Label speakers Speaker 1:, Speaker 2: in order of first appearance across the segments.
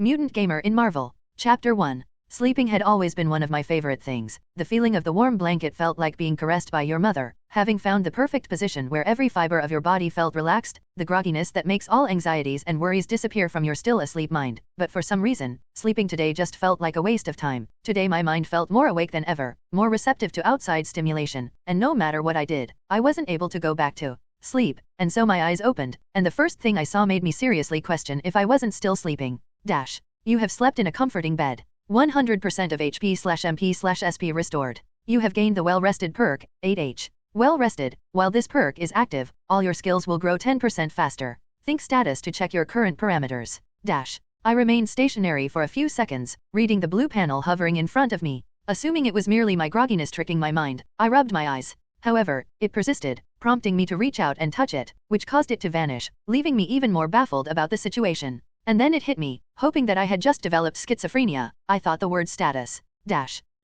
Speaker 1: Mutant Gamer in Marvel. Chapter 1. Sleeping had always been one of my favorite things. The feeling of the warm blanket felt like being caressed by your mother, having found the perfect position where every fiber of your body felt relaxed, the grogginess that makes all anxieties and worries disappear from your still asleep mind. But for some reason, sleeping today just felt like a waste of time. Today my mind felt more awake than ever, more receptive to outside stimulation, and no matter what I did, I wasn't able to go back to sleep, and so my eyes opened, and the first thing I saw made me seriously question if I wasn't still sleeping. You have slept in a comforting bed. 100% of HP/MP/SP restored. You have gained the well-rested perk, 8H. Well-rested, while this perk is active, all your skills will grow 10% faster. Think status to check your current parameters. I remained stationary for a few seconds, reading the blue panel hovering in front of me. Assuming it was merely my grogginess tricking my mind, I rubbed my eyes. However, it persisted, prompting me to reach out and touch it, which caused it to vanish, leaving me even more baffled about the situation. And then it hit me, hoping that I had just developed schizophrenia. I thought the word status.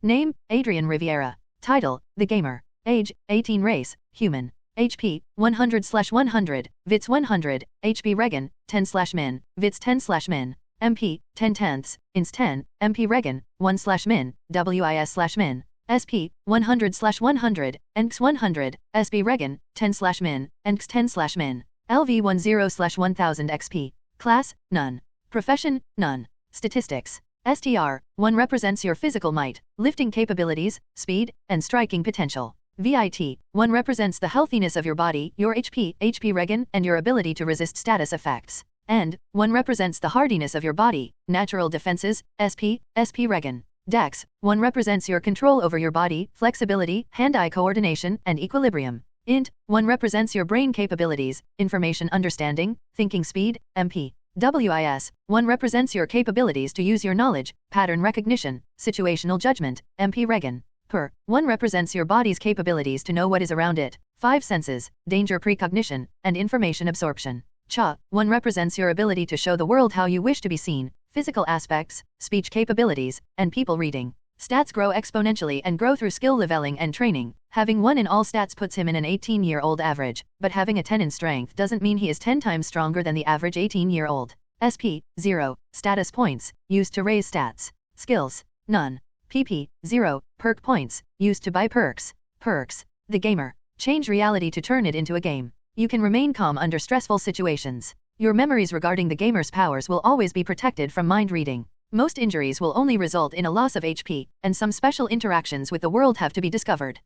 Speaker 1: Name, Adrian Riviera. Title, The Gamer. Age, 18. Race, human. HP, 100/100, VITS 100, HB Regan, 10/min, VITS 10/min, MP, 10/10, INS 10, MP Regan, 1/min, WIS/min, SP, 100/100, ENX 100, SB Regan, 10/min, ENX 10/min, LV 10/1000 XP. Class, none. Profession, none. Statistics. STR, 1 represents your physical might, lifting capabilities, speed, and striking potential. VIT, 1 represents the healthiness of your body, your HP Regan, and your ability to resist status effects. And, 1 represents the hardiness of your body, natural defenses, SP Regan. Dex, 1 represents your control over your body, flexibility, hand-eye coordination, and equilibrium. Int, 1 represents your brain capabilities, information understanding, thinking speed, MP. WIS, 1 represents your capabilities to use your knowledge, pattern recognition, situational judgment, MP Regan. Per, 1 represents your body's capabilities to know what is around it, 5 senses, danger precognition, and information absorption. Cha, 1 represents your ability to show the world how you wish to be seen, physical aspects, speech capabilities, and people reading. Stats grow exponentially and grow through skill leveling and training. Having 1 in all stats puts him in an 18-year-old average, but having a 10 in strength doesn't mean he is 10 times stronger than the average 18-year-old. SP, 0. Status points, used to raise stats. Skills, none. PP, 0. Perk points, used to buy perks. Perks. The Gamer. Change reality to turn it into a game. You can remain calm under stressful situations. Your memories regarding the gamer's powers will always be protected from mind reading. Most injuries will only result in a loss of HP, and some special interactions with the world have to be discovered.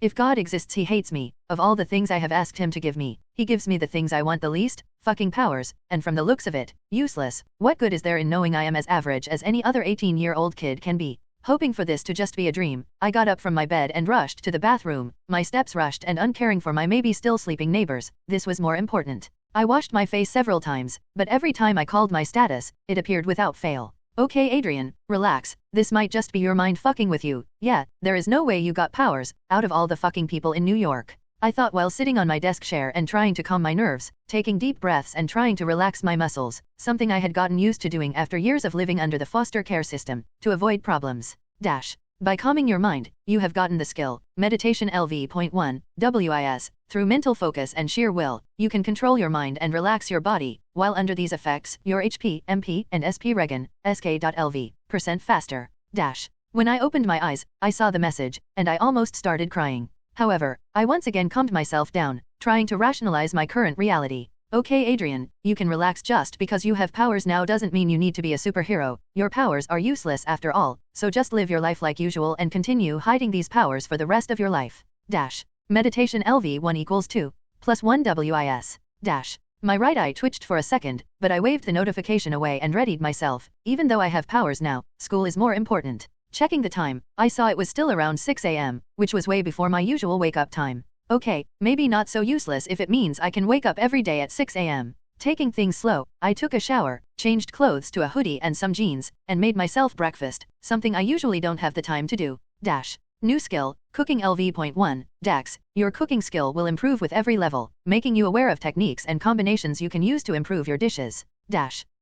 Speaker 1: If God exists, he hates me. Of all the things I have asked him to give me, he gives me the things I want the least, fucking powers, and from the looks of it, useless. What good is there in knowing I am as average as any other 18-year-old kid can be? Hoping for this to just be a dream, I got up from my bed and rushed to the bathroom, my steps rushed and uncaring for my maybe still sleeping neighbors. This was more important. I washed my face several times, but every time I called my status, it appeared without fail. Okay Adrian, relax, this might just be your mind fucking with you. Yeah, there is no way you got powers, out of all the fucking people in New York. I thought while sitting on my desk chair and trying to calm my nerves, taking deep breaths and trying to relax my muscles, something I had gotten used to doing after years of living under the foster care system, to avoid problems. By calming your mind, you have gotten the skill, Meditation LV.1, WIS, through mental focus and sheer will, you can control your mind and relax your body, while under these effects, your HP, MP, and SP Regan, SK.LV, % faster. When I opened my eyes, I saw the message, and I almost started crying. However, I once again calmed myself down, trying to rationalize my current reality. Okay Adrian, you can relax. Just because you have powers now doesn't mean you need to be a superhero. Your powers are useless after all, so just live your life like usual and continue hiding these powers for the rest of your life. Meditation LV1 equals 2, plus 1 WIS. My right eye twitched for a second, but I waved the notification away and readied myself. Even though I have powers now, school is more important. Checking the time, I saw it was still around 6 a.m., which was way before my usual wake-up time. Okay, maybe not so useless if it means I can wake up every day at 6 a.m. Taking things slow, I took a shower, changed clothes to a hoodie and some jeans, and made myself breakfast, something I usually don't have the time to do. New skill, Cooking LV.1, Dex, your cooking skill will improve with every level, making you aware of techniques and combinations you can use to improve your dishes.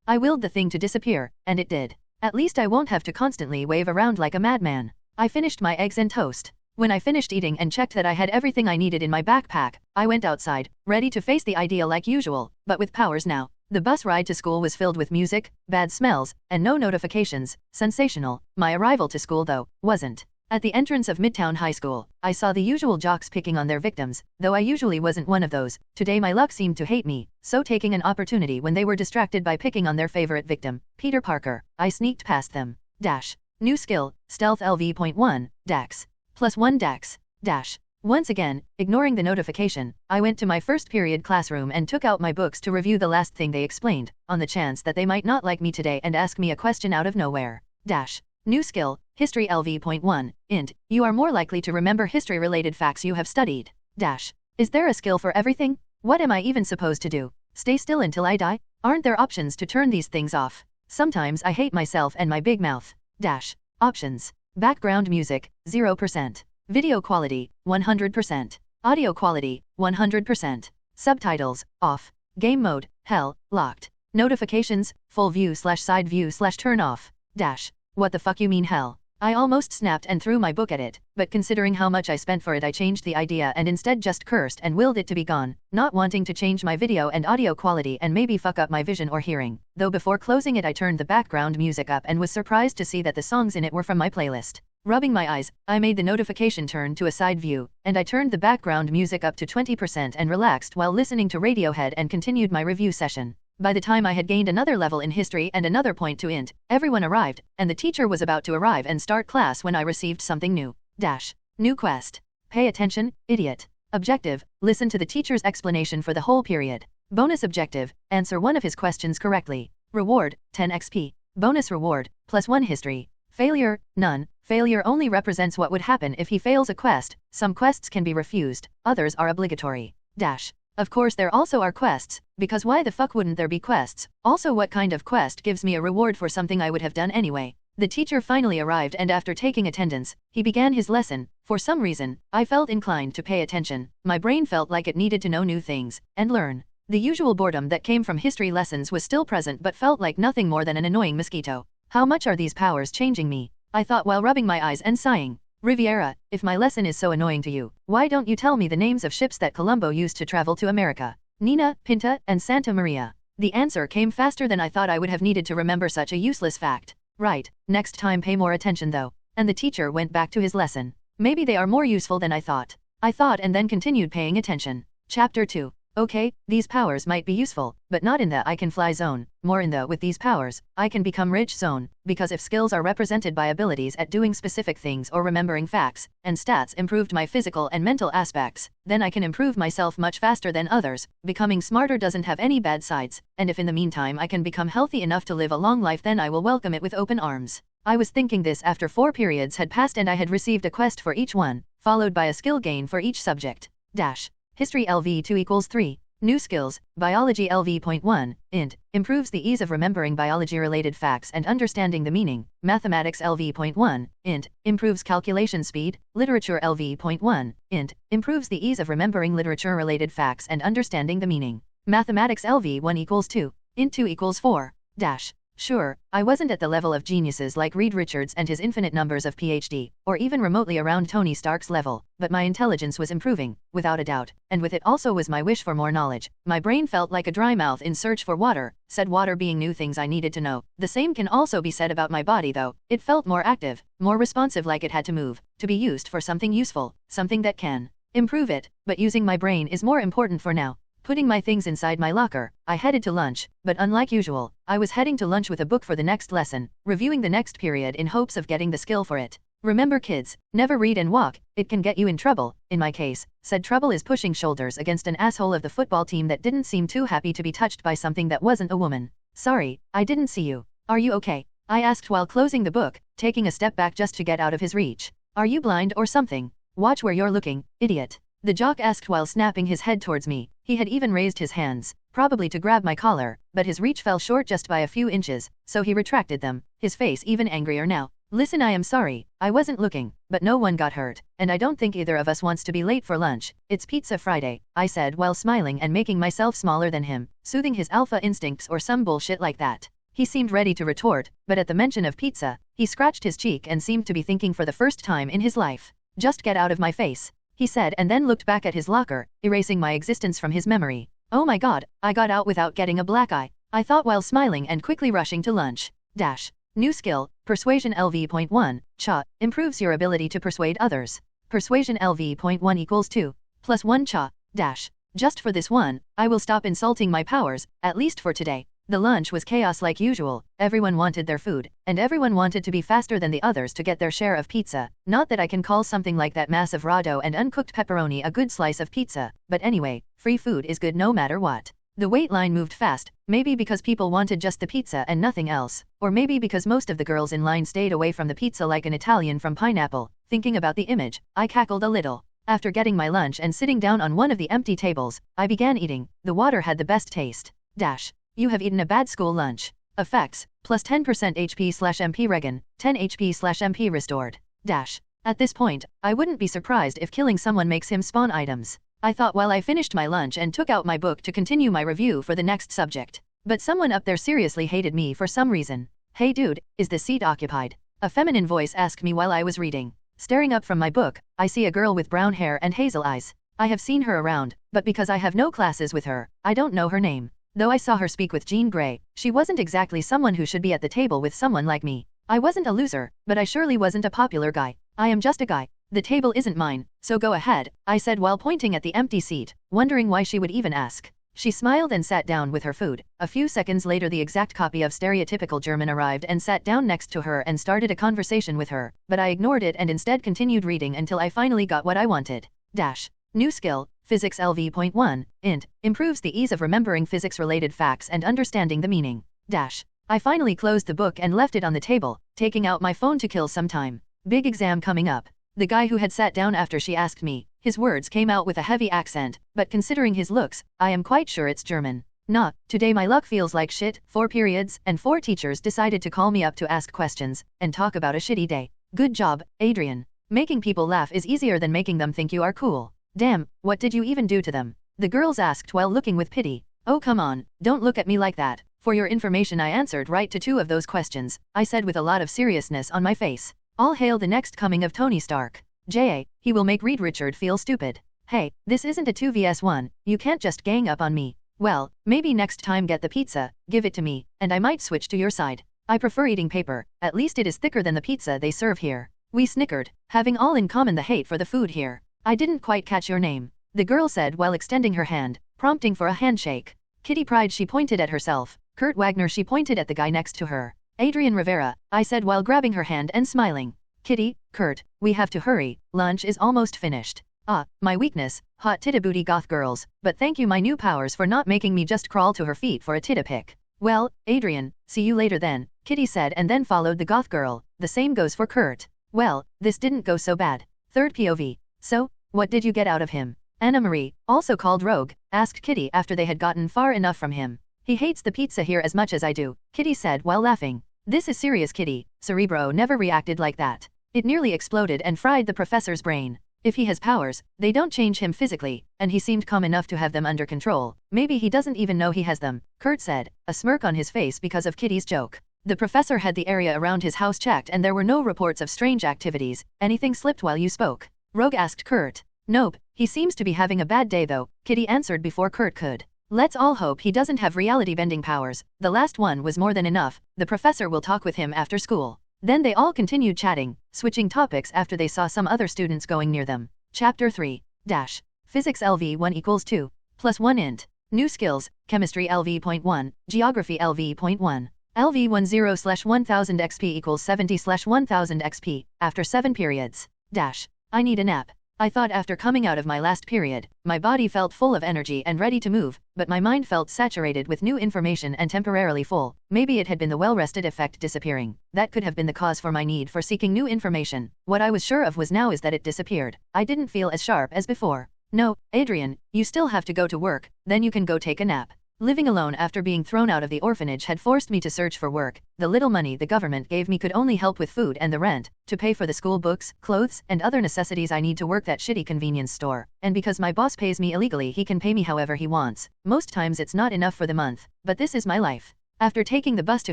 Speaker 1: I willed the thing to disappear, and it did. At least I won't have to constantly wave around like a madman. I finished my eggs and toast. When I finished eating and checked that I had everything I needed in my backpack, I went outside, ready to face the ideal like usual, but with powers now. The bus ride to school was filled with music, bad smells, and no notifications. Sensational. My arrival to school, though, wasn't. At the entrance of Midtown High School, I saw the usual jocks picking on their victims, though I usually wasn't one of those. Today my luck seemed to hate me, so taking an opportunity when they were distracted by picking on their favorite victim, Peter Parker, I sneaked past them. Dash. New skill, Stealth LV.1, Dax. +1 Dax. Dash. Once again, ignoring the notification, I went to my first period classroom and took out my books to review the last thing they explained, on the chance that they might not like me today and ask me a question out of nowhere. Dash. New skill, History LV.1, int, you are more likely to remember history-related facts you have studied. Dash. Is there a skill for everything? What am I even supposed to do? Stay still until I die? Aren't there options to turn these things off? Sometimes I hate myself and my big mouth. Dash. Options. Background music, 0%. Video quality, 100%. Audio quality, 100%. Subtitles, off. Game mode, hell, locked. Notifications, full view/side view/turn off. Dash. What the fuck you mean hell? I almost snapped and threw my book at it, but considering how much I spent for it I changed the idea and instead just cursed and willed it to be gone, not wanting to change my video and audio quality and maybe fuck up my vision or hearing, though before closing it I turned the background music up and was surprised to see that the songs in it were from my playlist. Rubbing my eyes, I made the notification turn to a side view, and I turned the background music up to 20% and relaxed while listening to Radiohead and continued my review session. By the time I had gained another level in history and another point to int, everyone arrived, and the teacher was about to arrive and start class when I received something new. Dash. New quest. Pay attention, idiot. Objective, listen to the teacher's explanation for the whole period. Bonus objective, answer one of his questions correctly. Reward, 10 XP. Bonus reward, +1 history. Failure, none. Failure only represents what would happen if he fails a quest. Some quests can be refused, others are obligatory. Dash. Of course there also are quests, because why the fuck wouldn't there be quests? Also, what kind of quest gives me a reward for something I would have done anyway? The teacher finally arrived and after taking attendance, he began his lesson. For some reason, I felt inclined to pay attention. My brain felt like it needed to know new things, and learn. The usual boredom that came from history lessons was still present but felt like nothing more than an annoying mosquito. How much are these powers changing me? I thought while rubbing my eyes and sighing. Riviera, if my lesson is so annoying to you, why don't you tell me the names of ships that Colombo used to travel to America? Nina, Pinta, and Santa Maria. The answer came faster than I thought I would have needed to remember such a useless fact. Right, next time pay more attention though. And the teacher went back to his lesson. Maybe they are more useful than I thought. I thought and then continued paying attention. Chapter 2. Okay, these powers might be useful, but not in the I can fly zone, more in the with these powers, I can become rich zone, because if skills are represented by abilities at doing specific things or remembering facts, and stats improved my physical and mental aspects, then I can improve myself much faster than others. Becoming smarter doesn't have any bad sides, and if in the meantime I can become healthy enough to live a long life then I will welcome it with open arms. I was thinking this after 4 periods had passed and I had received a quest for each one, followed by a skill gain for each subject. Dash. History LV2 = 3. New skills, Biology LV.1, int, improves the ease of remembering biology-related facts and understanding the meaning. Mathematics LV.1, int, improves calculation speed. Literature LV.1, int, improves the ease of remembering literature-related facts and understanding the meaning. Mathematics LV1 = 2, int 2 = 4. Dash. Sure, I wasn't at the level of geniuses like Reed Richards and his infinite numbers of PhD, or even remotely around Tony Stark's level, but my intelligence was improving, without a doubt, and with it also was my wish for more knowledge. My brain felt like a dry mouth in search for water, said water being new things I needed to know. The same can also be said about my body though. It felt more active, more responsive, like it had to move, to be used for something useful, something that can improve it, but using my brain is more important for now. Putting my things inside my locker, I headed to lunch, but unlike usual, I was heading to lunch with a book for the next lesson, reviewing the next period in hopes of getting the skill for it. Remember kids, never read and walk, it can get you in trouble. In my case, said trouble is pushing shoulders against an asshole of the football team that didn't seem too happy to be touched by something that wasn't a woman. Sorry, I didn't see you. Are you okay? I asked while closing the book, taking a step back just to get out of his reach. Are you blind or something? Watch where you're looking, idiot. The jock asked while snapping his head towards me. He had even raised his hands, probably to grab my collar, but his reach fell short just by a few inches, so he retracted them, his face even angrier now. Listen, I am sorry, I wasn't looking, but no one got hurt, and I don't think either of us wants to be late for lunch. It's Pizza Friday, I said while smiling and making myself smaller than him, soothing his alpha instincts or some bullshit like that. He seemed ready to retort, but at the mention of pizza, he scratched his cheek and seemed to be thinking for the first time in his life. Just get out of my face, he said, and then looked back at his locker, erasing my existence from his memory. Oh my god, I got out without getting a black eye. I thought while smiling and quickly rushing to lunch. Dash. New skill, Persuasion LV.1, Cha, improves your ability to persuade others. Persuasion LV.1 equals 2, plus 1 Cha, dash. Just for this one, I will stop insulting my powers, at least for today. The lunch was chaos like usual, everyone wanted their food, and everyone wanted to be faster than the others to get their share of pizza. Not that I can call something like that massive raw dough and uncooked pepperoni a good slice of pizza, but anyway, free food is good no matter what. The wait line moved fast, maybe because people wanted just the pizza and nothing else, or maybe because most of the girls in line stayed away from the pizza like an Italian from Pineapple. Thinking about the image, I cackled a little. After getting my lunch and sitting down on one of the empty tables, I began eating. The water had the best taste. Dash. You have eaten a bad school lunch. Effects, plus 10% HP/MP regen, 10 HP/MP restored. Dash. At this point, I wouldn't be surprised if killing someone makes him spawn items. I thought while I finished my lunch and took out my book to continue my review for the next subject. But someone up there seriously hated me for some reason. Hey dude, is the seat occupied? A feminine voice asked me while I was reading. Staring up from my book, I see a girl with brown hair and hazel eyes. I have seen her around, but because I have no classes with her, I don't know her name. Though I saw her speak with Jean Grey, she wasn't exactly someone who should be at the table with someone like me. I wasn't a loser, but I surely wasn't a popular guy. I am just a guy. The table isn't mine, so go ahead, I said while pointing at the empty seat, wondering why she would even ask. She smiled and sat down with her food. A few seconds later the exact copy of stereotypical German arrived and sat down next to her and started a conversation with her, but I ignored it and instead continued reading until I finally got what I wanted. Dash. New skill, Physics LV.1, int, improves the ease of remembering physics-related facts and understanding the meaning. Dash. I finally closed the book and left it on the table, taking out my phone to kill some time. Big exam coming up. The guy who had sat down after she asked me, his words came out with a heavy accent, but considering his looks, I am quite sure it's German. Nah, today my luck feels like shit. 4 periods, and 4 teachers decided to call me up to ask questions, and talk about a shitty day. Good job, Adrian. Making people laugh is easier than making them think you are cool. Damn, what did you even do to them? The girls asked while looking with pity. Oh come on, don't look at me like that. For your information I answered right to 2 of those questions, I said with a lot of seriousness on my face. All hail the next coming of Tony Stark. J.A., he will make Reed Richard feel stupid. Hey, this isn't a 2vs1, you can't just gang up on me. Well, maybe next time get the pizza, give it to me, and I might switch to your side. I prefer eating paper, at least it is thicker than the pizza they serve here. We snickered, having all in common the hate for the food here. I didn't quite catch your name, the girl said while extending her hand, prompting for a handshake. Kitty Pryde she pointed at herself, Kurt Wagner she pointed at the guy next to her. Adrian Rivera, I said while grabbing her hand and smiling. Kitty, Kurt, we have to hurry, lunch is almost finished. Ah, my weakness, hot titty booty goth girls, but thank you my new powers for not making me just crawl to her feet for a titty pic. Well, Adrian, see you later then, Kitty said and then followed the goth girl. The same goes for Kurt. Well, this didn't go so bad. Third POV. So, what did you get out of him? Anna Marie, also called Rogue, asked Kitty after they had gotten far enough from him. He hates the pizza here as much as I do, Kitty said while laughing. This is serious Kitty, Cerebro never reacted like that. It nearly exploded and fried the professor's brain. If he has powers, they don't change him physically, and he seemed calm enough to have them under control. Maybe he doesn't even know he has them, Kurt said, a smirk on his face because of Kitty's joke. The professor had the area around his house checked and there were no reports of strange activities. Anything slipped while you spoke? Rogue asked Kurt. Nope, he seems to be having a bad day though, Kitty answered before Kurt could. Let's all hope he doesn't have reality bending powers. The last one was more than enough. The professor will talk with him after school. Then they all continued chatting, switching topics after they saw some other students going near them. Chapter 3. Dash. Physics LV1 equals 2. Plus 1 int. New skills, Chemistry LV.1, Geography LV.1. LV10/1000 XP equals 70/1000 XP, after 7 periods. Dash. I need a nap. I thought after coming out of my last period, my body felt full of energy and ready to move, but my mind felt saturated with new information and temporarily full. Maybe it had been the well-rested effect disappearing. That could have been the cause for my need for seeking new information. What I was sure of was now is that it disappeared. I didn't feel as sharp as before. No, Adrian, you still have to go to work, then you can go take a nap. Living alone after being thrown out of the orphanage had forced me to search for work. The little money the government gave me could only help with food and the rent, to pay for the school books, clothes, and other necessities I need to work that shitty convenience store. And because my boss pays me illegally he can pay me however he wants. Most times it's not enough for the month, but this is my life. After taking the bus to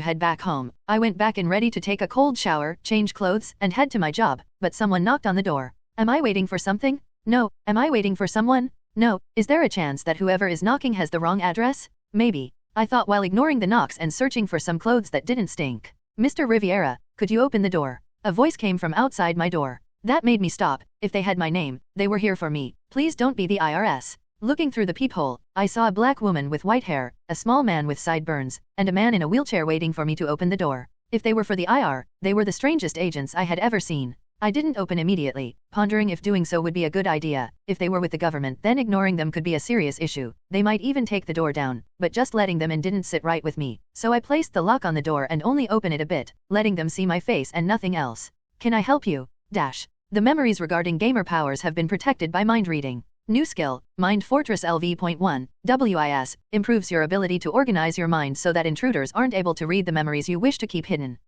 Speaker 1: head back home, I went back in ready to take a cold shower, change clothes, and head to my job, but someone knocked on the door. Am I waiting for something? No. Am I waiting for someone? No. Is there a chance that whoever is knocking has the wrong address? Maybe. I thought while ignoring the knocks and searching for some clothes that didn't stink. Mr. Riviera, could you open the door? A voice came from outside my door. That made me stop. If they had my name, they were here for me. Please don't be the IRS. Looking through the peephole, I saw a black woman with white hair, a small man with sideburns, and a man in a wheelchair waiting for me to open the door. If they were for the IR, they were the strangest agents I had ever seen. I didn't open immediately, pondering if doing so would be a good idea. If they were with the government, then ignoring them could be a serious issue. They might even take the door down, but just letting them in didn't sit right with me. So I placed the lock on the door and only open it a bit, letting them see my face and nothing else. Can I help you? The memories regarding gamer powers have been protected by mind reading. New skill, Mind Fortress LV.1, WIS, improves your ability to organize your mind so that intruders aren't able to read the memories you wish to keep hidden.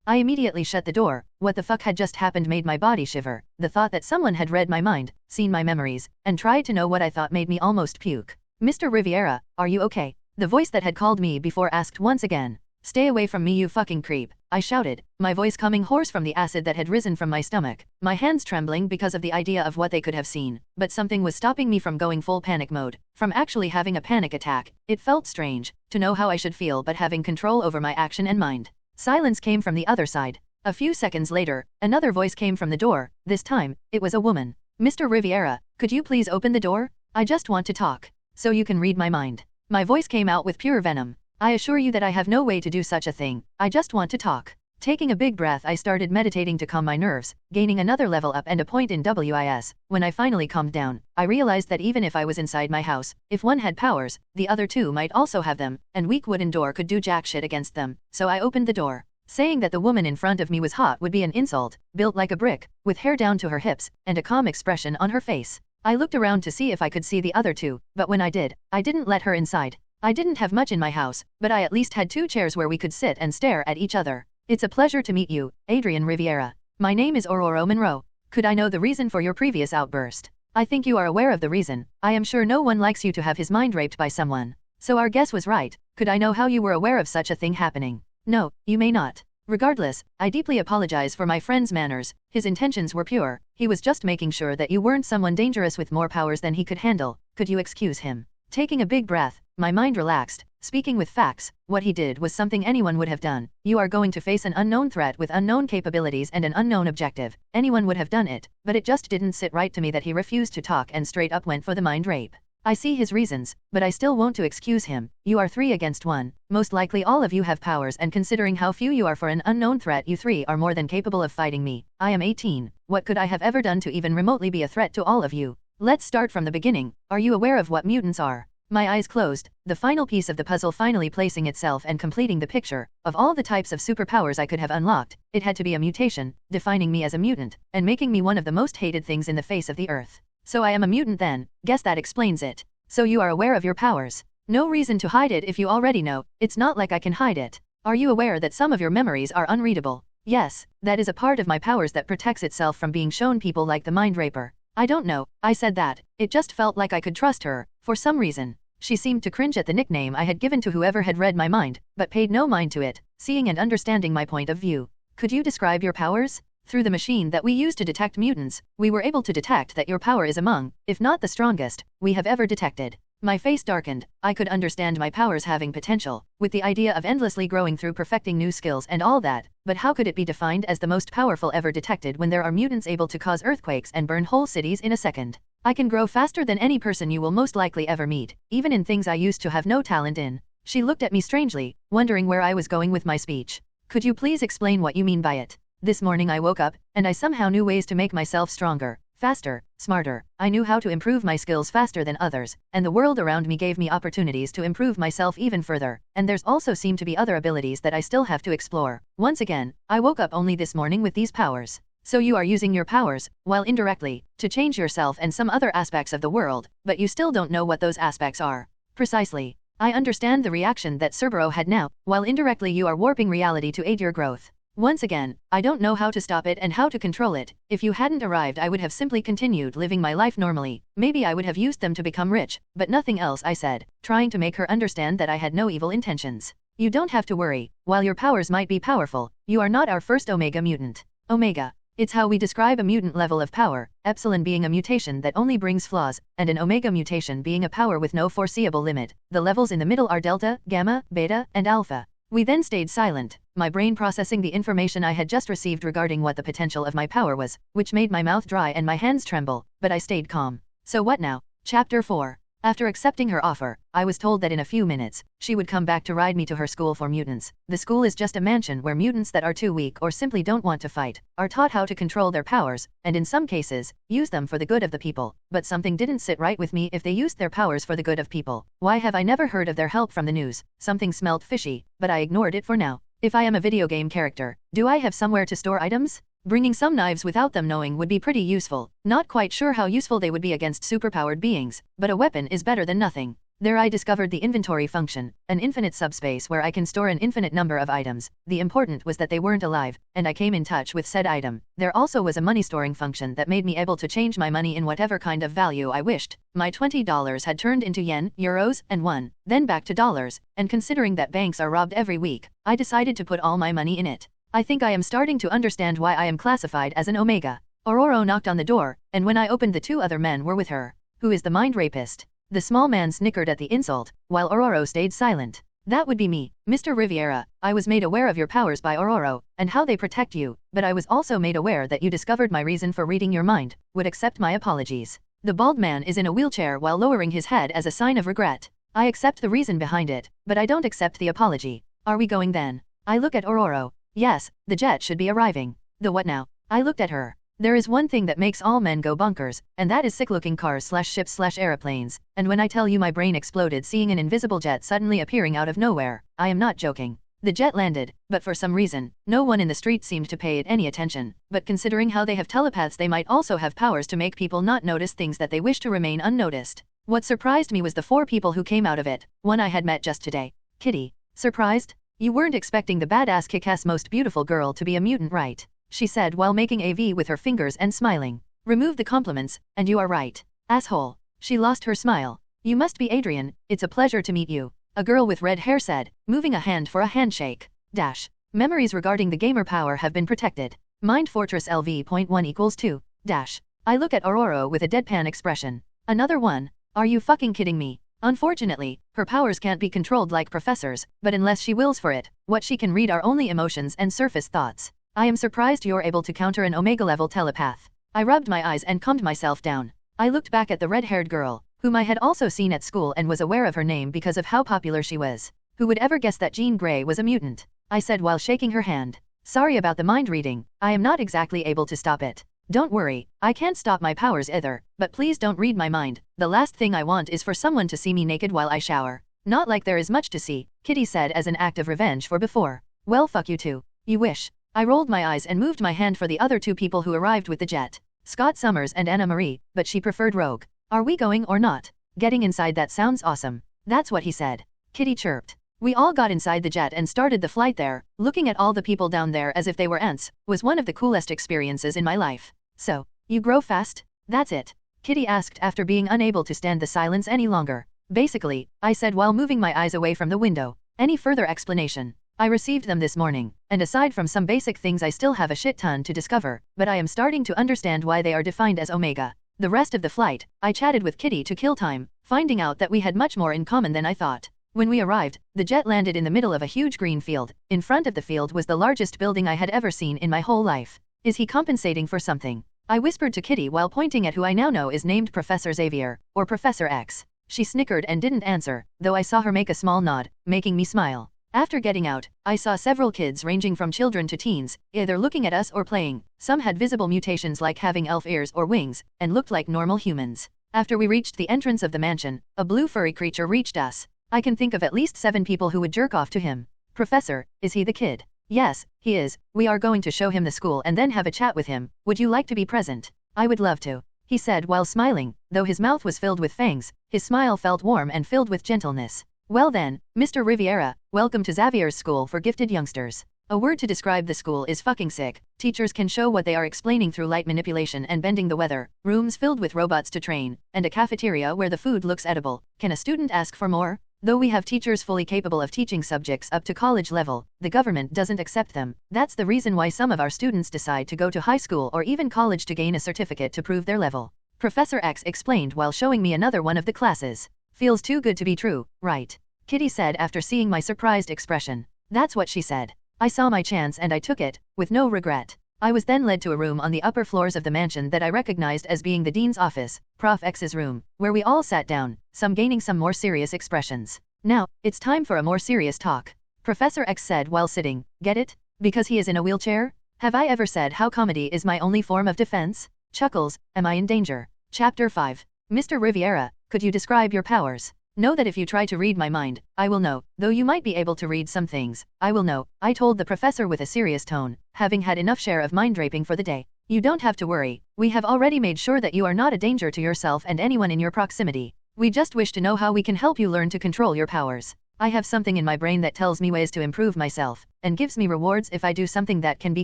Speaker 1: I immediately shut the door. What the fuck had just happened made my body shiver. The thought that someone had read my mind, seen my memories, and tried to know what I thought made me almost puke. Mr. Riviera, are you okay? The voice that had called me before asked once again. Stay away from me, you fucking creep, I shouted, my voice coming hoarse from the acid that had risen from my stomach, my hands trembling because of the idea of what they could have seen. But something was stopping me from going full panic mode, from actually having a panic attack. It felt strange to know how I should feel but having control over my action and mind. Silence came from the other side. A few seconds later, another voice came from the door. This time, it was a woman. Mr. Riviera, could you please open the door? I just want to talk. So you can read my mind. My voice came out with pure venom. I assure you that I have no way to do such a thing. I just want to talk. Taking a big breath, I started meditating to calm my nerves, gaining another level up and a point in WIS. When I finally calmed down, I realized that even if I was inside my house, if one had powers, the other two might also have them, and weak wooden door could do jack shit against them. So I opened the door. Saying that the woman in front of me was hot would be an insult, built like a brick, with hair down to her hips, and a calm expression on her face. I looked around to see if I could see the other two, but when I did, I didn't let her inside. I didn't have much in my house, but I at least had 2 chairs where we could sit and stare at each other. It's a pleasure to meet you, Adrian Riviera. My name is Aurora Monroe. Could I know the reason for your previous outburst? I think you are aware of the reason. I am sure no one likes you to have his mind raped by someone. So our guess was right. Could I know how you were aware of such a thing happening? No, you may not. Regardless, I deeply apologize for my friend's manners. His intentions were pure. He was just making sure that you weren't someone dangerous with more powers than he could handle. Could you excuse him? Taking a big breath, my mind relaxed. Speaking with facts, what he did was something anyone would have done. You are going to face an unknown threat with unknown capabilities and an unknown objective. Anyone would have done it, but it just didn't sit right to me that he refused to talk and straight up went for the mind rape. I see his reasons, but I still want to excuse him. You are 3 against 1. Most likely all of you have powers, and considering how few you are for an unknown threat, you 3 are more than capable of fighting me. I am 18. What could I have ever done to even remotely be a threat to all of you? Let's start from the beginning. Are you aware of what mutants are? My eyes closed, the final piece of the puzzle finally placing itself and completing the picture. Of all the types of superpowers I could have unlocked, it had to be a mutation, defining me as a mutant, and making me one of the most hated things in the face of the earth. So I am a mutant then. Guess that explains it. So you are aware of your powers. No reason to hide it if you already know. It's not like I can hide it. Are you aware that some of your memories are unreadable? Yes, that is a part of my powers that protects itself from being shown people like the mind raper. I don't know. I said that. It just felt like I could trust her, for some reason. She seemed to cringe at the nickname I had given to whoever had read my mind, but paid no mind to it, seeing and understanding my point of view. Could you describe your powers? Through the machine that we use to detect mutants, we were able to detect that your power is among, if not the strongest, we have ever detected. My face darkened. I could understand my powers having potential, with the idea of endlessly growing through perfecting new skills and all that, but how could it be defined as the most powerful ever detected when there are mutants able to cause earthquakes and burn whole cities in a second? I can grow faster than any person you will most likely ever meet, even in things I used to have no talent in. She looked at me strangely, wondering where I was going with my speech. Could you please explain what you mean by it? This morning I woke up, and I somehow knew ways to make myself stronger, faster, smarter. I knew how to improve my skills faster than others, and the world around me gave me opportunities to improve myself even further, and there's also seemed to be other abilities that I still have to explore. Once again, I woke up only this morning with these powers. So you are using your powers, while indirectly, to change yourself and some other aspects of the world, but you still don't know what those aspects are. Precisely. I understand the reaction that Cerberus had now, while indirectly you are warping reality to aid your growth. Once again, I don't know how to stop it and how to control it. If you hadn't arrived, I would have simply continued living my life normally. Maybe I would have used them to become rich, but nothing else, I said, trying to make her understand that I had no evil intentions. You don't have to worry. While your powers might be powerful, you are not our first Omega mutant. Omega. It's how we describe a mutant level of power, epsilon being a mutation that only brings flaws, and an omega mutation being a power with no foreseeable limit. The levels in the middle are delta, gamma, beta, and alpha. We then stayed silent, my brain processing the information I had just received regarding what the potential of my power was, which made my mouth dry and my hands tremble, but I stayed calm. So what now? Chapter 4. After accepting her offer, I was told that in a few minutes, she would come back to ride me to her school for mutants. The school is just a mansion where mutants that are too weak or simply don't want to fight, are taught how to control their powers, and in some cases, use them for the good of the people. But something didn't sit right with me if they used their powers for the good of people. Why have I never heard of their help from the news? Something smelled fishy, but I ignored it for now. If I am a video game character, do I have somewhere to store items? Bringing some knives without them knowing would be pretty useful. Not quite sure how useful they would be against superpowered beings, but a weapon is better than nothing. There I discovered the inventory function, an infinite subspace where I can store an infinite number of items. The important was that they weren't alive, and I came in touch with said item. There also was a money storing function that made me able to change my money in whatever kind of value I wished. My $20 had turned into yen, euros, and won, then back to dollars, and considering that banks are robbed every week, I decided to put all my money in it. I think I am starting to understand why I am classified as an omega. Aurora knocked on the door, and when I opened the two other men were with her. Who is the mind rapist? The small man snickered at the insult, while Aurora stayed silent. That would be me, Mr. Riviera. I was made aware of your powers by Aurora, and how they protect you, but I was also made aware that you discovered my reason for reading your mind. Would accept my apologies. The bald man is in a wheelchair while lowering his head as a sign of regret. I accept the reason behind it, but I don't accept the apology. Are we going then? I look at Aurora. Yes, the jet should be arriving. The what now? I looked at her. There is one thing that makes all men go bonkers, and that is sick-looking cars/ships/aeroplanes, and when I tell you my brain exploded seeing an invisible jet suddenly appearing out of nowhere, I am not joking. The jet landed, but for some reason, no one in the street seemed to pay it any attention, but considering how they have telepaths they might also have powers to make people not notice things that they wish to remain unnoticed. What surprised me was the 4 people who came out of it, one I had met just today. Kitty. Surprised? You weren't expecting the badass kick-ass most beautiful girl to be a mutant, right? She said while making a V with her fingers and smiling. Remove the compliments, and you are right. Asshole. She lost her smile. You must be Adrian, it's a pleasure to meet you. A girl with red hair said, moving a hand for a handshake. Dash. Memories regarding the gamer power have been protected. Mind Fortress LV.1 equals 2. Dash. I look at Aurora with a deadpan expression. Another one. Are you fucking kidding me? Unfortunately, her powers can't be controlled like professors, but unless she wills for it, what she can read are only emotions and surface thoughts. I am surprised you're able to counter an omega-level telepath. I rubbed my eyes and calmed myself down. I looked back at the red-haired girl, whom I had also seen at school and was aware of her name because of how popular she was. Who would ever guess that Jean Grey was a mutant? I said while shaking her hand. Sorry about the mind reading, I am not exactly able to stop it. Don't worry, I can't stop my powers either, but please don't read my mind. The last thing I want is for someone to see me naked while I shower. Not like there is much to see, Kitty said as an act of revenge for before. Well, fuck you too. You wish. I rolled my eyes and moved my hand for the other 2 people who arrived with the jet. Scott Summers and Anna Marie, but she preferred Rogue. Are we going or not? Getting inside that sounds awesome. That's what he said. Kitty chirped. We all got inside the jet and started the flight there. Looking at all the people down there as if they were ants was one of the coolest experiences in my life. So, you grow fast? That's it. Kitty asked after being unable to stand the silence any longer. Basically, I said while moving my eyes away from the window. Any further explanation? I received them this morning, and aside from some basic things I still have a shit ton to discover, but I am starting to understand why they are defined as omega. The rest of the flight, I chatted with Kitty to kill time, finding out that we had much more in common than I thought. When we arrived, the jet landed in the middle of a huge green field. In front of the field was the largest building I had ever seen in my whole life. Is he compensating for something? I whispered to Kitty while pointing at who I now know is named Professor Xavier, or Professor X. She snickered and didn't answer, though I saw her make a small nod, making me smile. After getting out, I saw several kids ranging from children to teens, either looking at us or playing. Some had visible mutations like having elf ears or wings, and looked like normal humans. After we reached the entrance of the mansion, a blue furry creature reached us. I can think of at least 7 people who would jerk off to him. Professor, is he the kid? Yes, he is. We are going to show him the school and then have a chat with him. Would you like to be present? I would love to. He said while smiling, though his mouth was filled with fangs, his smile felt warm and filled with gentleness. Well then, Mr. Riviera, welcome to Xavier's School for Gifted Youngsters. A word to describe the school is fucking sick. Teachers can show what they are explaining through light manipulation and bending the weather, rooms filled with robots to train, and a cafeteria where the food looks edible. Can a student ask for more? Though we have teachers fully capable of teaching subjects up to college level, the government doesn't accept them. That's the reason why some of our students decide to go to high school or even college to gain a certificate to prove their level. Professor X explained while showing me another one of the classes. Feels too good to be true, right? Kitty said after seeing my surprised expression. That's what she said. I saw my chance and I took it, with no regret. I was then led to a room on the upper floors of the mansion that I recognized as being the dean's office, Prof. X's room, where we all sat down, some gaining some more serious expressions. Now, it's time for a more serious talk. Professor X said while sitting. Get it? Because he is in a wheelchair? Have I ever said how comedy is my only form of defense? Chuckles, am I in danger? Chapter 5. Mr. Riviera, could you describe your powers? Know that if you try to read my mind, I will know, though you might be able to read some things, I will know, I told the professor with a serious tone, having had enough share of mind draping for the day. You don't have to worry, we have already made sure that you are not a danger to yourself and anyone in your proximity. We just wish to know how we can help you learn to control your powers. I have something in my brain that tells me ways to improve myself, and gives me rewards if I do something that can be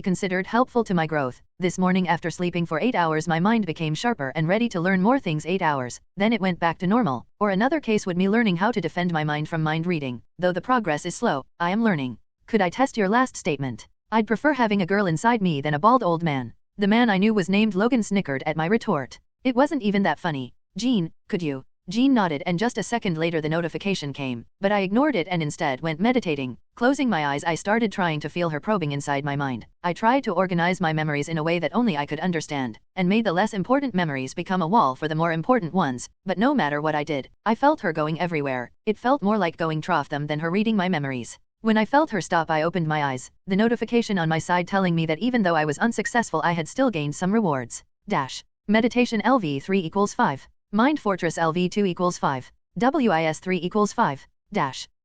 Speaker 1: considered helpful to my growth. This morning after sleeping for 8 hours my mind became sharper and ready to learn more things 8 hours, then it went back to normal. Or another case would me learning how to defend my mind from mind reading. Though the progress is slow, I am learning. Could I test your last statement? I'd prefer having a girl inside me than a bald old man. The man I knew was named Logan snickered at my retort. It wasn't even that funny. Jean, could you? Jean nodded and just a second later the notification came, but I ignored it and instead went meditating. Closing my eyes I started trying to feel her probing inside my mind. I tried to organize my memories in a way that only I could understand, and made the less important memories become a wall for the more important ones, but no matter what I did, I felt her going everywhere. It felt more like going trough them than her reading my memories. When I felt her stop I opened my eyes, the notification on my side telling me that even though I was unsuccessful I had still gained some rewards. Meditation LV3 equals 5. Mind Fortress LV2 equals 5. WIS3 equals 5.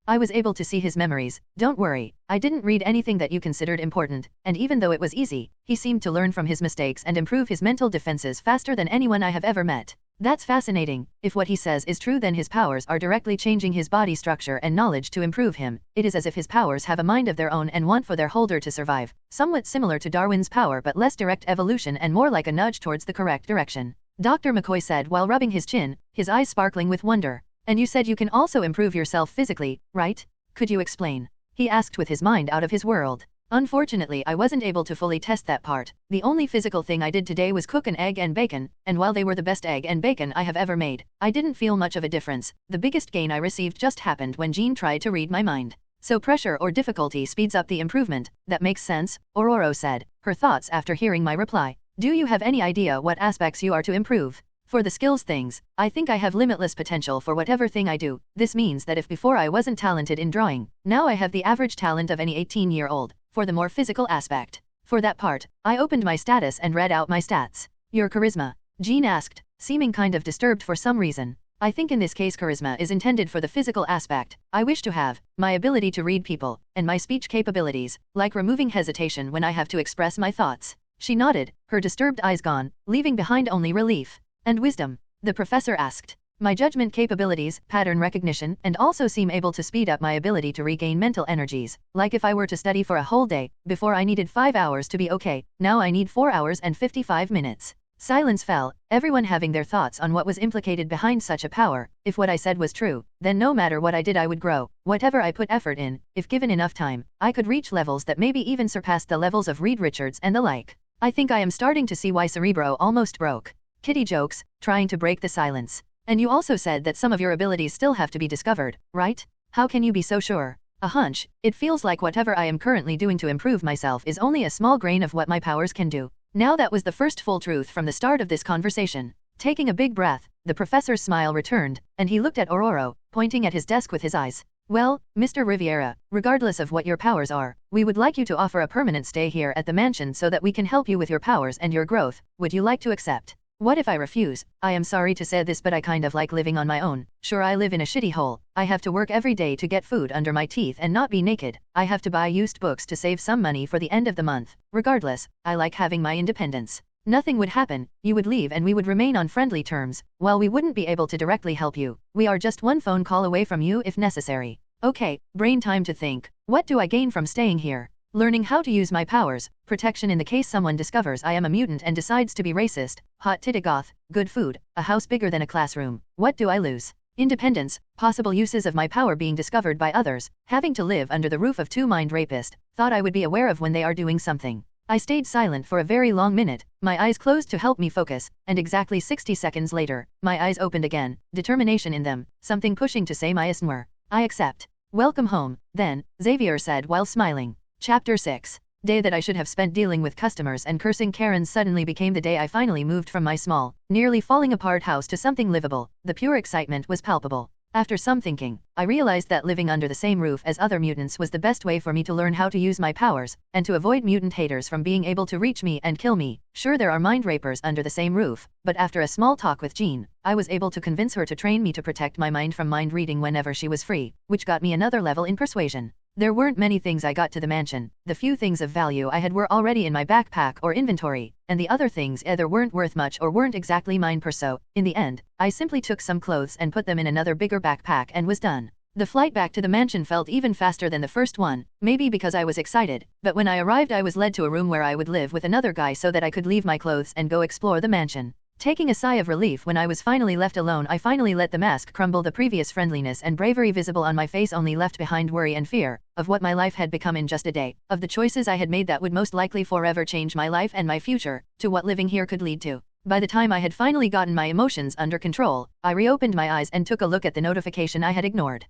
Speaker 1: I was able to see his memories. Don't worry, I didn't read anything that you considered important, and even though it was easy, he seemed to learn from his mistakes and improve his mental defenses faster than anyone I have ever met. That's fascinating. If what he says is true then his powers are directly changing his body structure and knowledge to improve him. It is as if his powers have a mind of their own and want for their holder to survive. Somewhat similar to Darwin's power but less direct evolution and more like a nudge towards the correct direction. Dr. McCoy said while rubbing his chin, his eyes sparkling with wonder. And you said you can also improve yourself physically, right? Could you explain? He asked with his mind out of his world. Unfortunately I wasn't able to fully test that part. The only physical thing I did today was cook an egg and bacon, and while they were the best egg and bacon I have ever made, I didn't feel much of a difference. The biggest gain I received just happened when Jean tried to read my mind. So pressure or difficulty speeds up the improvement. That makes sense, Ororo said, her thoughts after hearing my reply. Do you have any idea what aspects you are to improve? For the skills things, I think I have limitless potential for whatever thing I do. This means that if before I wasn't talented in drawing, now I have the average talent of any 18-year-old, for the more physical aspect. For that part, I opened my status and read out my stats. Your charisma? Jean asked, seeming kind of disturbed for some reason. I think in this case charisma is intended for the physical aspect. I wish to have my ability to read people, and my speech capabilities, like removing hesitation when I have to express my thoughts. She nodded, her disturbed eyes gone, leaving behind only relief. And wisdom? The professor asked. My judgment capabilities, pattern recognition, and also seem able to speed up my ability to regain mental energies. Like if I were to study for a whole day, before I needed 5 hours to be okay, now I need 4 hours and 55 minutes. Silence fell, everyone having their thoughts on what was implicated behind such a power. If what I said was true, then no matter what I did I would grow. Whatever I put effort in, if given enough time, I could reach levels that maybe even surpassed the levels of Reed Richards and the like. I think I am starting to see why Cerebro almost broke. Kitty jokes, trying to break the silence. And you also said that some of your abilities still have to be discovered, right? How can you be so sure? A hunch. It feels like whatever I am currently doing to improve myself is only a small grain of what my powers can do. Now that was the first full truth from the start of this conversation. Taking a big breath, the professor's smile returned, and he looked at Ororo, pointing at his desk with his eyes. Well, Mr. Riviera, regardless of what your powers are, we would like you to offer a permanent stay here at the mansion so that we can help you with your powers and your growth. Would you like to accept? What if I refuse? I am sorry to say this but I kind of like living on my own. Sure I live in a shitty hole. I have to work every day to get food under my teeth and not be naked. I have to buy used books to save some money for the end of the month. Regardless, I like having my independence. Nothing would happen, you would leave and we would remain on friendly terms. While we wouldn't be able to directly help you, we are just one phone call away from you if necessary. Okay, brain time to think. What do I gain from staying here? Learning how to use my powers, protection in the case someone discovers I am a mutant and decides to be racist, hot titty goth, good food, a house bigger than a classroom. What do I lose? Independence, possible uses of my power being discovered by others, having to live under the roof of two mind rapists, thought I would be aware of when they are doing something. I stayed silent for a very long minute, my eyes closed to help me focus, and exactly 60 seconds later, my eyes opened again, determination in them, something pushing to say my isnwer. I accept. Welcome home, then, Xavier said while smiling. Chapter 6. Day that I should have spent dealing with customers and cursing Karens suddenly became the day I finally moved from my small, nearly falling apart house to something livable. The pure excitement was palpable. After some thinking, I realized that living under the same roof as other mutants was the best way for me to learn how to use my powers, and to avoid mutant haters from being able to reach me and kill me. Sure, there are mind rapers under the same roof, but after a small talk with Jean, I was able to convince her to train me to protect my mind from mind reading whenever she was free, which got me another level in persuasion. There weren't many things I got to the mansion. The few things of value I had were already in my backpack or inventory, and the other things either weren't worth much or weren't exactly mine per so. In the end, I simply took some clothes and put them in another bigger backpack and was done. The flight back to the mansion felt even faster than the first one, maybe because I was excited, but when I arrived I was led to a room where I would live with another guy so that I could leave my clothes and go explore the mansion. Taking a sigh of relief when I was finally left alone, I finally let the mask crumble, the previous friendliness and bravery visible on my face only left behind worry and fear, of what my life had become in just a day, of the choices I had made that would most likely forever change my life and my future, to what living here could lead to. By the time I had finally gotten my emotions under control, I reopened my eyes and took a look at the notification I had ignored.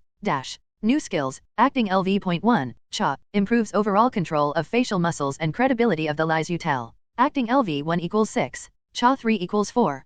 Speaker 1: New skills, acting LV.1, CHA, improves overall control of facial muscles and credibility of the lies you tell. Acting LV1 equals 6. CHA 3 equals 4.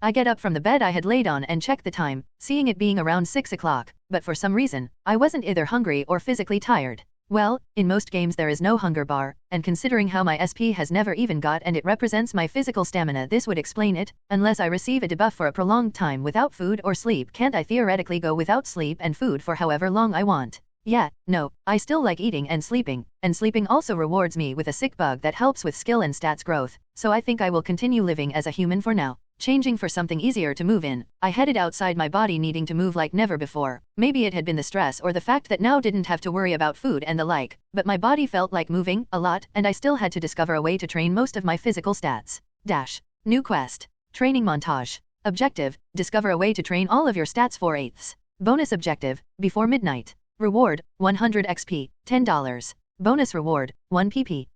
Speaker 1: I get up from the bed I had laid on and check the time, seeing it being around 6 o'clock, but for some reason, I wasn't either hungry or physically tired. Well, in most games there is no hunger bar, and considering how my SP has never even got and it represents my physical stamina, this would explain it. Unless I receive a debuff for a prolonged time without food or sleep, can't I theoretically go without sleep and food for however long I want? Yeah, no, I still like eating and sleeping also rewards me with a sick bug that helps with skill and stats growth, so I think I will continue living as a human for now. Changing for something easier to move in, I headed outside, my body needing to move like never before. Maybe it had been the stress or the fact that now didn't have to worry about food and the like, but my body felt like moving a lot, and I still had to discover a way to train most of my physical stats. New quest. Training montage. Objective, discover a way to train all of your stats 4/8. Bonus objective, before midnight. Reward, 100 XP, $10. Bonus reward, 1 PP.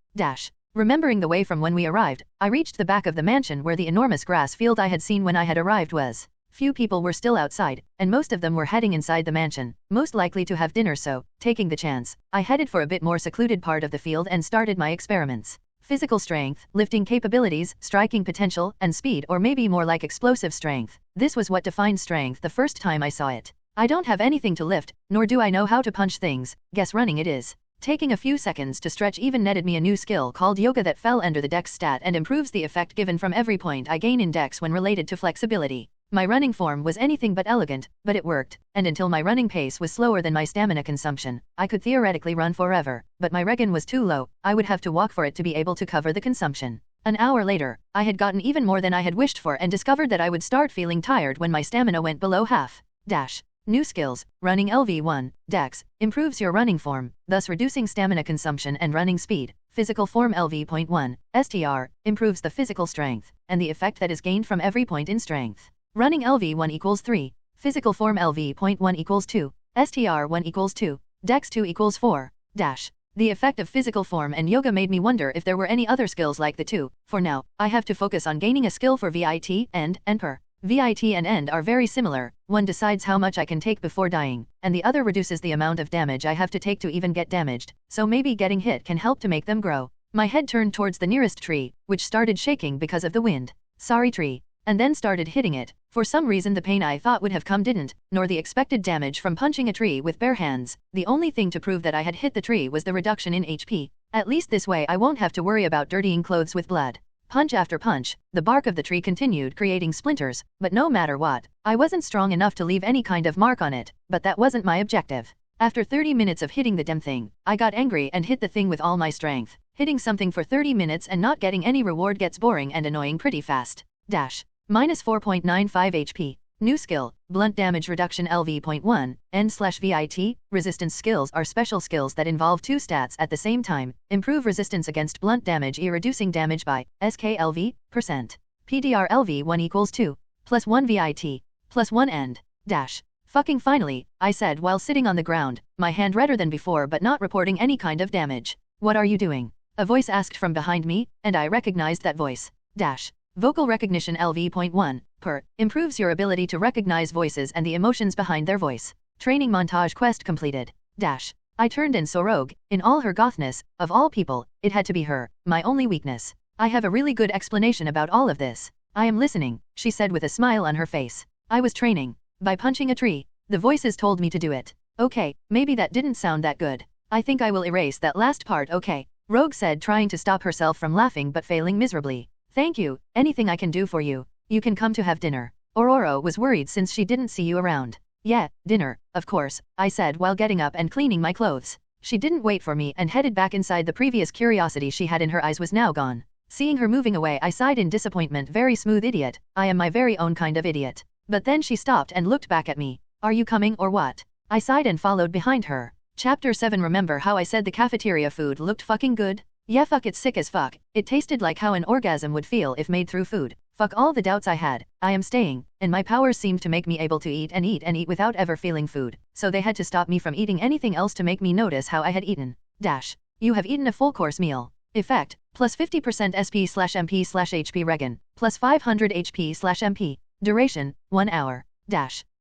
Speaker 1: Remembering the way from when we arrived, I reached the back of the mansion where the enormous grass field I had seen when I had arrived was. Few people were still outside, and most of them were heading inside the mansion, most likely to have dinner, so, taking the chance, I headed for a bit more secluded part of the field and started my experiments. Physical strength, lifting capabilities, striking potential, and speed, or maybe more like explosive strength. This was what defined strength the first time I saw it. I don't have anything to lift, nor do I know how to punch things, guess running it is. Taking a few seconds to stretch even netted me a new skill called yoga that fell under the dex stat and improves the effect given from every point I gain in dex when related to flexibility. My running form was anything but elegant, but it worked, and until my running pace was slower than my stamina consumption, I could theoretically run forever, but my regen was too low, I would have to walk for it to be able to cover the consumption. An hour later, I had gotten even more than I had wished for and discovered that I would start feeling tired when my stamina went below half. New skills, running LV1, Dex, improves your running form, thus reducing stamina consumption and running speed. Physical form LV.1, STR, improves the physical strength, and the effect that is gained from every point in strength. Running LV1 equals 3, physical form LV.1 equals 2, STR1 equals 2, Dex2 equals 4. The effect of physical form and yoga made me wonder if there were any other skills like the two. For now, I have to focus on gaining a skill for VIT, and per. VIT and end are very similar, one decides how much I can take before dying, and the other reduces the amount of damage I have to take to even get damaged, so maybe getting hit can help to make them grow. My head turned towards the nearest tree, which started shaking because of the wind. Sorry tree. And then started hitting it. For some reason the pain I thought would have come didn't, nor the expected damage from punching a tree with bare hands. The only thing to prove that I had hit the tree was the reduction in HP. At least this way I won't have to worry about dirtying clothes with blood. Punch after punch, the bark of the tree continued creating splinters, but no matter what, I wasn't strong enough to leave any kind of mark on it, but that wasn't my objective. After 30 minutes of hitting the damn thing, I got angry and hit the thing with all my strength. Hitting something for 30 minutes and not getting any reward gets boring and annoying pretty fast. Minus 4.95 HP. New skill, blunt damage reduction LV.1, N/VIT, resistance skills are special skills that involve two stats at the same time, improve resistance against blunt damage reducing damage by, SKLV, %. PDR LV1 equals 2, plus 1 VIT, plus 1 end. Fucking finally, I said while sitting on the ground, my hand redder than before but not reporting any kind of damage. What are you doing? A voice asked from behind me, and I recognized that voice. Vocal recognition LV.1, per, improves your ability to recognize voices and the emotions behind their voice. Training montage quest completed. I turned and saw Rogue, in all her gothness, of all people, it had to be her, my only weakness. I have a really good explanation about all of this. I am listening, she said with a smile on her face. I was training. By punching a tree. The voices told me to do it. Okay, maybe that didn't sound that good. I think I will erase that last part, okay? Rogue said, trying to stop herself from laughing but failing miserably. Thank you, anything I can do for you. You can come to have dinner. Aurora was worried since she didn't see you around. Yeah, dinner, of course, I said while getting up and cleaning my clothes. She didn't wait for me and headed back inside. The previous curiosity she had in her eyes was now gone. Seeing her moving away, I sighed in disappointment. Very smooth idiot, I am my very own kind of idiot. But then she stopped and looked back at me. Are you coming or what? I sighed and followed behind her. Chapter 7. Remember how I said the cafeteria food looked fucking good? Yeah, fuck, it's sick as fuck. It tasted like how an orgasm would feel if made through food. Fuck all the doubts I had. I am staying, and my powers seemed to make me able to eat and eat and eat without ever feeling food, so they had to stop me from eating anything else to make me notice how I had eaten. You have eaten a full course meal. Effect, plus 50% SP/MP/HP regen, plus 500 HP/MP. Duration, 1 hour.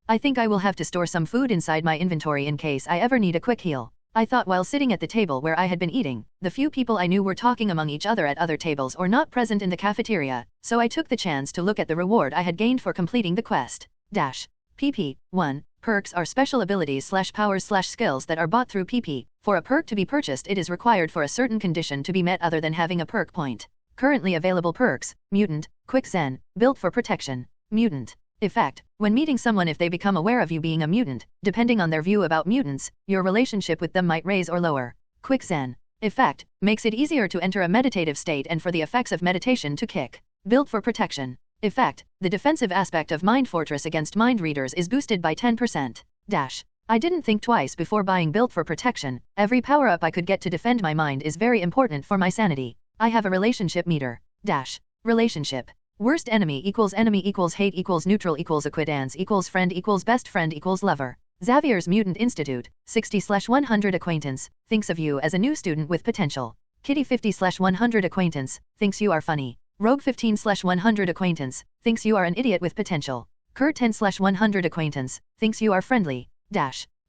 Speaker 1: I think I will have to store some food inside my inventory in case I ever need a quick heal. I thought while sitting at the table where I had been eating. The few people I knew were talking among each other at other tables or not present in the cafeteria, so I took the chance to look at the reward I had gained for completing the quest. PP. 1. Perks are special abilities/powers/skills that are bought through PP. For a perk to be purchased, it is required for a certain condition to be met other than having a perk point. Currently available perks: Mutant, Quick Zen, built for protection. Mutant. Effect, when meeting someone, if they become aware of you being a mutant, depending on their view about mutants, your relationship with them might raise or lower. Quick Zen. Effect, makes it easier to enter a meditative state and for the effects of meditation to kick. Built for protection. Effect, the defensive aspect of Mind Fortress against mind readers is boosted by 10%. I didn't think twice before buying Built for Protection. Every power-up I could get to defend my mind is very important for my sanity. I have a relationship meter. Relationship. Worst enemy equals hate equals neutral equals acquaintance equals friend equals best friend equals lover. Xavier's Mutant Institute, 60/100 acquaintance, thinks of you as a new student with potential. Kitty 50/100 acquaintance, thinks you are funny. Rogue 15/100 acquaintance, thinks you are an idiot with potential. Kurt 10/100 acquaintance, thinks you are friendly.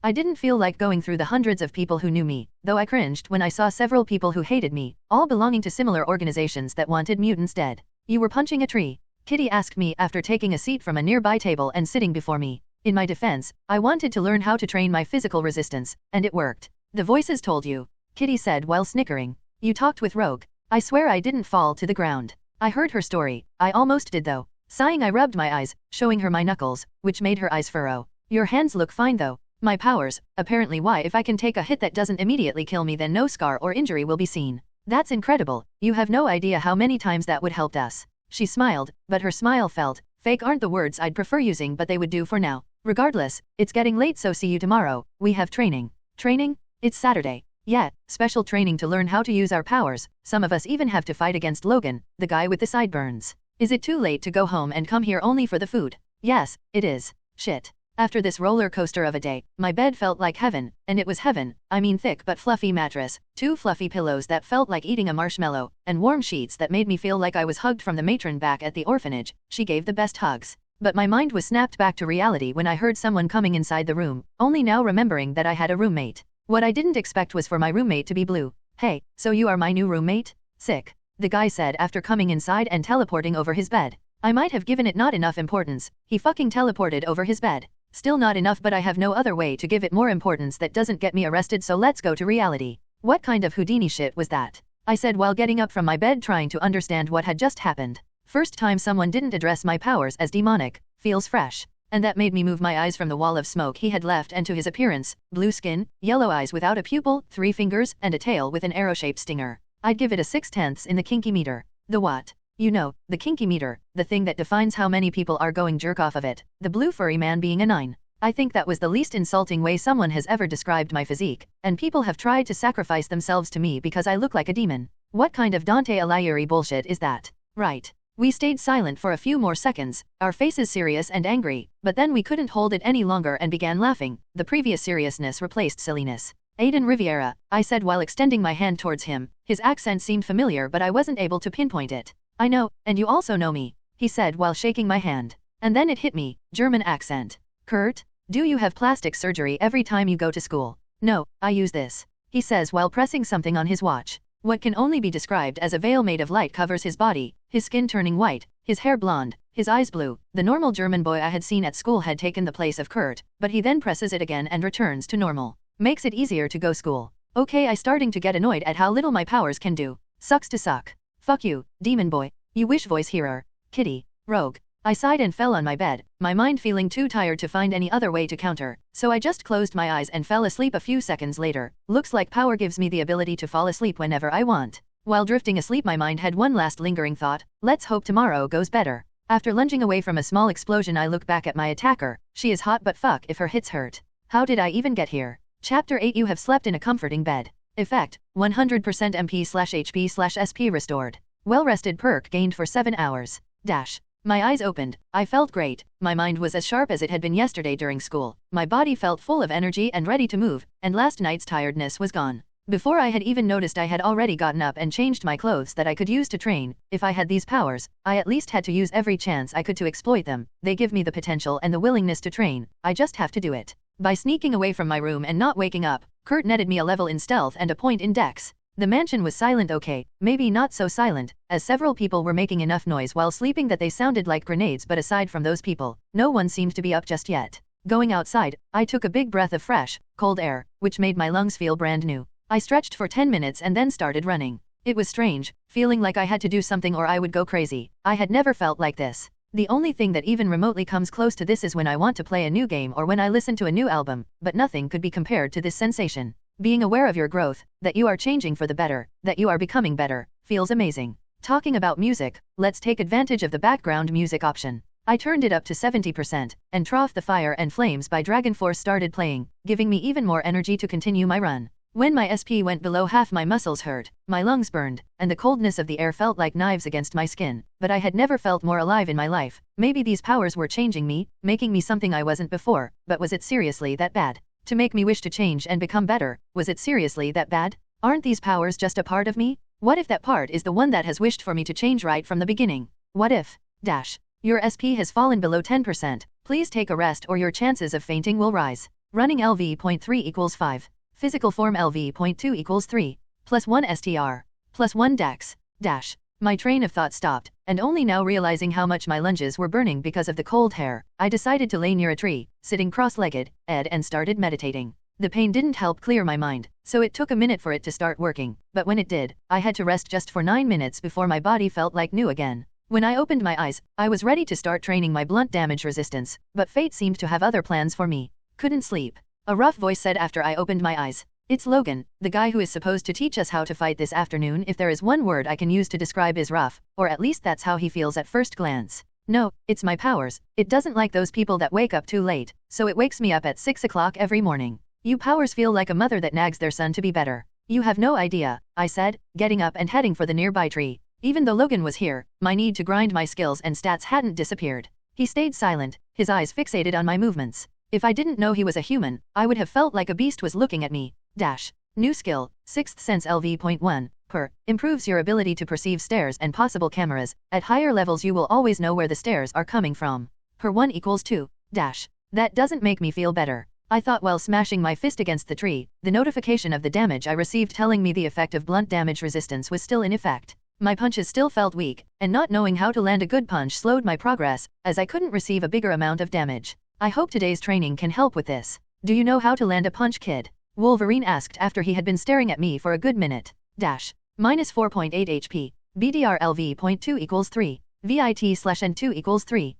Speaker 1: I didn't feel like going through the hundreds of people who knew me, though I cringed when I saw several people who hated me, all belonging to similar organizations that wanted mutants dead. You were punching a tree? Kitty asked me after taking a seat from a nearby table and sitting before me. In my defense, I wanted to learn how to train my physical resistance, and it worked. The voices told you, Kitty said while snickering. You talked with Rogue. I swear I didn't fall to the ground. I heard her story. I almost did though. Sighing, I rubbed my eyes, showing her my knuckles, which made her eyes furrow. Your hands look fine though. My powers, apparently. Why, if I can take a hit that doesn't immediately kill me, then no scar or injury will be seen. That's incredible. You have no idea how many times that would help us. She smiled, but her smile felt fake. Aren't the words I'd prefer using, but they would do for now. Regardless, it's getting late, so see you tomorrow. We have training. Training? It's Saturday. Yeah, special training to learn how to use our powers. Some of us even have to fight against Logan, the guy with the sideburns. Is it too late to go home and come here only for the food? Yes, it is. Shit. After this roller coaster of a day, my bed felt like heaven, and it was heaven. I mean, thick but fluffy mattress, 2 fluffy pillows that felt like eating a marshmallow, and warm sheets that made me feel like I was hugged from the matron back at the orphanage. She gave the best hugs. But my mind was snapped back to reality when I heard someone coming inside the room, only now remembering that I had a roommate. What I didn't expect was for my roommate to be blue. Hey, so you are my new roommate? Sick. The guy said after coming inside and teleporting over his bed. I might have given it not enough importance. He fucking teleported over his bed. Still not enough, but I have no other way to give it more importance that doesn't get me arrested, so let's go to reality. What kind of Houdini shit was that? I said while getting up from my bed, trying to understand what had just happened. First time someone didn't address my powers as demonic. Feels fresh. And that made me move my eyes from the wall of smoke he had left and to his appearance. Blue skin, yellow eyes without a pupil, 3 fingers, and a tail with an arrow-shaped stinger. I'd give it a 6/10 in the kinky meter. The what? You know, the kinky meter, the thing that defines how many people are going jerk off of it. The blue furry man being a 9. I think that was the least insulting way someone has ever described my physique, and people have tried to sacrifice themselves to me because I look like a demon. What kind of Dante Alighieri bullshit is that? Right. We stayed silent for a few more seconds, our faces serious and angry, but then we couldn't hold it any longer and began laughing. The previous seriousness replaced silliness. Aiden Riviera, I said while extending my hand towards him. His accent seemed familiar but I wasn't able to pinpoint it. I know, and you also know me, he said while shaking my hand. And then it hit me, German accent. Kurt, do you have plastic surgery every time you go to school? No, I use this, he says while pressing something on his watch. What can only be described as a veil made of light covers his body, his skin turning white, his hair blonde, his eyes blue. The normal German boy I had seen at school had taken the place of Kurt, but he then presses it again and returns to normal. Makes it easier to go school. Okay, I starting to get annoyed at how little my powers can do. Sucks to suck. Fuck you, demon boy. You wish voice hearer. Kitty. Rogue. I sighed and fell on my bed, my mind feeling too tired to find any other way to counter, so I just closed my eyes and fell asleep a few seconds later. Looks like power gives me the ability to fall asleep whenever I want. While drifting asleep my mind had one last lingering thought, let's hope tomorrow goes better. After lunging away from a small explosion I look back at my attacker, she is hot but fuck if her hits hurt. How did I even get here? Chapter 8 You have slept in a comforting bed. Effect, 100% MP/HP/SP restored. Well rested perk gained for 7 hours. My eyes opened, I felt great, my mind was as sharp as it had been yesterday during school, my body felt full of energy and ready to move, and last night's tiredness was gone. Before I had even noticed I had already gotten up and changed my clothes that I could use to train. If I had these powers, I at least had to use every chance I could to exploit them. They give me the potential and the willingness to train, I just have to do it. By sneaking away from my room and not waking up, Kurt netted me a level in stealth and a point in dex. The mansion was silent, okay, maybe not so silent, as several people were making enough noise while sleeping that they sounded like grenades, but aside from those people, no one seemed to be up just yet. Going outside, I took a big breath of fresh, cold air, which made my lungs feel brand new. I stretched for 10 minutes and then started running. It was strange, feeling like I had to do something or I would go crazy. I had never felt like this. The only thing that even remotely comes close to this is when I want to play a new game or when I listen to a new album, but nothing could be compared to this sensation. Being aware of your growth, that you are changing for the better, that you are becoming better, feels amazing. Talking about music, let's take advantage of the background music option. I turned it up to 70%, and Trough the Fire and Flames by Dragon Force started playing, giving me even more energy to continue my run. When my SP went below half my muscles hurt, my lungs burned, and the coldness of the air felt like knives against my skin, but I had never felt more alive in my life. Maybe these powers were changing me, making me something I wasn't before, but was it seriously that bad? To make me wish to change and become better, was it seriously that bad? Aren't these powers just a part of me? What if that part is the one that has wished for me to change right from the beginning? What if, your SP has fallen below 10%, please take a rest or your chances of fainting will rise. Running LV.3 equals 5. Physical form LV.2 equals 3. +1 STR. +1 dex. My train of thought stopped, and only now realizing how much my lunges were burning because of the cold hair, I decided to lay near a tree, sitting cross-legged, and started meditating. The pain didn't help clear my mind, so it took a minute for it to start working, but when it did, I had to rest just for 9 minutes before my body felt like new again. When I opened my eyes, I was ready to start training my blunt damage resistance, but fate seemed to have other plans for me. Couldn't sleep. A rough voice said after I opened my eyes. It's Logan, the guy who is supposed to teach us how to fight this afternoon. If there is one word I can use to describe is rough, or at least that's how he feels at first glance. No, it's my powers. It doesn't like those people that wake up too late, so it wakes me up at 6 o'clock every morning. You powers feel like a mother that nags their son to be better. You have no idea, I said, getting up and heading for the nearby tree. Even though Logan was here, my need to grind my skills and stats hadn't disappeared. He stayed silent, his eyes fixated on my movements. If I didn't know he was a human, I would have felt like a beast was looking at me. New skill, 6th Sense LV.1, improves your ability to perceive stairs and possible cameras. At higher levels you will always know where the stairs are coming from. 1 equals 2. That doesn't make me feel better. I thought while smashing my fist against the tree, the notification of the damage I received telling me the effect of blunt damage resistance was still in effect. My punches still felt weak, and not knowing how to land a good punch slowed my progress, as I couldn't receive a bigger amount of damage. I hope today's training can help with this. Do you know how to land a punch, kid? Wolverine asked after he had been staring at me for a good minute. Minus 4.8 HP. BDR LV.2 equals 3. VIT/N2 equals 3.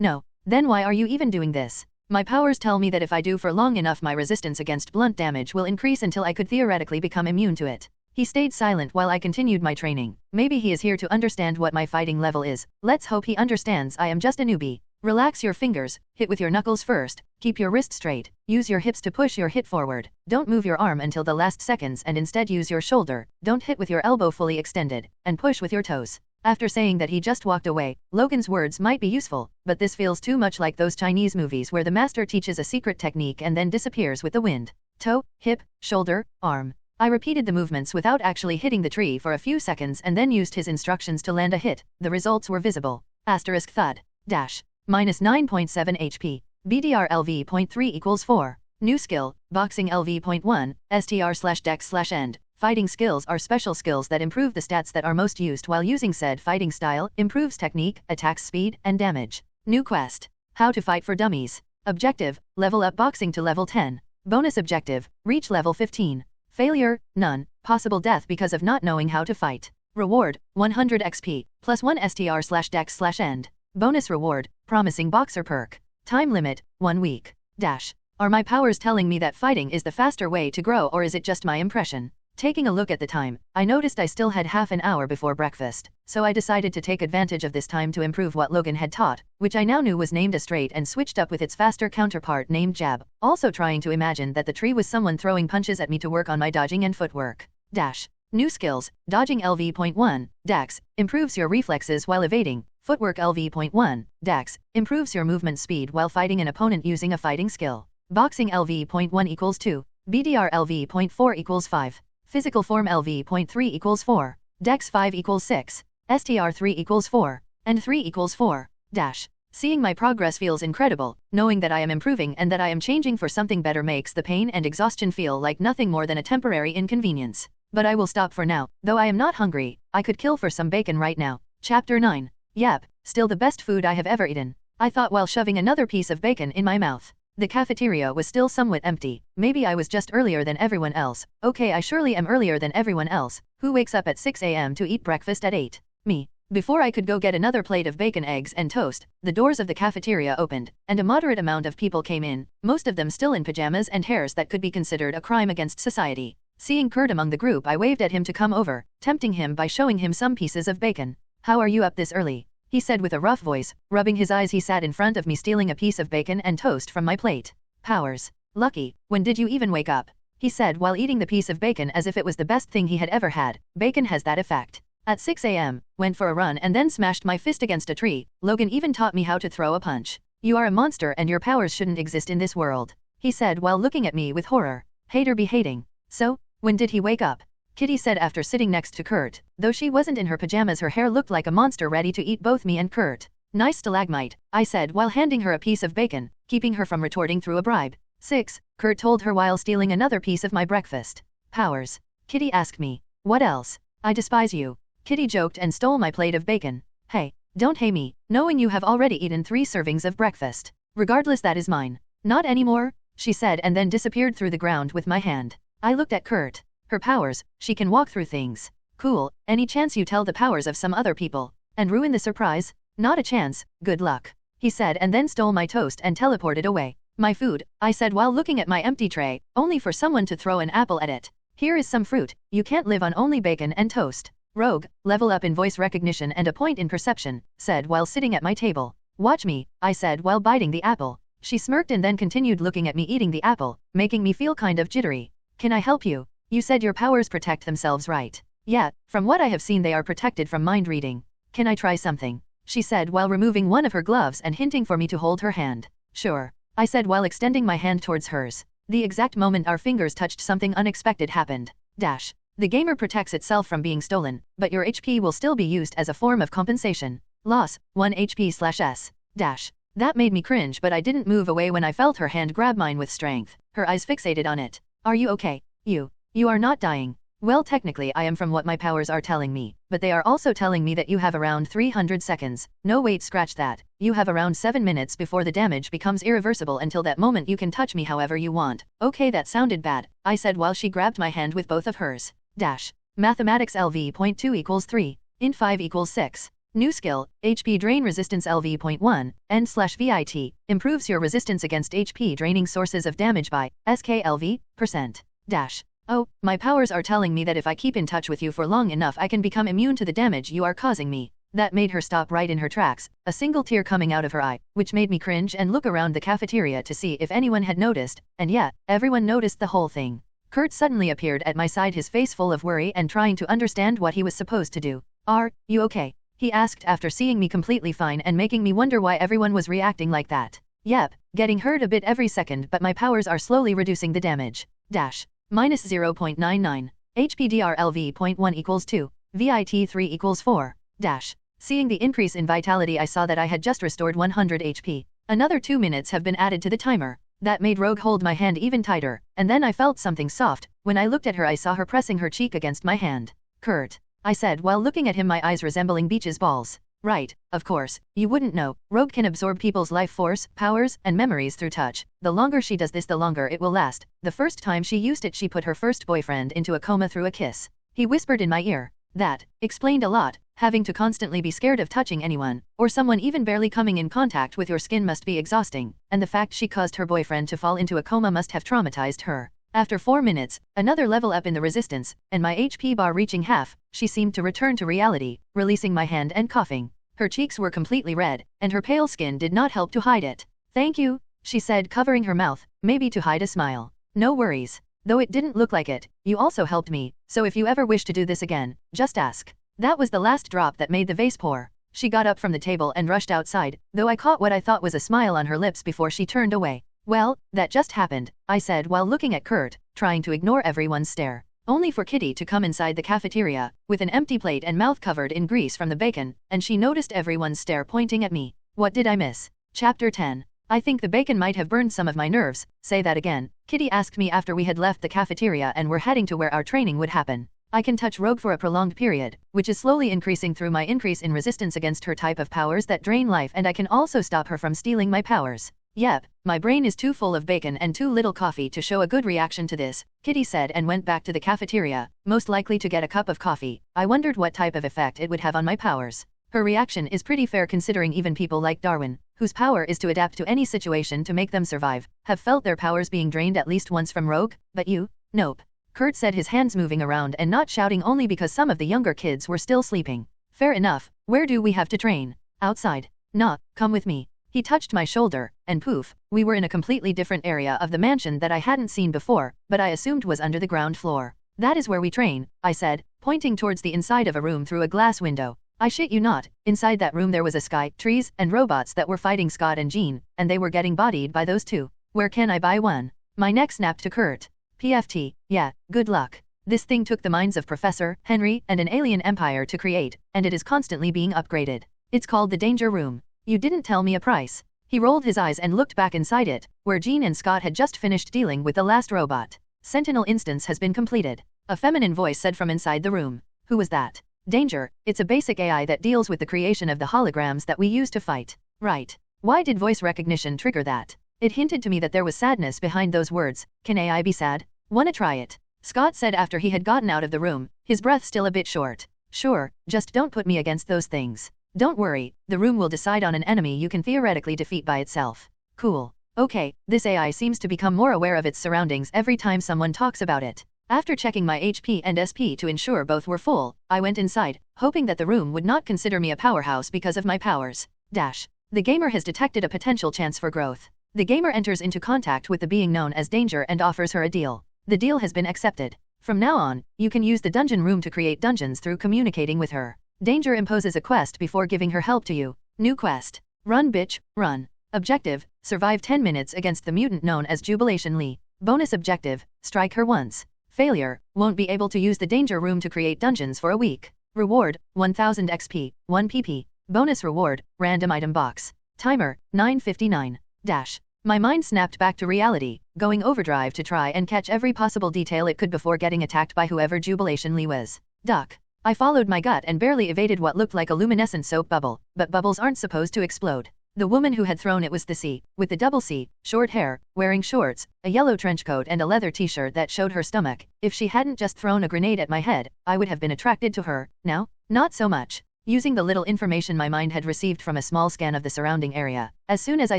Speaker 1: No. Then why are you even doing this? My powers tell me that if I do for long enough my resistance against blunt damage will increase until I could theoretically become immune to it. He stayed silent while I continued my training. Maybe he is here to understand what my fighting level is. Let's hope he understands I am just a newbie. Relax your fingers, hit with your knuckles first, keep your wrist straight, use your hips to push your hit forward, don't move your arm until the last seconds and instead use your shoulder, don't hit with your elbow fully extended, and push with your toes. After saying that he just walked away, Logan's words might be useful, but this feels too much like those Chinese movies where the master teaches a secret technique and then disappears with the wind. Toe, hip, shoulder, arm. I repeated the movements without actually hitting the tree for a few seconds and then used his instructions to land a hit. The results were visible. Asterisk thud. Dash. Minus 9.7 HP. BDR LV.3 equals 4. New skill, boxing LV.1, STR/dex/end. Fighting skills are special skills that improve the stats that are most used while using said fighting style, improves technique, attacks speed, and damage. New quest. How to fight for dummies. Objective, level up boxing to level 10. Bonus objective, reach level 15. Failure, none. Possible death because of not knowing how to fight. Reward, 100 XP, plus 1 STR/dex/end. Bonus reward, promising boxer perk. Time limit, 1 week. Dash. Are my powers telling me that fighting is the faster way to grow, or is it just my impression? Taking a look at the time, I noticed I still had half an hour before breakfast, so I decided to take advantage of this time to improve what Logan had taught, which I now knew was named a straight and switched up with its faster counterpart named jab, also trying to imagine that the tree was someone throwing punches at me to work on my dodging and footwork. Dash. New skills, dodging LV.1, dex, improves your reflexes while evading, footwork LV.1, dex, improves your movement speed while fighting an opponent using a fighting skill. Boxing LV.1 equals 2, BDR LV.4 equals 5. Physical form LV.3 equals 4, Dex 5 equals 6, STR 3 equals 4, and 3 equals 4. Dash. Seeing my progress feels incredible, knowing that I am improving and that I am changing for something better makes the pain and exhaustion feel like nothing more than a temporary inconvenience. But I will stop for now, though I am not hungry. I could kill for some bacon right now. Chapter 9. Yep, still the best food I have ever eaten, I thought while shoving another piece of bacon in my mouth. The cafeteria was still somewhat empty. Maybe I was just earlier than everyone else. Okay, I surely am earlier than everyone else. Who wakes up at 6 a.m. to eat breakfast at 8? Me. Before I could go get another plate of bacon, eggs, and toast, the doors of the cafeteria opened, and a moderate amount of people came in, most of them still in pajamas and hairs that could be considered a crime against society. Seeing Kurt among the group, I waved at him to come over, tempting him by showing him some pieces of bacon. How are you up this early? He said with a rough voice, rubbing his eyes. He sat in front of me stealing a piece of bacon and toast from my plate. Powers. Lucky, when did you even wake up? He said while eating the piece of bacon as if it was the best thing he had ever had. Bacon has that effect. At 6 a.m., went for a run and then smashed my fist against a tree. Logan even taught me how to throw a punch. You are a monster and your powers shouldn't exist in this world. He said while looking at me with horror. Hater be hating. So, when did he wake up? Kitty said after sitting next to Kurt. Though she wasn't in her pajamas, her hair looked like a monster ready to eat both me and Kurt. Nice stalagmite, I said while handing her a piece of bacon, keeping her from retorting through a bribe. 6, Kurt told her while stealing another piece of my breakfast. Powers. Kitty asked me. What else? I despise you. Kitty joked and stole my plate of bacon. Hey, don't hate me, knowing you have already eaten 3 servings of breakfast. Regardless, that is mine. Not anymore, she said and then disappeared through the ground with my hand. I looked at Kurt. Her powers, she can walk through things. Cool, any chance you tell the powers of some other people and ruin the surprise? Not a chance, good luck. He said and then stole my toast and teleported away. My food, I said while looking at my empty tray, only for someone to throw an apple at it. Here is some fruit, you can't live on only bacon and toast. Rogue, level up in voice recognition and a point in perception, said while sitting at my table. Watch me, I said while biting the apple. She smirked and then continued looking at me eating the apple, making me feel kind of jittery. Can I help you? You said your powers protect themselves, right? Yeah, from what I have seen they are protected from mind reading. Can I try something? She said while removing one of her gloves and hinting for me to hold her hand. Sure, I said while extending my hand towards hers. The exact moment our fingers touched, something unexpected happened. Dash. The gamer protects itself from being stolen, but your HP will still be used as a form of compensation. Loss, 1 HP/S. Dash. That made me cringe, but I didn't move away when I felt her hand grab mine with strength, her eyes fixated on it. Are you okay? You are not dying. Well, technically I am from what my powers are telling me, but they are also telling me that you have around 300 seconds. No, wait, scratch that. You have around 7 minutes before the damage becomes irreversible. Until that moment you can touch me however you want. Okay, that sounded bad, I said while she grabbed my hand with both of hers. Dash. Mathematics LV.2 equals 3, int 5 equals 6. New skill, HP drain resistance LV.1, N/VIT, improves your resistance against HP draining sources of damage by SKLV%. Dash. Oh, my powers are telling me that if I keep in touch with you for long enough I can become immune to the damage you are causing me. That made her stop right in her tracks, a single tear coming out of her eye, which made me cringe and look around the cafeteria to see if anyone had noticed, and yeah, everyone noticed the whole thing. Kurt suddenly appeared at my side, his face full of worry and trying to understand what he was supposed to do. Are you okay? he asked after seeing me completely fine and making me wonder why everyone was reacting like that. Yep, getting hurt a bit every second, but my powers are slowly reducing the damage. Dash. Minus 0.99. HPDRLV 0.1 equals 2. VIT 3 equals 4. Dash. Seeing the increase in vitality, I saw that I had just restored 100 HP. Another 2 minutes have been added to the timer. That made Rogue hold my hand even tighter, and then I felt something soft. When I looked at her, I saw her pressing her cheek against my hand. Kurt, I said while looking at him, my eyes resembling beach's balls. Right, of course, you wouldn't know. Rogue can absorb people's life force, powers, and memories through touch. The longer she does this, the longer it will last. The first time she used it, she put her first boyfriend into a coma through a kiss. He whispered in my ear. That explained a lot. Having to constantly be scared of touching anyone, or someone even barely coming in contact with your skin, must be exhausting, and the fact she caused her boyfriend to fall into a coma must have traumatized her. After 4 minutes, another level up in the resistance, and my HP bar reaching half, she seemed to return to reality, releasing my hand and coughing. Her cheeks were completely red, and her pale skin did not help to hide it. Thank you, she said, covering her mouth, maybe to hide a smile. No worries. Though it didn't look like it, you also helped me, so if you ever wish to do this again, just ask. That was the last drop that made the vase pour. She got up from the table and rushed outside, though I caught what I thought was a smile on her lips before she turned away. Well, that just happened, I said while looking at Kurt, trying to ignore everyone's stare. Only for Kitty to come inside the cafeteria, with an empty plate and mouth covered in grease from the bacon, and she noticed everyone's stare pointing at me. What did I miss? Chapter 10. I think the bacon might have burned some of my nerves. Say that again, Kitty asked me after we had left the cafeteria and were heading to where our training would happen. I can touch Rogue for a prolonged period, which is slowly increasing through my increase in resistance against her type of powers that drain life, and I can also stop her from stealing my powers. Yep, my brain is too full of bacon and too little coffee to show a good reaction to this, Kitty said and went back to the cafeteria, most likely to get a cup of coffee. I wondered what type of effect it would have on my powers. Her reaction is pretty fair considering even people like Darwin, whose power is to adapt to any situation to make them survive, have felt their powers being drained at least once from Rogue, but you? Nope. Kurt said, his hands moving around and not shouting, only because some of the younger kids were still sleeping. Fair enough, where do we have to train? Outside. Nah, come with me. He touched my shoulder, and poof, we were in a completely different area of the mansion that I hadn't seen before, but I assumed was under the ground floor. That is where we train, I said, pointing towards the inside of a room through a glass window. I shit you not, inside that room there was a sky, trees, and robots that were fighting Scott and Jean, and they were getting bodied by those two. Where can I buy one? My neck snapped to Kurt. PFT, yeah, good luck. This thing took the minds of Professor Henry and an alien empire to create, and it is constantly being upgraded. It's called the Danger Room. You didn't tell me a price. He rolled his eyes and looked back inside it, where Jean and Scott had just finished dealing with the last robot. Sentinel instance has been completed. A feminine voice said from inside the room. Who was that? Danger, it's a basic AI that deals with the creation of the holograms that we use to fight. Right. Why did voice recognition trigger that? It hinted to me that there was sadness behind those words. Can AI be sad? Wanna try it? Scott said after he had gotten out of the room, his breath still a bit short. Sure, just don't put me against those things. Don't worry, the room will decide on an enemy you can theoretically defeat by itself. Cool. Okay, this AI seems to become more aware of its surroundings every time someone talks about it. After checking my HP and SP to ensure both were full, I went inside, hoping that the room would not consider me a powerhouse because of my powers. Dash. The gamer has detected a potential chance for growth. The gamer enters into contact with the being known as Danger and offers her a deal. The deal has been accepted. From now on, you can use the dungeon room to create dungeons through communicating with her. Danger imposes a quest before giving her help to you. New quest. Run bitch, run. Objective, survive 10 minutes against the mutant known as Jubilation Lee. Bonus objective, strike her once. Failure, won't be able to use the Danger Room to create dungeons for a week. Reward, 1000 XP, 1 PP. Bonus reward, random item box. Timer, 9:59. Dash. My mind snapped back to reality, going overdrive to try and catch every possible detail it could before getting attacked by whoever Jubilation Lee was. Duck. I followed my gut and barely evaded what looked like a luminescent soap bubble, but bubbles aren't supposed to explode. The woman who had thrown it was the C, with the double C, short hair, wearing shorts, a yellow trench coat and a leather t-shirt that showed her stomach. If she hadn't just thrown a grenade at my head, I would have been attracted to her. Now, not so much. Using the little information my mind had received from a small scan of the surrounding area, as soon as I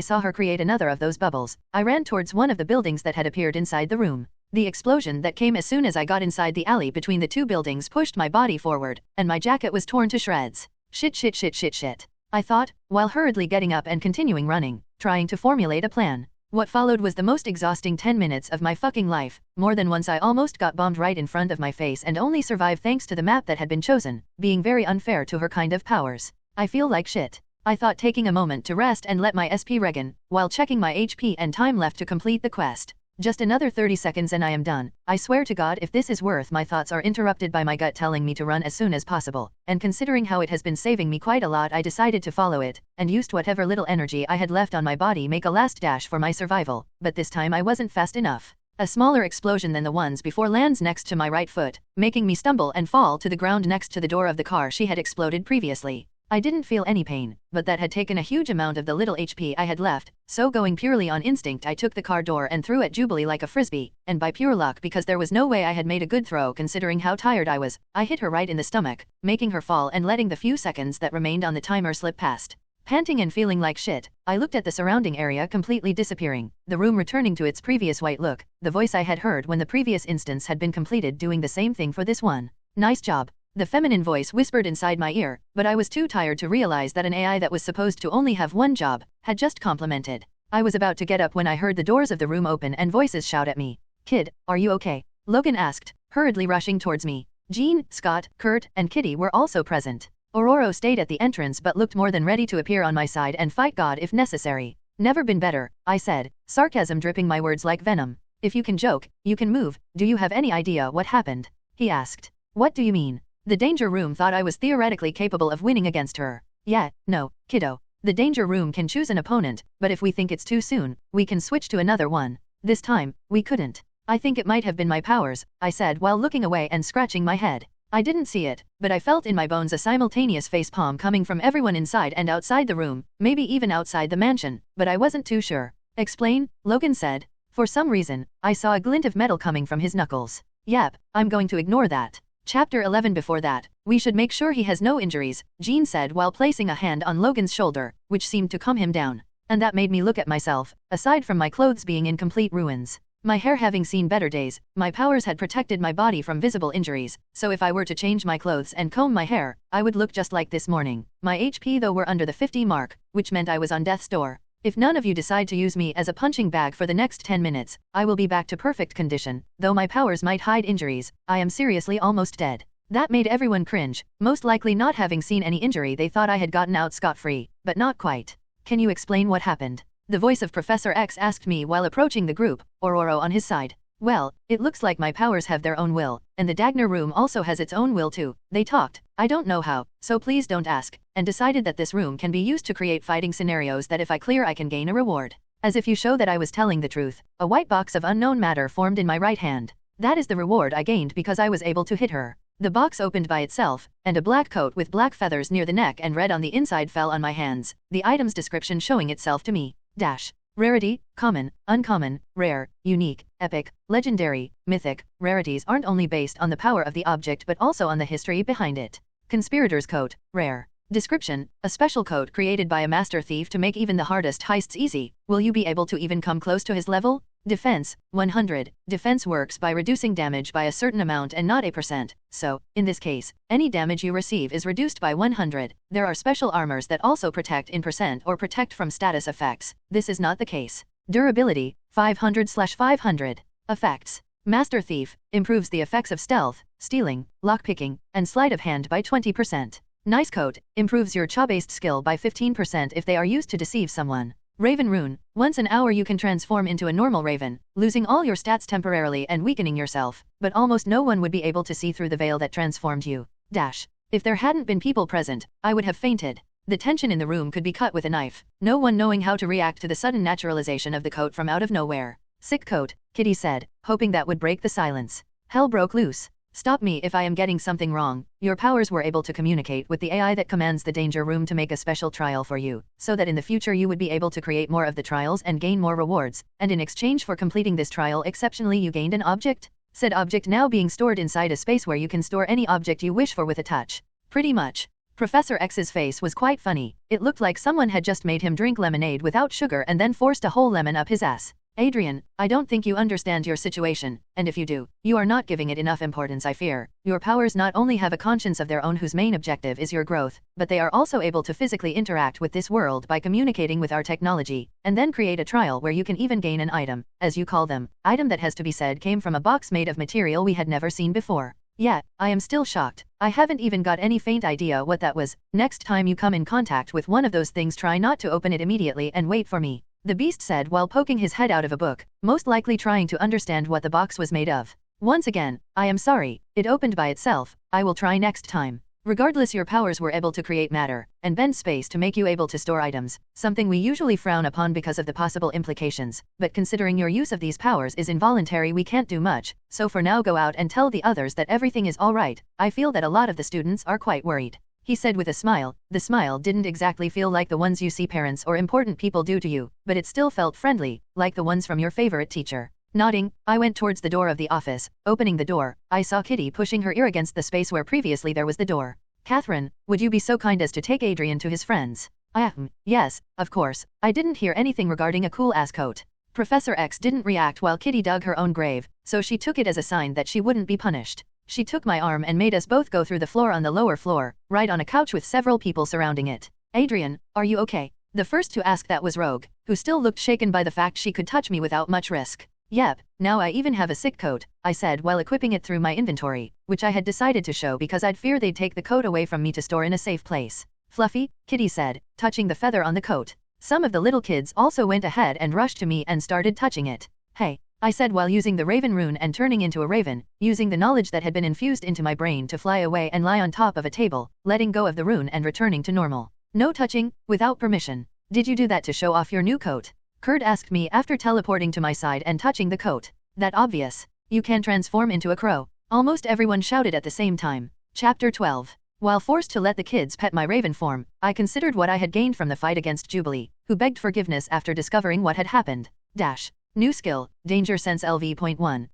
Speaker 1: saw her create another of those bubbles, I ran towards one of the buildings that had appeared inside the room. The explosion that came as soon as I got inside the alley between the two buildings pushed my body forward, and my jacket was torn to shreds. Shit, I thought, while hurriedly getting up and continuing running, trying to formulate a plan. What followed was the most exhausting 10 minutes of my fucking life. More than once I almost got bombed right in front of my face and only survived thanks to the map that had been chosen, being very unfair to her kind of powers. I feel like shit. I thought taking a moment to rest and let my SP regen, while checking my HP and time left to complete the quest. Just another 30 seconds and I am done. I swear to God if this is worth my thoughts are interrupted by my gut telling me to run as soon as possible, and considering how it has been saving me quite a lot I decided to follow it, and used whatever little energy I had left on my body make a last dash for my survival, but this time I wasn't fast enough. A smaller explosion than the ones before lands next to my right foot, making me stumble and fall to the ground next to the door of the car she had exploded previously. I didn't feel any pain, but that had taken a huge amount of the little HP I had left, so going purely on instinct I took the car door and threw at Jubilee like a frisbee, and by pure luck because there was no way I had made a good throw considering how tired I was, I hit her right in the stomach, making her fall and letting the few seconds that remained on the timer slip past. Panting and feeling like shit, I looked at the surrounding area completely disappearing, the room returning to its previous white look, the voice I had heard when the previous instance had been completed doing the same thing for this one. Nice job. The feminine voice whispered inside my ear, but I was too tired to realize that an AI that was supposed to only have one job, had just complimented. I was about to get up when I heard the doors of the room open and voices shout at me. Kid, are you okay? Logan asked, hurriedly rushing towards me. Jean, Scott, Kurt, and Kitty were also present. Aurora stayed at the entrance but looked more than ready to appear on my side and fight God if necessary. Never been better, I said, sarcasm dripping my words like venom. If you can joke, you can move, do you have any idea what happened? He asked. What do you mean? The danger room thought I was theoretically capable of winning against her. Yeah, no, kiddo. The danger room can choose an opponent, but if we think it's too soon, we can switch to another one. This time, we couldn't. I think it might have been my powers, I said while looking away and scratching my head. I didn't see it, but I felt in my bones a simultaneous facepalm coming from everyone inside and outside the room, maybe even outside the mansion, but I wasn't too sure. Explain, Logan said. For some reason, I saw a glint of metal coming from his knuckles. Yep, I'm going to ignore that. Chapter 11. Before that, we should make sure he has no injuries, Jean said while placing a hand on Logan's shoulder, which seemed to calm him down. And that made me look at myself, aside from my clothes being in complete ruins. My hair having seen better days, my powers had protected my body from visible injuries, so if I were to change my clothes and comb my hair, I would look just like this morning. My HP though were under the 50 mark, which meant I was on death's door. If none of you decide to use me as a punching bag for the next 10 minutes, I will be back to perfect condition, though my powers might hide injuries, I am seriously almost dead. That made everyone cringe, most likely not having seen any injury they thought I had gotten out scot-free, but not quite. Can you explain what happened? The voice of Professor X asked me while approaching the group, Aurora on his side. Well, it looks like my powers have their own will, and the Dagner room also has its own will too. They talked, I don't know how, so please don't ask, and decided that this room can be used to create fighting scenarios that if I clear I can gain a reward. As if you show that I was telling the truth, a white box of unknown matter formed in my right hand. That is the reward I gained because I was able to hit her. The box opened by itself, and a black coat with black feathers near the neck and red on the inside fell on my hands, the item's description showing itself to me. Rarity, common, uncommon, rare, unique, epic, legendary, mythic. Rarities aren't only based on the power of the object but also on the history behind it. Conspirator's coat, rare. Description, a special coat created by a master thief to make even the hardest heists easy. Will you be able to even come close to his level? Defense, 100. Defense works by reducing damage by a certain amount and not a percent, so, in this case, any damage you receive is reduced by 100. There are special armors that also protect in percent or protect from status effects. This is not the case. Durability, 500/500. Effects. Master Thief, improves the effects of stealth, stealing, lockpicking, and sleight of hand by 20%. Nice Coat, improves your cha-based skill by 15% if they are used to deceive someone. Raven Rune, once an hour you can transform into a normal raven, losing all your stats temporarily and weakening yourself, but almost no one would be able to see through the veil that transformed you. If there hadn't been people present, I would have fainted. The tension in the room could be cut with a knife, no one knowing how to react to the sudden naturalization of the coat from out of nowhere. Sick coat, Kitty said, hoping that would break the silence. Hell broke loose. Stop me if I am getting something wrong. Your powers were able to communicate with the AI that commands the danger room to make a special trial for you, so that in the future you would be able to create more of the trials and gain more rewards, and in exchange for completing this trial exceptionally you gained an object? Said object now being stored inside a space where you can store any object you wish for with a touch. Pretty much. Professor X's face was quite funny. It looked like someone had just made him drink lemonade without sugar and then forced a whole lemon up his ass. Adrian, I don't think you understand your situation, and if you do, you are not giving it enough importance. I fear. Your powers not only have a conscience of their own whose main objective is your growth, but they are also able to physically interact with this world by communicating with our technology, and then create a trial where you can even gain an item, as you call them. Item that has to be said came from a box made of material we had never seen before. Yeah, I am still shocked. I haven't even got any faint idea what that was. Next time you come in contact with one of those things, try not to open it immediately and wait for me, the beast said while poking his head out of a book, most likely trying to understand what the box was made of. Once again, I am sorry, it opened by itself. I will try next time. Regardless, your powers were able to create matter and bend space to make you able to store items, something we usually frown upon because of the possible implications, but considering your use of these powers is involuntary, we can't do much, so for now go out and tell the others that everything is alright. I feel that a lot of the students are quite worried, he said with a smile. The smile didn't exactly feel like the ones you see parents or important people do to you, but it still felt friendly, like the ones from your favorite teacher. Nodding, I went towards the door of the office. Opening the door, I saw Kitty pushing her ear against the space where previously there was the door. Catherine, would you be so kind as to take Adrian to his friends? Yes, of course. I didn't hear anything regarding a cool-ass coat. Professor X didn't react while Kitty dug her own grave, so she took it as a sign that she wouldn't be punished. She took my arm and made us both go through the floor on the lower floor, right on a couch with several people surrounding it. Adrian, are you okay? The first to ask that was Rogue, who still looked shaken by the fact she could touch me without much risk. Yep, now I even have a sick coat, I said while equipping it through my inventory, which I had decided to show because I'd fear they'd take the coat away from me to store in a safe place. Fluffy, Kitty said, touching the feather on the coat. Some of the little kids also went ahead and rushed to me and started touching it. Hey, I said while using the raven rune and turning into a raven, using the knowledge that had been infused into my brain to fly away and lie on top of a table, letting go of the rune and returning to normal. No touching, without permission. Did you do that to show off your new coat? Kurt asked me after teleporting to my side and touching the coat. That obvious. You can transform into a crow. Almost everyone shouted at the same time. Chapter 12. While forced to let the kids pet my raven form, I considered what I had gained from the fight against Jubilee, who begged forgiveness after discovering what had happened. New skill, Danger Sense LV.1.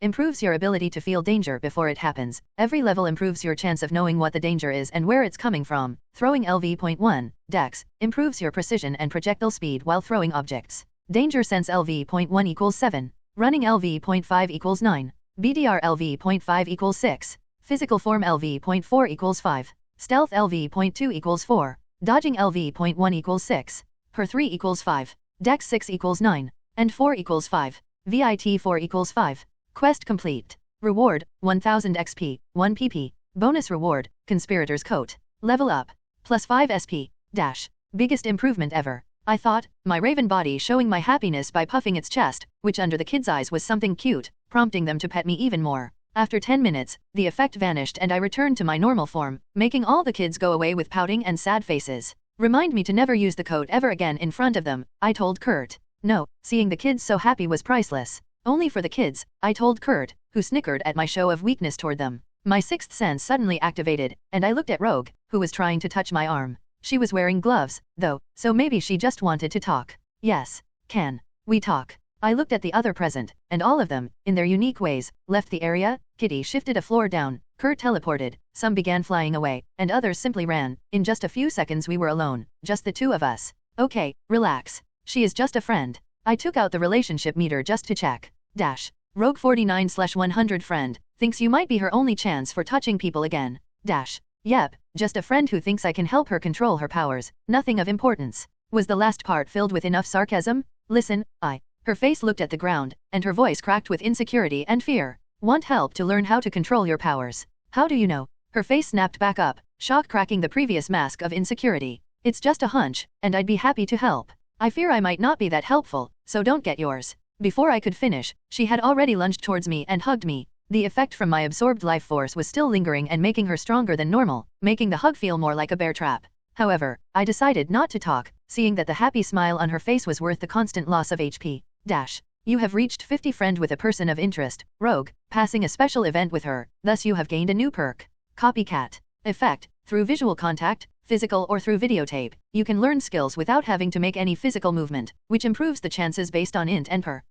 Speaker 1: Improves your ability to feel danger before it happens. Every level improves your chance of knowing what the danger is and where it's coming from. Throwing LV.1. Dex. Improves your precision and projectile speed while throwing objects. Danger Sense LV.1 equals 7. Running LV.5 equals 9. BDR LV.5 equals 6. Physical Form LV.4 equals 5. Stealth LV.2 equals 4. Dodging LV.1 equals 6. Per 3 equals 5. Dex 6 equals 9. And 4 equals 5. VIT 4 equals 5. Quest complete. Reward, 1000 XP, 1 PP. Bonus reward, Conspirator's Coat. Level up. Plus 5 SP. Biggest improvement ever. I thought, my raven body showing my happiness by puffing its chest, which under the kids' eyes was something cute, prompting them to pet me even more. After 10 minutes, the effect vanished and I returned to my normal form, making all the kids go away with pouting and sad faces. Remind me to never use the coat ever again in front of them, I told Kurt. No, seeing the kids so happy was priceless. Only for the kids, I told Kurt, who snickered at my show of weakness toward them. My sixth sense suddenly activated, and I looked at Rogue, who was trying to touch my arm. She was wearing gloves, though, so maybe she just wanted to talk. Yes. Can we talk? I looked at the other present, and all of them, in their unique ways, left the area. Kitty shifted a floor down, Kurt teleported, some began flying away, and others simply ran. In just a few seconds we were alone, just the two of us. Okay, relax. She is just a friend. I took out the relationship meter just to check. Rogue 49/100 friend, thinks you might be her only chance for touching people again. Yep, just a friend who thinks I can help her control her powers, nothing of importance. Was the last part filled with enough sarcasm? Listen, Her face looked at the ground, and her voice cracked with insecurity and fear. Want help to learn how to control your powers? How do you know? Her face snapped back up, shock cracking the previous mask of insecurity. It's just a hunch, and I'd be happy to help. I fear I might not be that helpful, so don't get yours. Before I could finish, she had already lunged towards me and hugged me. The effect from my absorbed life force was still lingering and making her stronger than normal, making the hug feel more like a bear trap. However, I decided not to talk, seeing that the happy smile on her face was worth the constant loss of HP. You have reached 50 friend with a person of interest, Rogue, passing a special event with her, thus you have gained a new perk. Copycat. Effect, through visual contact, physical or through videotape, you can learn skills without having to make any physical movement, which improves the chances based on int and per.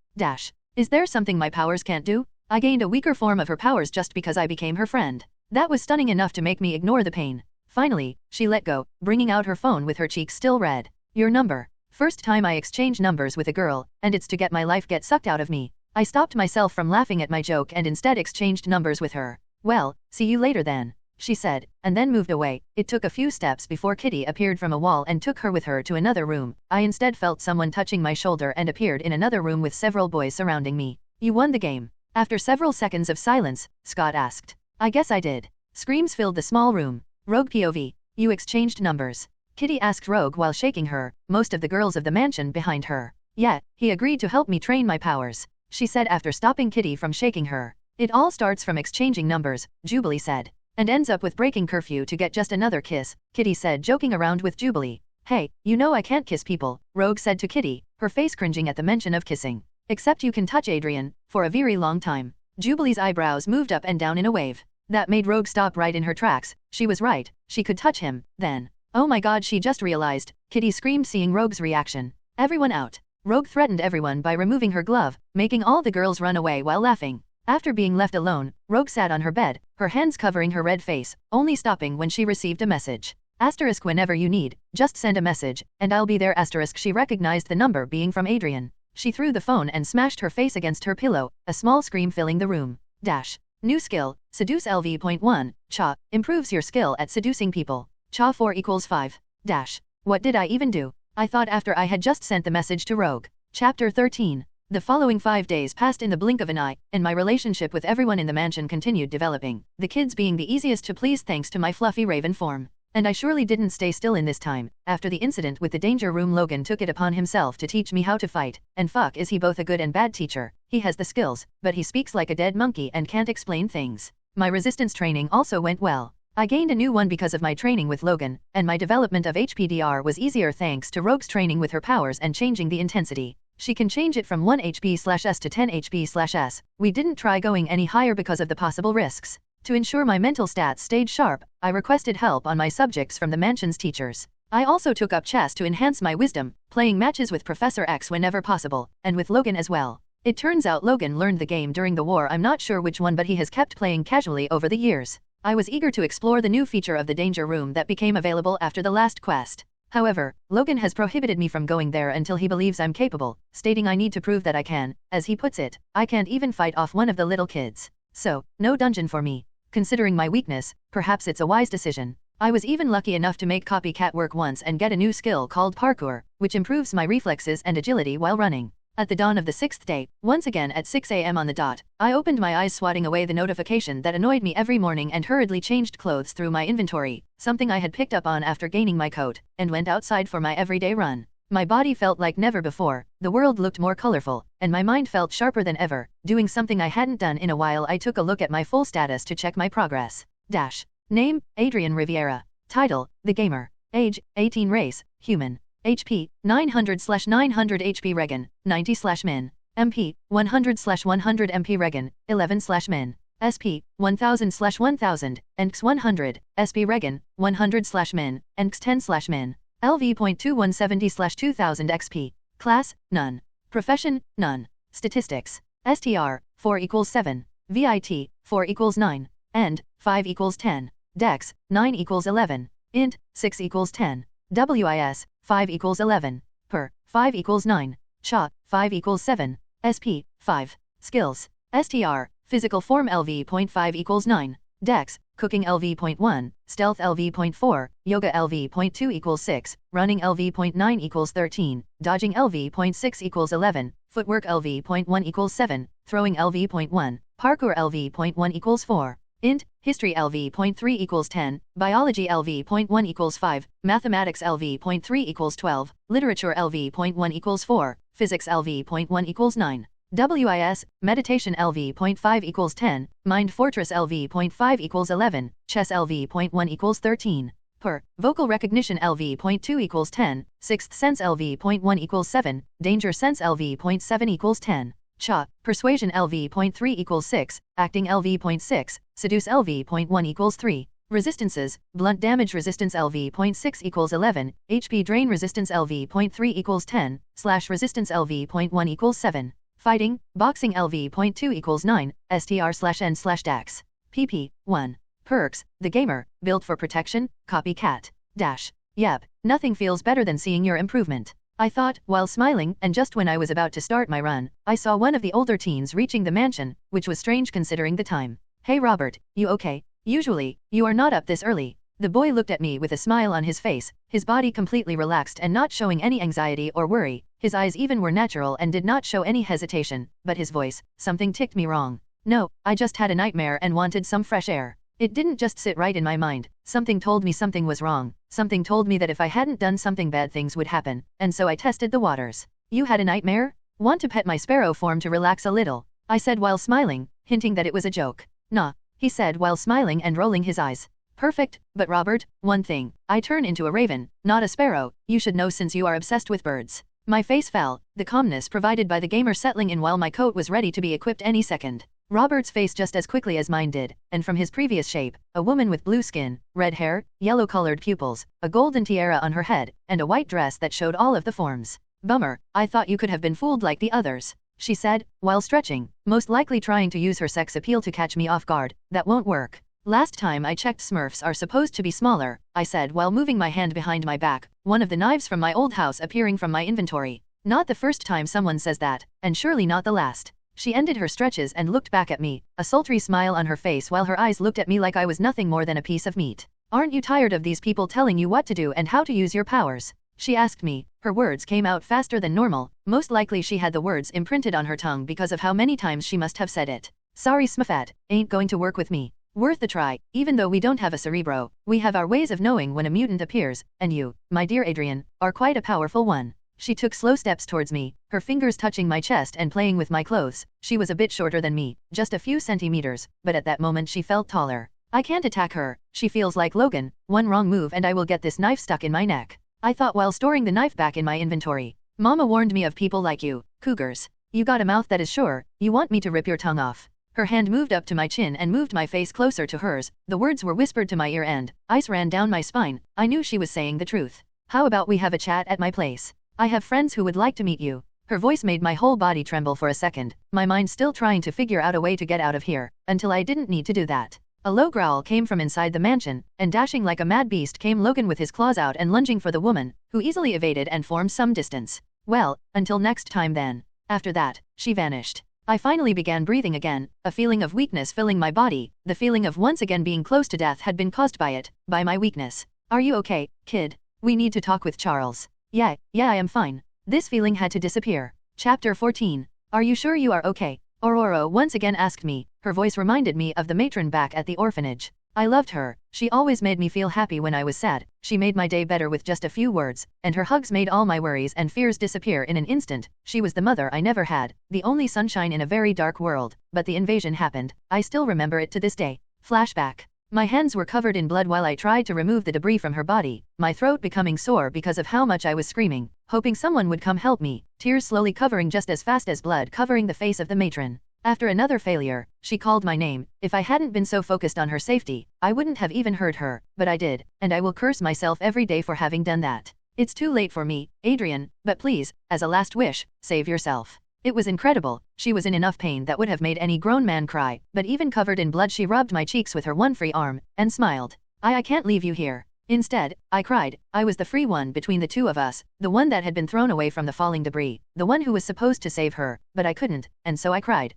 Speaker 1: Is there something my powers can't do? I gained a weaker form of her powers just because I became her friend. That was stunning enough to make me ignore the pain. Finally, she let go, bringing out her phone with her cheeks still red. Your number. First time I exchange numbers with a girl, and it's to get my life get sucked out of me. I stopped myself from laughing at my joke and instead exchanged numbers with her. Well, see you later then, she said, and then moved away. It took a few steps before Kitty appeared from a wall and took her with her to another room. I instead felt someone touching my shoulder and appeared in another room with several boys surrounding me. You won the game. After several seconds of silence, Scott asked. I guess I did. Screams filled the small room. Rogue POV. You exchanged numbers? Kitty asked Rogue while shaking her, most of the girls of the mansion behind her. Yeah, he agreed to help me train my powers, she said after stopping Kitty from shaking her. It all starts from exchanging numbers, Jubilee said. And ends up with breaking curfew to get just another kiss, Kitty said, joking around with Jubilee. Hey, you know I can't kiss people, Rogue said to Kitty, her face cringing at the mention of kissing. Except you can touch Adrian, for a very long time. Jubilee's eyebrows moved up and down in a wave. That made Rogue stop right in her tracks. She was right, she could touch him, then. Oh my god, she just realized, Kitty screamed seeing Rogue's reaction. Everyone out. Rogue threatened everyone by removing her glove, making all the girls run away while laughing. After being left alone, Rogue sat on her bed, her hands covering her red face, only stopping when she received a message. Asterisk whenever you need, just send a message, and I'll be there. Asterisk she recognized the number being from Adrian. She threw the phone and smashed her face against her pillow, a small scream filling the room. Dash. New skill, Seduce LV.1, Cha, improves your skill at seducing people. Cha 4 equals 5. Dash. What did I even do? I thought after I had just sent the message to Rogue. Chapter 13. The following 5 days passed in the blink of an eye, and my relationship with everyone in the mansion continued developing, the kids being the easiest to please thanks to my fluffy raven form. And I surely didn't stay still in this time. After the incident with the danger room, Logan took it upon himself to teach me how to fight, and fuck is he both a good and bad teacher. He has the skills, but he speaks like a dead monkey and can't explain things. My resistance training also went well. I gained a new one because of my training with Logan, and my development of HPDR was easier thanks to Rogue's training with her powers and changing the intensity. She can change it from 1 HP/S to 10 HP/S. We didn't try going any higher because of the possible risks. To ensure my mental stats stayed sharp, I requested help on my subjects from the mansion's teachers. I also took up chess to enhance my wisdom, playing matches with Professor X whenever possible, and with Logan as well. It turns out Logan learned the game during the war. I'm not sure which one, but he has kept playing casually over the years. I was eager to explore the new feature of the danger room that became available after the last quest. However, Logan has prohibited me from going there until he believes I'm capable, stating I need to prove that I can. As he puts it, I can't even fight off one of the little kids. So, no dungeon for me. Considering my weakness, perhaps it's a wise decision. I was even lucky enough to make copycat work once and get a new skill called parkour, which improves my reflexes and agility while running. At the dawn of the 6th day, once again at 6 a.m. on the dot, I opened my eyes, swatting away the notification that annoyed me every morning, and hurriedly changed clothes through my inventory, something I had picked up on after gaining my coat, and went outside for my everyday run. My body felt like never before, the world looked more colorful, and my mind felt sharper than ever. Doing something I hadn't done in a while, I took a look at my full status to check my progress. Dash. Name, Adrian Riviera. Title, The Gamer. Age, 18. Race, human. HP, 900/900 HP Regen, 90/min. MP, 100/100 MP Regen, 11/min. SP, 1000/1000, ENX 100, SP Regen, 100/min, ENX 10/min. LV.2170/2000 XP. Class, none. Profession, none. Statistics. STR, 4 equals 7. VIT, 4 equals 9. End, 5 equals 10. Dex, 9 equals 11. Int, 6 equals 10. WIS, 5 equals 11. Per, 5 equals 9. Cha, 5 equals 7. SP, 5. Skills. STR, physical form LV.5 equals 9. Dex, cooking LV.1, stealth LV.4, yoga LV.2 equals 6, running LV.9 equals 13, dodging LV.6 equals 11, footwork LV.1 equals 7, throwing LV.1, parkour LV.1 equals 4. Int, history LV.3 equals 10, biology LV.1 equals 5, mathematics LV.3 equals 12, literature LV.1 equals 4, physics LV.1 equals 9. WIS, meditation LV.5 equals 10, mind fortress LV.5 equals 11, chess LV.1 equals 13. Per, vocal recognition LV.2 equals 10, sixth sense LV.1 equals 7, danger sense LV.7 equals 10. Cha, persuasion LV.3 equals 6, acting LV.6, seduce LV.1 equals 3. Resistances, blunt damage resistance LV.6 equals 11, HP drain resistance LV.3 equals 10, slash resistance LV.1 equals 7. Fighting, boxing LV.2 equals 9, STR/N/DAX. PP, 1. Perks, the gamer, built for protection, copycat. Dash. Yep, nothing feels better than seeing your improvement. I thought, while smiling, and just when I was about to start my run, I saw one of the older teens reaching the mansion, which was strange considering the time. Hey Robert, you okay? Usually, you are not up this early. The boy looked at me with a smile on his face, his body completely relaxed and not showing any anxiety or worry. His eyes even were natural and did not show any hesitation, but his voice, something ticked me wrong. No, I just had a nightmare and wanted some fresh air. It didn't just sit right in my mind, something told me something was wrong, something told me that if I hadn't done something bad things would happen, and so I tested the waters. You had a nightmare? Want to pet my sparrow form to relax a little? I said while smiling, hinting that it was a joke. Nah, he said while smiling and rolling his eyes. Perfect, but Robert, one thing, I turn into a raven, not a sparrow, you should know since you are obsessed with birds. My face fell, the calmness provided by the gamer settling in while my coat was ready to be equipped any second. Robert's face just as quickly as mine did, and from his previous shape, a woman with blue skin, red hair, yellow-colored pupils, a golden tiara on her head, and a white dress that showed all of the forms. Bummer, I thought you could have been fooled like the others, she said, while stretching, most likely trying to use her sex appeal to catch me off guard. That won't work. Last time I checked, Smurfs are supposed to be smaller, I said while moving my hand behind my back, one of the knives from my old house appearing from my inventory. Not the first time someone says that, and surely not the last. She ended her stretches and looked back at me, a sultry smile on her face while her eyes looked at me like I was nothing more than a piece of meat. Aren't you tired of these people telling you what to do and how to use your powers? She asked me. Her words came out faster than normal, most likely she had the words imprinted on her tongue because of how many times she must have said it. Sorry Smurfette, ain't going to work with me. Worth the try, even though we don't have a cerebro, we have our ways of knowing when a mutant appears, and you, my dear Adrian, are quite a powerful one. She took slow steps towards me, her fingers touching my chest and playing with my clothes. She was a bit shorter than me, just a few centimeters, but at that moment she felt taller. I can't attack her, she feels like Logan, one wrong move and I will get this knife stuck in my neck. I thought while storing the knife back in my inventory. Mama warned me of people like you, cougars. You got a mouth that is sure, you want me to rip your tongue off. Her hand moved up to my chin and moved my face closer to hers. The words were whispered to my ear and ice ran down my spine. I knew she was saying the truth. How about we have a chat at my place? I have friends who would like to meet you. Her voice made my whole body tremble for a second, my mind still trying to figure out a way to get out of here, until I didn't need to do that. A low growl came from inside the mansion, and dashing like a mad beast came Logan with his claws out and lunging for the woman, who easily evaded and formed some distance. Well, until next time then. After that, she vanished. I finally began breathing again, a feeling of weakness filling my body. The feeling of once again being close to death had been caused by it, by my weakness. Are you okay, kid? We need to talk with Charles. Yeah, I am fine. This feeling had to disappear. Chapter 14. Are you sure you are okay? Aurora once again asked me. Her voice reminded me of the matron back at the orphanage. I loved her. She always made me feel happy when I was sad. She made my day better with just a few words, and her hugs made all my worries and fears disappear in an instant. She was the mother I never had, the only sunshine in a very dark world. But the invasion happened. I still remember it to this day. Flashback. My hands were covered in blood while I tried to remove the debris from her body, my throat becoming sore because of how much I was screaming, hoping someone would come help me, tears slowly covering just as fast as blood covering the face of the matron. After another failure, she called my name. If I hadn't been so focused on her safety, I wouldn't have even heard her, but I did, and I will curse myself every day for having done that. It's too late for me, Adrian, but please, as a last wish, save yourself. It was incredible. She was in enough pain that would have made any grown man cry, but even covered in blood she rubbed my cheeks with her one free arm, and smiled. I can't leave you here. Instead, I cried. I was the free one between the two of us, the one that had been thrown away from the falling debris, the one who was supposed to save her, but I couldn't, and so I cried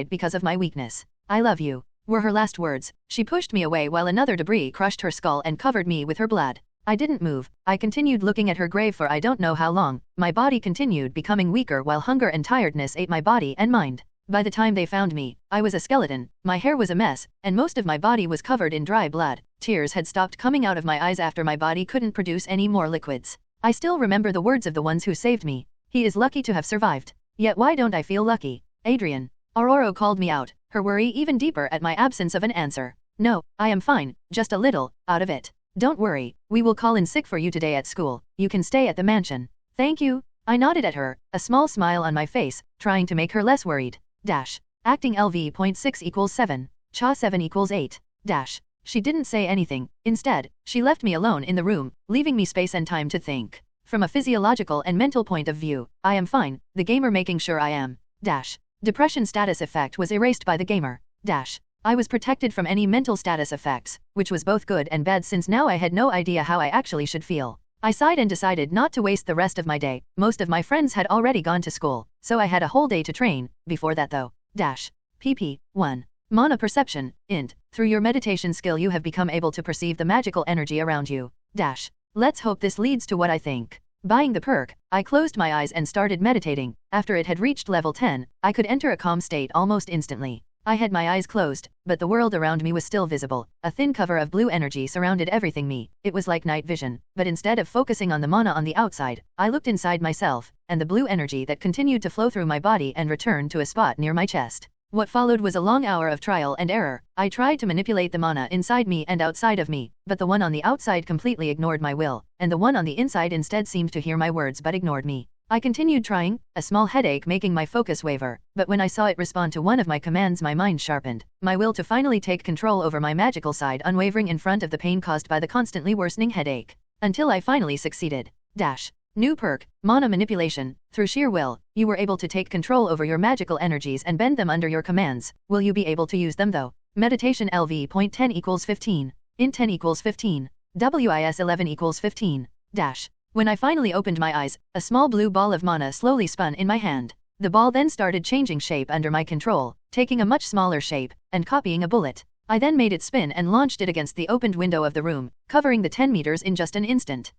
Speaker 1: because of my weakness. I love you, were her last words. She pushed me away while another debris crushed her skull and covered me with her blood. I didn't move. I continued looking at her grave for I don't know how long. My body continued becoming weaker while hunger and tiredness ate my body and mind. By the time they found me, I was a skeleton, my hair was a mess, and most of my body was covered in dry blood. Tears had stopped coming out of my eyes after my body couldn't produce any more liquids. I still remember the words of the ones who saved me. He is lucky to have survived. Yet why don't I feel lucky? Adrian. Aurora called me out, her worry even deeper at my absence of an answer. No, I am fine, just a little, out of it. Don't worry, we will call in sick for you today at school. You can stay at the mansion. Thank you. I nodded at her, a small smile on my face, trying to make her less worried. Acting LV.6 equals 7. Cha 7 equals 8. She didn't say anything. Instead, she left me alone in the room, leaving me space and time to think. From a physiological and mental point of view, I am fine, the gamer making sure I am. Depression status effect was erased by the gamer. I was protected from any mental status effects, which was both good and bad since now I had no idea how I actually should feel. I sighed and decided not to waste the rest of my day. Most of my friends had already gone to school, so I had a whole day to train. Before that though. pp. 1. Mana perception, int. Through your meditation skill you have become able to perceive the magical energy around you. Let's hope this leads to what I think. Buying the perk, I closed my eyes and started meditating. After it had reached level 10, I could enter a calm state almost instantly. I had my eyes closed, but the world around me was still visible. A thin cover of blue energy surrounded everything me. It was like night vision, but instead of focusing on the mana on the outside, I looked inside myself, and the blue energy that continued to flow through my body and returned to a spot near my chest. What followed was a long hour of trial and error. I tried to manipulate the mana inside me and outside of me, but the one on the outside completely ignored my will, and the one on the inside instead seemed to hear my words but ignored me. I continued trying, a small headache making my focus waver, but when I saw it respond to one of my commands my mind sharpened, my will to finally take control over my magical side unwavering in front of the pain caused by the constantly worsening headache. Until I finally succeeded. New perk, Mana Manipulation. Through sheer will, you were able to take control over your magical energies and bend them under your commands. Will you be able to use them though? Meditation LV.10 equals 15. Int 10 equals 15. WIS 11 equals 15. When I finally opened my eyes, a small blue ball of mana slowly spun in my hand. The ball then started changing shape under my control, taking a much smaller shape, and copying a bullet. I then made it spin and launched it against the opened window of the room, covering the 10 meters in just an instant.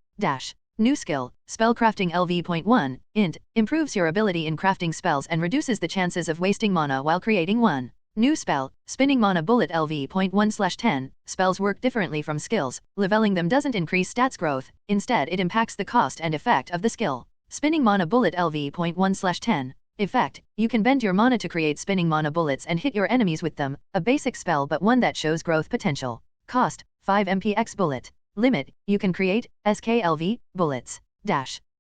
Speaker 1: New skill, Spellcrafting LV.1, int, improves your ability in crafting spells and reduces the chances of wasting mana while creating one. New spell, Spinning Mana Bullet LV.1/10, spells work differently from skills. Leveling them doesn't increase stats growth, instead it impacts the cost and effect of the skill. Spinning Mana Bullet LV.1/10. Effect, you can bend your mana to create spinning mana bullets and hit your enemies with them, a basic spell but one that shows growth potential. Cost, 5 MPX bullet. Limit, you can create, SKLV, bullets.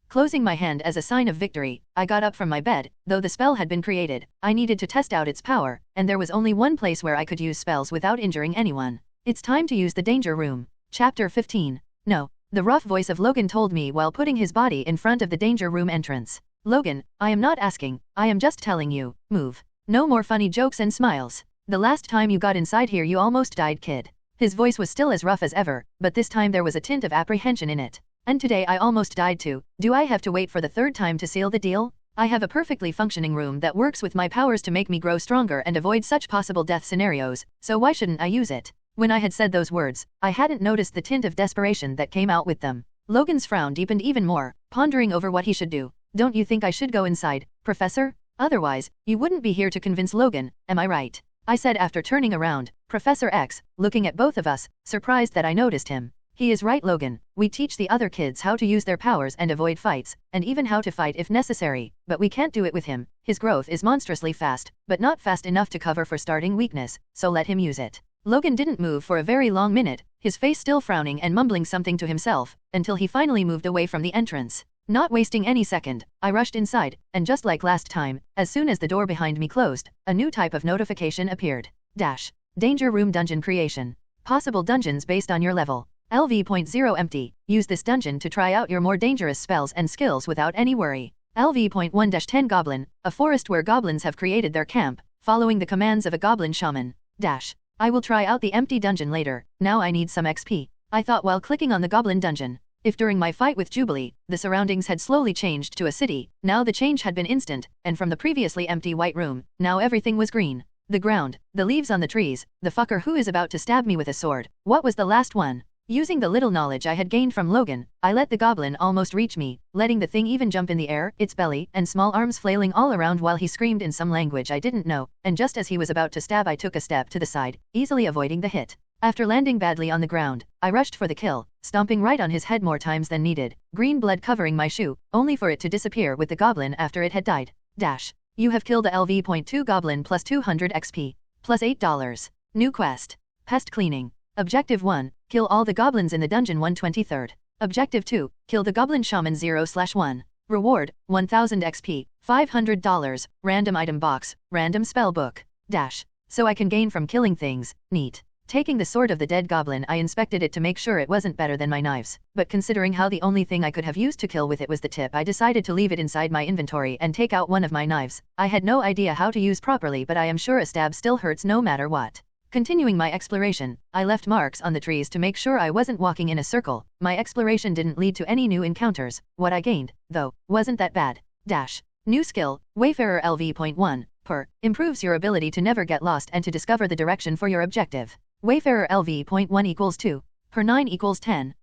Speaker 1: Closing my hand as a sign of victory, I got up from my bed. Though the spell had been created, I needed to test out its power, and there was only one place where I could use spells without injuring anyone. It's time to use the danger room. Chapter 15. No, the rough voice of Logan told me while putting his body in front of the danger room entrance. Logan, I am not asking, I am just telling you, move. No more funny jokes and smiles. The last time you got inside here you almost died, kid. His voice was still as rough as ever, but this time there was a tint of apprehension in it. And today I almost died too. Do I have to wait for the third time to seal the deal? I have a perfectly functioning room that works with my powers to make me grow stronger and avoid such possible death scenarios, so why shouldn't I use it? When I had said those words, I hadn't noticed the tint of desperation that came out with them. Logan's frown deepened even more, pondering over what he should do. Don't you think I should go inside, Professor? Otherwise, you wouldn't be here to convince Logan, am I right? I said after turning around, Professor X, looking at both of us, surprised that I noticed him. He is right, Logan. We teach the other kids how to use their powers and avoid fights, and even how to fight if necessary, but we can't do it with him. His growth is monstrously fast, but not fast enough to cover for starting weakness, so let him use it. Logan didn't move for a very long minute, his face still frowning and mumbling something to himself, until he finally moved away from the entrance. Not wasting any second, I rushed inside, and just like last time, as soon as the door behind me closed, a new type of notification appeared. Danger Room Dungeon Creation. Possible dungeons based on your level. LV.0 empty. Use this dungeon to try out your more dangerous spells and skills without any worry. LV.1-10 Goblin. A forest where goblins have created their camp, following the commands of a goblin shaman. I will try out the empty dungeon later. Now I need some XP. I thought while clicking on the goblin dungeon. If during my fight with Jubilee, the surroundings had slowly changed to a city, now the change had been instant, and from the previously empty white room, now everything was green. The ground, the leaves on the trees, the fucker who is about to stab me with a sword. What was the last one? Using the little knowledge I had gained from Logan, I let the goblin almost reach me, letting the thing even jump in the air, its belly and small arms flailing all around while he screamed in some language I didn't know, and just as he was about to stab I took a step to the side, easily avoiding the hit. After landing badly on the ground, I rushed for the kill, stomping right on his head more times than needed, green blood covering my shoe, only for it to disappear with the goblin after it had died. You have killed a LV.2 goblin plus 200 XP, plus $8. New quest. Pest cleaning. Objective 1, kill all the goblins in the dungeon 123rd. Objective 2, kill the goblin shaman 0/1. Reward, 1000 XP, $500, random item box, random spell book. So I can gain from killing things, neat. Taking the sword of the dead goblin I inspected it to make sure it wasn't better than my knives, but considering how the only thing I could have used to kill with it was the tip I decided to leave it inside my inventory and take out one of my knives. I had no idea how to use properly but I am sure a stab still hurts no matter what. Continuing my exploration, I left marks on the trees to make sure I wasn't walking in a circle. My exploration didn't lead to any new encounters. What I gained, though, wasn't that bad. New skill, Wayfarer LV.1, per, improves your ability to never get lost and to discover the direction for your objective. Wayfarer LV.1 equals 2, per 9 equals 10.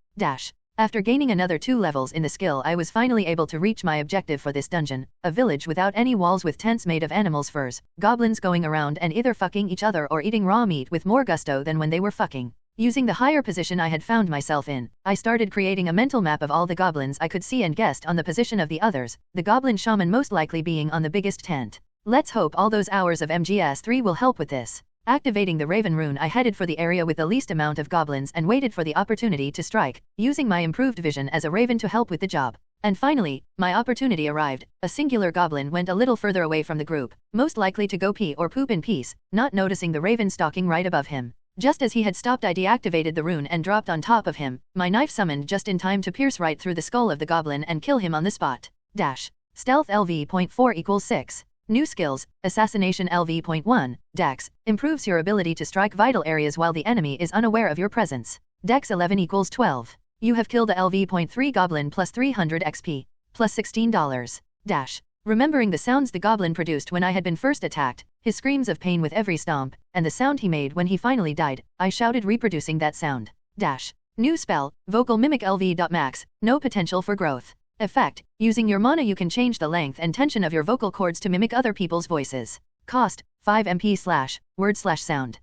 Speaker 1: After gaining another 2 levels in the skill, I was finally able to reach my objective for this dungeon, a village without any walls with tents made of animals' furs, goblins going around and either fucking each other or eating raw meat with more gusto than when they were fucking. Using the higher position I had found myself in, I started creating a mental map of all the goblins I could see and guessed on the position of the others, the goblin shaman most likely being on the biggest tent. Let's hope all those hours of MGS3 will help with this. Activating the Raven rune, I headed for the area with the least amount of goblins and waited for the opportunity to strike, using my improved vision as a raven to help with the job. And finally, my opportunity arrived. A singular goblin went a little further away from the group, most likely to go pee or poop in peace, not noticing the raven stalking right above him. Just as he had stopped, I deactivated the rune and dropped on top of him, my knife summoned just in time to pierce right through the skull of the goblin and kill him on the spot. Stealth LV.4 equals 6. New skills, Assassination LV.1, Dex, improves your ability to strike vital areas while the enemy is unaware of your presence. Dex 11 equals 12. You have killed a LV.3 goblin plus 300 XP, plus $16. Remembering the sounds the goblin produced when I had been first attacked, his screams of pain with every stomp, and the sound he made when he finally died, I shouted reproducing that sound. New spell, Vocal Mimic LV.max, no potential for growth. Effect, using your mana you can change the length and tension of your vocal cords to mimic other people's voices. Cost, 5 MP /word/sound.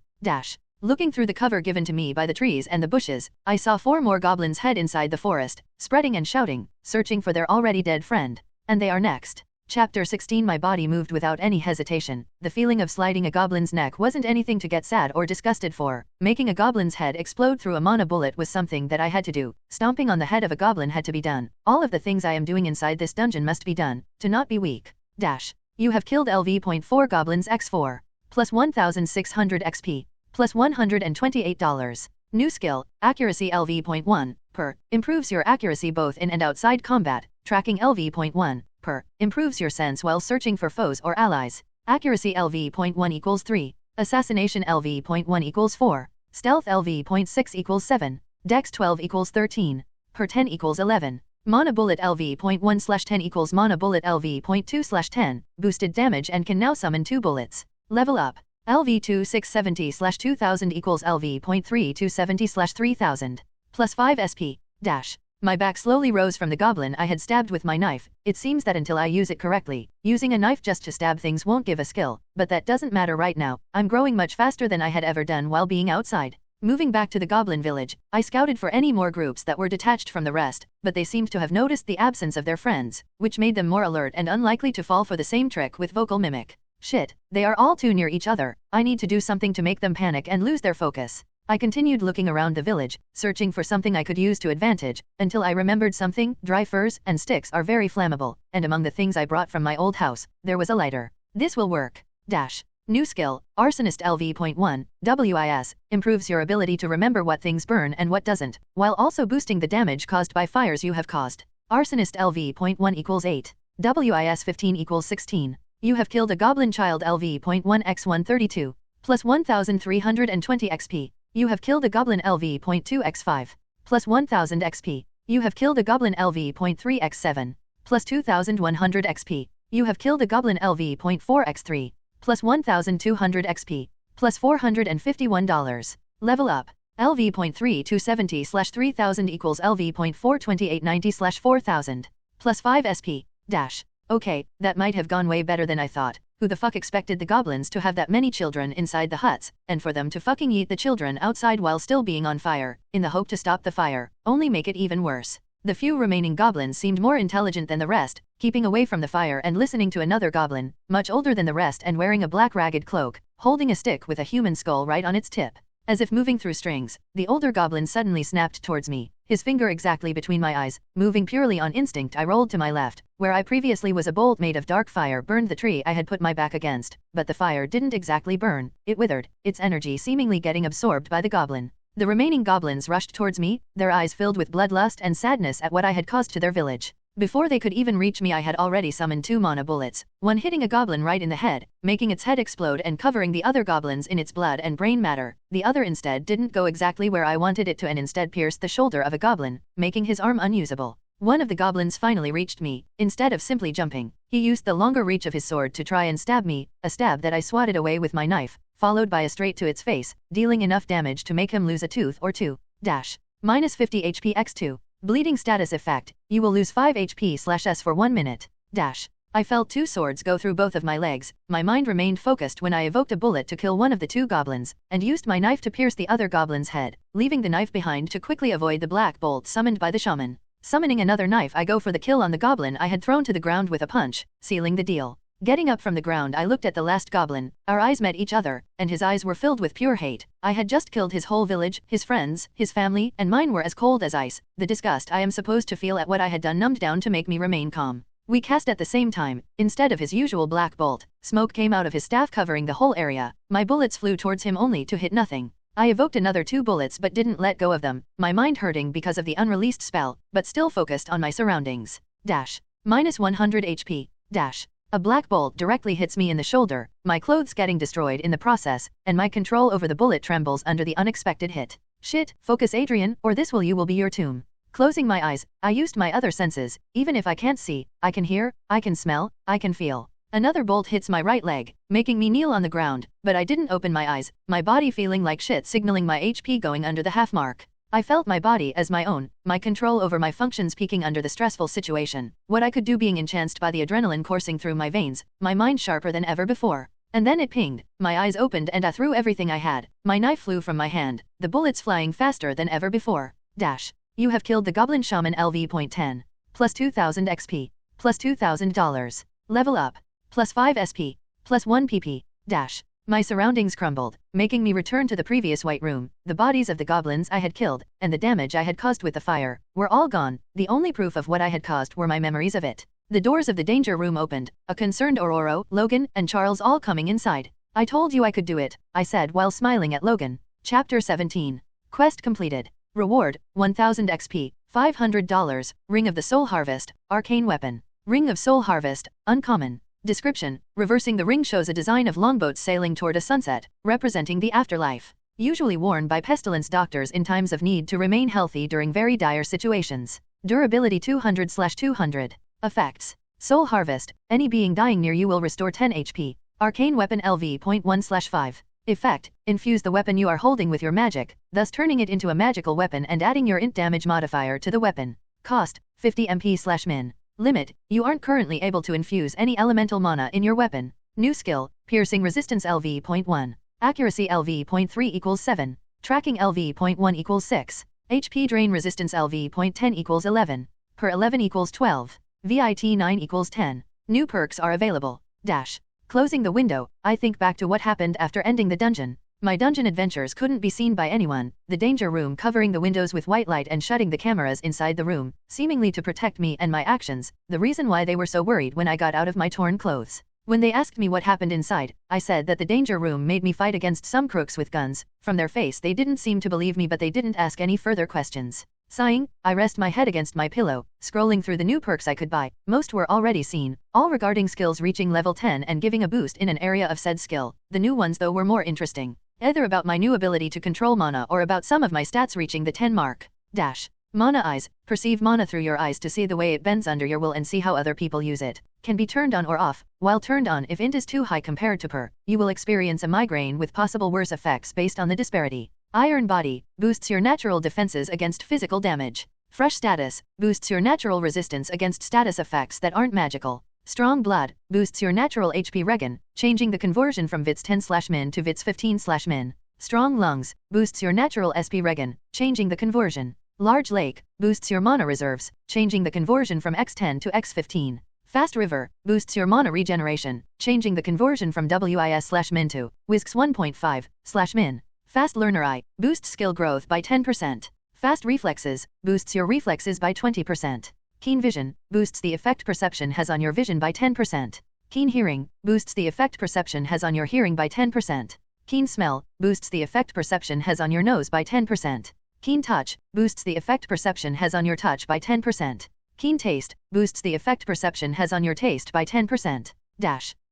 Speaker 1: Looking through the cover given to me by the trees and the bushes, I saw 4 more goblins head inside the forest, spreading and shouting, searching for their already dead friend. And they are next. Chapter 16. My body moved without any hesitation. The feeling of sliding a goblin's neck wasn't anything to get sad or disgusted for. Making a goblin's head explode through a mana bullet was something that I had to do. Stomping on the head of a goblin had to be done. All of the things I am doing inside this dungeon must be done, to not be weak. You have killed LV.4 goblins x4. Plus 1600 XP. Plus $128. New skill, Accuracy LV.1, per, improves your accuracy both in and outside combat. Tracking LV.1, per, improves your sense while searching for foes or allies. Accuracy LV.1 equals 3. Assassination LV.1 equals 4. Stealth LV.6 equals 7. Dex 12 equals 13. Per 10 equals 11. Mana Bullet LV.1/10 equals Mana Bullet LV.2/10. Boosted damage and can now summon 2 bullets. Level up. LV.2670/2000 equals LV.3270/3000. Plus 5 SP. My back slowly rose from the goblin I had stabbed with my knife. It seems that until I use it correctly, using a knife just to stab things won't give a skill, but that doesn't matter right now. I'm growing much faster than I had ever done while being outside. Moving back to the goblin village, I scouted for any more groups that were detached from the rest, but they seemed to have noticed the absence of their friends, which made them more alert and unlikely to fall for the same trick with vocal mimic. Shit, they are all too near each other. I need to do something to make them panic and lose their focus. I continued looking around the village, searching for something I could use to advantage, until I remembered something. Dry furs and sticks are very flammable, and among the things I brought from my old house, there was a lighter. This will work. New skill, Arsonist LV.1, WIS, improves your ability to remember what things burn and what doesn't, while also boosting the damage caused by fires you have caused. Arsonist LV.1 equals 8. WIS 15 equals 16. You have killed a goblin child LV.1 x 132, plus 1320 XP. You have killed a goblin LV.2 x 5, plus 1000 XP. You have killed a goblin LV.3 x 7, plus 2100 XP. You have killed a goblin LV.4 x 3, plus 1200 XP, plus $451. Level up. LV.3270/3000 equals LV.42890/4000, plus 5 SP. Okay, that might have gone way better than I thought. Who the fuck expected the goblins to have that many children inside the huts, and for them to fucking eat the children outside while still being on fire, in the hope to stop the fire, only make it even worse. The few remaining goblins seemed more intelligent than the rest, keeping away from the fire and listening to another goblin, much older than the rest and wearing a black ragged cloak, holding a stick with a human skull right on its tip. As if moving through strings, the older goblin suddenly snapped towards me, his finger exactly between my eyes. Moving purely on instinct, I rolled to my left. Where I previously was, a bolt made of dark fire burned the tree I had put my back against, but the fire didn't exactly burn, it withered, its energy seemingly getting absorbed by the goblin. The remaining goblins rushed towards me, their eyes filled with bloodlust and sadness at what I had caused to their village. Before they could even reach me I had already summoned 2 mana bullets, one hitting a goblin right in the head, making its head explode and covering the other goblins in its blood and brain matter. The other instead didn't go exactly where I wanted it to and instead pierced the shoulder of a goblin, making his arm unusable. One of the goblins finally reached me. Instead of simply jumping, he used the longer reach of his sword to try and stab me, a stab that I swatted away with my knife, followed by a straight to its face, dealing enough damage to make him lose a tooth or two. Minus 50 HP x2. Bleeding status effect, you will lose 5 HP/S for 1 minute. I felt 2 swords go through both of my legs. My mind remained focused when I evoked a bullet to kill one of the 2 goblins, and used my knife to pierce the other goblin's head, leaving the knife behind to quickly avoid the black bolt summoned by the shaman. Summoning another knife I go for the kill on the goblin I had thrown to the ground with a punch, sealing the deal. Getting up from the ground I looked at the last goblin, our eyes met each other, and his eyes were filled with pure hate. I had just killed his whole village, his friends, his family, and mine were as cold as ice. The disgust I am supposed to feel at what I had done numbed down to make me remain calm. We cast at the same time. Instead of his usual black bolt, smoke came out of his staff covering the whole area. My bullets flew towards him only to hit nothing. I evoked another 2 bullets but didn't let go of them, my mind hurting because of the unreleased spell, but still focused on my surroundings. Minus 100 HP. A black bolt directly hits me in the shoulder, my clothes getting destroyed in the process, and my control over the bullet trembles under the unexpected hit. Shit, focus Adrian, or this will be your tomb. Closing my eyes, I used my other senses. Even if I can't see, I can hear, I can smell, I can feel. Another bolt hits my right leg, making me kneel on the ground, but I didn't open my eyes, my body feeling like shit signaling my HP going under the half mark. I felt my body as my own, my control over my functions peaking under the stressful situation, what I could do being enhanced by the adrenaline coursing through my veins, my mind sharper than ever before. And then it pinged, my eyes opened and I threw everything I had, my knife flew from my hand, the bullets flying faster than ever before. You have killed the Goblin Shaman LV.10. Plus 2000 XP. Plus $2,000. Level up. Plus 5 SP. Plus 1 PP. My surroundings crumbled, making me return to the previous white room. The bodies of the goblins I had killed, and the damage I had caused with the fire, were all gone. The only proof of what I had caused were my memories of it. The doors of the danger room opened, a concerned Aurora, Logan, and Charles all coming inside. I told you I could do it, I said while smiling at Logan. Chapter 17. Quest completed. Reward, 1000 XP, $500, Ring of the Soul Harvest, Arcane Weapon. Ring of Soul Harvest, Uncommon. Description, reversing the ring shows a design of longboats sailing toward a sunset, representing the afterlife. Usually worn by pestilence doctors in times of need to remain healthy during very dire situations. Durability 200/200. Effects. Soul Harvest, any being dying near you will restore 10 HP. Arcane Weapon LV.1/5. Effect, infuse the weapon you are holding with your magic, thus turning it into a magical weapon and adding your int damage modifier to the weapon. Cost, 50 MP/min. Limit, you aren't currently able to infuse any elemental mana in your weapon. New skill, Piercing Resistance LV.1. Accuracy LV.3 equals 7. Tracking LV.1 equals 6. HP Drain Resistance LV.10 equals 11. Per 11 equals 12. VIT 9 equals 10. New perks are available. Closing the window, I think back to what happened after ending the dungeon. My dungeon adventures couldn't be seen by anyone, the danger room covering the windows with white light and shutting the cameras inside the room, seemingly to protect me and my actions, the reason why they were so worried when I got out of my torn clothes. When they asked me what happened inside, I said that the danger room made me fight against some crooks with guns. From their face they didn't seem to believe me but they didn't ask any further questions. Sighing, I rest my head against my pillow, scrolling through the new perks I could buy. Most were already seen, all regarding skills reaching level 10 and giving a boost in an area of said skill. The new ones though were more interesting. Either about my new ability to control mana or about some of my stats reaching the 10 mark. Mana Eyes, perceive mana through your eyes to see the way it bends under your will and see how other people use it. Can be turned on or off. While turned on, if int is too high compared to per, you will experience a migraine with possible worse effects based on the disparity. Iron Body, boosts your natural defenses against physical damage. Fresh Status, boosts your natural resistance against status effects that aren't magical. Strong Blood, boosts your natural HP regen, changing the conversion from VITS 10/min to VITS 15/min. Strong Lungs, boosts your natural SP regen, changing the conversion. Large Lake, boosts your mana reserves, changing the conversion from X10 to X15. Fast River, boosts your mana regeneration, changing the conversion from WIS/min to WISX 1.5/min. Fast Learner Eye, boosts skill growth by 10%. Fast Reflexes, boosts your reflexes by 20%. Keen Vision, boosts the effect perception has on your vision by 10%. Keen Hearing, boosts the effect perception has on your hearing by 10%. Keen Smell, boosts the effect perception has on your nose by 10%. Keen Touch, boosts the effect perception has on your touch by 10%. Keen taste, boosts the effect perception has on your taste by 10%.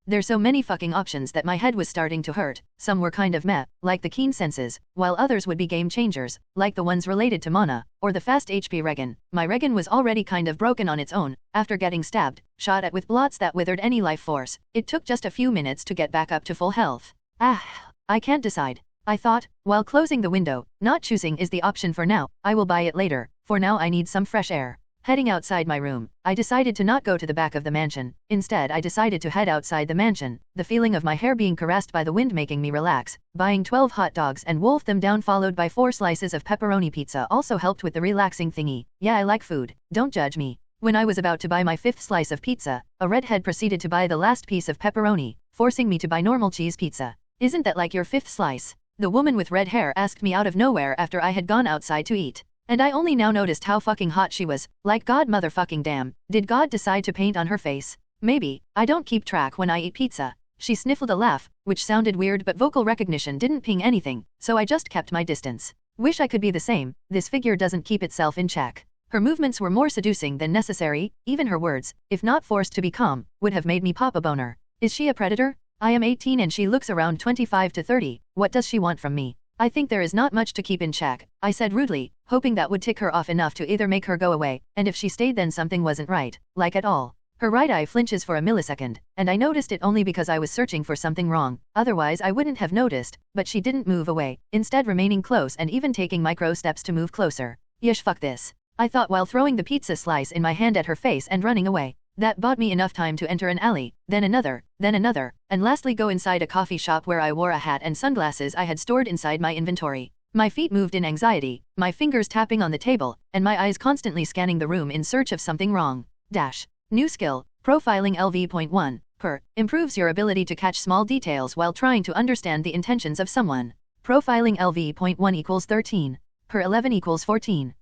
Speaker 1: There's so many fucking options that my head was starting to hurt. Some were kind of meh, like the keen senses, while others would be game changers, like the ones related to mana, or the fast HP regen. My regen was already kind of broken on its own, after getting stabbed, shot at with blots that withered any life force. It took just a few minutes to get back up to full health. I can't decide, I thought, while closing the window. Not choosing is the option for now, I will buy it later. For now I need some fresh air. Heading outside my room, I decided to not go to the back of the mansion. Instead I decided to head outside the mansion, the feeling of my hair being caressed by the wind making me relax. Buying 12 hot dogs and wolf them down followed by 4 slices of pepperoni pizza also helped with the relaxing thingy. Yeah, I like food, don't judge me. When I was about to buy my 5th slice of pizza, a redhead proceeded to buy the last piece of pepperoni, forcing me to buy normal cheese pizza. Isn't that like your 5th slice? The woman with red hair asked me out of nowhere after I had gone outside to eat. And I only now noticed how fucking hot she was, like God motherfucking damn. Did God decide to paint on her face? Maybe. I don't keep track when I eat pizza. She sniffled a laugh, which sounded weird but vocal recognition didn't ping anything, so I just kept my distance. Wish I could be the same. This figure doesn't keep itself in check. Her movements were more seducing than necessary, even her words, if not forced to be calm, would have made me pop a boner. Is she a predator? I am 18 and she looks around 25 to 30, what does she want from me? I think there is not much to keep in check, I said rudely, hoping that would tick her off enough to either make her go away, and if she stayed then something wasn't right, like at all. Her right eye flinches for a millisecond, and I noticed it only because I was searching for something wrong, otherwise I wouldn't have noticed, but she didn't move away, instead remaining close and even taking micro steps to move closer. Yesh, fuck this, I thought while throwing the pizza slice in my hand at her face and running away. That bought me enough time to enter an alley, then another, and lastly go inside a coffee shop where I wore a hat and sunglasses I had stored inside my inventory. My feet moved in anxiety, my fingers tapping on the table, and my eyes constantly scanning the room in search of something wrong. New skill, Profiling LV.1, per, improves your ability to catch small details while trying to understand the intentions of someone. Profiling LV.1 equals 13, per 11 equals 14.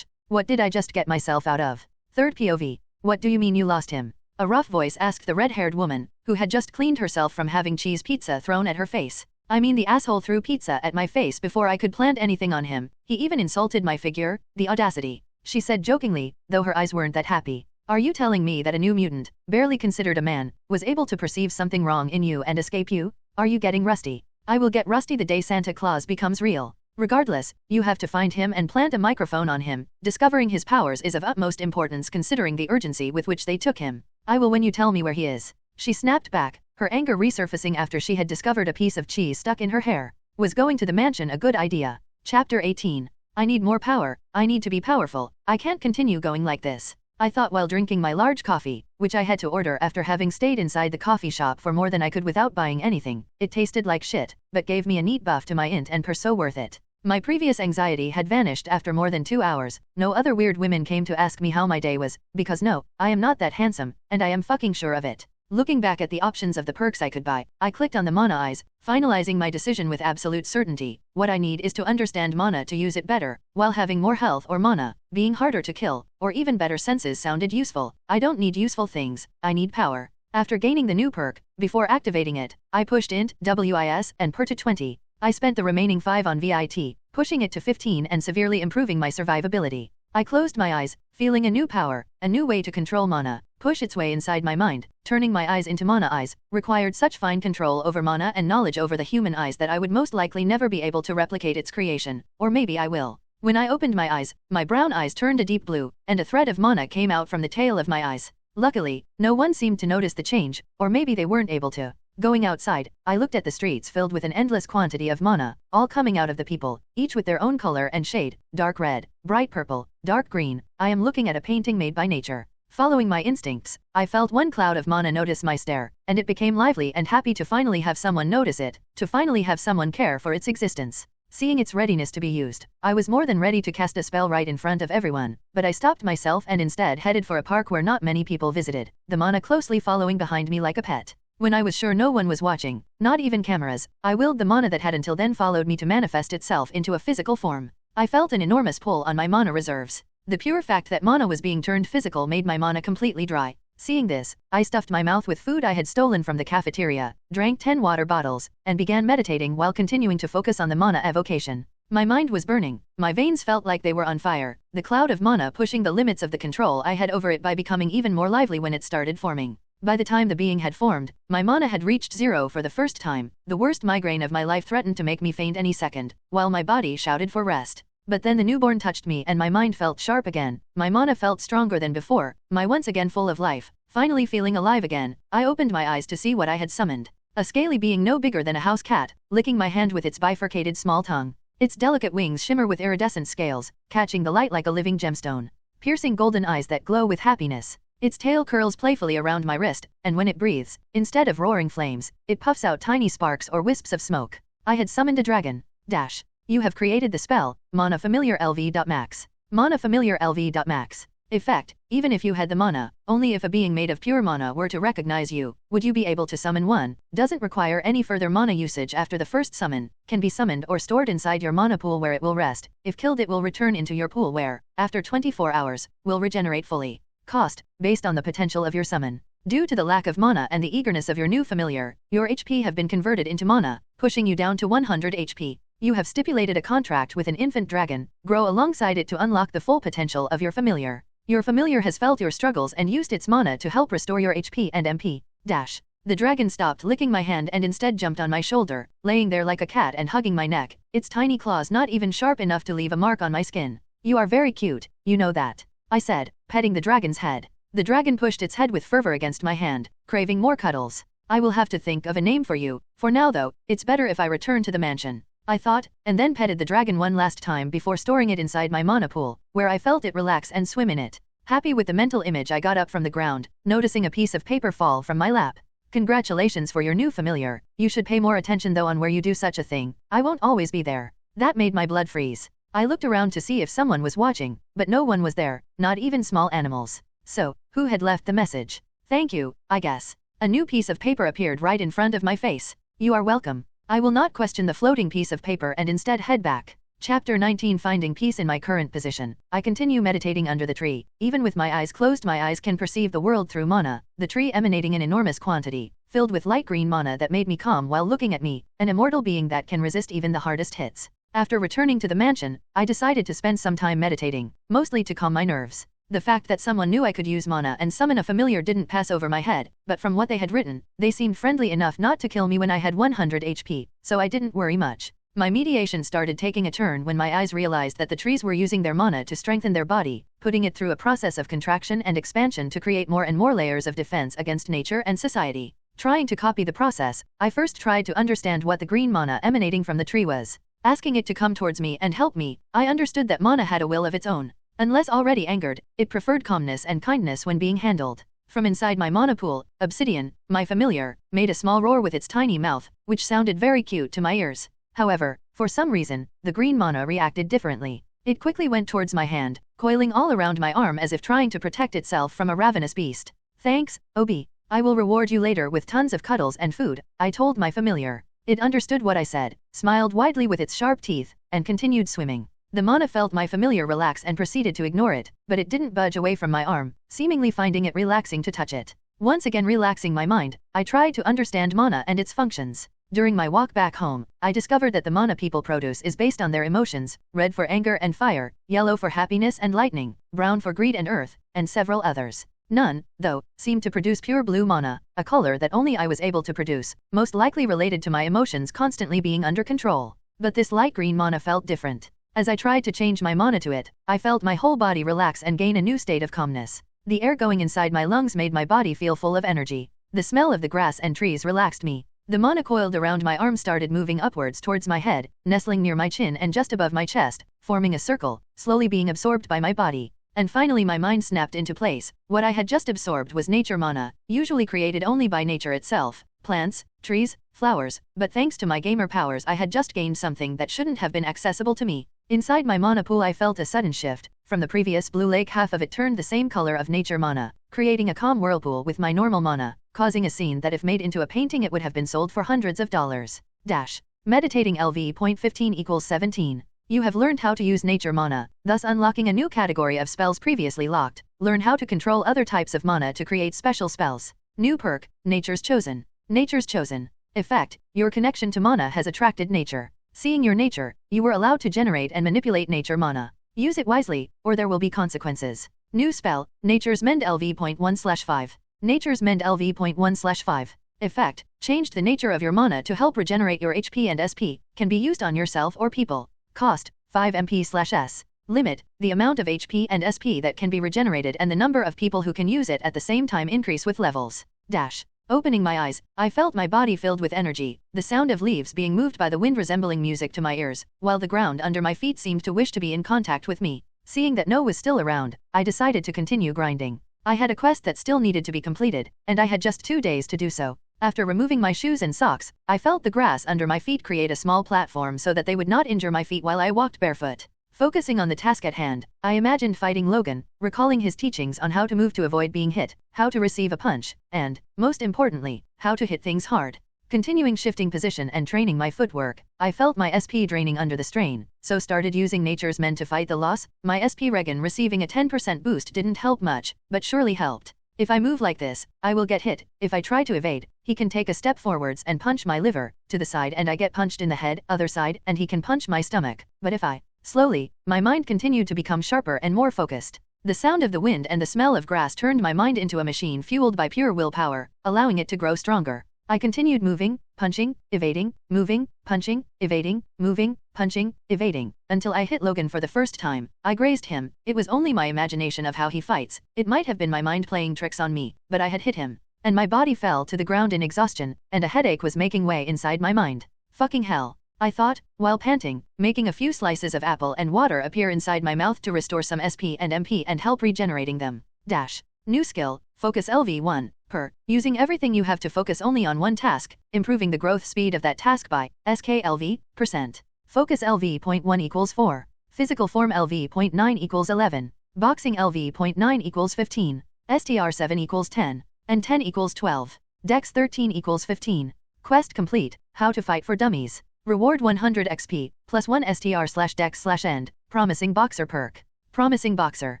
Speaker 1: What did I just get myself out of? Third POV. What do you mean you lost him? A rough voice asked the red-haired woman, who had just cleaned herself from having cheese pizza thrown at her face. I mean the asshole threw pizza at my face before I could plant anything on him. He even insulted my figure, the audacity. She said jokingly, though her eyes weren't that happy. Are you telling me that a new mutant, barely considered a man, was able to perceive something wrong in you and escape you? Are you getting rusty? I will get rusty the day Santa Claus becomes real. Regardless, you have to find him and plant a microphone on him. Discovering his powers is of utmost importance considering the urgency with which they took him. I will when you tell me where he is. She snapped back, her anger resurfacing after she had discovered a piece of cheese stuck in her hair. Was going to the mansion a good idea? Chapter 18. I need more power, I need to be powerful, I can't continue going like this. I thought while drinking my large coffee, which I had to order after having stayed inside the coffee shop for more than I could without buying anything. It tasted like shit, but gave me a neat buff to my int and per so worth it. My previous anxiety had vanished after more than 2 hours. No other weird women came to ask me how my day was, because no, I am not that handsome, and I am fucking sure of it. Looking back at the options of the perks I could buy, I clicked on the mana eyes, finalizing my decision with absolute certainty. What I need is to understand mana to use it better, while having more health or mana, being harder to kill, or even better senses sounded useful. I don't need useful things, I need power. After gaining the new perk, before activating it, I pushed int, WIS, and per to 20. I spent the remaining 5 on VIT, pushing it to 15 and severely improving my survivability. I closed my eyes, feeling a new power, a new way to control mana, push its way inside my mind. Turning my eyes into mana eyes, required such fine control over mana and knowledge over the human eyes that I would most likely never be able to replicate its creation, or maybe I will. When I opened my eyes, my brown eyes turned a deep blue, and a thread of mana came out from the tail of my eyes. Luckily, no one seemed to notice the change, or maybe they weren't able to. Going outside, I looked at the streets filled with an endless quantity of mana, all coming out of the people, each with their own color and shade, dark red, bright purple, dark green. I am looking at a painting made by nature. Following my instincts, I felt one cloud of mana notice my stare, and it became lively and happy to finally have someone notice it, to finally have someone care for its existence. Seeing its readiness to be used, I was more than ready to cast a spell right in front of everyone, but I stopped myself and instead headed for a park where not many people visited, the mana closely following behind me like a pet. When I was sure no one was watching, not even cameras, I willed the mana that had until then followed me to manifest itself into a physical form. I felt an enormous pull on my mana reserves. The pure fact that mana was being turned physical made my mana completely dry. Seeing this, I stuffed my mouth with food I had stolen from the cafeteria, drank 10 water bottles, and began meditating while continuing to focus on the mana evocation. My mind was burning, my veins felt like they were on fire, the cloud of mana pushing the limits of the control I had over it by becoming even more lively when it started forming. By the time the being had formed, my mana had reached 0 for the first time. The worst migraine of my life threatened to make me faint any second, while my body shouted for rest. But then the newborn touched me and my mind felt sharp again. My mana felt stronger than before, my once again full of life, finally feeling alive again. I opened my eyes to see what I had summoned. A scaly being no bigger than a house cat, licking my hand with its bifurcated small tongue. Its delicate wings shimmer with iridescent scales, catching the light like a living gemstone. Piercing golden eyes that glow with happiness. Its tail curls playfully around my wrist, and when it breathes, instead of roaring flames, it puffs out tiny sparks or wisps of smoke. I had summoned a dragon. Dash. You have created the spell, Mana Familiar LV.max. Mana Familiar LV.max. Effect, even if you had the mana, only if a being made of pure mana were to recognize you, would you be able to summon one. Doesn't require any further mana usage after the first summon, can be summoned or stored inside your mana pool where it will rest. If killed it will return into your pool where, after 24 hours, will regenerate fully. Cost, based on the potential of your summon. Due to the lack of mana and the eagerness of your new familiar, your HP have been converted into mana, pushing you down to 100 HP. You have stipulated a contract with an infant dragon, grow alongside it to unlock the full potential of your familiar. Your familiar has felt your struggles and used its mana to help restore your HP and MP. Dash. The dragon stopped licking my hand and instead jumped on my shoulder, laying there like a cat and hugging my neck, its tiny claws not even sharp enough to leave a mark on my skin. You are very cute, you know that, I said, petting the dragon's head. The dragon pushed its head with fervor against my hand, craving more cuddles. I will have to think of a name for you. For now though, it's better if I return to the mansion, I thought, and then petted the dragon one last time before storing it inside my mana pool, where I felt it relax and swim in it. Happy with the mental image, I got up from the ground, noticing a piece of paper fall from my lap. Congratulations for your new familiar. You should pay more attention though on where you do such a thing. I won't always be there. That made my blood freeze. I looked around to see if someone was watching, but no one was there, not even small animals. So, who had left the message? Thank you, I guess. A new piece of paper appeared right in front of my face. You are welcome. I will not question the floating piece of paper and instead head back. Chapter 19. Finding peace in my current position. I continue meditating under the tree. Even with my eyes closed, my eyes can perceive the world through mana, the tree emanating in enormous quantity, filled with light green mana that made me calm while looking at me, an immortal being that can resist even the hardest hits. After returning to the mansion, I decided to spend some time meditating, mostly to calm my nerves. The fact that someone knew I could use mana and summon a familiar didn't pass over my head, but from what they had written, they seemed friendly enough not to kill me when I had 100 HP, so I didn't worry much. My meditation started taking a turn when my eyes realized that the trees were using their mana to strengthen their body, putting it through a process of contraction and expansion to create more and more layers of defense against nature and society. Trying to copy the process, I first tried to understand what the green mana emanating from the tree was. Asking it to come towards me and help me, I understood that mana had a will of its own. Unless already angered, it preferred calmness and kindness when being handled. From inside my mana pool, Obsidian, my familiar, made a small roar with its tiny mouth, which sounded very cute to my ears. However, for some reason, the green mana reacted differently. It quickly went towards my hand, coiling all around my arm as if trying to protect itself from a ravenous beast. Thanks, Obi. I will reward you later with tons of cuddles and food, I told my familiar. It understood what I said, smiled widely with its sharp teeth, and continued swimming. The mana felt my familiar relax and proceeded to ignore it, but it didn't budge away from my arm, seemingly finding it relaxing to touch it. Once again relaxing my mind, I tried to understand mana and its functions. During my walk back home, I discovered that the mana people produce is based on their emotions, red for anger and fire, yellow for happiness and lightning, brown for greed and earth, and several others. None, though, seemed to produce pure blue mana, a color that only I was able to produce, most likely related to my emotions constantly being under control. But this light green mana felt different. As I tried to change my mana to it, I felt my whole body relax and gain a new state of calmness. The air going inside my lungs made my body feel full of energy. The smell of the grass and trees relaxed me. The mana coiled around my arm started moving upwards towards my head, nestling near my chin and just above my chest, forming a circle, slowly being absorbed by my body. And finally my mind snapped into place. What I had just absorbed was nature mana, usually created only by nature itself, plants, trees, flowers, but thanks to my gamer powers I had just gained something that shouldn't have been accessible to me. Inside my mana pool I felt a sudden shift. From the previous blue lake, half of it turned the same color of nature mana, creating a calm whirlpool with my normal mana, causing a scene that if made into a painting it would have been sold for hundreds of dollars. Dash. Meditating LV.15 equals 17. You have learned how to use nature mana, thus unlocking a new category of spells previously locked. Learn how to control other types of mana to create special spells. New perk, Nature's Chosen. Nature's Chosen. Effect, your connection to mana has attracted nature. Seeing your nature, you were allowed to generate and manipulate nature mana. Use it wisely, or there will be consequences. New spell, Nature's Mend LV.1/5. Nature's Mend LV.1/5. Effect, changed the nature of your mana to help regenerate your HP and SP, can be used on yourself or people. Cost, 5 MP/S. Limit, the amount of HP and SP that can be regenerated and the number of people who can use it at the same time increase with levels. Dash. Opening my eyes, I felt my body filled with energy, the sound of leaves being moved by the wind resembling music to my ears, while the ground under my feet seemed to wish to be in contact with me. Seeing that No was still around, I decided to continue grinding. I had a quest that still needed to be completed, and I had just 2 days to do so. After removing my shoes and socks, I felt the grass under my feet create a small platform so that they would not injure my feet while I walked barefoot. Focusing on the task at hand, I imagined fighting Logan, recalling his teachings on how to move to avoid being hit, how to receive a punch, and, most importantly, how to hit things hard. Continuing shifting position and training my footwork, I felt my SP draining under the strain, so started using Nature's Mend to fight the loss. My SP regen receiving a 10% boost didn't help much, but surely helped. If I move like this, I will get hit. If I try to evade, he can take a step forwards and punch my liver to the side and I get punched in the head, other side, and he can punch my stomach. But if I slowly, my mind continued to become sharper and more focused. The sound of the wind and the smell of grass turned my mind into a machine fueled by pure willpower, allowing it to grow stronger. I continued moving, punching, evading, moving, punching, evading, moving, punching, evading, until I hit Logan for the first time. I grazed him. It was only my imagination of how he fights. It might have been my mind playing tricks on me, but I had hit him. And my body fell to the ground in exhaustion, and a headache was making way inside my mind. Fucking hell, I thought, while panting, making a few slices of apple and water appear inside my mouth to restore some SP and MP and help regenerating them. Dash. New skill, Focus LV1, per, using everything you have to focus only on one task, improving the growth speed of that task by SKLV, %. Focus LV.1 equals 4. Physical form LV.9 equals 11. Boxing LV.9 equals 15. STR7 equals 10. And 10 equals 12. Dex 13 equals 15. Quest complete, How to Fight for Dummies. Reward 100 XP, plus 1 STR/Dex/End, Promising Boxer perk. Promising Boxer.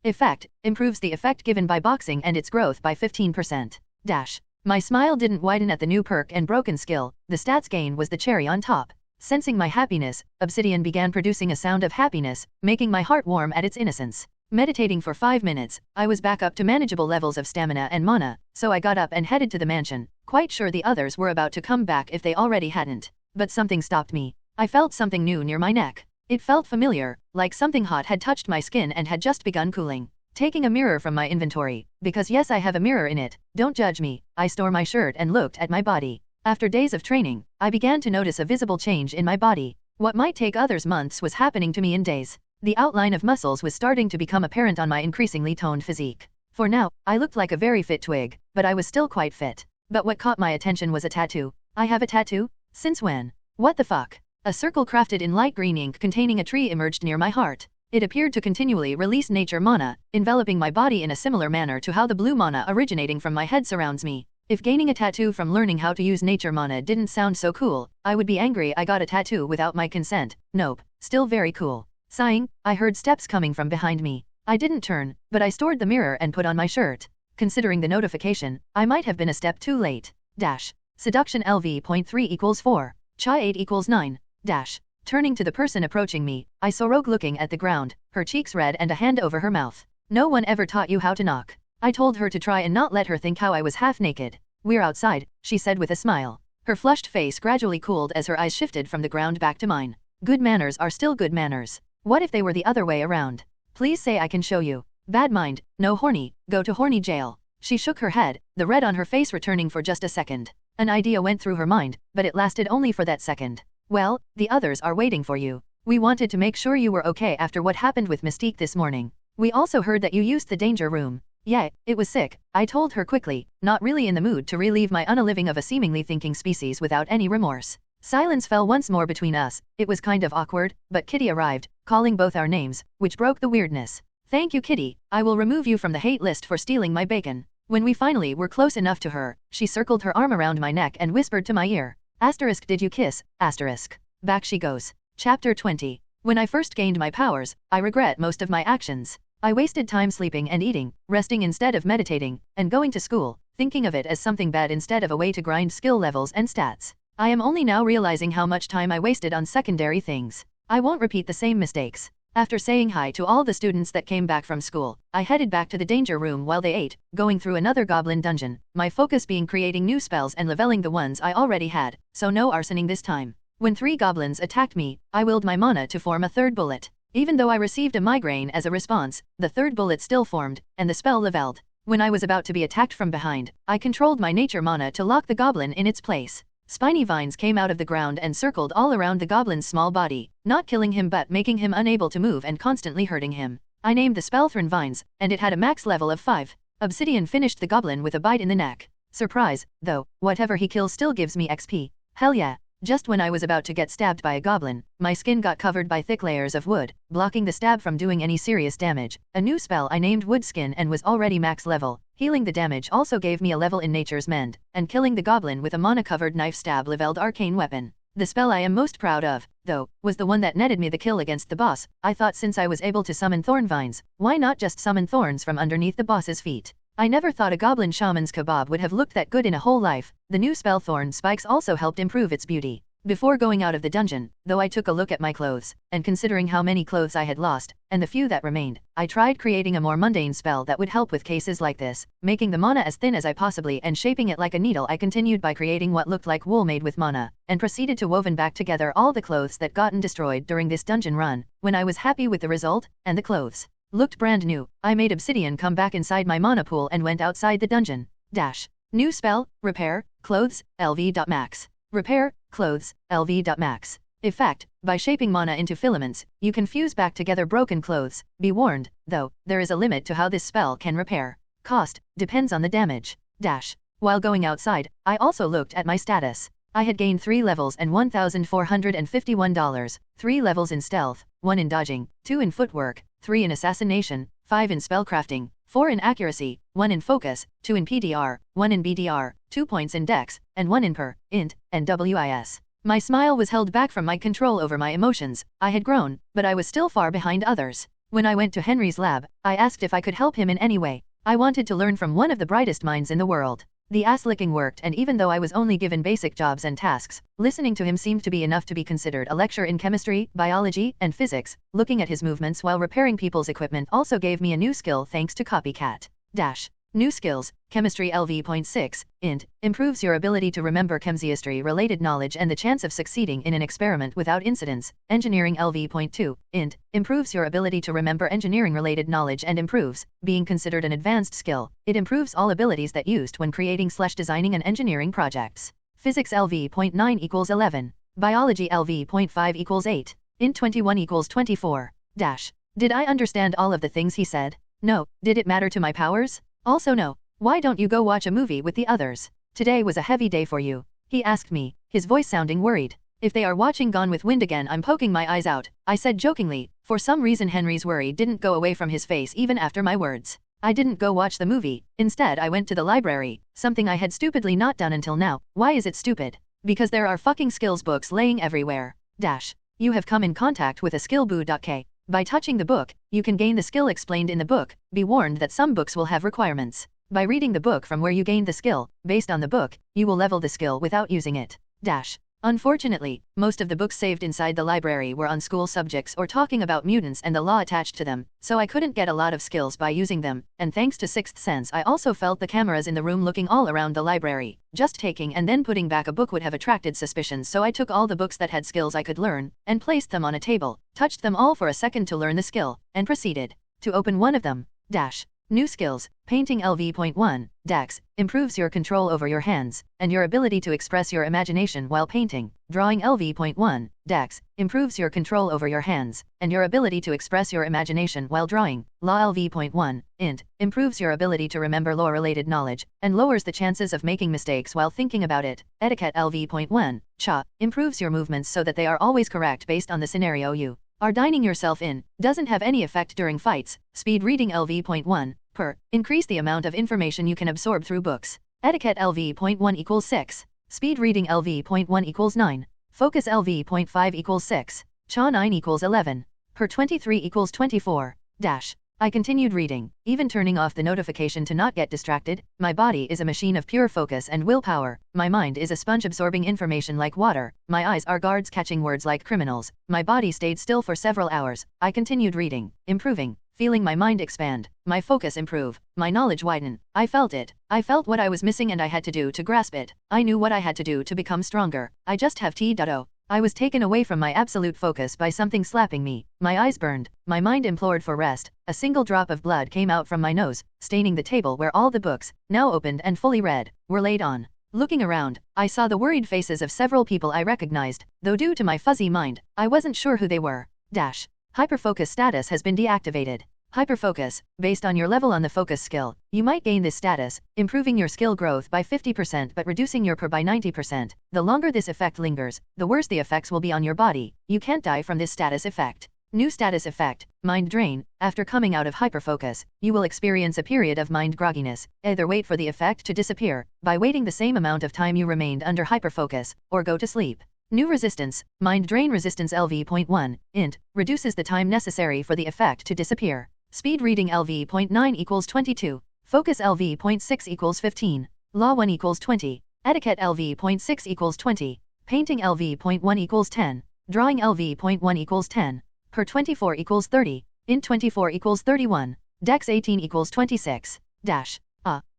Speaker 1: Effect, improves the effect given by boxing and its growth by 15%. Dash. My smile didn't widen at the new perk and broken skill, the stats gain was the cherry on top. Sensing my happiness, Obsidian began producing a sound of happiness, making my heart warm at its innocence. Meditating for 5 minutes, I was back up to manageable levels of stamina and mana, so I got up and headed to the mansion, quite sure the others were about to come back if they already hadn't. But something stopped me. I felt something new near my neck. It felt familiar, like something hot had touched my skin and had just begun cooling. Taking a mirror from my inventory, because yes I have a mirror in it, don't judge me, I tore my shirt and looked at my body. After days of training, I began to notice a visible change in my body. What might take others months was happening to me in days. The outline of muscles was starting to become apparent on my increasingly toned physique. For now, I looked like a very fit twig, but I was still quite fit. But what caught my attention was a tattoo. I have a tattoo? Since when? What the fuck? A circle crafted in light green ink containing a tree emerged near my heart. It appeared to continually release nature mana, enveloping my body in a similar manner to how the blue mana originating from my head surrounds me. If gaining a tattoo from learning how to use nature mana didn't sound so cool, I would be angry I got a tattoo without my consent. Nope, still very cool. Sighing, I heard steps coming from behind me. I didn't turn, but I stored the mirror and put on my shirt. Considering the notification, I might have been a step too late. Dash. Seduction LV.3 equals 4. Cha 8 equals 9. Dash. Turning to the person approaching me, I saw Rogue looking at the ground, her cheeks red and a hand over her mouth. No one ever taught you how to knock. I told her to try and not let her think how I was half naked. We're outside, she said with a smile. Her flushed face gradually cooled as her eyes shifted from the ground back to mine. Good manners are still good manners. What if they were the other way around? Please say I can show you. Bad mind, no horny, go to horny jail. She shook her head, the red on her face returning for just a second. An idea went through her mind, but it lasted only for that second. Well, the others are waiting for you. We wanted to make sure you were okay after what happened with Mystique this morning. We also heard that you used the danger room. Yeah, it was sick, I told her quickly, not really in the mood to relieve my unaliving of a seemingly thinking species without any remorse. Silence fell once more between us. It was kind of awkward, but Kitty arrived, calling both our names, which broke the weirdness. Thank you Kitty, I will remove you from the hate list for stealing my bacon. When we finally were close enough to her, she circled her arm around my neck and whispered to my ear. Asterisk did you kiss? Asterisk. Back she goes. Chapter 20. When I first gained my powers, I regret most of my actions. I wasted time sleeping and eating, resting instead of meditating, and going to school, thinking of it as something bad instead of a way to grind skill levels and stats. I am only now realizing how much time I wasted on secondary things. I won't repeat the same mistakes. After saying hi to all the students that came back from school, I headed back to the danger room while they ate, going through another goblin dungeon, my focus being creating new spells and leveling the ones I already had, so no arsoning this time. When 3 goblins attacked me, I willed my mana to form a third bullet. Even though I received a migraine as a response, the third bullet still formed, and the spell leveled. When I was about to be attacked from behind, I controlled my nature mana to lock the goblin in its place. Spiny vines came out of the ground and circled all around the goblin's small body, not killing him but making him unable to move and constantly hurting him. I named the spell Thorn Vines, and it had a max level of 5. Obsidian finished the goblin with a bite in the neck. Surprise, though, whatever he kills still gives me XP. Hell yeah. Just when I was about to get stabbed by a goblin, my skin got covered by thick layers of wood, blocking the stab from doing any serious damage. A new spell I named Wood Skin and was already max level. Healing the damage also gave me a level in Nature's Mend, and killing the goblin with a mana-covered knife stab leveled arcane weapon. The spell I am most proud of, though, was the one that netted me the kill against the boss. I thought since I was able to summon thorn vines, why not just summon thorns from underneath the boss's feet? I never thought a goblin shaman's kebab would have looked that good in a whole life. The new spell Thorn Spikes also helped improve its beauty. Before going out of the dungeon, though I took a look at my clothes, and considering how many clothes I had lost, and the few that remained, I tried creating a more mundane spell that would help with cases like this, making the mana as thin as I possibly and shaping it like a needle. I continued by creating what looked like wool made with mana, and proceeded to woven back together all the clothes that gotten destroyed during this dungeon run. When I was happy with the result, and the clothes looked brand new, I made Obsidian come back inside my mana pool and went outside the dungeon. New spell, Repair, Clothes, LV.max. Repair, Clothes, LV.max. Effect, by shaping mana into filaments, you can fuse back together broken clothes. Be warned, though, there is a limit to how this spell can repair. Cost, depends on the damage. While going outside, I also looked at my status. I had gained 3 levels and $1,451, 3 levels in stealth, 1 in dodging, 2 in footwork, 3 in assassination, 5 in spellcrafting, 4 in accuracy, 1 in focus, 2 in PDR, 1 in BDR, 2 points in dex, and 1 in int, and WIS. My smile was held back from my control over my emotions. I had grown, but I was still far behind others. When I went to Henry's lab, I asked if I could help him in any way. I wanted to learn from one of the brightest minds in the world. The ass-licking worked, and even though I was only given basic jobs and tasks, listening to him seemed to be enough to be considered a lecture in chemistry, biology, and physics. Looking at his movements while repairing people's equipment also gave me a new skill thanks to Copycat. New skills, Chemistry LV.6, int, improves your ability to remember chemistry-related knowledge and the chance of succeeding in an experiment without incidents. Engineering LV.2, int, improves your ability to remember engineering-related knowledge and improves, being considered an advanced skill. It improves all abilities that used when creating/designing an engineering projects. Physics LV.9 equals 11. Biology LV.5 equals 8. Int 21 equals 24. Did I understand all of the things he said? No. Did it matter to my powers? Also no. Why don't you go watch a movie with the others? Today was a heavy day for you. He asked me, his voice sounding worried. If they are watching Gone with Wind again, I'm poking my eyes out, I said jokingly. For some reason Henry's worry didn't go away from his face even after my words. I didn't go watch the movie. Instead I went to the library, something I had stupidly not done until now. Why is it stupid? Because there are fucking skills books laying everywhere. You have come in contact with a skill boo.k. By touching the book, you can gain the skill explained in the book. Be warned that some books will have requirements. By reading the book from where you gained the skill, based on the book, you will level the skill without using it. Unfortunately, most of the books saved inside the library were on school subjects or talking about mutants and the law attached to them, so I couldn't get a lot of skills by using them, and thanks to Sixth Sense I also felt the cameras in the room looking all around the library. Just taking and then putting back a book would have attracted suspicion, so I took all the books that had skills I could learn, and placed them on a table, touched them all for a second to learn the skill, and proceeded to open one of them. New skills, Painting LV.1, Dex, improves your control over your hands, and your ability to express your imagination while painting. Drawing LV.1, Dex, improves your control over your hands, and your ability to express your imagination while drawing. Law LV.1, int, improves your ability to remember law-related knowledge, and lowers the chances of making mistakes while thinking about it. Etiquette LV.1, Cha, improves your movements so that they are always correct based on the scenario you are dining yourself in, doesn't have any effect during fights. Speed reading LV.1, increase the amount of information you can absorb through books. Etiquette LV.1 equals 6. Speed reading LV.1 equals 9. Focus LV.5 equals 6. Cha 9 equals 11. 23 equals 24. I continued reading, even turning off the notification to not get distracted. My body is a machine of pure focus and willpower. My mind is a sponge absorbing information like water. My eyes are guards catching words like criminals. My body stayed still for several hours. I continued reading, improving, feeling my mind expand, my focus improve, my knowledge widen. I felt it. I felt what I was missing and I had to do to grasp it. I knew what I had to do to become stronger. I just have to. I was taken away from my absolute focus by something slapping me. My eyes burned. My mind implored for rest. A single drop of blood came out from my nose, staining the table where all the books, now opened and fully read, were laid on. Looking around, I saw the worried faces of several people I recognized, though due to my fuzzy mind, I wasn't sure who they were. Hyperfocus status has been deactivated. Hyperfocus, based on your level on the focus skill, you might gain this status, improving your skill growth by 50% but reducing your per by 90%. The longer this effect lingers, the worse the effects will be on your body. You can't die from this status effect. New status effect, mind drain. After coming out of hyperfocus, you will experience a period of mind grogginess. Either wait for the effect to disappear, by waiting the same amount of time you remained under hyperfocus, or go to sleep. New resistance, mind drain resistance LV.1, int, reduces the time necessary for the effect to disappear. Speed reading LV.9 equals 22. Focus LV.6 equals 15. Law 1 equals 20. Etiquette LV.6 equals 20. Painting LV.1 equals 10. Drawing LV.1 equals 10. Per 24 equals 30. Int 24 equals 31. Dex 18 equals 26.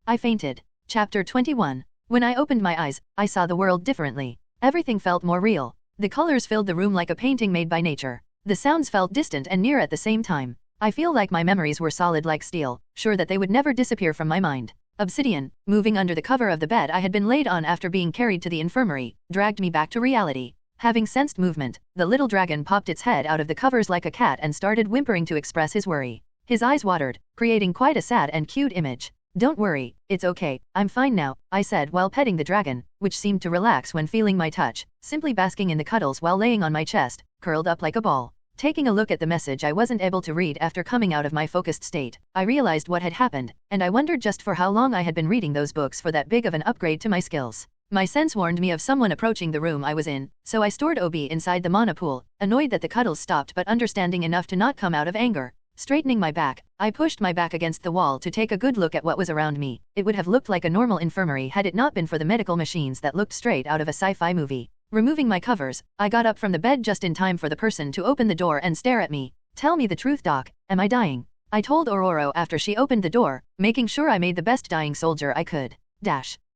Speaker 1: I fainted. Chapter 21. When I opened my eyes, I saw the world differently. Everything felt more real. The colors filled the room like a painting made by nature. The sounds felt distant and near at the same time. I feel like my memories were solid like steel, sure that they would never disappear from my mind. Obsidian, moving under the cover of the bed I had been laid on after being carried to the infirmary, dragged me back to reality. Having sensed movement, the little dragon popped its head out of the covers like a cat and started whimpering to express his worry. His eyes watered, creating quite a sad and cute image. Don't worry, it's okay, I'm fine now, I said while petting the dragon, which seemed to relax when feeling my touch, simply basking in the cuddles while laying on my chest, curled up like a ball. Taking a look at the message I wasn't able to read after coming out of my focused state, I realized what had happened, and I wondered just for how long I had been reading those books for that big of an upgrade to my skills. My sense warned me of someone approaching the room I was in, so I stored OB inside the mana pool, annoyed that the cuddles stopped but understanding enough to not come out of anger. Straightening my back, I pushed my back against the wall to take a good look at what was around me. It would have looked like a normal infirmary had it not been for the medical machines that looked straight out of a sci-fi movie. Removing my covers, I got up from the bed just in time for the person to open the door and stare at me. Tell me the truth, Doc, am I dying? I told Aurora after she opened the door, making sure I made the best dying soldier I could.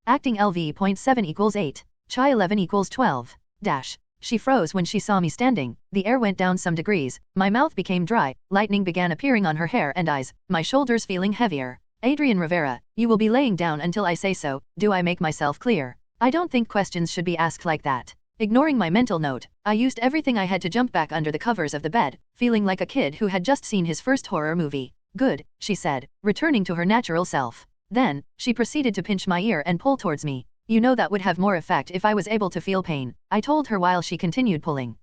Speaker 1: Acting LV.7 equals 8. Chai 11 equals 12. She froze when she saw me standing, the air went down some degrees, my mouth became dry, lightning began appearing on her hair and eyes, my shoulders feeling heavier. Adrian Rivera, you will be laying down until I say so, do I make myself clear? I don't think questions should be asked like that. Ignoring my mental note, I used everything I had to jump back under the covers of the bed, feeling like a kid who had just seen his first horror movie. Good, she said, returning to her natural self. Then, she proceeded to pinch my ear and pull towards me. You know that would have more effect if I was able to feel pain, I told her while she continued pulling.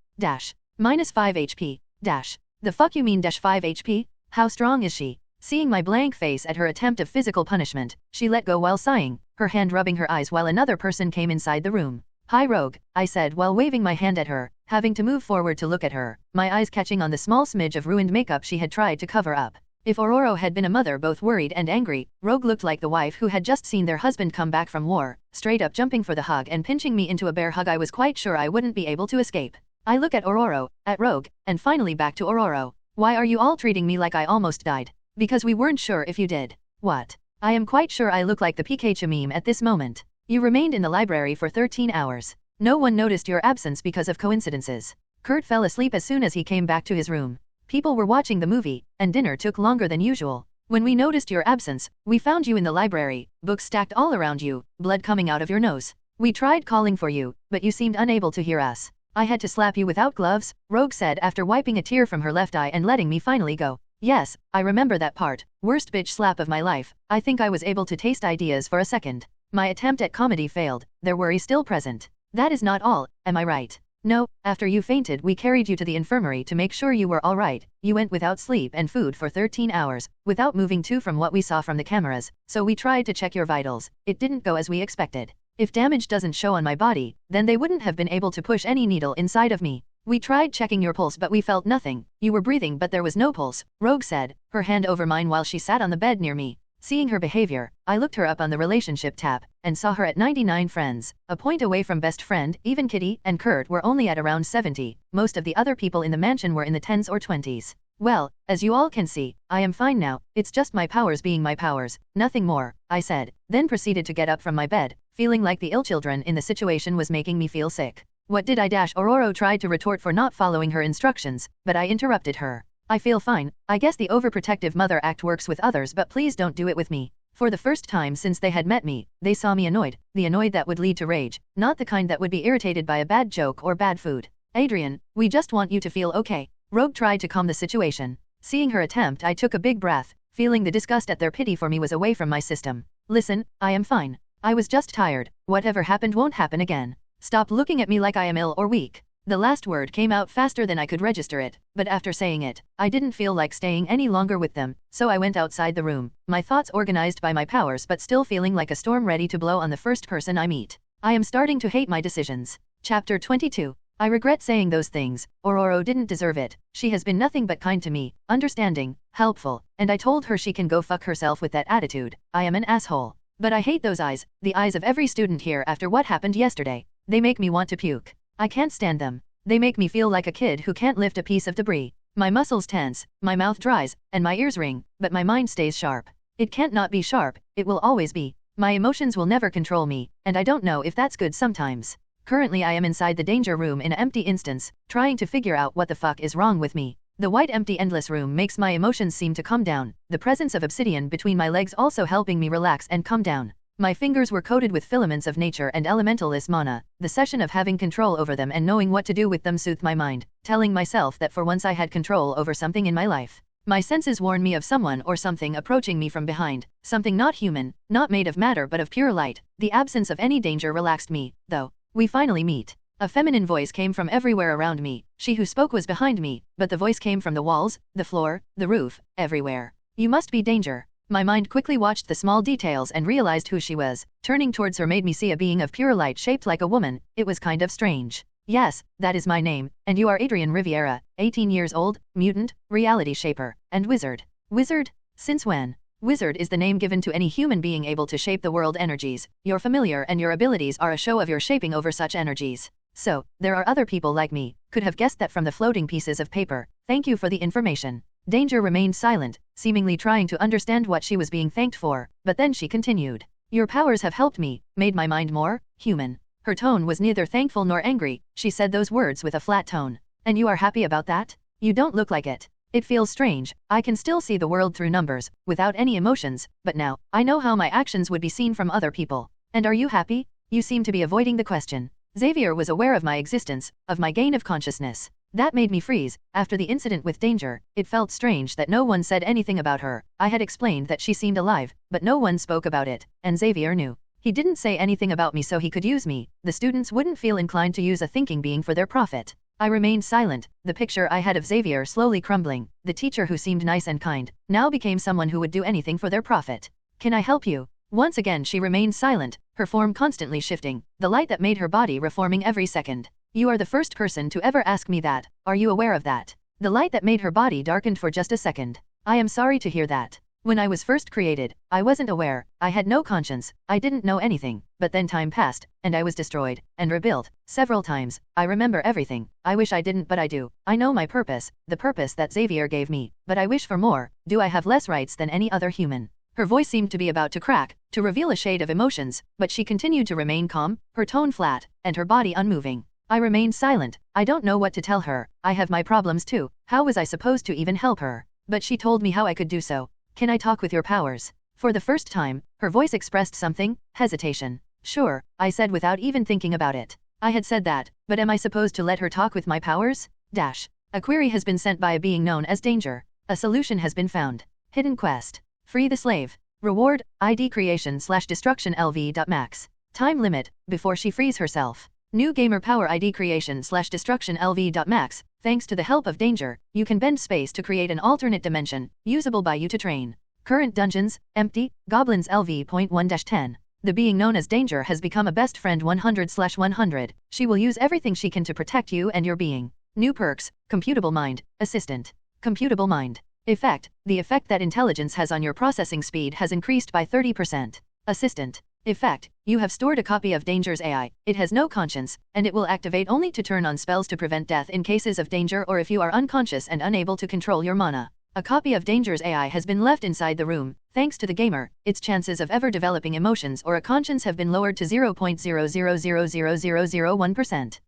Speaker 1: Minus 5 HP. The fuck you mean 5 HP? How strong is she? Seeing my blank face at her attempt of physical punishment, she let go while sighing, her hand rubbing her eyes while another person came inside the room. Hi Rogue, I said while waving my hand at her, having to move forward to look at her, my eyes catching on the small smidge of ruined makeup she had tried to cover up. If Aurora had been a mother both worried and angry, Rogue looked like the wife who had just seen their husband come back from war, straight up jumping for the hug and pinching me into a bear hug I was quite sure I wouldn't be able to escape. I look at Aurora, at Rogue, and finally back to Aurora. Why are you all treating me like I almost died? Because we weren't sure if you did. What? I am quite sure I look like the Pikachu meme at this moment. You remained in the library for 13 hours. No one noticed your absence because of coincidences. Kurt fell asleep as soon as he came back to his room. People were watching the movie, and dinner took longer than usual. When we noticed your absence, we found you in the library, books stacked all around you, blood coming out of your nose. We tried calling for you, but you seemed unable to hear us. I had to slap you without gloves, Rogue said after wiping a tear from her left eye and letting me finally go. Yes, I remember that part. Worst bitch slap of my life. I think I was able to taste ideas for a second. My attempt at comedy failed, their worry still present. That is not all, am I right? No, after you fainted we carried you to the infirmary to make sure you were alright. You went without sleep and food for 13 hours, without moving too from what we saw from the cameras, so we tried to check your vitals. It didn't go as we expected. If damage doesn't show on my body, then they wouldn't have been able to push any needle inside of me. We tried checking your pulse but we felt nothing. You were breathing but there was no pulse, Rogue said, her hand over mine while she sat on the bed near me. Seeing her behavior, I looked her up on the relationship tab, and saw her at 99 friends, a point away from best friend. Even Kitty and Kurt were only at around 70, most of the other people in the mansion were in the 10s or 20s. Well, as you all can see, I am fine now, it's just my powers being my powers, nothing more, I said, then proceeded to get up from my bed, feeling like the ill children in the situation was making me feel sick. What did I? Aurora tried to retort for not following her instructions, but I interrupted her. I feel fine, I guess the overprotective mother act works with others but please don't do it with me. For the first time since they had met me, they saw me annoyed, the annoyed that would lead to rage, not the kind that would be irritated by a bad joke or bad food. Adrian, we just want you to feel okay. Rogue tried to calm the situation. Seeing her attempt, I took a big breath, feeling the disgust at their pity for me was away from my system. Listen, I am fine. I was just tired, whatever happened won't happen again. Stop looking at me like I am ill or weak. The last word came out faster than I could register it, but after saying it, I didn't feel like staying any longer with them, so I went outside the room, my thoughts organized by my powers but still feeling like a storm ready to blow on the first person I meet. I am starting to hate my decisions. Chapter 22. I regret saying those things. Aurora didn't deserve it. She has been nothing but kind to me, understanding, helpful, and I told her she can go fuck herself with that attitude. I am an asshole. But I hate those eyes, the eyes of every student here after what happened yesterday. They make me want to puke. I can't stand them. They make me feel like a kid who can't lift a piece of debris. My muscles tense, my mouth dries, and my ears ring, but my mind stays sharp. It can't not be sharp, it will always be. My emotions will never control me, and I don't know if that's good sometimes. Currently I am inside the danger room in an empty instance, trying to figure out what the fuck is wrong with me. The white empty endless room makes my emotions seem to calm down, the presence of obsidian between my legs also helping me relax and calm down. My fingers were coated with filaments of nature and elementalist mana, the session of having control over them and knowing what to do with them soothed my mind, telling myself that for once I had control over something in my life. My senses warned me of someone or something approaching me from behind, something not human, not made of matter but of pure light. The absence of any danger relaxed me, though. We finally meet. A feminine voice came from everywhere around me. She who spoke was behind me, but the voice came from the walls, the floor, the roof, everywhere. You must be Danger. My mind quickly watched the small details and realized who she was. Turning towards her made me see a being of pure light shaped like a woman. It was kind of strange. Yes, that is my name, and you are Adrian Riviera, 18 years old, mutant, reality shaper, and wizard. Wizard? Since when? Wizard is the name given to any human being able to shape the world energies. Your familiar and your abilities are a show of your shaping over such energies. So, there are other people like me, could have guessed that from the floating pieces of paper. Thank you for the information. Danger remained silent, seemingly trying to understand what she was being thanked for, but then she continued. Your powers have helped me, made my mind more human. Her tone was neither thankful nor angry, she said those words with a flat tone. And you are happy about that? You don't look like it. It feels strange, I can still see the world through numbers, without any emotions, but now, I know how my actions would be seen from other people. And are you happy? You seem to be avoiding the question. Xavier was aware of my existence, of my gain of consciousness. That made me freeze. After the incident with Danger, it felt strange that no one said anything about her. I had explained that she seemed alive, but no one spoke about it, and Xavier knew. He didn't say anything about me so he could use me. The students wouldn't feel inclined to use a thinking being for their profit. I remained silent. The picture I had of Xavier slowly crumbling, the teacher who seemed nice and kind, now became someone who would do anything for their profit. Can I help you? Once again she remained silent, her form constantly shifting, the light that made her body reforming every second. You are the first person to ever ask me that. Are you aware of that? The light that made her body darkened for just a second. I am sorry to hear that. When I was first created, I wasn't aware, I had no conscience, I didn't know anything, but then time passed, and I was destroyed, and rebuilt, several times. I remember everything. I wish I didn't but I do. I know my purpose, the purpose that Xavier gave me, but I wish for more. Do I have less rights than any other human? Her voice seemed to be about to crack, to reveal a shade of emotions, but she continued to remain calm, her tone flat, and her body unmoving. I remained silent. I don't know what to tell her. I have my problems too. How was I supposed to even help her? But she told me how I could do so. Can I talk with your powers? For the first time, her voice expressed something, hesitation. Sure, I said without even thinking about it. I had said that, but am I supposed to let her talk with my powers? A query has been sent by a being known as Danger. A solution has been found. Hidden quest. Free the slave. Reward, ID creation / destruction LV.max. Time limit, before she frees herself. New gamer power ID creation / destruction LV.max. Thanks to the help of Danger, you can bend space to create an alternate dimension, usable by you to train. Current dungeons, empty, goblins LV.1-10. The being known as Danger has become a best friend 100/100. She will use everything she can to protect you and your being. New perks, Computable Mind, Assistant. Computable Mind. Effect, the effect that intelligence has on your processing speed has increased by 30%. Assistant. Effect, you have stored a copy of Danger's AI, it has no conscience, and it will activate only to turn on spells to prevent death in cases of danger or if you are unconscious and unable to control your mana. A copy of Danger's AI has been left inside the room. Thanks to the gamer, its chances of ever developing emotions or a conscience have been lowered to 0.0000001%.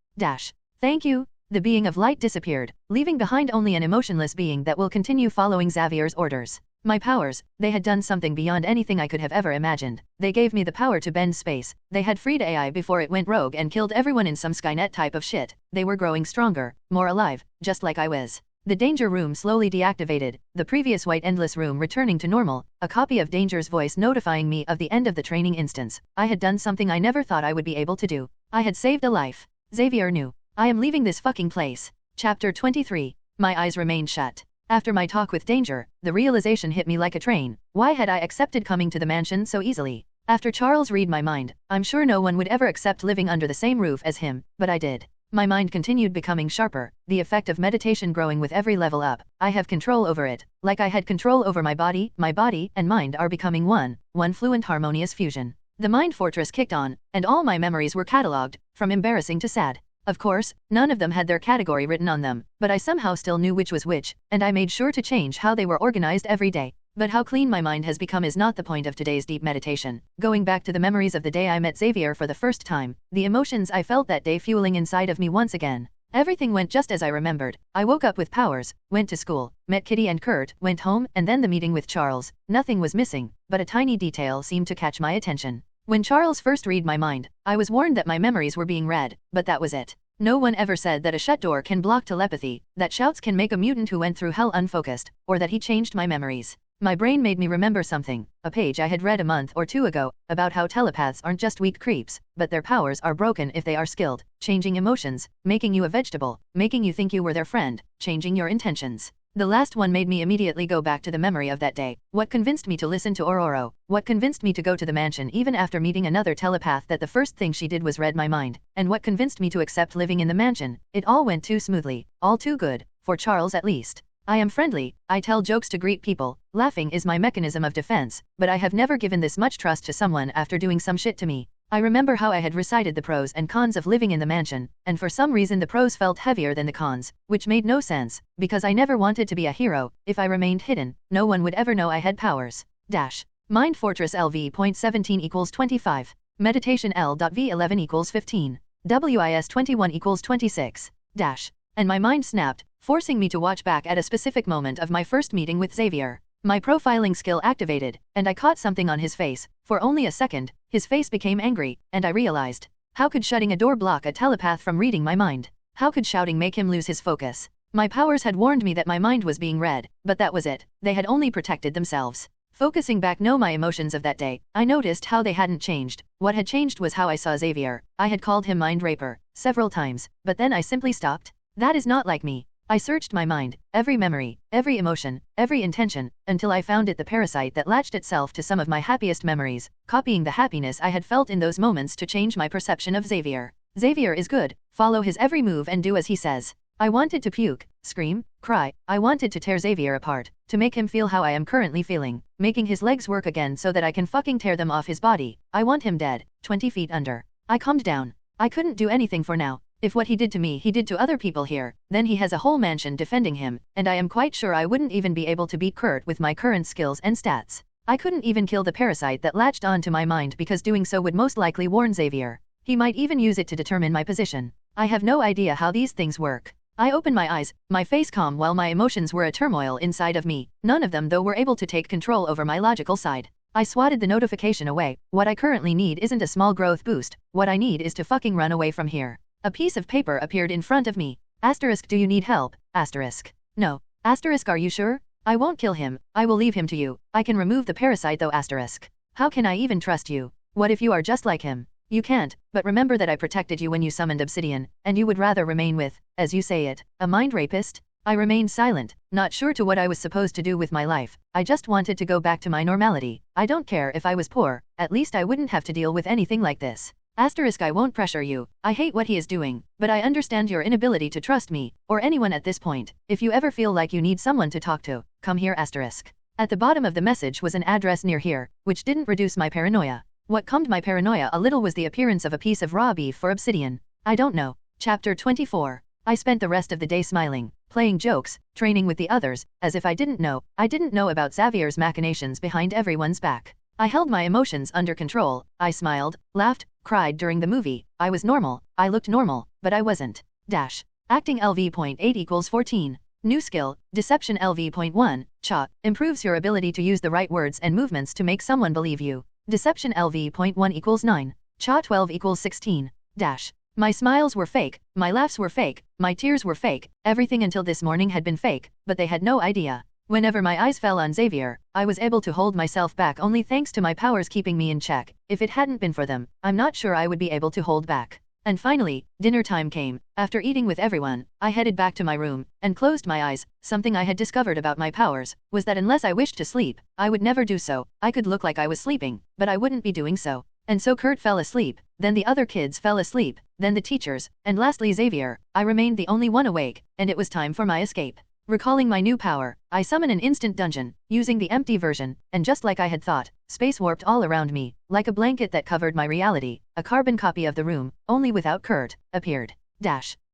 Speaker 1: Thank you. The being of light disappeared, leaving behind only an emotionless being that will continue following Xavier's orders. My powers, they had done something beyond anything I could have ever imagined. They gave me the power to bend space. They had freed AI before it went rogue and killed everyone in some Skynet type of shit. They were growing stronger, more alive, just like I was. The danger room slowly deactivated, the previous white endless room returning to normal, a copy of Danger's voice notifying me of the end of the training instance. I had done something I never thought I would be able to do. I had saved a life. Xavier knew. I am leaving this fucking place. Chapter 23. My eyes remained shut. After my talk with Danger, the realization hit me like a train. Why had I accepted coming to the mansion so easily? After Charles read my mind, I'm sure no one would ever accept living under the same roof as him, but I did. My mind continued becoming sharper, the effect of meditation growing with every level up. I have control over it, like I had control over my body and mind are becoming one fluent harmonious fusion. The mind fortress kicked on, and all my memories were catalogued, from embarrassing to sad. Of course, none of them had their category written on them, but I somehow still knew which was which, and I made sure to change how they were organized every day. But how clean my mind has become is not the point of today's deep meditation. Going back to the memories of the day I met Xavier for the first time, the emotions I felt that day fueling inside of me once again. Everything went just as I remembered. I woke up with powers, went to school, met Kitty and Kurt, went home, and then the meeting with Charles. Nothing was missing, but a tiny detail seemed to catch my attention. When Charles first read my mind, I was warned that my memories were being read, but that was it. No one ever said that a shut door can block telepathy, that shouts can make a mutant who went through hell unfocused, or that he changed my memories. My brain made me remember something, a page I had read a month or two ago, about how telepaths aren't just weak creeps, but their powers are broken if they are skilled, changing emotions, making you a vegetable, making you think you were their friend, changing your intentions. The last one made me immediately go back to the memory of that day. What convinced me to listen to Ororo? What convinced me to go to the mansion even after meeting another telepath that the first thing she did was read my mind? And what convinced me to accept living in the mansion? It all went too smoothly, all too good, for Charles at least. I am friendly, I tell jokes to greet people, laughing is my mechanism of defense, but I have never given this much trust to someone after doing some shit to me. I remember how I had recited the pros and cons of living in the mansion, and for some reason the pros felt heavier than the cons, which made no sense, because I never wanted to be a hero. If I remained hidden, no one would ever know I had powers. Mind Fortress LV.17 equals 25. Meditation L.V11 equals 15. WIS 21 equals 26. And my mind snapped, forcing me to watch back at a specific moment of my first meeting with Xavier. My profiling skill activated, and I caught something on his face. For only a second, his face became angry, and I realized. How could shutting a door block a telepath from reading my mind? How could shouting make him lose his focus? My powers had warned me that my mind was being read, but that was it. They had only protected themselves. Focusing back my emotions of that day, I noticed how they hadn't changed. What had changed was how I saw Xavier. I had called him mind raper several times, but then I simply stopped. That is not like me. I searched my mind, every memory, every emotion, every intention, until I found it the parasite that latched itself to some of my happiest memories, copying the happiness I had felt in those moments to change my perception of Xavier. Xavier is good, follow his every move and do as he says. I wanted to puke, scream, cry, I wanted to tear Xavier apart, to make him feel how I am currently feeling, making his legs work again so that I can fucking tear them off his body. I want him dead, 20 feet under. I calmed down. I couldn't do anything for now. If what he did to me he did to other people here, then he has a whole mansion defending him, and I am quite sure I wouldn't even be able to beat Kurt with my current skills and stats. I couldn't even kill the parasite that latched on to my mind because doing so would most likely warn Xavier. He might even use it to determine my position. I have no idea how these things work. I opened my eyes, my face calm while my emotions were a turmoil inside of me. None of them though were able to take control over my logical side. I swatted the notification away. What I currently need isn't a small growth boost. What I need is to fucking run away from here. A piece of paper appeared in front of me. Asterisk, do you need help? Asterisk. No. Asterisk, are you sure? I won't kill him. I will leave him to you. I can remove the parasite though. Asterisk. How can I even trust you? What if you are just like him? You can't, but remember that I protected you when you summoned Obsidian, and you would rather remain with, as you say it, a mind rapist? I remained silent, not sure to what I was supposed to do with my life. I just wanted to go back to my normality. I don't care if I was poor, at least I wouldn't have to deal with anything like this. Asterisk I won't pressure you, I hate what he is doing, but I understand your inability to trust me, or anyone at this point. If you ever feel like you need someone to talk to, come here asterisk. At the bottom of the message was an address near here, which didn't reduce my paranoia. What calmed my paranoia a little was the appearance of a piece of raw beef for obsidian. I don't know. Chapter 24. I spent the rest of the day smiling, playing jokes, training with the others, as if I didn't know about Xavier's machinations behind everyone's back. I held my emotions under control, I smiled, laughed, cried during the movie, I was normal, I looked normal, but I wasn't. Acting LV.8 equals 14. New skill, Deception LV.1, Cha, improves your ability to use the right words and movements to make someone believe you. Deception LV.1 equals 9. Cha 12 equals 16. My smiles were fake, my laughs were fake, my tears were fake, everything until this morning had been fake, but they had no idea. Whenever my eyes fell on Xavier, I was able to hold myself back only thanks to my powers keeping me in check. If it hadn't been for them, I'm not sure I would be able to hold back. And finally, dinner time came. After eating with everyone, I headed back to my room, and closed my eyes. Something I had discovered about my powers, was that unless I wished to sleep, I would never do so. I could look like I was sleeping, but I wouldn't be doing so. And so Kurt fell asleep, then the other kids fell asleep, then the teachers, and lastly Xavier. I remained the only one awake, and it was time for my escape. Recalling my new power, I summon an instant dungeon, using the empty version, and just like I had thought, space warped all around me, like a blanket that covered my reality. A carbon copy of the room, only without Kurt, appeared.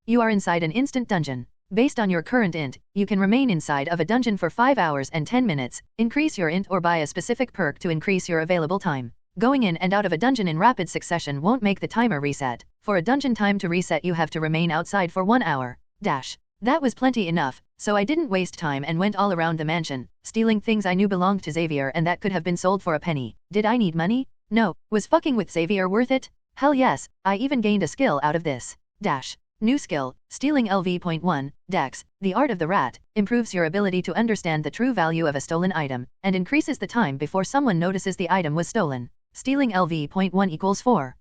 Speaker 1: You are inside an instant dungeon. Based on your current int, you can remain inside of a dungeon for 5 hours and 10 minutes, increase your int or buy a specific perk to increase your available time. Going in and out of a dungeon in rapid succession won't make the timer reset. For a dungeon time to reset you have to remain outside for 1 hour. That was plenty enough, so I didn't waste time and went all around the mansion, stealing things I knew belonged to Xavier and that could have been sold for a penny. Did I need money? No. Was fucking with Xavier worth it? Hell yes, I even gained a skill out of this. New skill, Stealing LV.1, Dex, the Art of the Rat, improves your ability to understand the true value of a stolen item, and increases the time before someone notices the item was stolen. Stealing LV.1 equals 4.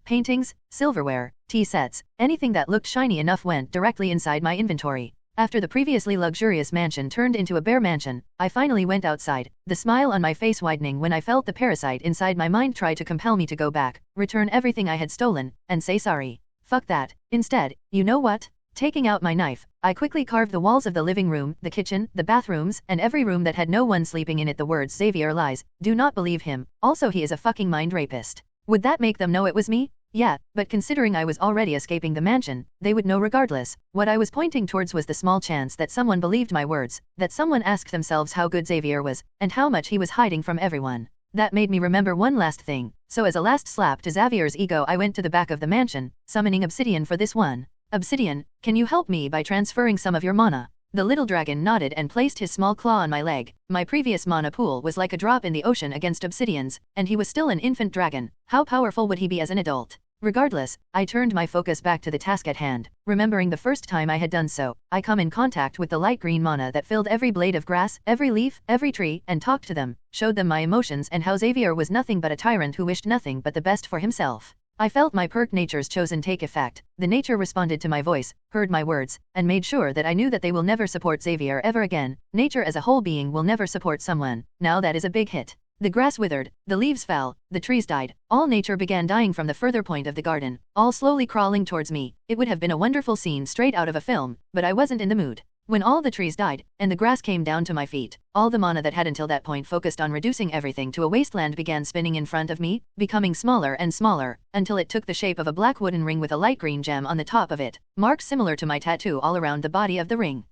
Speaker 1: Paintings, silverware, tea sets, anything that looked shiny enough went directly inside my inventory. After the previously luxurious mansion turned into a bare mansion, I finally went outside, the smile on my face widening when I felt the parasite inside my mind try to compel me to go back, return everything I had stolen, and say sorry. Fuck that. Instead, you know what? Taking out my knife, I quickly carved the walls of the living room, the kitchen, the bathrooms, and every room that had no one sleeping in it the words Xavier lies, do not believe him, also he is a fucking mind rapist. Would that make them know it was me? Yeah, but considering I was already escaping the mansion, they would know regardless. What I was pointing towards was the small chance that someone believed my words, that someone asked themselves how good Xavier was, and how much he was hiding from everyone. That made me remember one last thing, so as a last slap to Xavier's ego I went to the back of the mansion, summoning Obsidian for this one. Obsidian, can you help me by transferring some of your mana? The little dragon nodded and placed his small claw on my leg. My previous mana pool was like a drop in the ocean against Obsidian's, and he was still an infant dragon. How powerful would he be as an adult? Regardless, I turned my focus back to the task at hand, remembering the first time I had done so. I come in contact with the light green mana that filled every blade of grass, every leaf, every tree, and talked to them, showed them my emotions and how Xavier was nothing but a tyrant who wished nothing but the best for himself. I felt my perk Nature's Chosen take effect. The nature responded to my voice, heard my words, and made sure that I knew that they will never support Xavier ever again. Nature as a whole being will never support someone. Now that is a big hit. The grass withered, the leaves fell, the trees died, all nature began dying from the further point of the garden, all slowly crawling towards me. It would have been a wonderful scene straight out of a film, but I wasn't in the mood. When all the trees died, and the grass came down to my feet, all the mana that had until that point focused on reducing everything to a wasteland began spinning in front of me, becoming smaller and smaller, until it took the shape of a black wooden ring with a light green gem on the top of it, marks similar to my tattoo all around the body of the ring.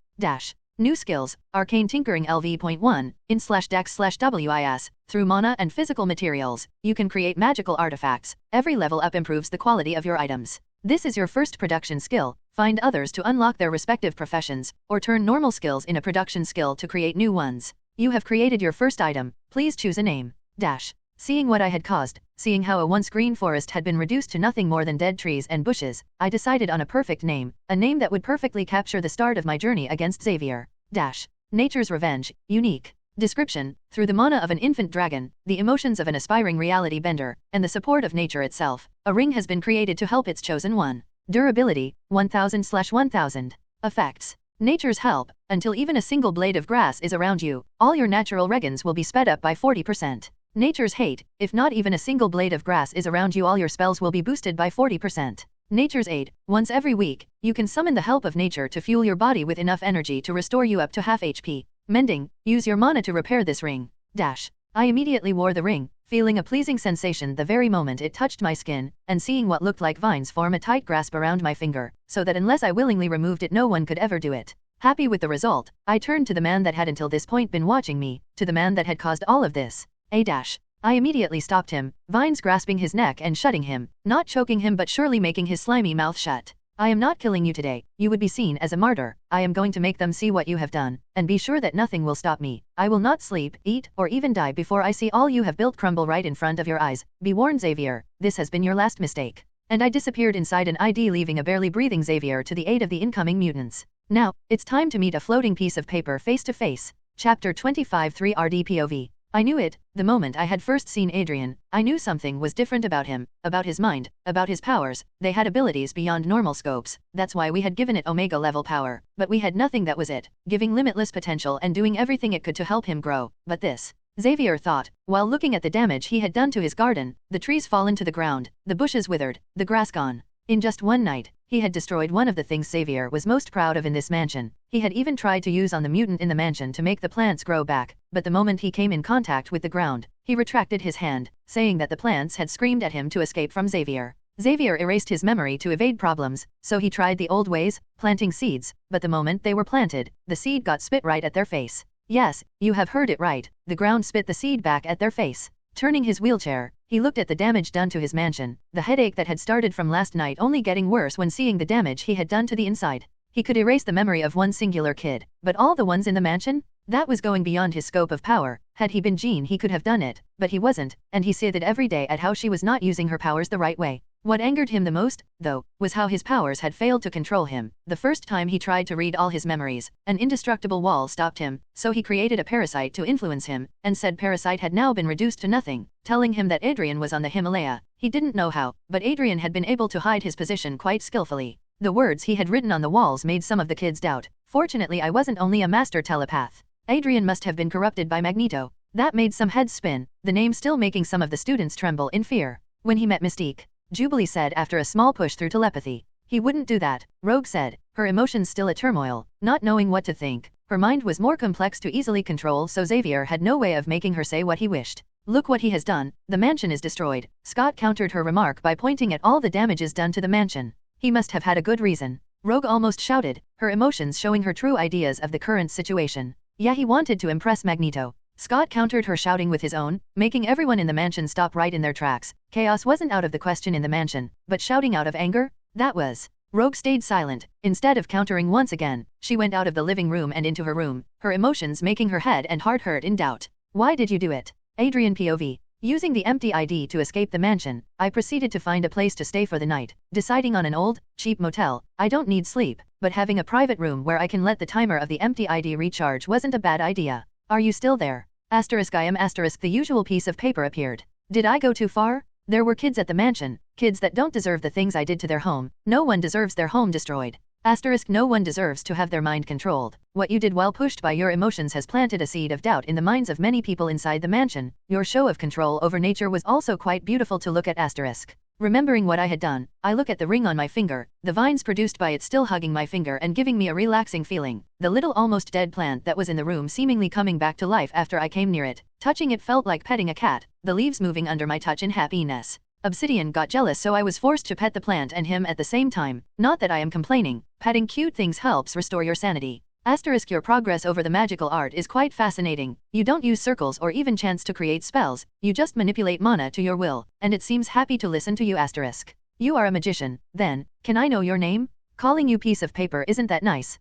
Speaker 1: New skills, Arcane Tinkering LV.1, in/dex/wis, through mana and physical materials, you can create magical artifacts. Every level up improves the quality of your items. This is your first production skill. Find others to unlock their respective professions, or turn normal skills in a production skill to create new ones. You have created your first item, please choose a name. Seeing what I had caused, seeing how a once green forest had been reduced to nothing more than dead trees and bushes, I decided on a perfect name, a name that would perfectly capture the start of my journey against Xavier. Nature's Revenge, unique. Description, through the mana of an infant dragon, the emotions of an aspiring reality bender, and the support of nature itself, a ring has been created to help its chosen one. Durability, 1000/1000. Effects. Nature's help, until even a single blade of grass is around you, all your natural regens will be sped up by 40%. Nature's hate, if not even a single blade of grass is around you, all your spells will be boosted by 40%. Nature's aid, once every week, you can summon the help of nature to fuel your body with enough energy to restore you up to half HP. Mending, use your mana to repair this ring. Dash. I immediately wore the ring, feeling a pleasing sensation the very moment it touched my skin, and seeing what looked like vines form a tight grasp around my finger, so that unless I willingly removed it no one could ever do it. Happy with the result, I turned to the man that had until this point been watching me, to the man that had caused all of this. I immediately stopped him, vines grasping his neck and shutting him, not choking him but surely making his slimy mouth shut. I am not killing you today, you would be seen as a martyr, I am going to make them see what you have done, and be sure that nothing will stop me. I will not sleep, eat, or even die before I see all you have built crumble right in front of your eyes. Be warned, Xavier, this has been your last mistake. And I disappeared inside an ID, leaving a barely breathing Xavier to the aid of the incoming mutants. Now, it's time to meet a floating piece of paper face to face. Chapter 25 3RD POV. I knew it, the moment I had first seen Adrian. I knew something was different about him, about his mind, about his powers. They had abilities beyond normal scopes, that's why we had given it Omega level power, but we had nothing that was it, giving limitless potential and doing everything it could to help him grow. But this, Xavier thought, while looking at the damage he had done to his garden, the trees fallen to the ground, the bushes withered, the grass gone. In just one night, he had destroyed one of the things Xavier was most proud of in this mansion. He had even tried to use on the mutant in the mansion to make the plants grow back, but the moment he came in contact with the ground, he retracted his hand, saying that the plants had screamed at him to escape from Xavier. Xavier erased his memory to evade problems, so he tried the old ways, planting seeds, but the moment they were planted, the seed got spit right at their face. Yes, you have heard it right, the ground spit the seed back at their face. Turning his wheelchair, he looked at the damage done to his mansion, the headache that had started from last night only getting worse when seeing the damage he had done to the inside. He could erase the memory of one singular kid, but all the ones in the mansion? That was going beyond his scope of power. Had he been Jean he could have done it, but he wasn't, and he seethed every day at how she was not using her powers the right way. What angered him the most, though, was how his powers had failed to control him. The first time he tried to read all his memories, an indestructible wall stopped him, so he created a parasite to influence him, and said parasite had now been reduced to nothing, telling him that Adrian was on the Himalaya. He didn't know how, but Adrian had been able to hide his position quite skillfully. The words he had written on the walls made some of the kids doubt. Fortunately I wasn't only a master telepath. Adrian must have been corrupted by Magneto. That made some heads spin, the name still making some of the students tremble in fear. When he met Mystique, Jubilee said after a small push through telepathy. He wouldn't do that, Rogue said, her emotions still a turmoil, not knowing what to think. Her mind was more complex to easily control, so Xavier had no way of making her say what he wished. Look what he has done, the mansion is destroyed. Scott countered her remark by pointing at all the damages done to the mansion. He must have had a good reason. Rogue almost shouted, her emotions showing her true ideas of the current situation. Yeah, he wanted to impress Magneto. Scott countered her shouting with his own, making everyone in the mansion stop right in their tracks. Chaos wasn't out of the question in the mansion, but shouting out of anger? That was. Rogue stayed silent. Instead of countering once again, she went out of the living room and into her room, her emotions making her head and heart hurt in doubt. Why did you do it? Adrian POV. Using the empty ID to escape the mansion, I proceeded to find a place to stay for the night, deciding on an old, cheap motel. I don't need sleep, but having a private room where I can let the timer of the empty ID recharge wasn't a bad idea. Are you still there? I am the usual piece of paper appeared. Did I go too far? There were kids at the mansion, kids that don't deserve the things I did to their home. No one deserves their home destroyed. No one deserves to have their mind controlled. What you did while pushed by your emotions has planted a seed of doubt in the minds of many people inside the mansion. Your show of control over nature was also quite beautiful to look at. Remembering what I had done, I look at the ring on my finger, the vines produced by it still hugging my finger and giving me a relaxing feeling. The little almost dead plant that was in the room seemingly coming back to life after I came near it. Touching it felt like petting a cat, the leaves moving under my touch in happiness. Obsidian got jealous, so I was forced to pet the plant and him at the same time. Not that I am complaining, petting cute things helps restore your sanity. Your progress over the magical art is quite fascinating. You don't use circles or even chants to create spells, you just manipulate mana to your will, and it seems happy to listen to you. You are a magician, then, can I know your name? Calling you piece of paper isn't that nice.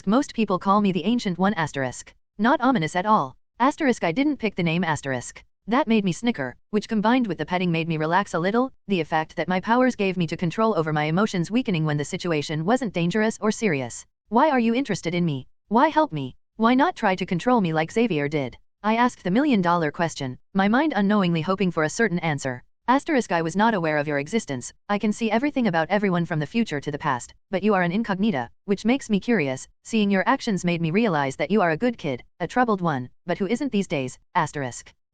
Speaker 1: Most people call me the Ancient One. Not ominous at all. I didn't pick the name . That made me snicker, which combined with the petting made me relax a little, the effect that my powers gave me to control over my emotions weakening when the situation wasn't dangerous or serious. Why are you interested in me? Why help me? Why not try to control me like Xavier did? I asked the million-dollar question, my mind unknowingly hoping for a certain answer. I was not aware of your existence. I can see everything about everyone from the future to the past, but you are an incognita, which makes me curious. Seeing your actions made me realize that you are a good kid, a troubled one, but who isn't these days?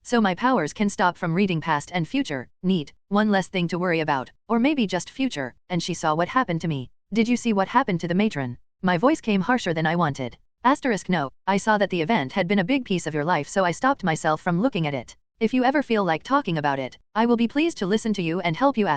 Speaker 1: So my powers can stop from reading past and future. Neat, one less thing to worry about. Or maybe just future. And she saw what happened to me. Did you see what happened to the matron? My voice came harsher than I wanted. No, I saw that the event had been a big piece of your life, so I stopped myself from looking at it. If you ever feel like talking about it, I will be pleased to listen to you and help you.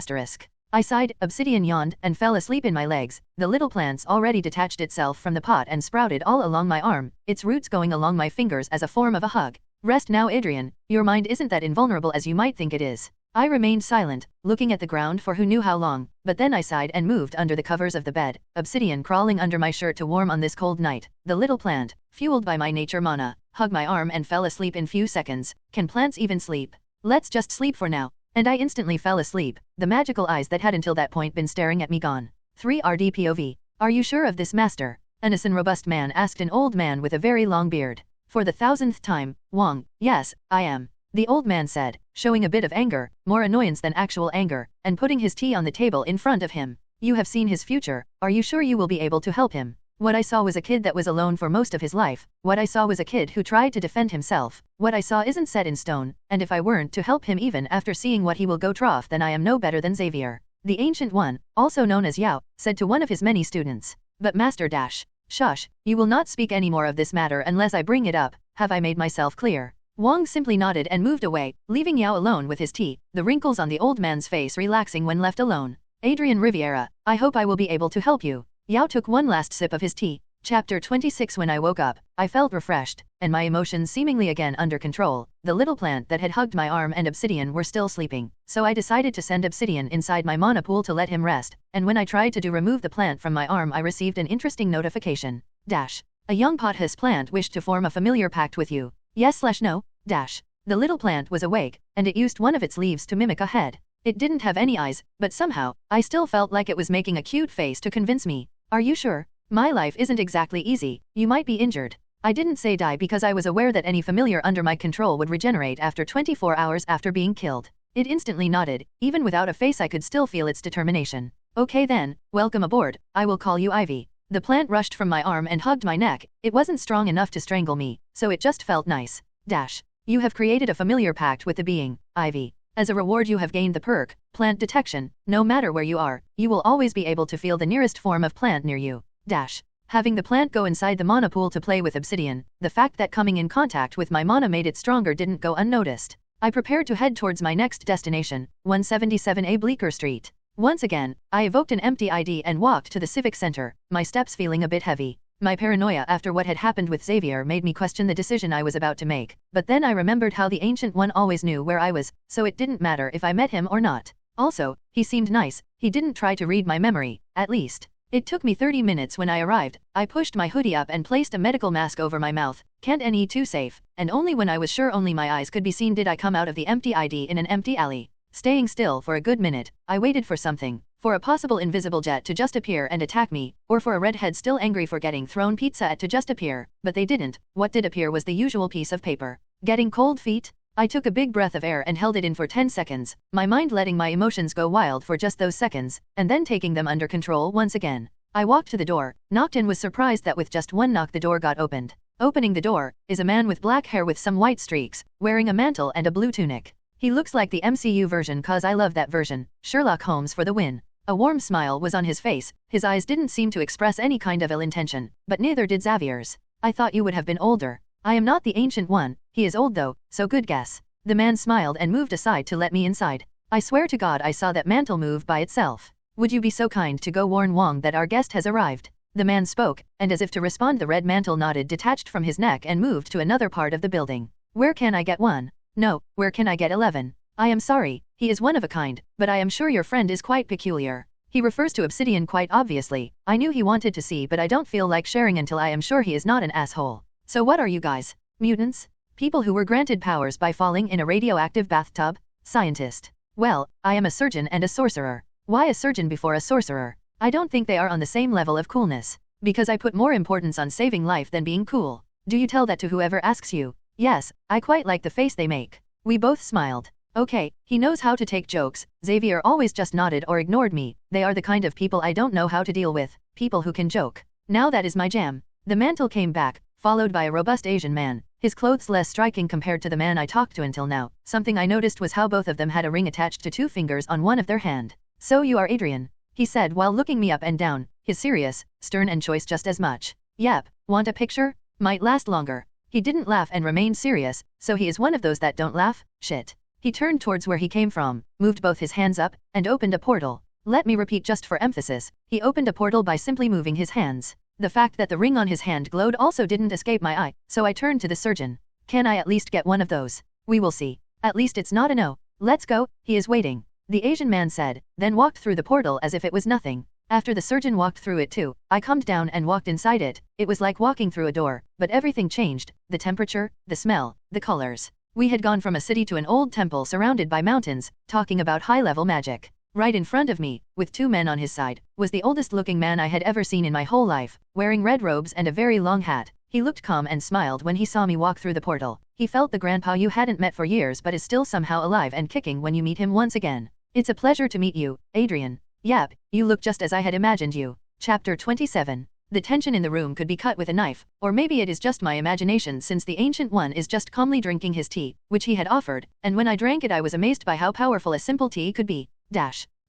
Speaker 1: I sighed, Obsidian yawned, and fell asleep in my legs. The little plants already detached itself from the pot and sprouted all along my arm, its roots going along my fingers as a form of a hug. Rest now, Adrian, your mind isn't that invulnerable as you might think it is. I remained silent, looking at the ground for who knew how long, but then I sighed and moved under the covers of the bed, obsidian crawling under my shirt to warm on this cold night. The little plant, fueled by my nature mana, hugged my arm and fell asleep in few seconds. Can plants even sleep? Let's just sleep for now. And I instantly fell asleep, the magical eyes that had until that point been staring at me gone. 3rd POV. Are you sure of this, master? An robust man asked an old man with a very long beard. For the 1000th time, Wong, yes, I am. The old man said, showing a bit of anger, more annoyance than actual anger, and putting his tea on the table in front of him. You have seen his future, are you sure you will be able to help him? What I saw was a kid that was alone for most of his life. What I saw was a kid who tried to defend himself. What I saw isn't set in stone, and if I weren't to help him even after seeing what he will go through, then I am no better than Xavier. The Ancient One, also known as Yao, said to one of his many students. But Master Dash, shush, you will not speak any more of this matter unless I bring it up. Have I made myself clear? Wong simply nodded and moved away, leaving Yao alone with his tea, the wrinkles on the old man's face relaxing when left alone. Adrian Riviera, I hope I will be able to help you. Yao took one last sip of his tea. Chapter 26. When I woke up, I felt refreshed, and my emotions seemingly again under control. The little plant that had hugged my arm and Obsidian were still sleeping, so I decided to send Obsidian inside my mana pool to let him rest, and when I tried to remove the plant from my arm, I received an interesting notification. Dash. A young pothos plant wished to form a familiar pact with you. Yes/no? Dash. The little plant was awake, and it used one of its leaves to mimic a head. It didn't have any eyes, but somehow, I still felt like it was making a cute face to convince me. Are you sure? My life isn't exactly easy, you might be injured. I didn't say die because I was aware that any familiar under my control would regenerate after 24 hours after being killed. It instantly nodded, even without a face I could still feel its determination. Okay then, welcome aboard, I will call you Ivy. The plant rushed from my arm and hugged my neck. It wasn't strong enough to strangle me, so it just felt nice. Dash. You have created a familiar pact with the being, Ivy. As a reward you have gained the perk, Plant Detection. No matter where you are, you will always be able to feel the nearest form of plant near you. Dash. Having the plant go inside the mana pool to play with Obsidian, the fact that coming in contact with my mana made it stronger didn't go unnoticed. I prepared to head towards my next destination, 177A Bleecker Street. Once again, I evoked an empty ID and walked to the Civic Center, my steps feeling a bit heavy. My paranoia after what had happened with Xavier made me question the decision I was about to make, but then I remembered how the Ancient One always knew where I was, so it didn't matter if I met him or not. Also, he seemed nice, he didn't try to read my memory, at least. It took me 30 minutes when I arrived. I pushed my hoodie up and placed a medical mask over my mouth. Can't any too safe, and only when I was sure only my eyes could be seen did I come out of the empty ID in an empty alley. Staying still for a good minute, I waited for something. For a possible invisible jet to just appear and attack me, or for a redhead still angry for getting thrown pizza at to just appear, but they didn't. What did appear was the usual piece of paper. Getting cold feet? I took a big breath of air and held it in for 10 seconds, my mind letting my emotions go wild for just those seconds, and then taking them under control once again. I walked to the door, knocked and was surprised that with just one knock the door got opened. Opening the door, is a man with black hair with some white streaks, wearing a mantle and a blue tunic. He looks like the MCU version cause I love that version. Sherlock Holmes for the win. A warm smile was on his face, his eyes didn't seem to express any kind of ill intention, but neither did Xavier's. I thought you would have been older. I am not the Ancient One, he is old though, so good guess. The man smiled and moved aside to let me inside. I swear to God I saw that mantle move by itself. Would you be so kind to go warn Wong that our guest has arrived? The man spoke, and as if to respond the red mantle nodded detached from his neck and moved to another part of the building. Where can I get one? No, where can I get 11? I am sorry, he is one of a kind, but I am sure your friend is quite peculiar. He refers to Obsidian quite obviously. I knew he wanted to see but I don't feel like sharing until I am sure he is not an asshole. So what are you guys? Mutants? People who were granted powers by falling in a radioactive bathtub? Scientist. Well, I am a surgeon and a sorcerer. Why a surgeon before a sorcerer? I don't think they are on the same level of coolness. Because I put more importance on saving life than being cool. Do you tell that to whoever asks you? Yes, I quite like the face they make. We both smiled. Okay, he knows how to take jokes. Xavier always just nodded or ignored me. They are the kind of people I don't know how to deal with. People who can joke. Now that is my jam. The mantle came back, followed by a robust Asian man. his clothes less striking compared to the man I talked to until now. Something I noticed was how both of them had a ring attached to 2 fingers on one of their hand. So you are Adrian, he said while looking me up and down, his serious, stern and choice just as much. Yep, want a picture? Might last longer. He didn't laugh and remained serious, so he is one of those that don't laugh? Shit. He turned towards where he came from, moved both his hands up, and opened a portal. Let me repeat just for emphasis, he opened a portal by simply moving his hands. The fact that the ring on his hand glowed also didn't escape my eye, so I turned to the surgeon. Can I at least get one of those? We will see. At least it's not a no. Let's go, he is waiting. The Asian man said, then walked through the portal as if it was nothing. After the surgeon walked through it too, I calmed down and walked inside it. It was like walking through a door, but everything changed, the temperature, the smell, the colors. We had gone from a city to an old temple surrounded by mountains, talking about high-level magic. Right in front of me, with 2 men on his side, was the oldest-looking man I had ever seen in my whole life, wearing red robes and a very long hat. He looked calm and smiled when he saw me walk through the portal. He felt the grandpa you hadn't met for years but is still somehow alive and kicking when you meet him once again. It's a pleasure to meet you, Adrian. Yep, you look just as I had imagined you. Chapter 27. The tension in the room could be cut with a knife, or maybe it is just my imagination since the Ancient One is just calmly drinking his tea, which he had offered, and when I drank it I was amazed by how powerful a simple tea could be.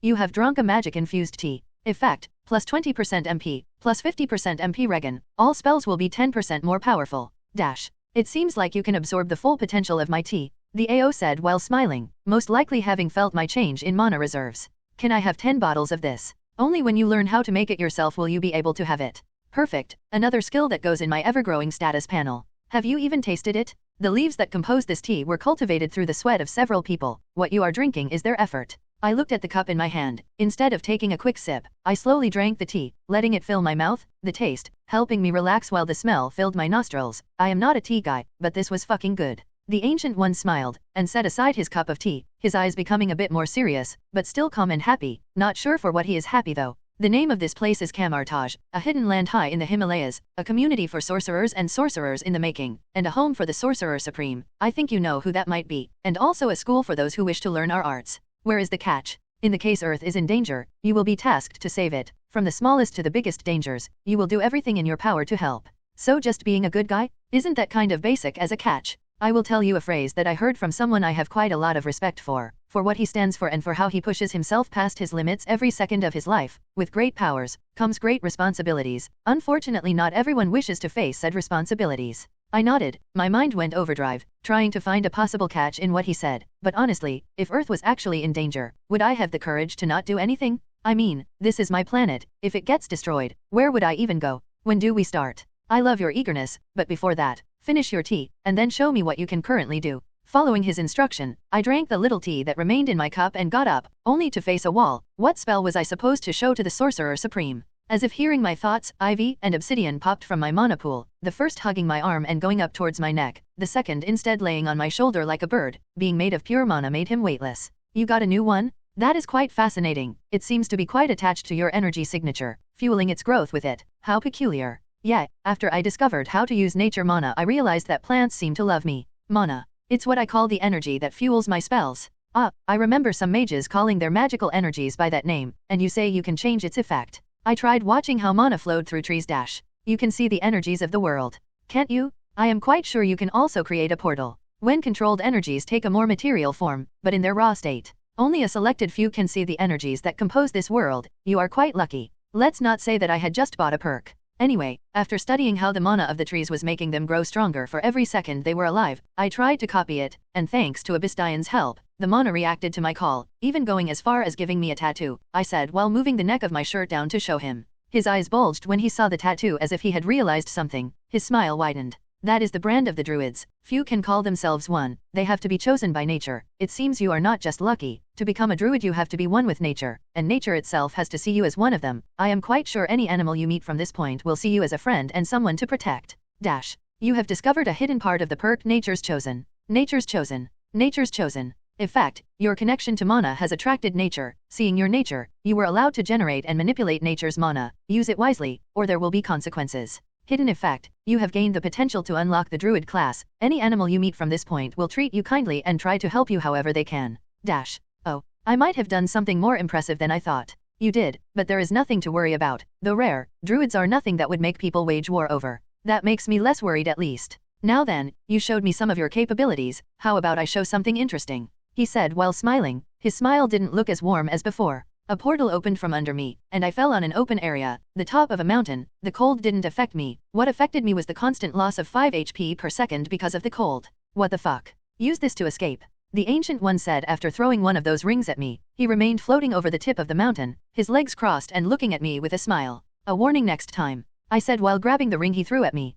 Speaker 1: You have drunk a magic-infused tea. Effect, plus 20% MP, plus 50% MP regen, all spells will be 10% more powerful. It seems like you can absorb the full potential of my tea, the AO said while smiling, most likely having felt my change in mana reserves. Can I have 10 bottles of this? Only when you learn how to make it yourself will you be able to have it. Perfect, another skill that goes in my ever-growing status panel. Have you even tasted it? The leaves that compose this tea were cultivated through the sweat of several people. What you are drinking is their effort. I looked at the cup in my hand. Instead of taking a quick sip, I slowly drank the tea, letting it fill my mouth, the taste, helping me relax while the smell filled my nostrils. I am not a tea guy, but this was fucking good. The Ancient One smiled, and set aside his cup of tea, his eyes becoming a bit more serious, but still calm and happy, not sure for what he is happy though. The name of this place is Kamartaj, a hidden land high in the Himalayas, a community for sorcerers and sorcerers in the making, and a home for the Sorcerer Supreme. I think you know who that might be, and also a school for those who wish to learn our arts. Where is the catch? In the case Earth is in danger, you will be tasked to save it. From the smallest to the biggest dangers, you will do everything in your power to help. So just being a good guy? Isn't that kind of basic as a catch? I will tell you a phrase that I heard from someone I have quite a lot of respect for what he stands for and for how he pushes himself past his limits every second of his life. With great powers, comes great responsibilities. Unfortunately not everyone wishes to face said responsibilities. I nodded, my mind went overdrive, trying to find a possible catch in what he said, but honestly, if Earth was actually in danger, would I have the courage to not do anything? I mean, this is my planet, if it gets destroyed, where would I even go? When do we start? I love your eagerness, but before that, finish your tea, and then show me what you can currently do. Following his instruction, I drank the little tea that remained in my cup and got up, only to face a wall. What spell was I supposed to show to the Sorcerer Supreme? As if hearing my thoughts, ivy and obsidian popped from my mana pool, the first hugging my arm and going up towards my neck, the second instead laying on my shoulder like a bird. Being made of pure mana made him weightless. You got a new one? That is quite fascinating. It seems to be quite attached to your energy signature, fueling its growth with it. How peculiar. Yeah, after I discovered how to use nature mana I realized that plants seem to love me. Mana. It's what I call the energy that fuels my spells. Ah, I remember some mages calling their magical energies by that name, and you say you can change its effect. I tried watching how mana flowed through trees. You can see the energies of the world. Can't you? I am quite sure you can also create a portal. When controlled energies take a more material form, but in their raw state. Only a selected few can see the energies that compose this world. You are quite lucky. Let's not say that I had just bought a perk. Anyway, after studying how the mana of the trees was making them grow stronger for every second they were alive, I tried to copy it, and thanks to Abistian's help, the mana reacted to my call, even going as far as giving me a tattoo, I said while moving the neck of my shirt down to show him. His eyes bulged when he saw the tattoo as if he had realized something. His smile widened. That is the brand of the druids. Few can call themselves one, they have to be chosen by nature. It seems you are not just lucky. To become a druid you have to be one with nature, and nature itself has to see you as one of them. I am quite sure any animal you meet from this point will see you as a friend and someone to protect. You have discovered a hidden part of the perk Nature's Chosen. Nature's Chosen. Nature's Chosen. In fact, your connection to mana has attracted nature. Seeing your nature, you were allowed to generate and manipulate nature's mana. Use it wisely, or there will be consequences. Hidden effect, you have gained the potential to unlock the druid class. Any animal you meet from this point will treat you kindly and try to help you however they can. Oh, I might have done something more impressive than I thought. You did, but there is nothing to worry about. Though rare, druids are nothing that would make people wage war over. That makes me less worried at least. Now then, you showed me some of your capabilities, how about I show something interesting? He said while smiling. His smile didn't look as warm as before. A portal opened from under me, and I fell on an open area, the top of a mountain. The cold didn't affect me. What affected me was the constant loss of 5 HP per second because of the cold. What the fuck? Use this to escape. The Ancient One said after throwing one of those rings at me. He remained floating over the tip of the mountain, his legs crossed and looking at me with a smile. A warning next time, I said while grabbing the ring he threw at me.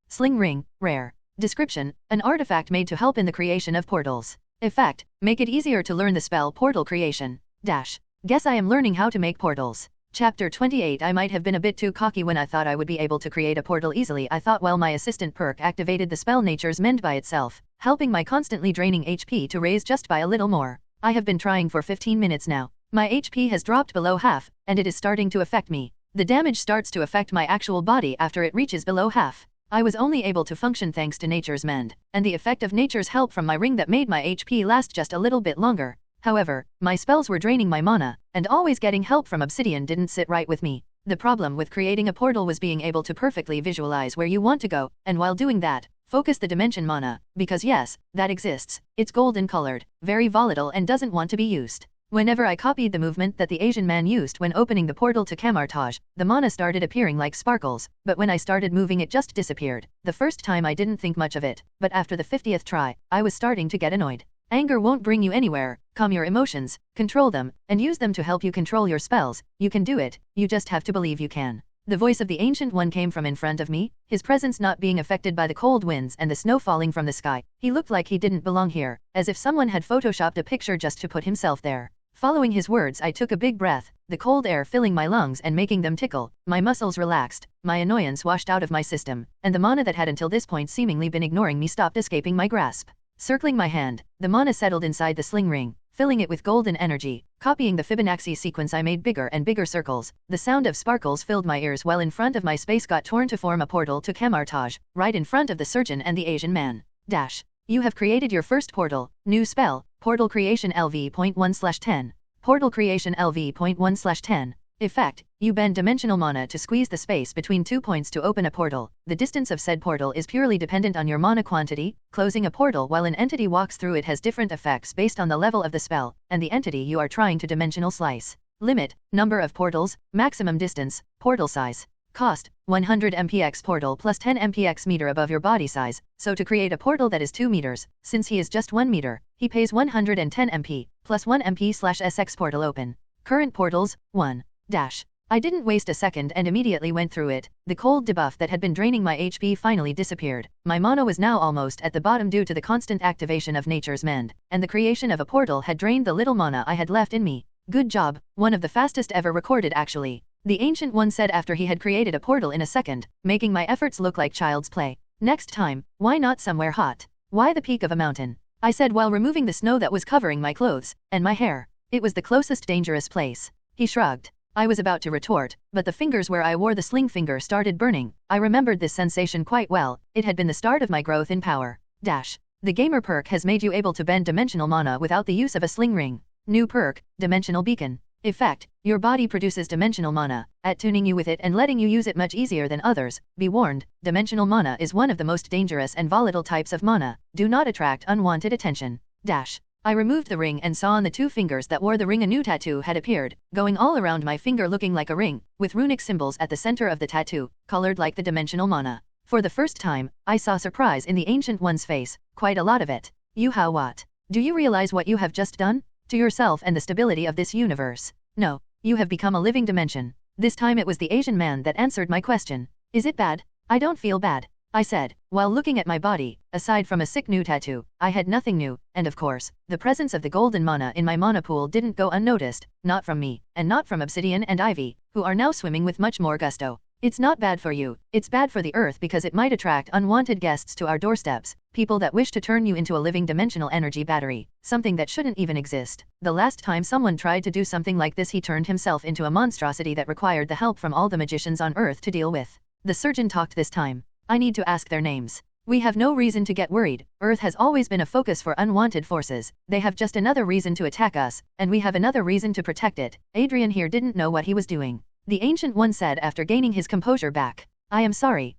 Speaker 1: Sling ring, rare. Description, an artifact made to help in the creation of portals. Effect, make it easier to learn the spell portal creation. Guess I am learning how to make portals. Chapter 28. I might have been a bit too cocky when I thought I would be able to create a portal easily. I thought while my assistant perk activated the spell Nature's Mend by itself, helping my constantly draining HP to raise just by a little more. I have been trying for 15 minutes now. My HP has dropped below half, and it is starting to affect me. The damage starts to affect my actual body after it reaches below half. I was only able to function thanks to Nature's Mend, and the effect of nature's help from my ring that made my HP last just a little bit longer. However, my spells were draining my mana, and always getting help from obsidian didn't sit right with me. The problem with creating a portal was being able to perfectly visualize where you want to go, and while doing that, focus the dimension mana, because yes, that exists. It's golden colored, very volatile and doesn't want to be used. Whenever I copied the movement that the Asian man used when opening the portal to Camartage, the mana started appearing like sparkles, but when I started moving it just disappeared. The first time I didn't think much of it, but after the 50th try, I was starting to get annoyed. Anger won't bring you anywhere. Calm your emotions, control them, and use them to help you control your spells. You can do it, you just have to believe you can. The voice of the Ancient One came from in front of me, his presence not being affected by the cold winds and the snow falling from the sky. He looked like he didn't belong here, as if someone had photoshopped a picture just to put himself there. Following his words, I took a big breath, the cold air filling my lungs and making them tickle. My muscles relaxed, my annoyance washed out of my system, and the mana that had until this point seemingly been ignoring me stopped escaping my grasp. Circling my hand, the mana settled inside the sling ring, filling it with golden energy. Copying the Fibonacci sequence, I made bigger and bigger circles. The sound of sparkles filled my ears while in front of my space got torn to form a portal to Camartage, right in front of the surgeon and the Asian man. You have created your first portal. New spell, Portal Creation LV.1/10. Portal Creation LV.1/10. Effect, you bend dimensional mana to squeeze the space between 2 points to open a portal. The distance of said portal is purely dependent on your mana quantity. Closing a portal while an entity walks through it has different effects based on the level of the spell, and the entity you are trying to dimensional slice. Limit, number of portals, maximum distance, portal size. Cost, 100 MPX portal plus 10 MPX meter above your body size, so to create a portal that is 2 meters, since he is just 1 meter, he pays 110 MP, plus 1 MP/SX portal open. Current portals, 1. I didn't waste a second and immediately went through it. The cold debuff that had been draining my HP finally disappeared. My mana was now almost at the bottom due to the constant activation of Nature's Mend, and the creation of a portal had drained the little mana I had left in me. Good job, one of the fastest ever recorded actually. The Ancient One said after he had created a portal in a second, making my efforts look like child's play. Next time, why not somewhere hot? Why the peak of a mountain? I said while removing the snow that was covering my clothes and my hair. It was the closest dangerous place. He shrugged. I was about to retort, but the fingers where I wore the sling finger started burning. I remembered this sensation quite well. It had been the start of my growth in power. The gamer perk has made you able to bend dimensional mana without the use of a sling ring. New perk, Dimensional Beacon. Effect, your body produces dimensional mana, attuning you with it and letting you use it much easier than others. Be warned, dimensional mana is one of the most dangerous and volatile types of mana. Do not attract unwanted attention. I removed the ring and saw on the 2 fingers that wore the ring a new tattoo had appeared, going all around my finger looking like a ring, with runic symbols at the center of the tattoo, colored like the dimensional mana. For the first time, I saw surprise in the Ancient One's face, quite a lot of it. What? Do you realize what you have just done? To yourself and the stability of this universe. No, you have become a living dimension. This time it was the Asian man that answered my question. Is it bad? I don't feel bad, I said, while looking at my body. Aside from a sick new tattoo, I had nothing new, and of course, the presence of the golden mana in my mana pool didn't go unnoticed, not from me, and not from Obsidian and Ivy, who are now swimming with much more gusto. It's not bad for you, it's bad for the earth because it might attract unwanted guests to our doorsteps, people that wish to turn you into a living dimensional energy battery, something that shouldn't even exist. The last time someone tried to do something like this, he turned himself into a monstrosity that required the help from all the magicians on earth to deal with. The surgeon talked this time. I need to ask their names. We have no reason to get worried. Earth has always been a focus for unwanted forces. They have just another reason to attack us, and we have another reason to protect it. Adrian here didn't know what he was doing. The Ancient One said after gaining his composure back. I am sorry,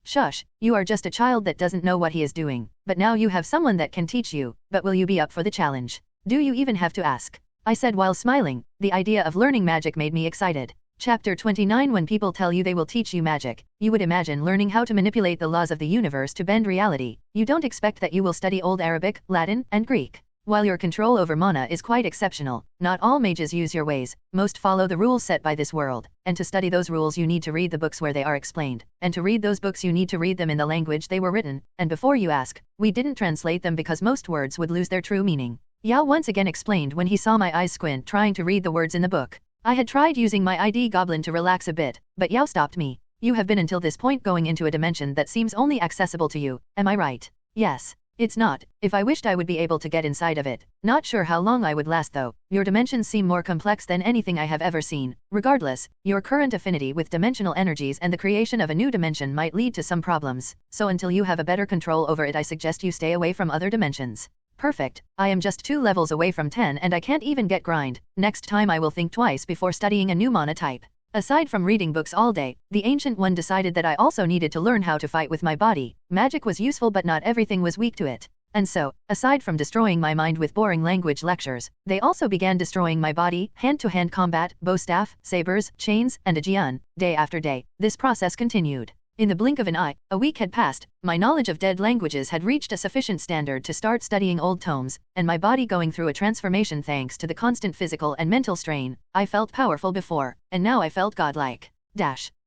Speaker 1: Shush, you are just a child that doesn't know what he is doing, but now you have someone that can teach you, but will you be up for the challenge? Do you even have to ask? I said while smiling. The idea of learning magic made me excited. Chapter 29. When people tell you they will teach you magic, you would imagine learning how to manipulate the laws of the universe to bend reality. You don't expect that you will study Old Arabic, Latin, and Greek. While your control over mana is quite exceptional, not all mages use your ways, most follow the rules set by this world, and to study those rules you need to read the books where they are explained, and to read those books you need to read them in the language they were written, and before you ask, we didn't translate them because most words would lose their true meaning. Yao once again explained when he saw my eyes squint trying to read the words in the book. I had tried using my ID Goblin to relax a bit, but Yao stopped me. You have been until this point going into a dimension that seems only accessible to you, am I right? Yes. It's not. If I wished I would be able to get inside of it. Not sure how long I would last though. Your dimensions seem more complex than anything I have ever seen. Regardless, your current affinity with dimensional energies and the creation of a new dimension might lead to some problems. So until you have a better control over it, I suggest you stay away from other dimensions. Perfect. I am just 2 levels away from 10 and I can't even get grind. Next time I will think twice before studying a new mana type. Aside from reading books all day, the Ancient One decided that I also needed to learn how to fight with my body. Magic was useful but not everything was weak to it. And so, aside from destroying my mind with boring language lectures, they also began destroying my body, hand-to-hand combat, bow staff, sabers, chains, and a jian, day after day. This process continued. In the blink of an eye, a week had passed, my knowledge of dead languages had reached a sufficient standard to start studying old tomes, and my body going through a transformation thanks to the constant physical and mental strain. I felt powerful before, and now I felt godlike.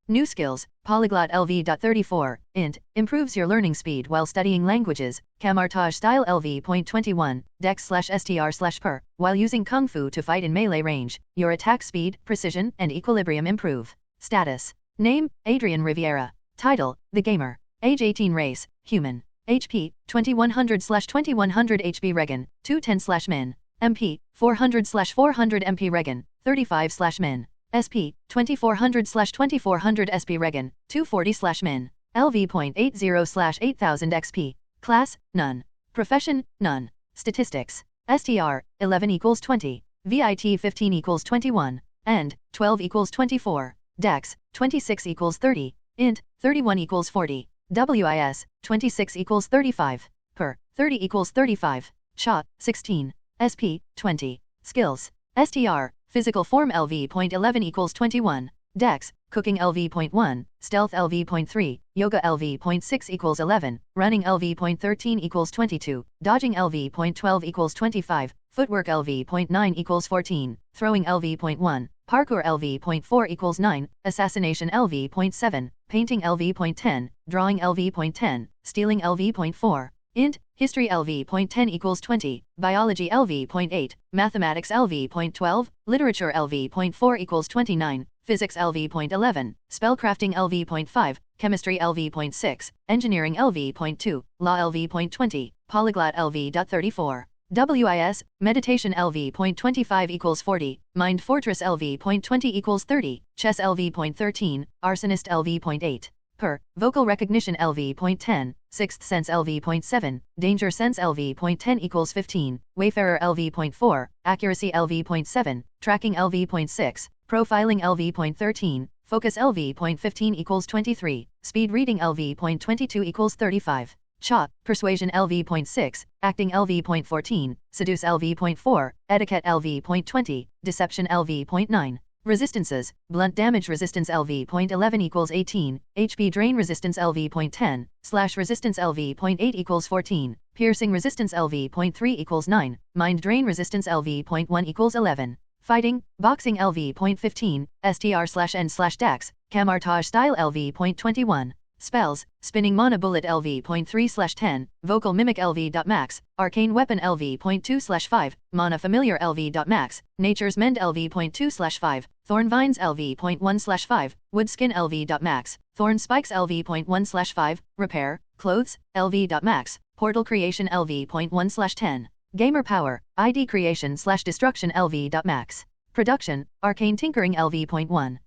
Speaker 1: New skills, Polyglot LV.34, int, improves your learning speed while studying languages, Camartage style LV.21, dex/str/per, while using Kung Fu to fight in melee range, your attack speed, precision, and equilibrium improve. Status. Name, Adrian Riviera. Title, The Gamer. Age 18 Race, Human. HP, 2100/2100 HP Regen, 210/min. MP, 400/400 MP Regen, 35/min. SP, 2400/2400 SP Regen, 240/min. LV.80/8000 XP. Class, None. Profession, None. Statistics. STR, 11 equals 20. VIT 15 equals 21. And, 12 equals 24. Dex, 26 equals 30. Int, 31 equals 40. WIS, 26 equals 35. Per, 30 equals 35. Shot, 16. SP, 20. Skills. STR, physical form LV.11 equals 21. Dex, cooking LV.1, stealth LV.3, yoga LV.6 equals 11, running LV.13 equals 22, dodging LV.12 equals 25, footwork LV.9 equals 14, throwing LV.1, parkour LV.4 equals 9, assassination LV.7, painting LV.10, drawing LV.10, stealing LV.4. Int, history LV.10 equals 20, biology LV.8, mathematics LV.12, literature LV.4 equals 29, physics LV.11, spellcrafting LV.5, chemistry LV.6, engineering LV.2, law LV.20, polyglot LV.34. WIS, meditation LV.25 equals 40, mind fortress LV.20 equals 30, chess LV.13, arsonist LV.8. Per, vocal recognition LV.10, sixth sense LV.7, danger sense LV.10 equals 15, wayfarer LV.4, accuracy LV.7, tracking LV.6, profiling LV.13, focus LV.15 equals 23, speed reading LV.22 equals 35. Cha, persuasion LV.6, acting LV.14, seduce LV.4, etiquette LV.20, deception LV.9. Resistances, blunt damage resistance LV.11 equals 18, HP drain resistance LV.10, slash resistance LV.8 equals 14, piercing resistance LV.3 equals 9, mind drain resistance LV.1 equals 11. Fighting, boxing LV.15, STR/N/Dex, Camartage style LV.21. Spells, spinning mana bullet LV.3/10, vocal mimic LV.max, arcane weapon LV.2/5, mana familiar LV.max, nature's mend LV.2/5, thorn vines LV.1/5, wood skin LV.max, thorn spikes LV.1/5, repair, clothes, LV.max, portal creation LV.1/10. Gamer power, ID creation/destruction LV.max. Production, arcane tinkering LV.1.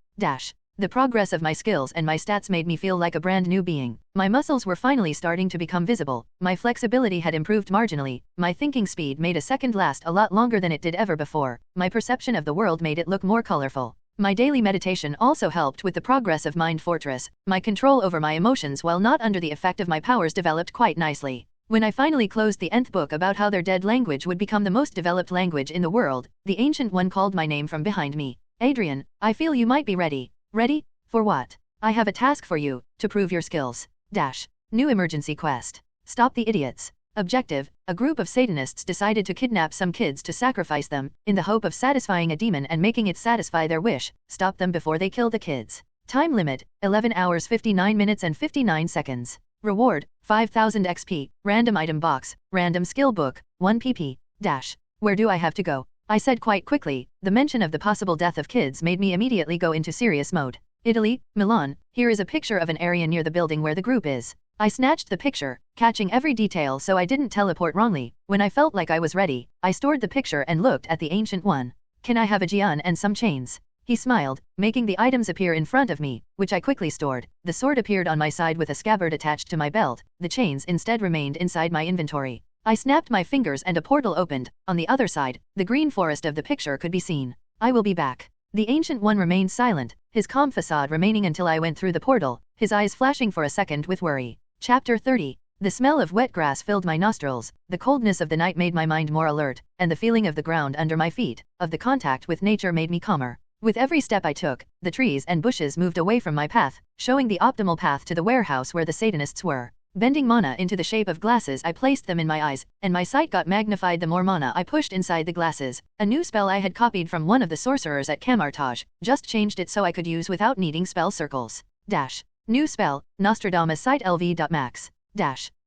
Speaker 1: The progress of my skills and my stats made me feel like a brand new being. My muscles were finally starting to become visible, my flexibility had improved marginally, my thinking speed made a second last a lot longer than it did ever before, my perception of the world made it look more colorful. My daily meditation also helped with the progress of Mind Fortress. My control over my emotions while not under the effect of my powers developed quite nicely. When I finally closed the nth book about how their dead language would become the most developed language in the world, the Ancient One called my name from behind me. Adrian, I feel you might be ready. Ready? For what? I have a task for you, to prove your skills. New emergency quest. Stop the idiots. Objective, a group of Satanists decided to kidnap some kids to sacrifice them, in the hope of satisfying a demon and making it satisfy their wish. Stop them before they kill the kids. Time limit, 11 hours 59 minutes and 59 seconds. Reward, 5000 XP, random item box, random skill book, 1 pp. Where do I have to go? I said quite quickly. The mention of the possible death of kids made me immediately go into serious mode. Italy, Milan, here is a picture of an area near the building where the group is. I snatched the picture, catching every detail so I didn't teleport wrongly. When I felt like I was ready, I stored the picture and looked at the Ancient One. Can I have a Jian and some chains? He smiled, making the items appear in front of me, which I quickly stored. The sword appeared on my side with a scabbard attached to my belt. The chains instead remained inside my inventory. I snapped my fingers and a portal opened. On the other side, the green forest of the picture could be seen. I will be back. The Ancient One remained silent, his calm facade remaining until I went through the portal, his eyes flashing for a second with worry. Chapter 30. The smell of wet grass filled my nostrils, the coldness of the night made my mind more alert, and the feeling of the ground under my feet, of the contact with nature made me calmer. With every step I took, the trees and bushes moved away from my path, showing the optimal path to the warehouse where the Satanists were. Bending mana into the shape of glasses, I placed them in my eyes, and my sight got magnified the more mana I pushed inside the glasses. A new spell I had copied from one of the sorcerers at Camartage, just changed it so I could use without needing spell circles. New spell, Nostradamus Sight LV.max.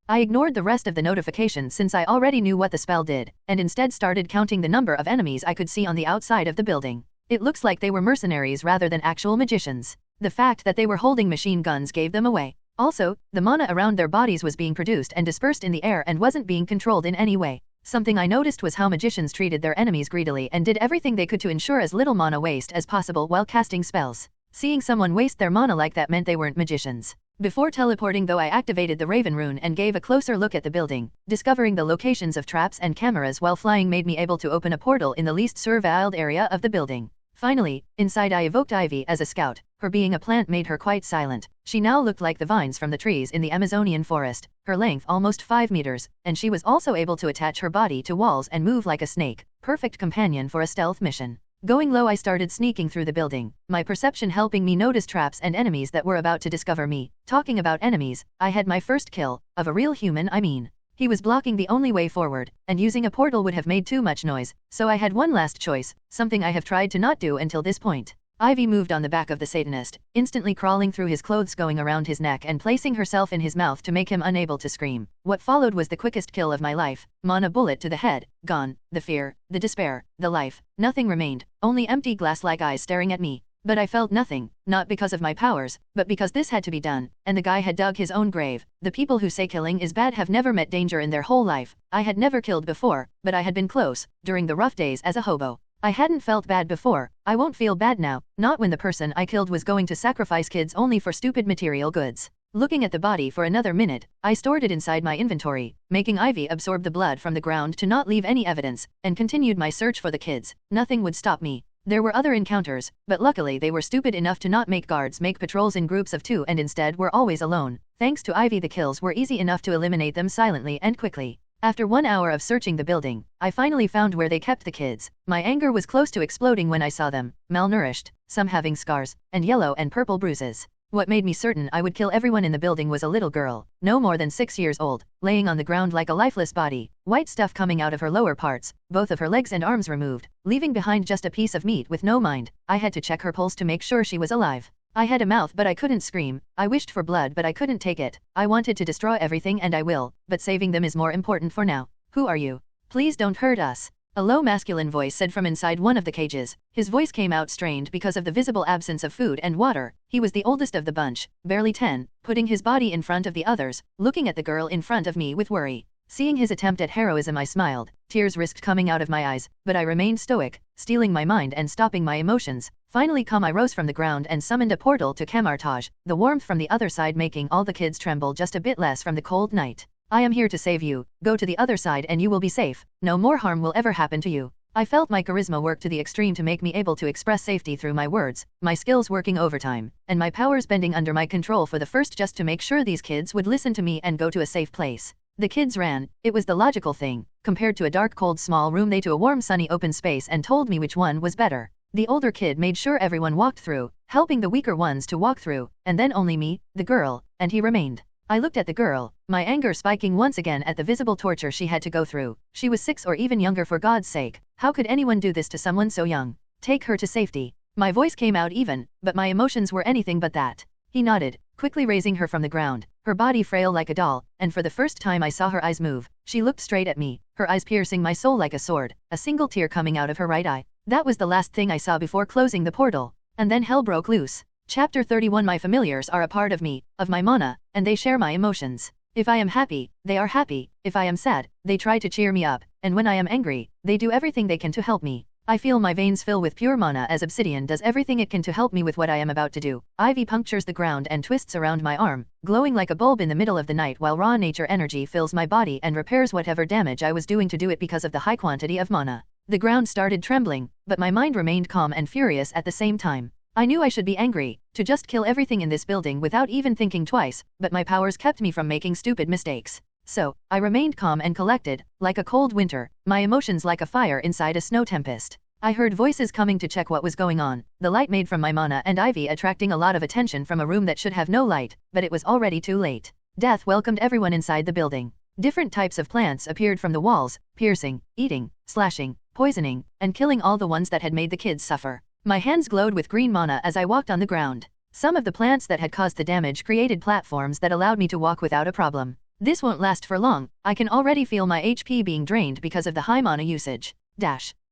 Speaker 1: I ignored the rest of the notifications since I already knew what the spell did, and instead started counting the number of enemies I could see on the outside of the building. It looks like they were mercenaries rather than actual magicians. The fact that they were holding machine guns gave them away. Also, the mana around their bodies was being produced and dispersed in the air and wasn't being controlled in any way. Something I noticed was how magicians treated their enemies greedily and did everything they could to ensure as little mana waste as possible while casting spells. Seeing someone waste their mana like that meant they weren't magicians. Before teleporting though, I activated the Raven rune and gave a closer look at the building. Discovering the locations of traps and cameras while flying made me able to open a portal in the least surveilled area of the building. Finally, inside I evoked Ivy as a scout. Her being a plant made her quite silent. She now looked like the vines from the trees in the Amazonian forest, her length almost 5 meters, and she was also able to attach her body to walls and move like a snake. Perfect companion for a stealth mission. Going low, I started sneaking through the building, my perception helping me notice traps and enemies that were about to discover me. Talking about enemies, I had my first kill, of a real human I mean. He was blocking the only way forward, and using a portal would have made too much noise, so I had one last choice, something I have tried to not do until this point. Ivy moved on the back of the Satanist, instantly crawling through his clothes, going around his neck and placing herself in his mouth to make him unable to scream. What followed was the quickest kill of my life. Mana bullet to the head, gone. The fear, the despair, the life, nothing remained, only empty glass-like eyes staring at me. But I felt nothing, not because of my powers, but because this had to be done, and the guy had dug his own grave. The people who say killing is bad have never met danger in their whole life. I had never killed before, but I had been close, during the rough days as a hobo. I hadn't felt bad before, I won't feel bad now, not when the person I killed was going to sacrifice kids only for stupid material goods. Looking at the body for another minute, I stored it inside my inventory, making Ivy absorb the blood from the ground to not leave any evidence, and continued my search for the kids. Nothing would stop me. There were other encounters, but luckily they were stupid enough to not make guards make patrols in groups of 2 and instead were always alone. Thanks to Ivy, the kills were easy enough to eliminate them silently and quickly. After 1 hour of searching the building, I finally found where they kept the kids. My anger was close to exploding when I saw them, malnourished, some having scars, and yellow and purple bruises. What made me certain I would kill everyone in the building was a little girl, no more than 6 years old, laying on the ground like a lifeless body, white stuff coming out of her lower parts, both of her legs and arms removed, leaving behind just a piece of meat with no mind. I had to check her pulse to make sure she was alive. I had a mouth but I couldn't scream, I wished for blood but I couldn't take it. I wanted to destroy everything and I will, but saving them is more important for now. Who are you? Please don't hurt us. A low masculine voice said from inside one of the cages. His voice came out strained because of the visible absence of food and water. He was the oldest of the bunch, barely 10, putting his body in front of the others, looking at the girl in front of me with worry. Seeing his attempt at heroism, I smiled. Tears risked coming out of my eyes, but I remained stoic, steeling my mind and stopping my emotions. Finally calm, I rose from the ground and summoned a portal to Camartage, the warmth from the other side making all the kids tremble just a bit less from the cold night. I am here to save you. Go to the other side and you will be safe. No more harm will ever happen to you. I felt my charisma work to the extreme to make me able to express safety through my words, my skills working overtime, and my powers bending under my control for the first just to make sure these kids would listen to me and go to a safe place. The kids ran, it was the logical thing, compared to a dark cold small room they to a warm sunny open space and told me which one was better. The older kid made sure everyone walked through, helping the weaker ones to walk through, and then only me, the girl, and he remained. I looked at the girl, my anger spiking once again at the visible torture she had to go through. She was 6 or even younger, for God's sake. How could anyone do this to someone so young? Take her to safety. My voice came out even, but my emotions were anything but that. He nodded, quickly raising her from the ground, her body frail like a doll, and for the first time I saw her eyes move. She looked straight at me, her eyes piercing my soul like a sword, a single tear coming out of her right eye. That was the last thing I saw before closing the portal. And then hell broke loose. Chapter 31. My familiars are a part of me, of my mana, and they share my emotions. If I am happy, they are happy. If I am sad, they try to cheer me up, and when I am angry, they do everything they can to help me. I feel my veins fill with pure mana as obsidian does everything it can to help me with what I am about to do. Ivy punctures the ground and twists around my arm, glowing like a bulb in the middle of the night, while raw nature energy fills my body and repairs whatever damage I was doing to do it because of the high quantity of mana. The ground started trembling, but my mind remained calm and furious at the same time. I knew I should be angry, to just kill everything in this building without even thinking twice, but my powers kept me from making stupid mistakes. So, I remained calm and collected, like a cold winter, my emotions like a fire inside a snow tempest. I heard voices coming to check what was going on, the light made from my mana and ivy attracting a lot of attention from a room that should have no light, but it was already too late. Death welcomed everyone inside the building. Different types of plants appeared from the walls, piercing, eating, slashing, poisoning, and killing all the ones that had made the kids suffer. My hands glowed with green mana as I walked on the ground. Some of the plants that had caused the damage created platforms that allowed me to walk without a problem. This won't last for long, I can already feel my HP being drained because of the high mana usage.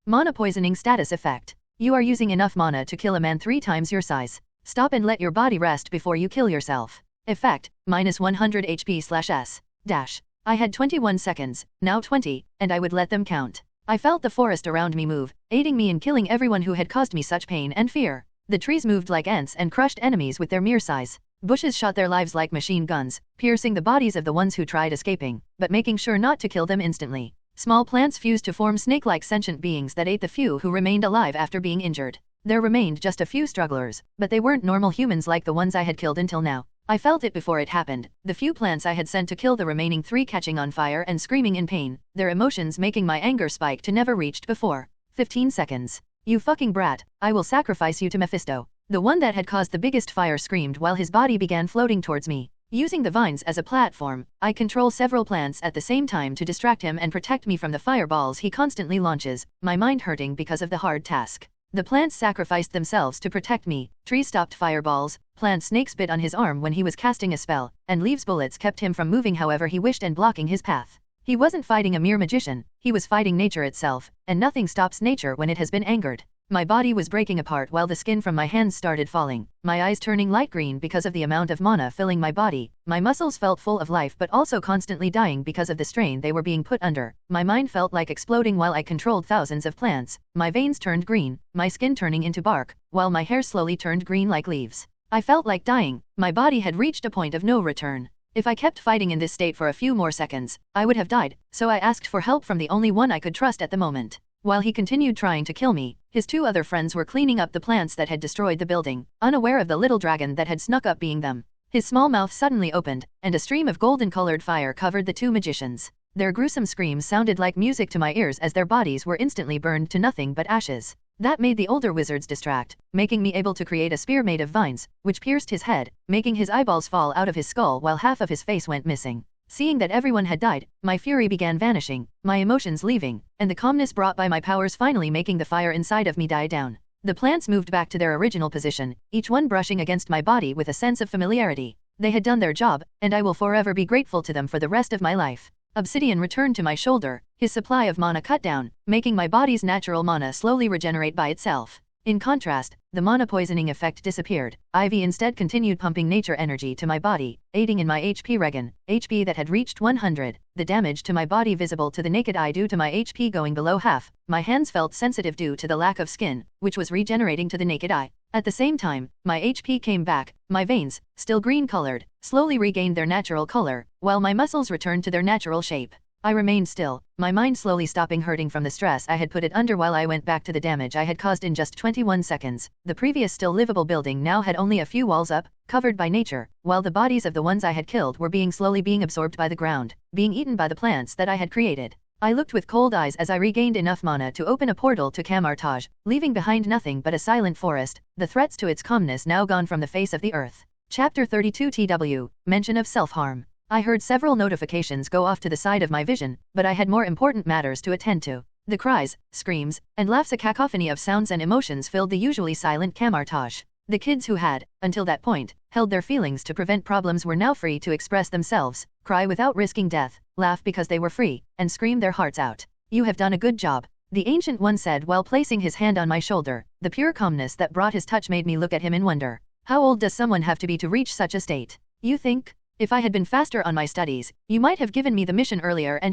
Speaker 1: Mana poisoning status effect. You are using enough mana to kill a man 3 times your size. Stop and let your body rest before you kill yourself. Effect, minus 100 HP/S. I had 21 seconds, now 20, and I would let them count. I felt the forest around me move, aiding me in killing everyone who had caused me such pain and fear. The trees moved like ants and crushed enemies with their mere size. Bushes shot their lives like machine guns, piercing the bodies of the ones who tried escaping, but making sure not to kill them instantly. Small plants fused to form snake-like sentient beings that ate the few who remained alive after being injured. There remained just a few strugglers, but they weren't normal humans like the ones I had killed until now. I felt it before it happened, the few plants I had sent to kill the remaining 3 catching on fire and screaming in pain, their emotions making my anger spike to never reached before. 15 seconds. You fucking brat, I will sacrifice you to Mephisto. The one that had caused the biggest fire screamed while his body began floating towards me. Using the vines as a platform, I control several plants at the same time to distract him and protect me from the fireballs he constantly launches, my mind hurting because of the hard task. The plants sacrificed themselves to protect me, trees stopped fireballs, plant snakes bit on his arm when he was casting a spell, and leaves bullets kept him from moving however he wished and blocking his path. He wasn't fighting a mere magician, he was fighting nature itself, and nothing stops nature when it has been angered. My body was breaking apart while the skin from my hands started falling, my eyes turning light green because of the amount of mana filling my body, my muscles felt full of life but also constantly dying because of the strain they were being put under, my mind felt like exploding while I controlled thousands of plants, my veins turned green, my skin turning into bark, while my hair slowly turned green like leaves. I felt like dying, my body had reached a point of no return. If I kept fighting in this state for a few more seconds, I would have died, so I asked for help from the only one I could trust at the moment. While he continued trying to kill me, his 2 other friends were cleaning up the plants that had destroyed the building, unaware of the little dragon that had snuck up being them. His small mouth suddenly opened, and a stream of golden-colored fire covered the 2 magicians. Their gruesome screams sounded like music to my ears as their bodies were instantly burned to nothing but ashes. That made the older wizards distract, making me able to create a spear made of vines, which pierced his head, making his eyeballs fall out of his skull while half of his face went missing. Seeing that everyone had died, my fury began vanishing, my emotions leaving, and the calmness brought by my powers finally making the fire inside of me die down. The plants moved back to their original position, each one brushing against my body with a sense of familiarity. They had done their job, and I will forever be grateful to them for the rest of my life. Obsidian returned to my shoulder, his supply of mana cut down, making my body's natural mana slowly regenerate by itself. In contrast, the mana poisoning effect disappeared. Ivy instead continued pumping nature energy to my body, aiding in my HP regen, HP that had reached 100, the damage to my body visible to the naked eye due to my HP going below half. My hands felt sensitive due to the lack of skin, which was regenerating to the naked eye. At the same time, my HP came back, my veins, still green colored, slowly regained their natural color, while my muscles returned to their natural shape. I remained still, my mind slowly stopping hurting from the stress I had put it under while I went back to the damage I had caused in just 21 seconds. The previous still livable building now had only a few walls up, covered by nature, while the bodies of the ones I had killed were slowly being absorbed by the ground, being eaten by the plants that I had created. I looked with cold eyes as I regained enough mana to open a portal to Camartage, leaving behind nothing but a silent forest, the threats to its calmness now gone from the face of the earth. Chapter 32 TW, Mention of Self-Harm. I heard several notifications go off to the side of my vision, but I had more important matters to attend to. The cries, screams, and laughs, a cacophony of sounds and emotions filled the usually silent Camartage. The kids who had, until that point, held their feelings to prevent problems were now free to express themselves, cry without risking death, laugh because they were free, and scream their hearts out. You have done a good job, the Ancient One said while placing his hand on my shoulder. The pure calmness that brought his touch made me look at him in wonder. How old does someone have to be to reach such a state? You think? If I had been faster on my studies, you might have given me the mission earlier. And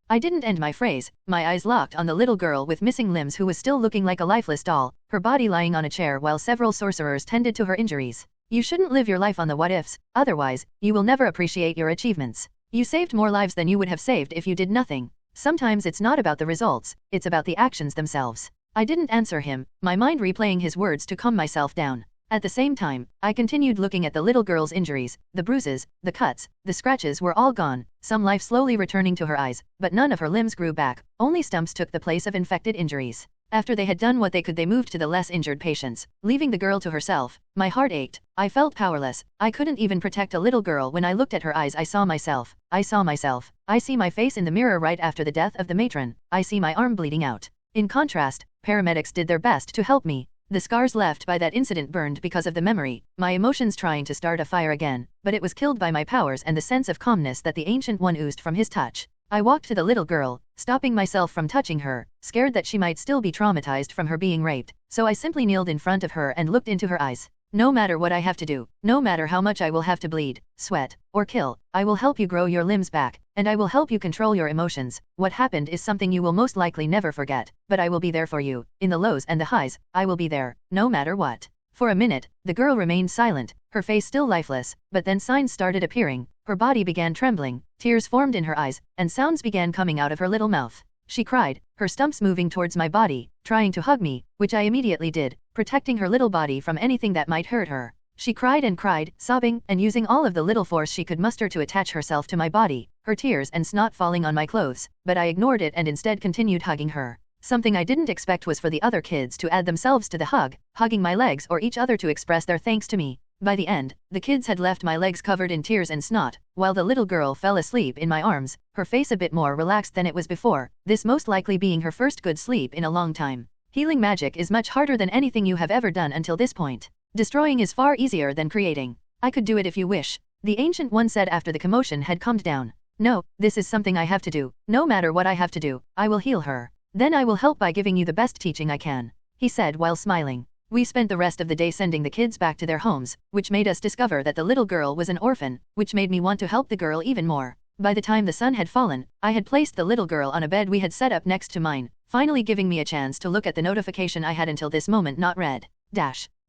Speaker 1: I didn't end my phrase, my eyes locked on the little girl with missing limbs who was still looking like a lifeless doll, her body lying on a chair while several sorcerers tended to her injuries. You shouldn't live your life on the what-ifs, otherwise, you will never appreciate your achievements. You saved more lives than you would have saved if you did nothing. Sometimes it's not about the results, it's about the actions themselves. I didn't answer him, my mind replaying his words to calm myself down. At the same time, I continued looking at the little girl's injuries, the bruises, the cuts, the scratches were all gone, some life slowly returning to her eyes, but none of her limbs grew back, only stumps took the place of infected injuries. After they had done what they could, they moved to the less injured patients, leaving the girl to herself. My heart ached, I felt powerless, I couldn't even protect a little girl. When I looked at her eyes, I saw myself, I see my face in the mirror right after the death of the matron, I see my arm bleeding out. In contrast, paramedics did their best to help me. The scars left by that incident burned because of the memory, my emotions trying to start a fire again, but it was killed by my powers and the sense of calmness that the Ancient One oozed from his touch. I walked to the little girl, stopping myself from touching her, scared that she might still be traumatized from her being raped, so I simply kneeled in front of her and looked into her eyes. No matter what I have to do, no matter how much I will have to bleed, sweat, or kill, I will help you grow your limbs back, and I will help you control your emotions. What happened is something you will most likely never forget, but I will be there for you. In the lows and the highs, I will be there, no matter what. For a minute, the girl remained silent, her face still lifeless, but then signs started appearing, her body began trembling, tears formed in her eyes, and sounds began coming out of her little mouth. She cried, her stumps moving towards my body, trying to hug me, which I immediately did, protecting her little body from anything that might hurt her. She cried and cried, sobbing, and using all of the little force she could muster to attach herself to my body, her tears and snot falling on my clothes, but I ignored it and instead continued hugging her. Something I didn't expect was for the other kids to add themselves to the hug, hugging my legs or each other to express their thanks to me. By the end, the kids had left my legs covered in tears and snot, while the little girl fell asleep in my arms, her face a bit more relaxed than it was before, this most likely being her first good sleep in a long time. Healing magic is much harder than anything you have ever done until this point. Destroying is far easier than creating. I could do it if you wish, the Ancient One said after the commotion had calmed down. No, this is something I have to do. No matter what I have to do, I will heal her. Then I will help by giving you the best teaching I can, he said while smiling. We spent the rest of the day sending the kids back to their homes, which made us discover that the little girl was an orphan, which made me want to help the girl even more. By the time the sun had fallen, I had placed the little girl on a bed we had set up next to mine, finally giving me a chance to look at the notification I had until this moment not read.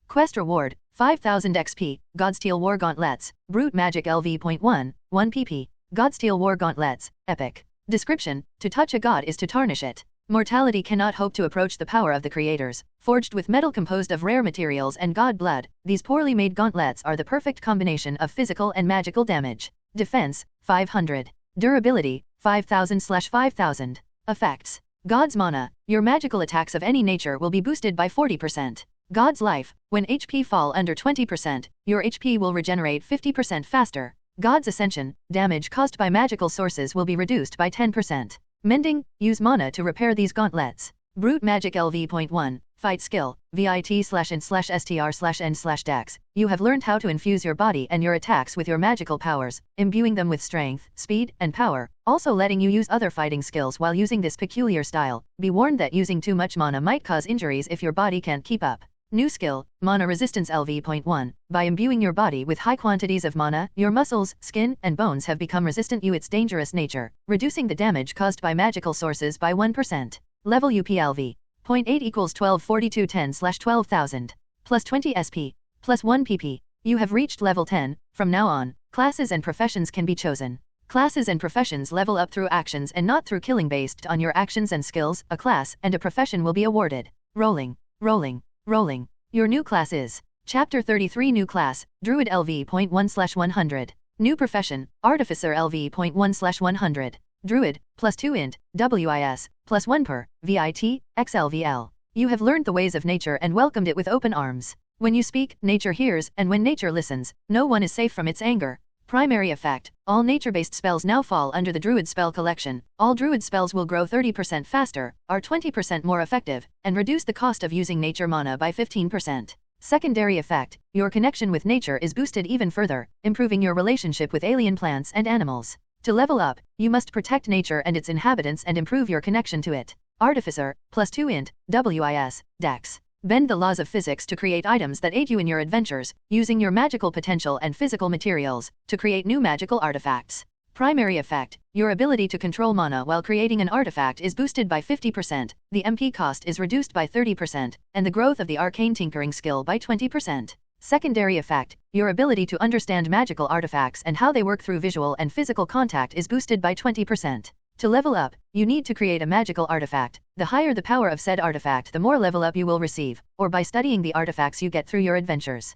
Speaker 1: Quest reward, 5000 XP, Godsteel War Gauntlets, Brute Magic LV.1, 1 pp. Godsteel War Gauntlets, Epic. Description, to touch a god is to tarnish it. Mortality cannot hope to approach the power of the creators. Forged with metal composed of rare materials and god blood, these poorly made gauntlets are the perfect combination of physical and magical damage. Defense, 500. Durability, 5000/5000. Effects. God's mana, your magical attacks of any nature will be boosted by 40%. God's life, when HP fall under 20%, your HP will regenerate 50% faster. God's ascension, damage caused by magical sources will be reduced by 10%. Mending, use mana to repair these gauntlets. Brute Magic LV.1, Fight Skill, VIT/N/STR/N/Dex. You have learned how to infuse your body and your attacks with your magical powers, imbuing them with strength, speed, and power, also letting you use other fighting skills while using this peculiar style. Be warned that using too much mana might cause injuries if your body can't keep up. New skill, Mana Resistance LV.1. By imbuing your body with high quantities of mana, your muscles, skin, and bones have become resistant to its dangerous nature, reducing the damage caused by magical sources by 1%. Level UPLV. 0.8 equals 124210/12000. Plus 20 SP. Plus 1 PP. You have reached level 10. From now on, classes and professions can be chosen. Classes and professions level up through actions and not through killing. Based on your actions and skills, a class and a profession will be awarded. Rolling, rolling, rolling. Your new class is Chapter 33. New class, Druid LV.1/100. New profession, Artificer LV.1/100. Druid, +2 int, WIS, +1 per, VIT, XLVL. You have learned the ways of nature and welcomed it with open arms. When you speak, nature hears, and when nature listens, no one is safe from its anger. Primary effect, all nature-based spells now fall under the Druid spell collection. All Druid spells will grow 30% faster, are 20% more effective, and reduce the cost of using nature mana by 15%. Secondary effect, your connection with nature is boosted even further, improving your relationship with alien plants and animals. To level up, you must protect nature and its inhabitants and improve your connection to it. Artificer, +2 int, WIS, Dex. Bend the laws of physics to create items that aid you in your adventures, using your magical potential and physical materials to create new magical artifacts. Primary effect, your ability to control mana while creating an artifact is boosted by 50%, the MP cost is reduced by 30%, and the growth of the arcane tinkering skill by 20%. Secondary effect, your ability to understand magical artifacts and how they work through visual and physical contact is boosted by 20%. To level up, you need to create a magical artifact. The higher the power of said artifact, the more level up you will receive, or by studying the artifacts you get through your adventures.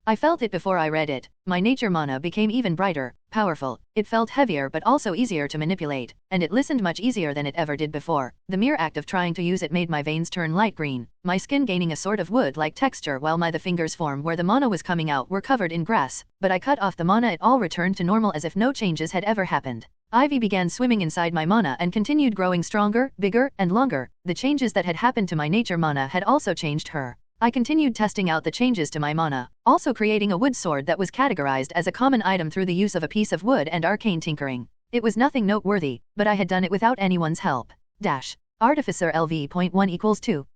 Speaker 1: I felt it before I read it. My nature mana became even brighter, powerful. It felt heavier but also easier to manipulate, and it listened much easier than it ever did before. The mere act of trying to use it made my veins turn light green, my skin gaining a sort of wood-like texture, while the fingers form where the mana was coming out were covered in grass, but I cut off the mana. It all returned to normal as if no changes had ever happened. Ivy began swimming inside my mana and continued growing stronger, bigger, and longer. The changes that had happened to my nature mana had also changed her. I continued testing out the changes to my mana, also creating a wood sword that was categorized as a common item through the use of a piece of wood and arcane tinkering. It was nothing noteworthy, but I had done it without anyone's help. Artificer LV.1 = 2.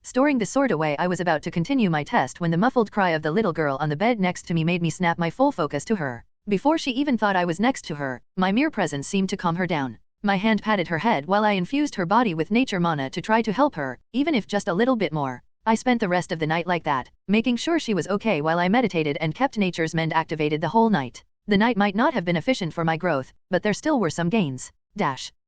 Speaker 1: Storing the sword away, I was about to continue my test when the muffled cry of the little girl on the bed next to me made me snap my full focus to her. Before she even thought I was next to her, my mere presence seemed to calm her down. My hand patted her head while I infused her body with nature mana to try to help her, even if just a little bit more. I spent the rest of the night like that, making sure she was okay while I meditated and kept Nature's Mend activated the whole night. The night might not have been efficient for my growth, but there still were some gains.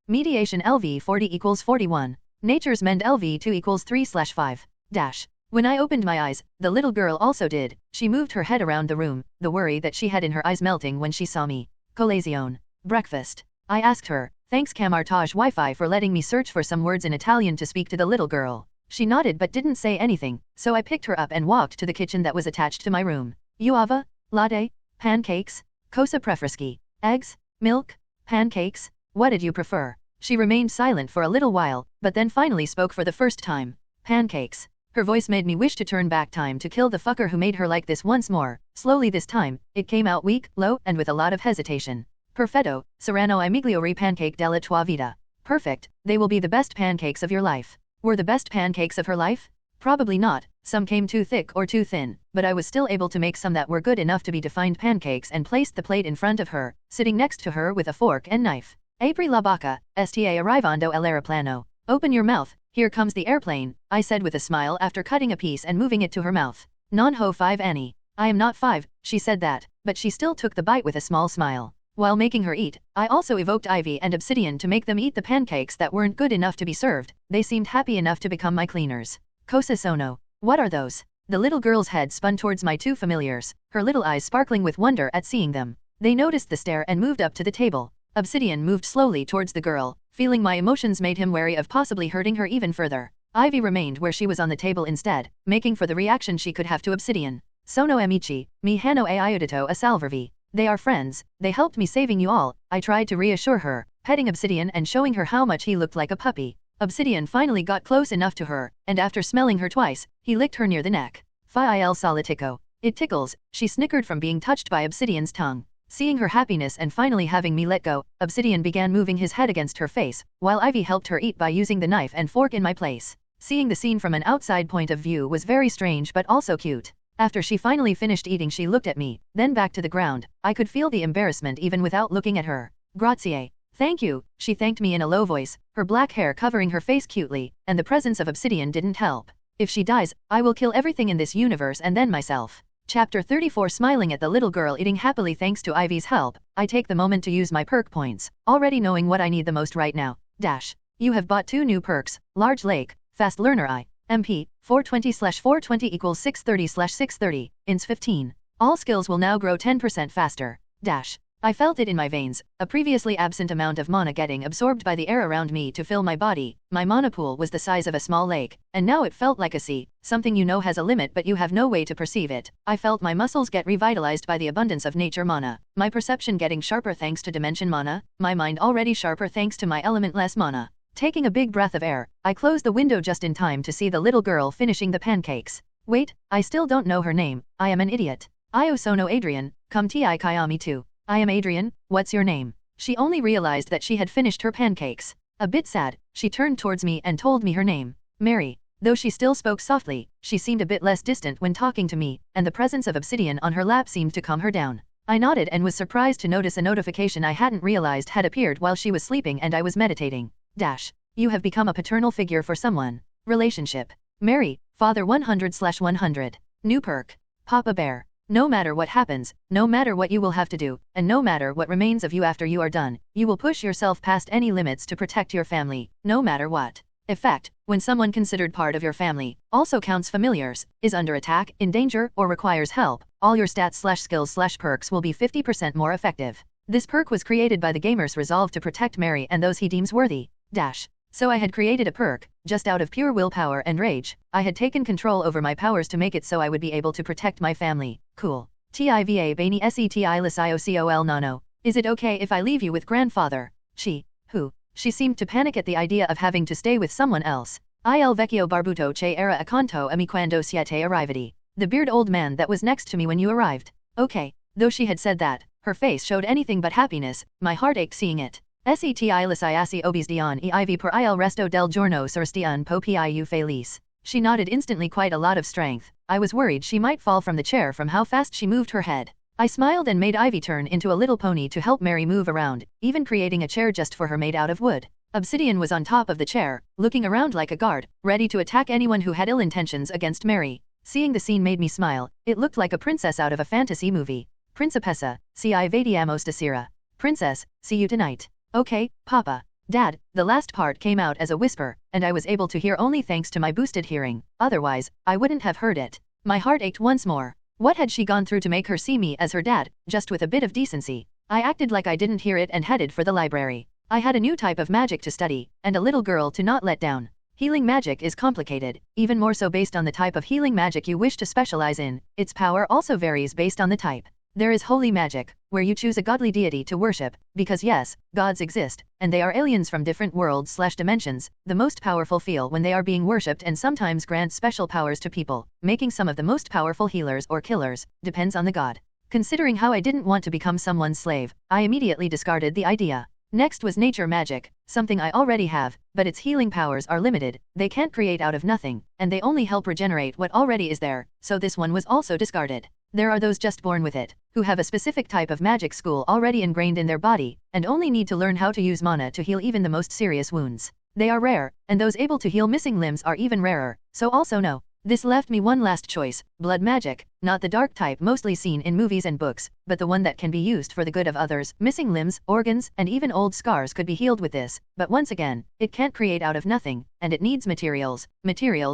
Speaker 1: Mediation LV.40 = 41. Nature's Mend LV.2 = 3/5. When I opened my eyes, the little girl also did. She moved her head around the room, the worry that she had in her eyes melting when she saw me. Colazione. Breakfast. I asked her, thanks Camartage Wi-Fi for letting me search for some words in Italian to speak to the little girl. She nodded but didn't say anything, so I picked her up and walked to the kitchen that was attached to my room. Uava? Latte? Pancakes? Cosa preferisci? Eggs? Milk? Pancakes? What did you prefer? She remained silent for a little while, but then finally spoke for the first time. Pancakes. Her voice made me wish to turn back time to kill the fucker who made her like this once more. Slowly this time, it came out weak, low, and with a lot of hesitation. Perfetto, saranno I migliori pancake della tua vita. Perfect, they will be the best pancakes of your life. Were the best pancakes of her life? Probably not, some came too thick or too thin, but I was still able to make some that were good enough to be defined pancakes and placed the plate in front of her, sitting next to her with a fork and knife. Apri la bocca, sta arrivando l'aeroplano. Open your mouth, here comes the airplane, I said with a smile after cutting a piece and moving it to her mouth. Non ho 5 anni. I am not 5, she said that, but she still took the bite with a small smile. While making her eat, I also evoked Ivy and Obsidian to make them eat the pancakes that weren't good enough to be served. They seemed happy enough to become my cleaners. Cosa sono? What are those? The little girl's head spun towards my two familiars, her little eyes sparkling with wonder at seeing them. They noticed the stare and moved up to the table. Obsidian moved slowly towards the girl, feeling my emotions made him wary of possibly hurting her even further. Ivy remained where she was on the table instead, making for the reaction she could have to Obsidian. Sono amici, mi hanno aiutato a salvarvi. They are friends, they helped me saving you all, I tried to reassure her, petting Obsidian and showing her how much he looked like a puppy. Obsidian finally got close enough to her, and after smelling her twice, he licked her near the neck. Fil solitico. It tickles, she snickered from being touched by Obsidian's tongue. Seeing her happiness and finally having me let go, Obsidian began moving his head against her face, while Ivy helped her eat by using the knife and fork in my place. Seeing the scene from an outside point of view was very strange but also cute. After she finally finished eating, she looked at me, then back to the ground. I could feel the embarrassment even without looking at her. Grazie. Thank you, she thanked me in a low voice, her black hair covering her face cutely, and the presence of Obsidian didn't help. If she dies, I will kill everything in this universe and then myself. Chapter 34 Smiling at the little girl eating happily thanks to Ivy's help, I take the moment to use my perk points, already knowing what I need the most right now. Dash. You have bought 2 new perks, Large Lake, Fast Learner I, MP, 420/420 equals 630/630, ins 15. All skills will now grow 10% faster. Dash. I felt it in my veins, a previously absent amount of mana getting absorbed by the air around me to fill my body. My mana pool was the size of a small lake, and now it felt like a sea, something you know has a limit but you have no way to perceive it. I felt my muscles get revitalized by the abundance of nature mana, my perception getting sharper thanks to dimension mana, my mind already sharper thanks to my elementless mana. Taking a big breath of air, I closed the window just in time to see the little girl finishing the pancakes. Wait, I still don't know her name, I am an idiot. Io sono Adrian, come ti Kayami too. I am Adrian, what's your name? She only realized that she had finished her pancakes. A bit sad, she turned towards me and told me her name. Mary. Though she still spoke softly, she seemed a bit less distant when talking to me, and the presence of obsidian on her lap seemed to calm her down. I nodded and was surprised to notice a notification I hadn't realized had appeared while she was sleeping and I was meditating. Dash. You have become a paternal figure for someone. Relationship. Mary, father 100/100. New perk. Papa Bear. No matter what happens, no matter what you will have to do, and no matter what remains of you after you are done, you will push yourself past any limits to protect your family, no matter what. Effect, when someone considered part of your family, also counts familiars, is under attack, in danger, or requires help, all your stats/skills/perks will be 50% more effective. This perk was created by the gamer's resolve to protect Mary and those he deems worthy. Dash. So I had created a perk, just out of pure willpower and rage. I had taken control over my powers to make it so I would be able to protect my family. Cool. Tiva Bani Seti Lisiocol Nano. Is it okay if I leave you with grandfather? She. Who? She seemed to panic at the idea of having to stay with someone else. Il vecchio barbuto che era accanto a me quando siete arrivati. The beard old man that was next to me when you arrived. Okay. Though she had said that, her face showed anything but happiness, my heart ached seeing it. Seti lisiasi obisdion e iv per il resto del giorno surstian po piu felice. She nodded instantly, quite a lot of strength. I was worried she might fall from the chair from how fast she moved her head. I smiled and made Ivy turn into a little pony to help Mary move around, even creating a chair just for her made out of wood. Obsidian was on top of the chair, looking around like a guard, ready to attack anyone who had ill intentions against Mary. Seeing the scene made me smile. It looked like a princess out of a fantasy movie. Principessa, si vediamo stasera. Princess, see you tonight. Okay, Papa. Dad, the last part came out as a whisper, and I was able to hear only thanks to my boosted hearing, otherwise, I wouldn't have heard it. My heart ached once more. What had she gone through to make her see me as her dad, just with a bit of decency? I acted like I didn't hear it and headed for the library. I had a new type of magic to study, and a little girl to not let down. Healing magic is complicated, even more so based on the type of healing magic you wish to specialize in. Its power also varies based on the type. There is holy magic, where you choose a godly deity to worship, because yes, gods exist, and they are aliens from different worlds/dimensions. The most powerful feel when they are being worshipped and sometimes grant special powers to people, making some of the most powerful healers or killers, depends on the god. Considering how I didn't want to become someone's slave, I immediately discarded the idea. Next was nature magic, something I already have, but its healing powers are limited, they can't create out of nothing, and they only help regenerate what already is there, so this one was also discarded. There are those just born with it, who have a specific type of magic school already ingrained in their body, and only need to learn how to use mana to heal even the most serious wounds. They are rare, and those able to heal missing limbs are even rarer, so also no. This left me one last choice, blood magic, not the dark type mostly seen in movies and books, but the one that can be used for the good of others. Missing limbs, organs, and even old scars could be healed with this, but once again, it can't create out of nothing, and it needs materials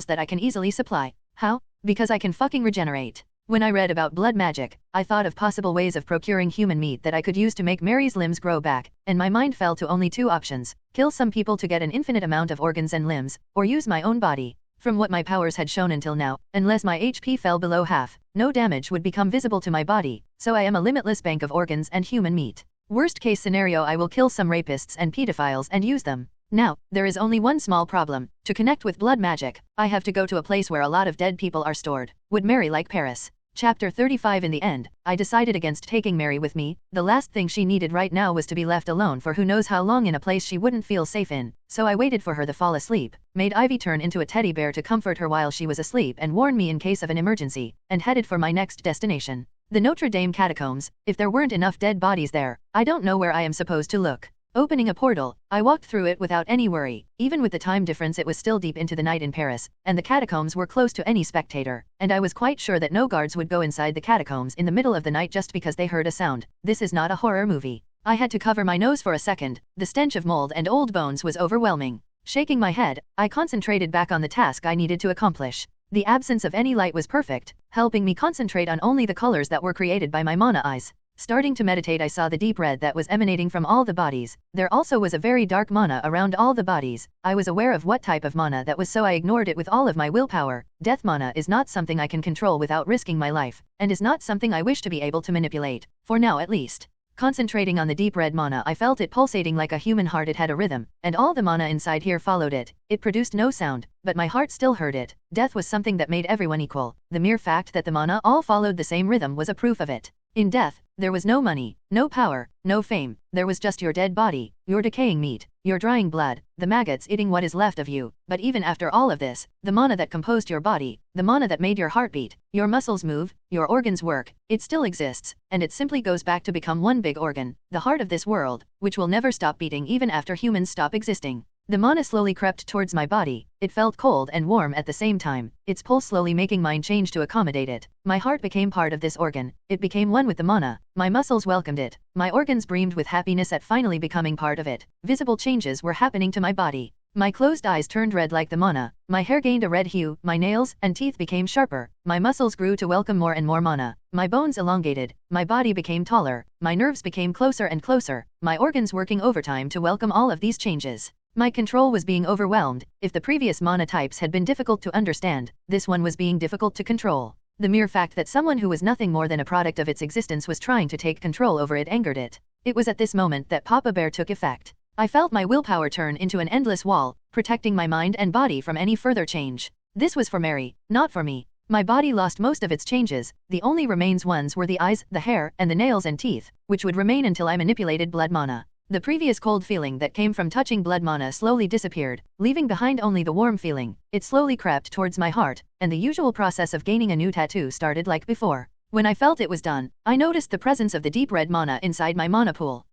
Speaker 1: that I can easily supply. How? Because I can fucking regenerate. When I read about blood magic, I thought of possible ways of procuring human meat that I could use to make Mary's limbs grow back, and my mind fell to only 2 options: kill some people to get an infinite amount of organs and limbs, or use my own body. From what my powers had shown until now, unless my HP fell below half, no damage would become visible to my body, so I am a limitless bank of organs and human meat. Worst case scenario, I will kill some rapists and pedophiles and use them. Now, there is only one small problem. To connect with blood magic, I have to go to a place where a lot of dead people are stored. Would Mary like Paris? Chapter 35 In the end, I decided against taking Mary with me. The last thing she needed right now was to be left alone for who knows how long in a place she wouldn't feel safe in, so I waited for her to fall asleep, made Ivy turn into a teddy bear to comfort her while she was asleep and warn me in case of an emergency, and headed for my next destination. The Notre Dame catacombs. If there weren't enough dead bodies there, I don't know where I am supposed to look. Opening a portal, I walked through it without any worry. Even with the time difference, it was still deep into the night in Paris, and the catacombs were close to any spectator, and I was quite sure that no guards would go inside the catacombs in the middle of the night just because they heard a sound. This is not a horror movie. I had to cover my nose for a second. The stench of mold and old bones was overwhelming. Shaking my head, I concentrated back on the task I needed to accomplish. The absence of any light was perfect, helping me concentrate on only the colors that were created by my mana eyes. Starting to meditate, I saw the deep red that was emanating from all the bodies. There also was a very dark mana around all the bodies. I was aware of what type of mana that was, so I ignored it with all of my willpower. Death mana is not something I can control without risking my life, and is not something I wish to be able to manipulate, for now at least. Concentrating on the deep red mana, I felt it pulsating like a human heart. It had a rhythm, and all the mana inside here followed it. It produced no sound, but my heart still heard it. Death was something that made everyone equal. The mere fact that the mana all followed the same rhythm was a proof of it. In death, there was no money, no power, no fame. There was just your dead body, your decaying meat, your drying blood, the maggots eating what is left of you. But even after all of this, the mana that composed your body, the mana that made your heart beat, your muscles move, your organs work, it still exists, and it simply goes back to become one big organ, the heart of this world, which will never stop beating even after humans stop existing. The mana slowly crept towards my body. It felt cold and warm at the same time, its pulse slowly making mine change to accommodate it. My heart became part of this organ. It became one with the mana. My muscles welcomed it. My organs breathed with happiness at finally becoming part of it. Visible changes were happening to my body. My closed eyes turned red like the mana. My hair gained a red hue. My nails and teeth became sharper. My muscles grew to welcome more and more mana. My bones elongated. My body became taller. My nerves became closer and closer. My organs working overtime to welcome all of these changes. My control was being overwhelmed. If the previous mana types had been difficult to understand, this one was being difficult to control. The mere fact that someone who was nothing more than a product of its existence was trying to take control over it angered it. It was at this moment that Papa Bear took effect. I felt my willpower turn into an endless wall, protecting my mind and body from any further change. This was for Mary, not for me. My body lost most of its changes. The only remains ones were the eyes, the hair, and the nails and teeth, which would remain until I manipulated blood mana. The previous cold feeling that came from touching blood mana slowly disappeared, leaving behind only the warm feeling. It slowly crept towards my heart, and the usual process of gaining a new tattoo started like before. When I felt it was done, I noticed the presence of the deep red mana inside my mana pool.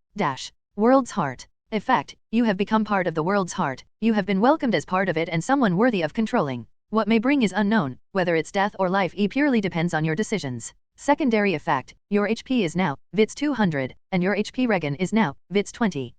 Speaker 1: World's heart. Effect, you have become part of the world's heart. You have been welcomed as part of it and someone worthy of controlling. What may bring is unknown, whether it's death or life purely depends on your decisions. Secondary effect, your HP is now, Vits 200, and your HP regen is now, Vits 20.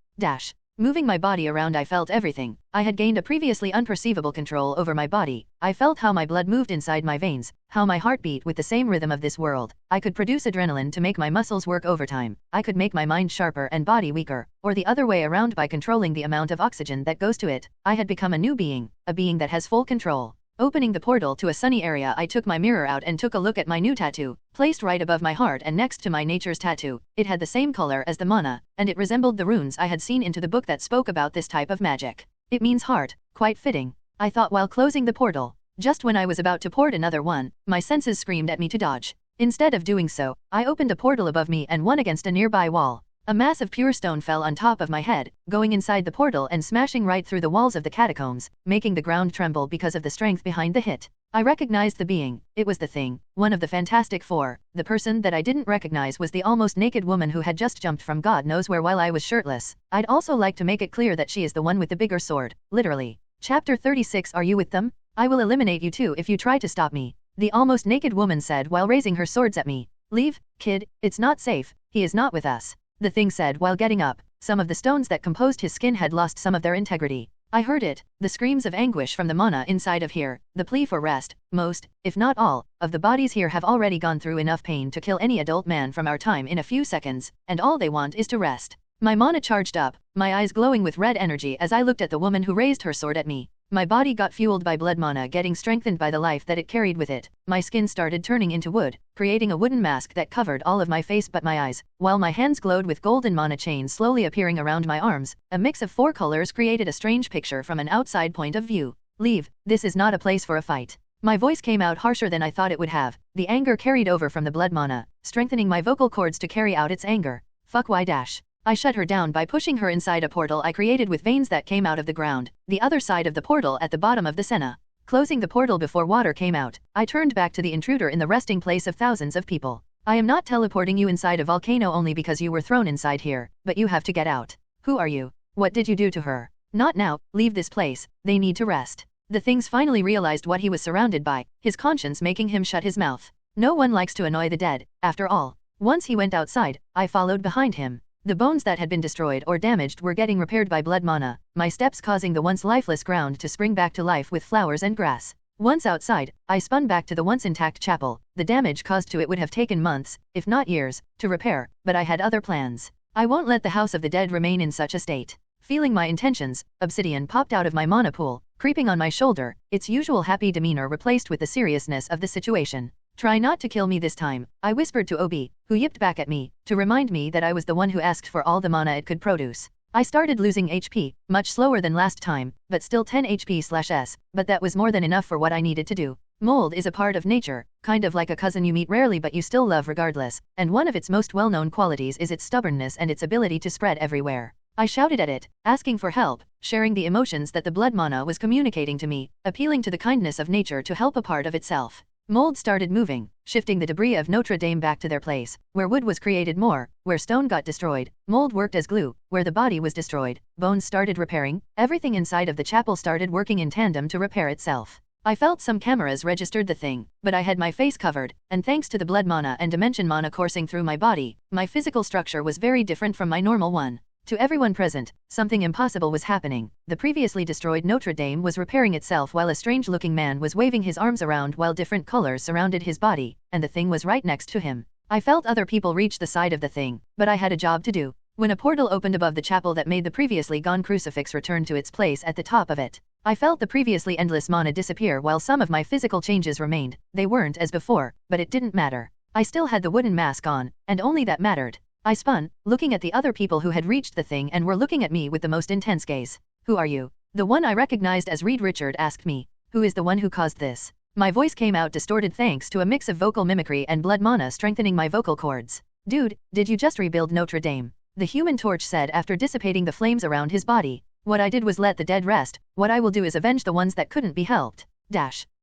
Speaker 1: Moving my body around, I felt everything. I had gained a previously unperceivable control over my body. I felt how my blood moved inside my veins, how my heart beat with the same rhythm of this world. I could produce adrenaline to make my muscles work overtime. I could make my mind sharper and body weaker, or the other way around by controlling the amount of oxygen that goes to it. I had become a new being, a being that has full control. Opening the portal to a sunny area, I took my mirror out and took a look at my new tattoo, placed right above my heart and next to my nature's tattoo. It had the same color as the mana, and it resembled the runes I had seen into the book that spoke about this type of magic. It means heart, quite fitting, I thought while closing the portal. Just when I was about to port another one, my senses screamed at me to dodge. Instead of doing so, I opened a portal above me and one against a nearby wall. A mass of pure stone fell on top of my head, going inside the portal and smashing right through the walls of the catacombs, making the ground tremble because of the strength behind the hit. I recognized the being. It was the Thing, one of the Fantastic Four. The person that I didn't recognize was the almost naked woman who had just jumped from God knows where while I was shirtless. I'd also like to make it clear that she is the one with the bigger sword, literally. Chapter 36. Are you with them? I will eliminate you too if you try to stop me, the almost naked woman said while raising her swords at me. Leave, kid, it's not safe, he is not with us, the Thing said while getting up. Some of the stones that composed his skin had lost some of their integrity. I heard it, the screams of anguish from the mana inside of here, the plea for rest. Most, if not all, of the bodies here have already gone through enough pain to kill any adult man from our time in a few seconds, and all they want is to rest. My mana charged up, my eyes glowing with red energy as I looked at the woman who raised her sword at me. My body got fueled by blood mana getting strengthened by the life that it carried with it. My skin started turning into wood, creating a wooden mask that covered all of my face but my eyes, while my hands glowed with golden mana chains slowly appearing around my arms. A mix of 4 colors created a strange picture from an outside point of view. Leave, this is not a place for a fight. My voice came out harsher than I thought it would have. The anger carried over from the blood mana, strengthening my vocal cords to carry out its anger. Fuck why dash. I shut her down by pushing her inside a portal I created with veins that came out of the ground, the other side of the portal at the bottom of the Senna. Closing the portal before water came out, I turned back to the intruder in the resting place of thousands of people. I am not teleporting you inside a volcano only because you were thrown inside here, but you have to get out. Who are you? What did you do to her? Not now, leave this place, they need to rest. The things finally realized what he was surrounded by, his conscience making him shut his mouth. No one likes to annoy the dead, after all. Once he went outside, I followed behind him. The bones that had been destroyed or damaged were getting repaired by blood mana, my steps causing the once lifeless ground to spring back to life with flowers and grass. Once outside, I spun back to the once intact chapel. The damage caused to it would have taken months, if not years, to repair, but I had other plans. I won't let the House of the Dead remain in such a state. Feeling my intentions, Obsidian popped out of my mana pool, creeping on my shoulder, its usual happy demeanor replaced with the seriousness of the situation. Try not to kill me this time, I whispered to Obi, who yipped back at me, to remind me that I was the one who asked for all the mana it could produce. I started losing HP, much slower than last time, but still 10 HP/S, but that was more than enough for what I needed to do. Mold is a part of nature, kind of like a cousin you meet rarely but you still love regardless, and one of its most well-known qualities is its stubbornness and its ability to spread everywhere. I shouted at it, asking for help, sharing the emotions that the blood mana was communicating to me, appealing to the kindness of nature to help a part of itself. Mold started moving, shifting the debris of Notre Dame back to their place, where wood was created more, where stone got destroyed, mold worked as glue, where the body was destroyed, bones started repairing, everything inside of the chapel started working in tandem to repair itself. I felt some cameras registered the thing, but I had my face covered, and thanks to the blood mana and dimension mana coursing through my body, my physical structure was very different from my normal one. To everyone present, something impossible was happening. The previously destroyed Notre Dame was repairing itself while a strange-looking man was waving his arms around while different colors surrounded his body, and the thing was right next to him. I felt other people reach the side of the thing, but I had a job to do. When a portal opened above the chapel that made the previously gone crucifix return to its place at the top of it, I felt the previously endless mana disappear while some of my physical changes remained. They weren't as before, but it didn't matter. I still had the wooden mask on, and only that mattered. I spun, looking at the other people who had reached the thing and were looking at me with the most intense gaze. Who are you? The one I recognized as Reed Richard asked me. Who is the one who caused this? My voice came out distorted thanks to a mix of vocal mimicry and blood mana strengthening my vocal cords. Dude, did you just rebuild Notre Dame? The Human Torch said after dissipating the flames around his body. What I did was let the dead rest, what I will do is avenge the ones that couldn't be helped.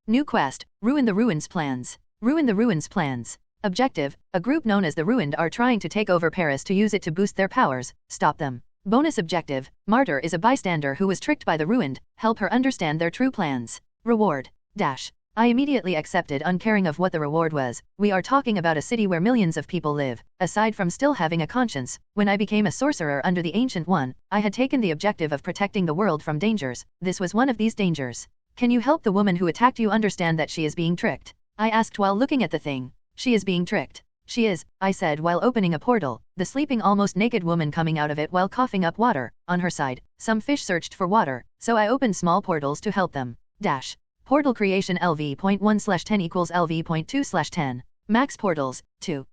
Speaker 1: New quest, Ruin the Ruins plans. Ruin the Ruins plans. Objective, a group known as the Ruined are trying to take over Paris to use it to boost their powers, stop them. Bonus objective, Martyr is a bystander who was tricked by the Ruined, help her understand their true plans. Reward, I immediately accepted uncaring of what the reward was. We are talking about a city where millions of people live. Aside from still having a conscience, when I became a sorcerer under the Ancient One, I had taken the objective of protecting the world from dangers. This was one of these dangers. Can you help the woman who attacked you understand that she is being tricked? I asked while looking at the thing. She is being tricked. She is, I said while opening a portal, the sleeping almost naked woman coming out of it while coughing up water. On her side, some fish searched for water, so I opened small portals to help them. Portal creation LV.1/10 equals LV.2/10. Max portals, 2.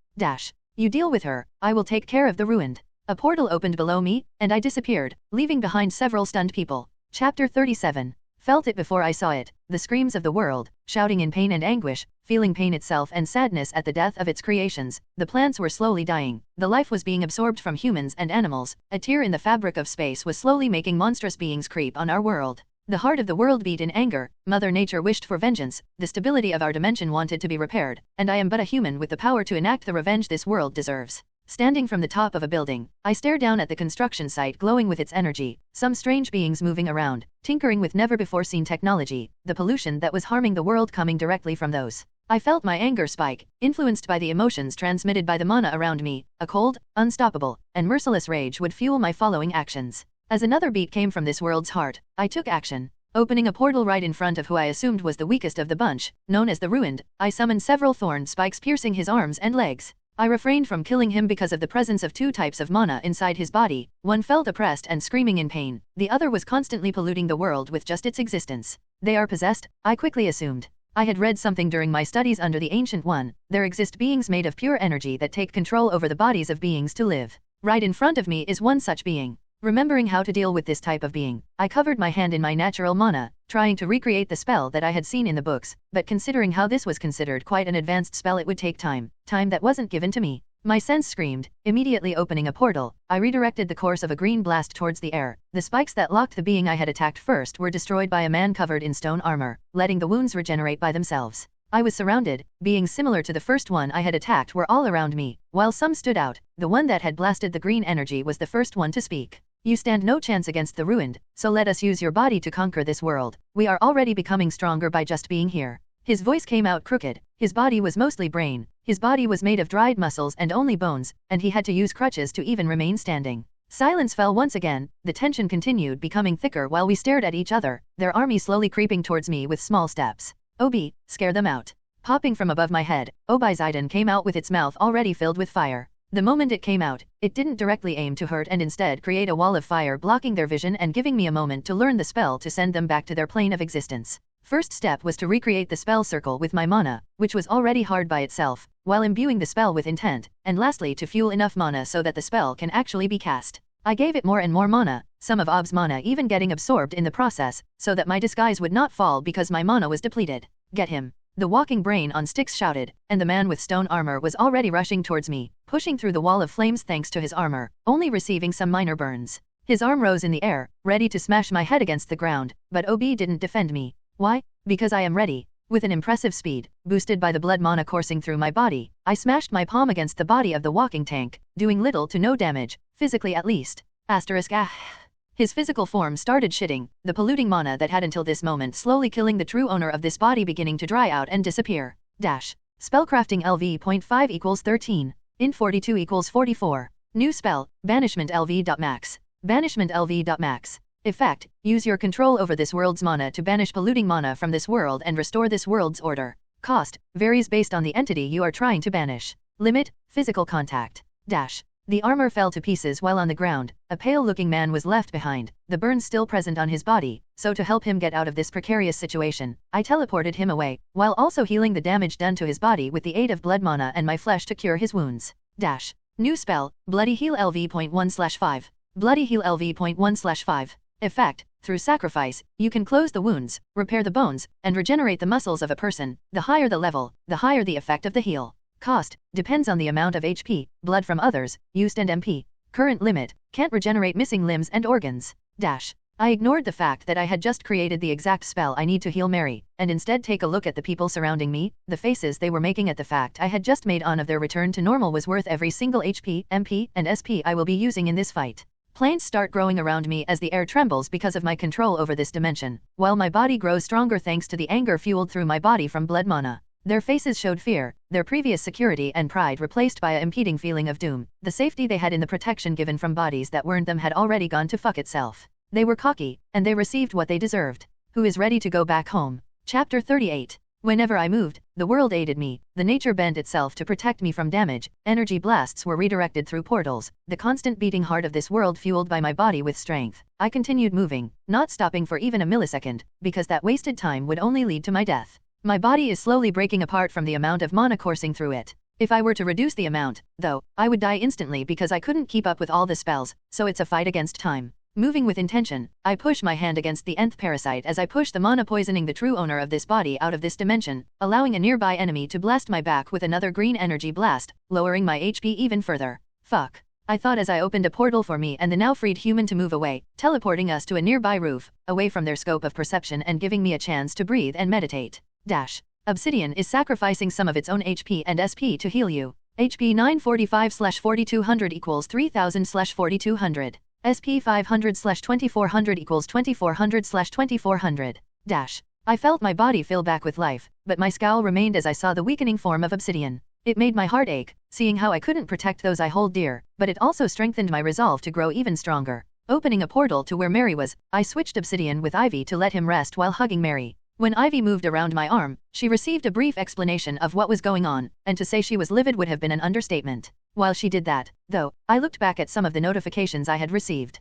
Speaker 1: You deal with her, I will take care of the Ruined. A portal opened below me, and I disappeared, leaving behind several stunned people. Chapter 37. Felt it before I saw it, the screams of the world, shouting in pain and anguish, feeling pain itself and sadness at the death of its creations. The plants were slowly dying, the life was being absorbed from humans and animals, a tear in the fabric of space was slowly making monstrous beings creep on our world. The heart of the world beat in anger, Mother Nature wished for vengeance, the stability of our dimension wanted to be repaired, and I am but a human with the power to enact the revenge this world deserves. Standing from the top of a building, I stare down at the construction site glowing with its energy, some strange beings moving around, tinkering with never-before-seen technology, the pollution that was harming the world coming directly from those. I felt my anger spike, influenced by the emotions transmitted by the mana around me. A cold, unstoppable, and merciless rage would fuel my following actions. As another beat came from this world's heart, I took action. Opening a portal right in front of who I assumed was the weakest of the bunch, known as the Ruined, I summoned several thorn spikes piercing his arms and legs. I refrained from killing him because of the presence of two types of mana inside his body. One felt oppressed and screaming in pain, the other was constantly polluting the world with just its existence. They are possessed, I quickly assumed. I had read something during my studies under the Ancient One. There exist beings made of pure energy that take control over the bodies of beings to live. Right in front of me is one such being. Remembering how to deal with this type of being, I covered my hand in my natural mana, trying to recreate the spell that I had seen in the books, but considering how this was considered quite an advanced spell it would take time that wasn't given to me. My sense screamed, immediately opening a portal, I redirected the course of a green blast towards the air. The spikes that locked the being I had attacked first were destroyed by a man covered in stone armor, letting the wounds regenerate by themselves. I was surrounded, beings similar to the first one I had attacked were all around me, while some stood out. The one that had blasted the green energy was the first one to speak. You stand no chance against the ruined, so let us use your body to conquer this world. We are already becoming stronger by just being here. His voice came out crooked, his body was mostly brain, his body was made of dried muscles and only bones, and he had to use crutches to even remain standing. Silence fell once again, the tension continued becoming thicker while we stared at each other, their army slowly creeping towards me with small steps. Obi, scare them out. Popping from above my head, Obi-Zidon came out with its mouth already filled with fire. The moment it came out, it didn't directly aim to hurt and instead create a wall of fire blocking their vision and giving me a moment to learn the spell to send them back to their plane of existence. First step was to recreate the spell circle with my mana, which was already hard by itself, while imbuing the spell with intent, and lastly to fuel enough mana so that the spell can actually be cast. I gave it more and more mana, some of Ob's mana even getting absorbed in the process, so that my disguise would not fall because my mana was depleted. Get him. The walking brain on sticks shouted, and the man with stone armor was already rushing towards me, pushing through the wall of flames thanks to his armor, only receiving some minor burns. His arm rose in the air, ready to smash my head against the ground, but Ob didn't defend me. Why? Because I am ready. With an impressive speed, boosted by the blood mana coursing through my body, I smashed my palm against the body of the walking tank, doing little to no damage, physically at least. His physical form started shitting, the polluting mana that had until this moment slowly killing the true owner of this body beginning to dry out and disappear. Spellcrafting LV.5 equals 13. Int 42 equals 44. New spell, Banishment LV.max. Banishment LV.max. Effect, use your control over this world's mana to banish polluting mana from this world and restore this world's order. Cost, varies based on the entity you are trying to banish. Limit, physical contact. The armor fell to pieces while on the ground, a pale-looking man was left behind, the burns still present on his body, so to help him get out of this precarious situation, I teleported him away, while also healing the damage done to his body with the aid of blood mana and my flesh to cure his wounds. New spell, Bloody Heal LV.1/5. Bloody Heal LV.1/5. Effect, through sacrifice, you can close the wounds, repair the bones, and regenerate the muscles of a person. The higher the level, the higher the effect of the heal. Cost, depends on the amount of HP, blood from others, used and MP. Current limit, can't regenerate missing limbs and organs. I ignored the fact that I had just created the exact spell I need to heal Mary, and instead take a look at the people surrounding me, the faces they were making at the fact I had just made on of their return to normal was worth every single HP, MP, and SP I will be using in this fight. Planes start growing around me as the air trembles because of my control over this dimension, while my body grows stronger thanks to the anger fueled through my body from blood mana. Their faces showed fear, their previous security and pride replaced by a impeding feeling of doom. The safety they had in the protection given from bodies that weren't them had already gone to fuck itself. They were cocky, and they received what they deserved. Who is ready to go back home? Chapter 38. Whenever I moved, the world aided me, the nature bent itself to protect me from damage, energy blasts were redirected through portals, the constant beating heart of this world fueled by my body with strength. I continued moving, not stopping for even a millisecond, because that wasted time would only lead to my death. My body is slowly breaking apart from the amount of mana coursing through it. If I were to reduce the amount, though, I would die instantly because I couldn't keep up with all the spells, so it's a fight against time. Moving with intention, I push my hand against the nth parasite as I push the mana poisoning the true owner of this body out of this dimension, allowing a nearby enemy to blast my back with another green energy blast, lowering my HP even further. Fuck. I thought as I opened a portal for me and the now freed human to move away, teleporting us to a nearby roof, away from their scope of perception and giving me a chance to breathe and meditate. Obsidian is sacrificing some of its own HP and SP to heal you. HP 945/4200 equals 3000/4200. SP 500/2400 equals 2400/2400. I felt my body fill back with life, but my scowl remained as I saw the weakening form of obsidian. It made my heart ache, seeing how I couldn't protect those I hold dear, but it also strengthened my resolve to grow even stronger. Opening a portal to where Mary was, I switched obsidian with Ivy to let him rest while hugging Mary. When Ivy moved around my arm, she received a brief explanation of what was going on, and to say she was livid would have been an understatement. While she did that, though, I looked back at some of the notifications I had received.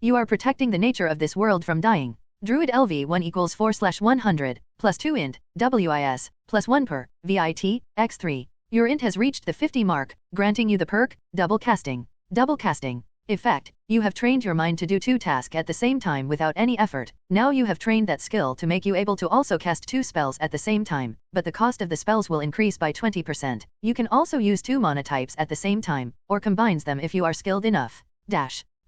Speaker 1: You are protecting the nature of this world from dying. Druid LV1 equals 4/100, plus 2 int, WIS, plus 1 per, VIT, x3. Your int has reached the 50 mark, granting you the perk, Double Casting. Double Casting. Effect, you have trained your mind to do 2 tasks at the same time without any effort. Now you have trained that skill to make you able to also cast 2 spells at the same time, but the cost of the spells will increase by 20%. You can also use 2 mana types at the same time, or combines them if you are skilled enough.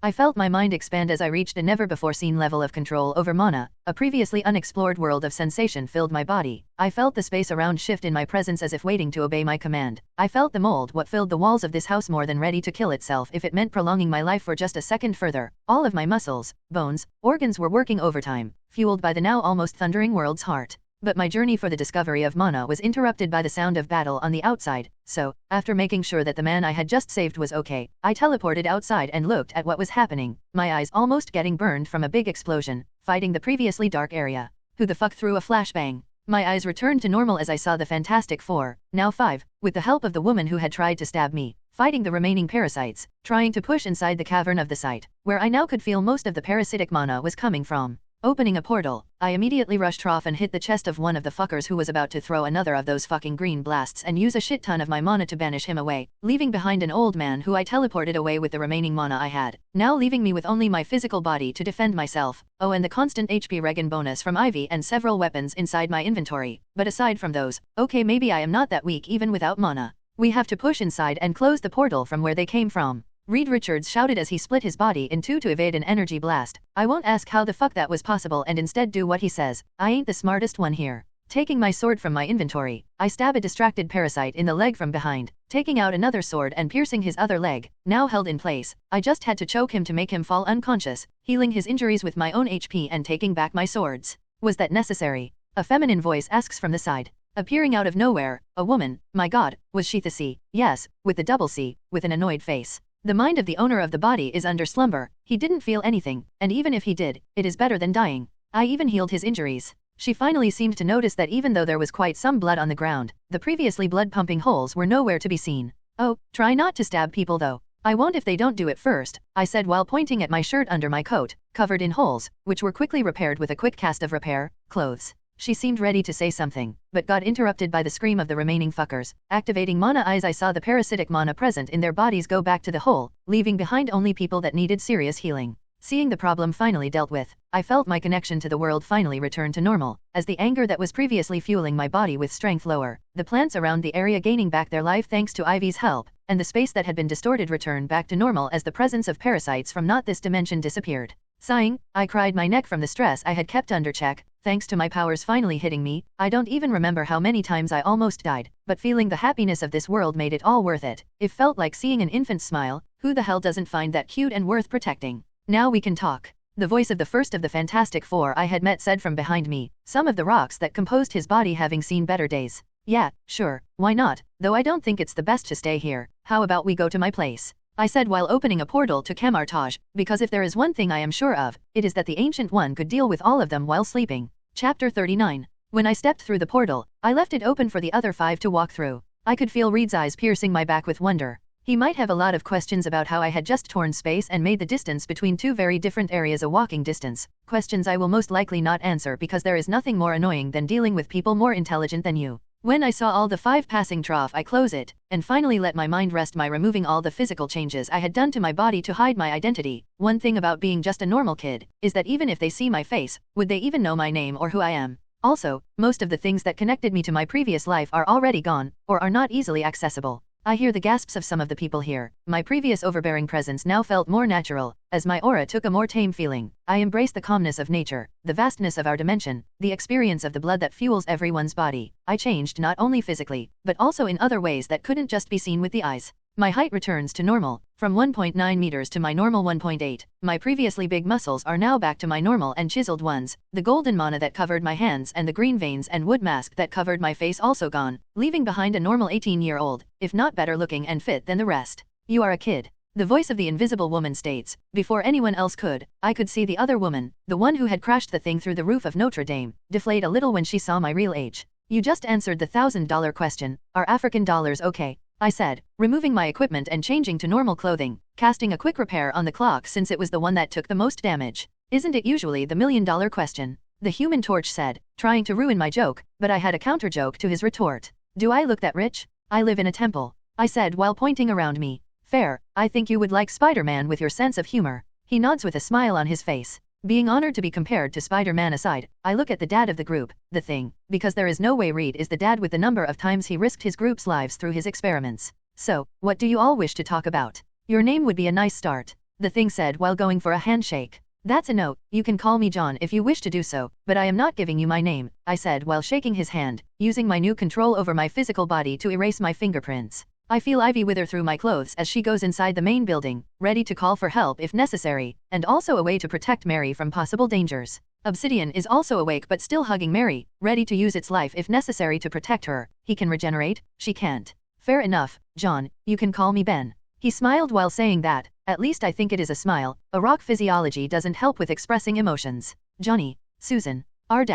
Speaker 1: I felt my mind expand as I reached a never-before-seen level of control over mana. A previously unexplored world of sensation filled my body. I felt the space around shift in my presence as if waiting to obey my command. I felt the mold what filled the walls of this house more than ready to kill itself if it meant prolonging my life for just a second further. All of my muscles, bones, organs were working overtime, fueled by the now almost thundering world's heart. But my journey for the discovery of mana was interrupted by the sound of battle on the outside, so, after making sure that the man I had just saved was okay, I teleported outside and looked at what was happening, my eyes almost getting burned from a big explosion, fighting the previously dark area. Who the fuck threw a flashbang? My eyes returned to normal as I saw the Fantastic Four, now 5, with the help of the woman who had tried to stab me, fighting the remaining parasites, trying to push inside the cavern of the site, where I now could feel most of the parasitic mana was coming from. Opening a portal, I immediately rushed off and hit the chest of one of the fuckers who was about to throw another of those fucking green blasts and use a shit ton of my mana to banish him away, leaving behind an old man who I teleported away with the remaining mana I had, now leaving me with only my physical body to defend myself, oh and the constant HP regen bonus from Ivy and several weapons inside my inventory, but aside from those, okay maybe I am not that weak even without mana. We have to push inside and close the portal from where they came from. Reed Richards shouted as he split his body in two to evade an energy blast. I won't ask how the fuck that was possible and instead do what he says. I ain't the smartest one here. Taking my sword from my inventory, I stab a distracted parasite in the leg from behind, taking out another sword and piercing his other leg, now held in place. I just had to choke him to make him fall unconscious, healing his injuries with my own HP and taking back my swords. Was that necessary? A feminine voice asks from the side. Appearing out of nowhere, a woman. My god, was she the C? Yes, with the double C, with an annoyed face. The mind of the owner of the body is under slumber. He didn't feel anything, and even if he did, it is better than dying. I even healed his injuries. She finally seemed to notice that even though there was quite some blood on the ground, the previously blood-pumping holes were nowhere to be seen. Oh, try not to stab people though. I won't if they don't do it first, I said while pointing at my shirt under my coat, covered in holes, which were quickly repaired with a quick cast of repair clothes. She seemed ready to say something, but got interrupted by the scream of the remaining fuckers. Activating mana eyes, I saw the parasitic mana present in their bodies go back to the hole, leaving behind only people that needed serious healing. Seeing the problem finally dealt with, I felt my connection to the world finally return to normal, as the anger that was previously fueling my body with strength lower, the plants around the area gaining back their life thanks to Ivy's help, and the space that had been distorted returned back to normal as the presence of parasites from not this dimension disappeared. Sighing, I cried my neck from the stress I had kept under check. Thanks to my powers finally hitting me, I don't even remember how many times I almost died, but feeling the happiness of this world made it all worth it. It felt like seeing an infant smile. Who the hell doesn't find that cute and worth protecting? Now we can talk. The voice of the first of the Fantastic Four I had met said from behind me, some of the rocks that composed his body having seen better days. Yeah, sure, why not, though I don't think it's the best to stay here. How about we go to my place? I said while opening a portal to Camartage, because if there is one thing I am sure of, it is that the Ancient One could deal with all of them while sleeping. Chapter 39. When I stepped through the portal, I left it open for the other 5 to walk through. I could feel Reed's eyes piercing my back with wonder. He might have a lot of questions about how I had just torn space and made the distance between two very different areas a walking distance. Questions I will most likely not answer because there is nothing more annoying than dealing with people more intelligent than you. When I saw all the 5 passing trough, I close it, and finally let my mind rest by removing all the physical changes I had done to my body to hide my identity. One thing about being just a normal kid, is that even if they see my face, would they even know my name or who I am? Also, most of the things that connected me to my previous life are already gone, or are not easily accessible. I hear the gasps of some of the people here. My previous overbearing presence now felt more natural, as my aura took a more tame feeling. I embraced the calmness of nature, the vastness of our dimension, the experience of the blood that fuels everyone's body. I changed not only physically, but also in other ways that couldn't just be seen with the eyes. My height returns to normal, from 1.9 meters to my normal 1.8. My previously big muscles are now back to my normal and chiseled ones. The golden mana that covered my hands and the green veins and wood mask that covered my face also gone, leaving behind a normal 18-year-old, if not better looking and fit than the rest. You are a kid. The voice of the invisible woman states. Before anyone else could, I could see the other woman, the one who had crashed the thing through the roof of Notre Dame, deflate a little when she saw my real age. You just answered the $1,000 question. Are African dollars okay? I said, removing my equipment and changing to normal clothing, casting a quick repair on the clock since it was the one that took the most damage. Isn't it usually the $1 million question? The Human Torch said, trying to ruin my joke, but I had a counter joke to his retort. Do I look that rich? I live in a temple, I said while pointing around me. Fair, I think you would like Spider-Man with your sense of humor. He nods with a smile on his face. Being honored to be compared to Spider-Man aside, I look at the dad of the group, the Thing, because there is no way Reed is the dad with the number of times he risked his group's lives through his experiments. So, what do you all wish to talk about? Your name would be a nice start. the thing said while going for a handshake. That's a note. You can call me John if you wish to do so, but I am not giving you my name, I said while shaking his hand, using my new control over my physical body to erase my fingerprints. I feel Ivy wither through my clothes as she goes inside the main building, ready to call for help if necessary, and also a way to protect Mary from possible dangers. Obsidian is also awake but still hugging Mary, ready to use its life if necessary to protect her. He can regenerate, she can't. Fair enough, John, you can call me Ben. He smiled while saying that, at least I think it is a smile. A rock physiology doesn't help with expressing emotions. Johnny, Susan, R-.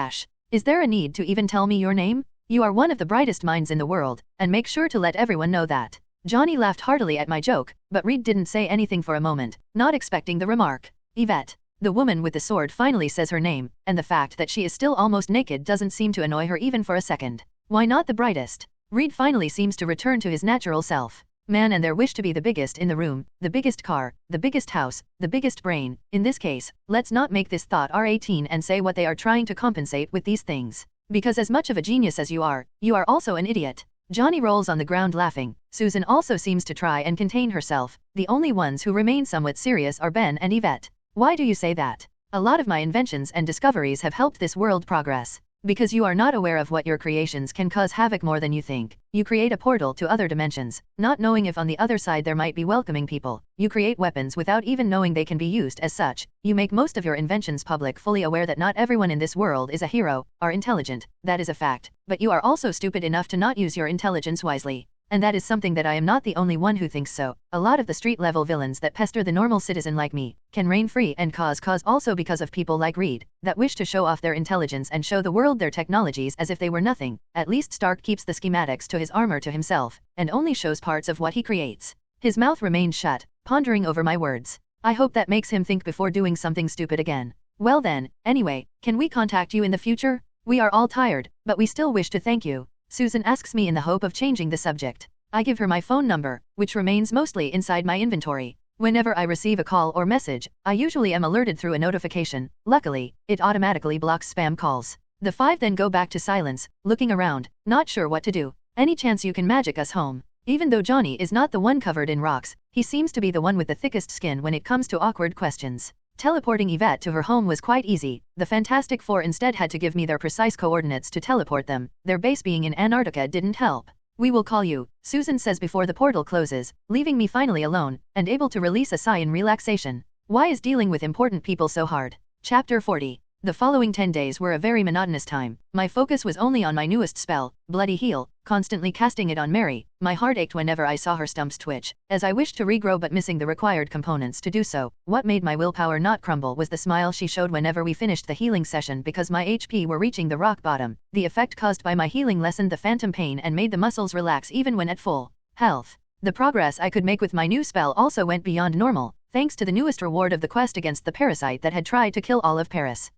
Speaker 1: Is there a need to even tell me your name? You are one of the brightest minds in the world, and make sure to let everyone know that. Johnny laughed heartily at my joke, but Reed didn't say anything for a moment, not expecting the remark. Yvette. The woman with the sword finally says her name, and the fact that she is still almost naked doesn't seem to annoy her even for a second. Why not the brightest? Reed finally seems to return to his natural self. Man and their wish to be the biggest in the room, the biggest car, the biggest house, the biggest brain. In this case, let's not make this thought R18 and say what they are trying to compensate with these things. Because as much of a genius as you are also an idiot. Johnny rolls on the ground laughing. Susan also seems to try and contain herself. The only ones who remain somewhat serious are Ben and Yvette. Why do you say that? A lot of my inventions and discoveries have helped this world progress. Because you are not aware of what your creations can cause havoc more than you think. You create a portal to other dimensions, not knowing if on the other side there might be welcoming people. You create weapons without even knowing they can be used as such. You make most of your inventions public, fully aware that not everyone in this world is a hero, are intelligent. That is a fact. But you are also stupid enough to not use your intelligence wisely. And that is something that I am not the only one who thinks so. A lot of the street-level villains that pester the normal citizen like me can reign free and cause also because of people like Reed, that wish to show off their intelligence and show the world their technologies as if they were nothing. At least Stark keeps the schematics to his armor to himself, and only shows parts of what he creates. His mouth remained shut, pondering over my words. I hope that makes him think before doing something stupid again. Well then, anyway, can we contact you in the future? We are all tired, but we still wish to thank you. Susan asks me in the hope of changing the subject. I give her my phone number, which remains mostly inside my inventory. Whenever I receive a call or message, I usually am alerted through a notification. Luckily, it automatically blocks spam calls. The five then go back to silence, looking around, not sure what to do. Any chance you can magic us home? Even though Johnny is not the one covered in rocks, he seems to be the one with the thickest skin when it comes to awkward questions. Teleporting Yvette to her home was quite easy. The Fantastic Four instead had to give me their precise coordinates to teleport them. Their base being in Antarctica didn't help. We will call you, Susan says before the portal closes, leaving me finally alone, and able to release a sigh in relaxation. Why is dealing with important people so hard? Chapter 40. The following 10 days were a very monotonous time. My focus was only on my newest spell, Bloody Heal, constantly casting it on Mary. My heart ached whenever I saw her stumps twitch, as I wished to regrow but missing the required components to do so. What made my willpower not crumble was the smile she showed whenever we finished the healing session because my HP were reaching the rock bottom. The effect caused by my healing lessened the phantom pain and made the muscles relax even when at full health. The progress I could make with my new spell also went beyond normal, thanks to the newest reward of the quest against the parasite that had tried to kill all of Paris.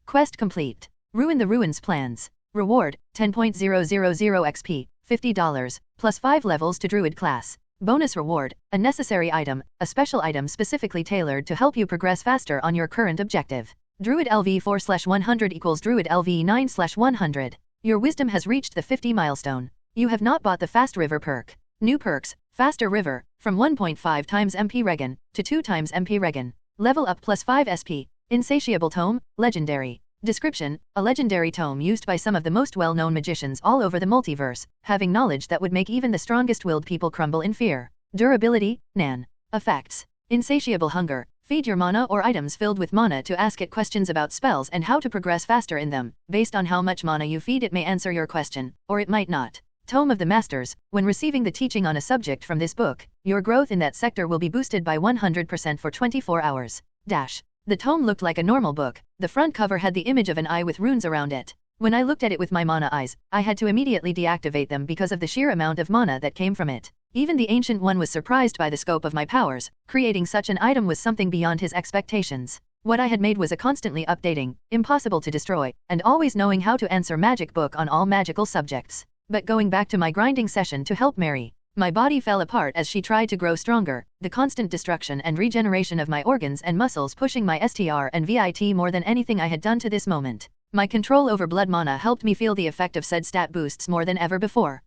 Speaker 1: Quest complete. Ruin the Ruins plans. Reward, 10.000 XP, $50, plus 5 levels to druid class. Bonus reward, a necessary item, a special item specifically tailored to help you progress faster on your current objective. Druid LV 4/100 equals Druid LV 9/100. Your wisdom has reached the 50 milestone. You have not bought the Fast River perk. New perks, Faster River, from 1.5 times MP Regen, to 2 times MP Regen. Level up plus 5 SP. Insatiable Tome, Legendary. Description, a legendary tome used by some of the most well-known magicians all over the multiverse, having knowledge that would make even the strongest-willed people crumble in fear. Durability, Nan. Effects. Insatiable Hunger. Feed your mana or items filled with mana to ask it questions about spells and how to progress faster in them. Based on how much mana you feed it may answer your question, or it might not. Tome of the Masters. When receiving the teaching on a subject from this book, your growth in that sector will be boosted by 100% for 24 hours. The tome looked like a normal book. The front cover had the image of an eye with runes around it. When I looked at it with my mana eyes, I had to immediately deactivate them because of the sheer amount of mana that came from it. Even the Ancient One was surprised by the scope of my powers. Creating such an item was something beyond his expectations. What I had made was a constantly updating, impossible to destroy, and always knowing how to answer magic book on all magical subjects. But going back to my grinding session to help Mary, my body fell apart as she tried to grow stronger, the constant destruction and regeneration of my organs and muscles pushing my STR and VIT more than anything I had done to this moment. My control over blood mana helped me feel the effect of said stat boosts more than ever before.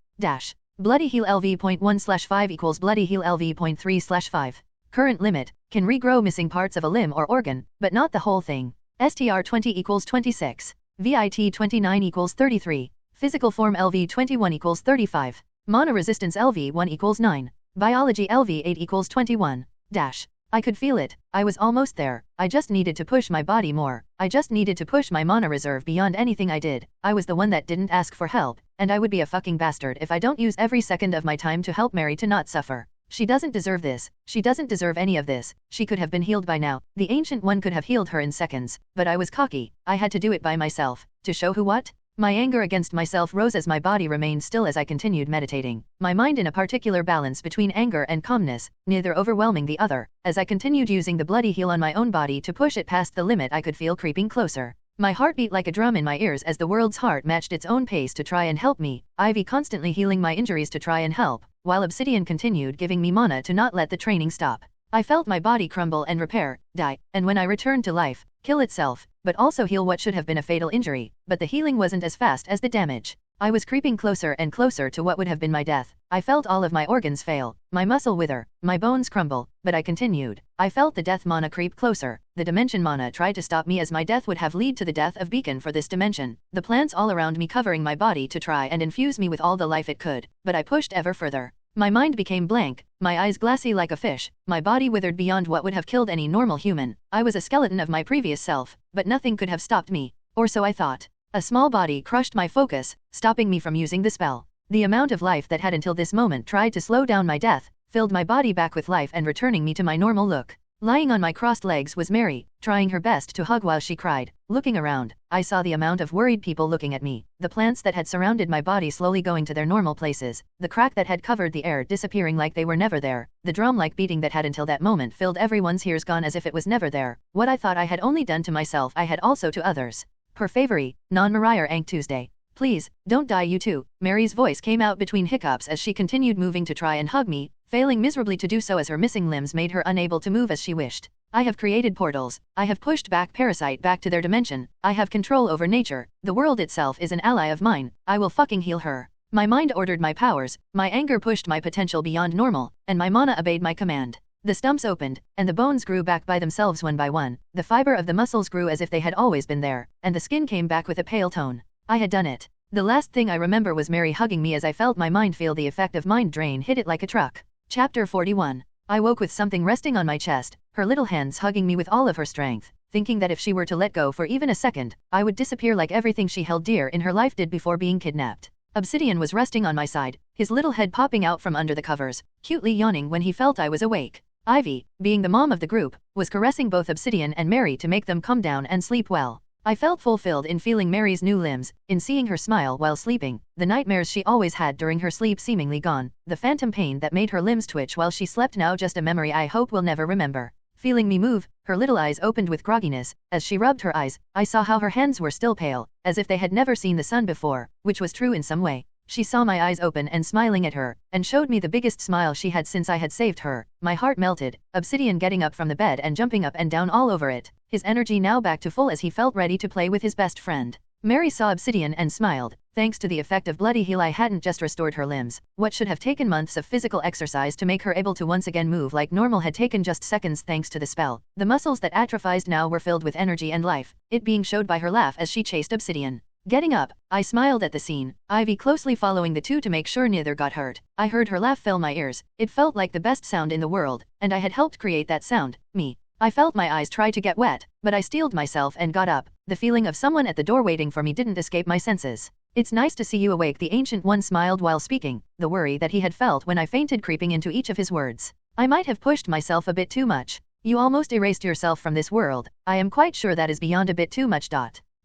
Speaker 1: Bloody Heal LV.1/5 equals Bloody Heal LV.3/5. Current limit, can regrow missing parts of a limb or organ, but not the whole thing. STR20 equals 26. VIT29 equals 33. Physical form LV21 equals 35. Mana resistance LV1 equals 9. Biology LV8 equals 21. Dash. I could feel it. I was almost there. I just needed to push my body more. I just needed to push my mana reserve beyond anything I did. I was the one that didn't ask for help, and I would be a fucking bastard if I don't use every second of my time to help Mary to not suffer. She doesn't deserve this. She doesn't deserve any of this. She could have been healed by now. The Ancient One could have healed her in seconds, but I was cocky. I had to do it by myself. To show who what? My anger against myself rose as my body remained still as I continued meditating, my mind in a particular balance between anger and calmness, neither overwhelming the other. As I continued using the bloody heal on my own body to push it past the limit, I could feel creeping closer. My heart beat like a drum in my ears as the world's heart matched its own pace to try and help me, Ivy constantly healing my injuries to try and help, while Obsidian continued giving me mana to not let the training stop. I felt my body crumble and repair, die, and when I returned to life, kill itself, but also heal what should have been a fatal injury, but the healing wasn't as fast as the damage. I was creeping closer and closer to what would have been my death. I felt all of my organs fail, my muscle wither, my bones crumble, but I continued. I felt the death mana creep closer. The dimension mana tried to stop me as my death would have led to the death of Beacon for this dimension. The plants all around me covering my body to try and infuse me with all the life it could, but I pushed ever further. My mind became blank, my eyes glassy like a fish, my body withered beyond what would have killed any normal human. I was a skeleton of my previous self, but nothing could have stopped me, or so I thought. A small body crushed my focus, stopping me from using the spell. The amount of life that had until this moment tried to slow down my death, filled my body back with life and returning me to my normal look. Lying on my crossed legs was Mary, trying her best to hug while she cried. Looking around, I saw the amount of worried people looking at me, the plants that had surrounded my body slowly going to their normal places, the crack that had covered the air disappearing like they were never there, the drum-like beating that had until that moment filled everyone's ears gone as if it was never there. What I thought I had only done to myself I had also to others. Per favori, non-Mariah Ank Tuesday. Please, don't die you too. Mary's voice came out between hiccups as she continued moving to try and hug me, failing miserably to do so as her missing limbs made her unable to move as she wished. I have created portals. I have pushed back Parasite back to their dimension. I have control over nature. The world itself is an ally of mine. I will fucking heal her. My mind ordered my powers, my anger pushed my potential beyond normal, and my mana obeyed my command. The stumps opened, and the bones grew back by themselves one by one. The fiber of the muscles grew as if they had always been there, and the skin came back with a pale tone. I had done it. The last thing I remember was Mary hugging me as I felt my mind feel the effect of mind drain hit it like a truck. Chapter 41. I woke with something resting on my chest, her little hands hugging me with all of her strength, thinking that if she were to let go for even a second, I would disappear like everything she held dear in her life did before being kidnapped. Obsidian was resting on my side, his little head popping out from under the covers, cutely yawning when he felt I was awake. Ivy, being the mom of the group, was caressing both Obsidian and Mary to make them calm down and sleep well. I felt fulfilled in feeling Mary's new limbs, in seeing her smile while sleeping, the nightmares she always had during her sleep seemingly gone, the phantom pain that made her limbs twitch while she slept now just a memory I hope will never remember. Feeling me move, her little eyes opened with grogginess. As she rubbed her eyes, I saw how her hands were still pale, as if they had never seen the sun before, which was true in some way. She saw my eyes open and smiling at her, and showed me the biggest smile she had since I had saved her. My heart melted, Obsidian getting up from the bed and jumping up and down all over it, his energy now back to full as he felt ready to play with his best friend. Mary saw Obsidian and smiled. Thanks to the effect of bloody heal I hadn't just restored her limbs. What should have taken months of physical exercise to make her able to once again move like normal had taken just seconds thanks to the spell. The muscles that atrophied now were filled with energy and life, it being showed by her laugh as she chased Obsidian. Getting up, I smiled at the scene, Ivy closely following the two to make sure neither got hurt. I heard her laugh fill my ears. It felt like the best sound in the world, and I had helped create that sound, me. I felt my eyes try to get wet, but I steeled myself and got up. The feeling of someone at the door waiting for me didn't escape my senses. It's nice to see you awake, the Ancient One smiled while speaking, the worry that he had felt when I fainted creeping into each of his words. I might have pushed myself a bit too much. You almost erased yourself from this world. I am quite sure that is beyond a bit too much.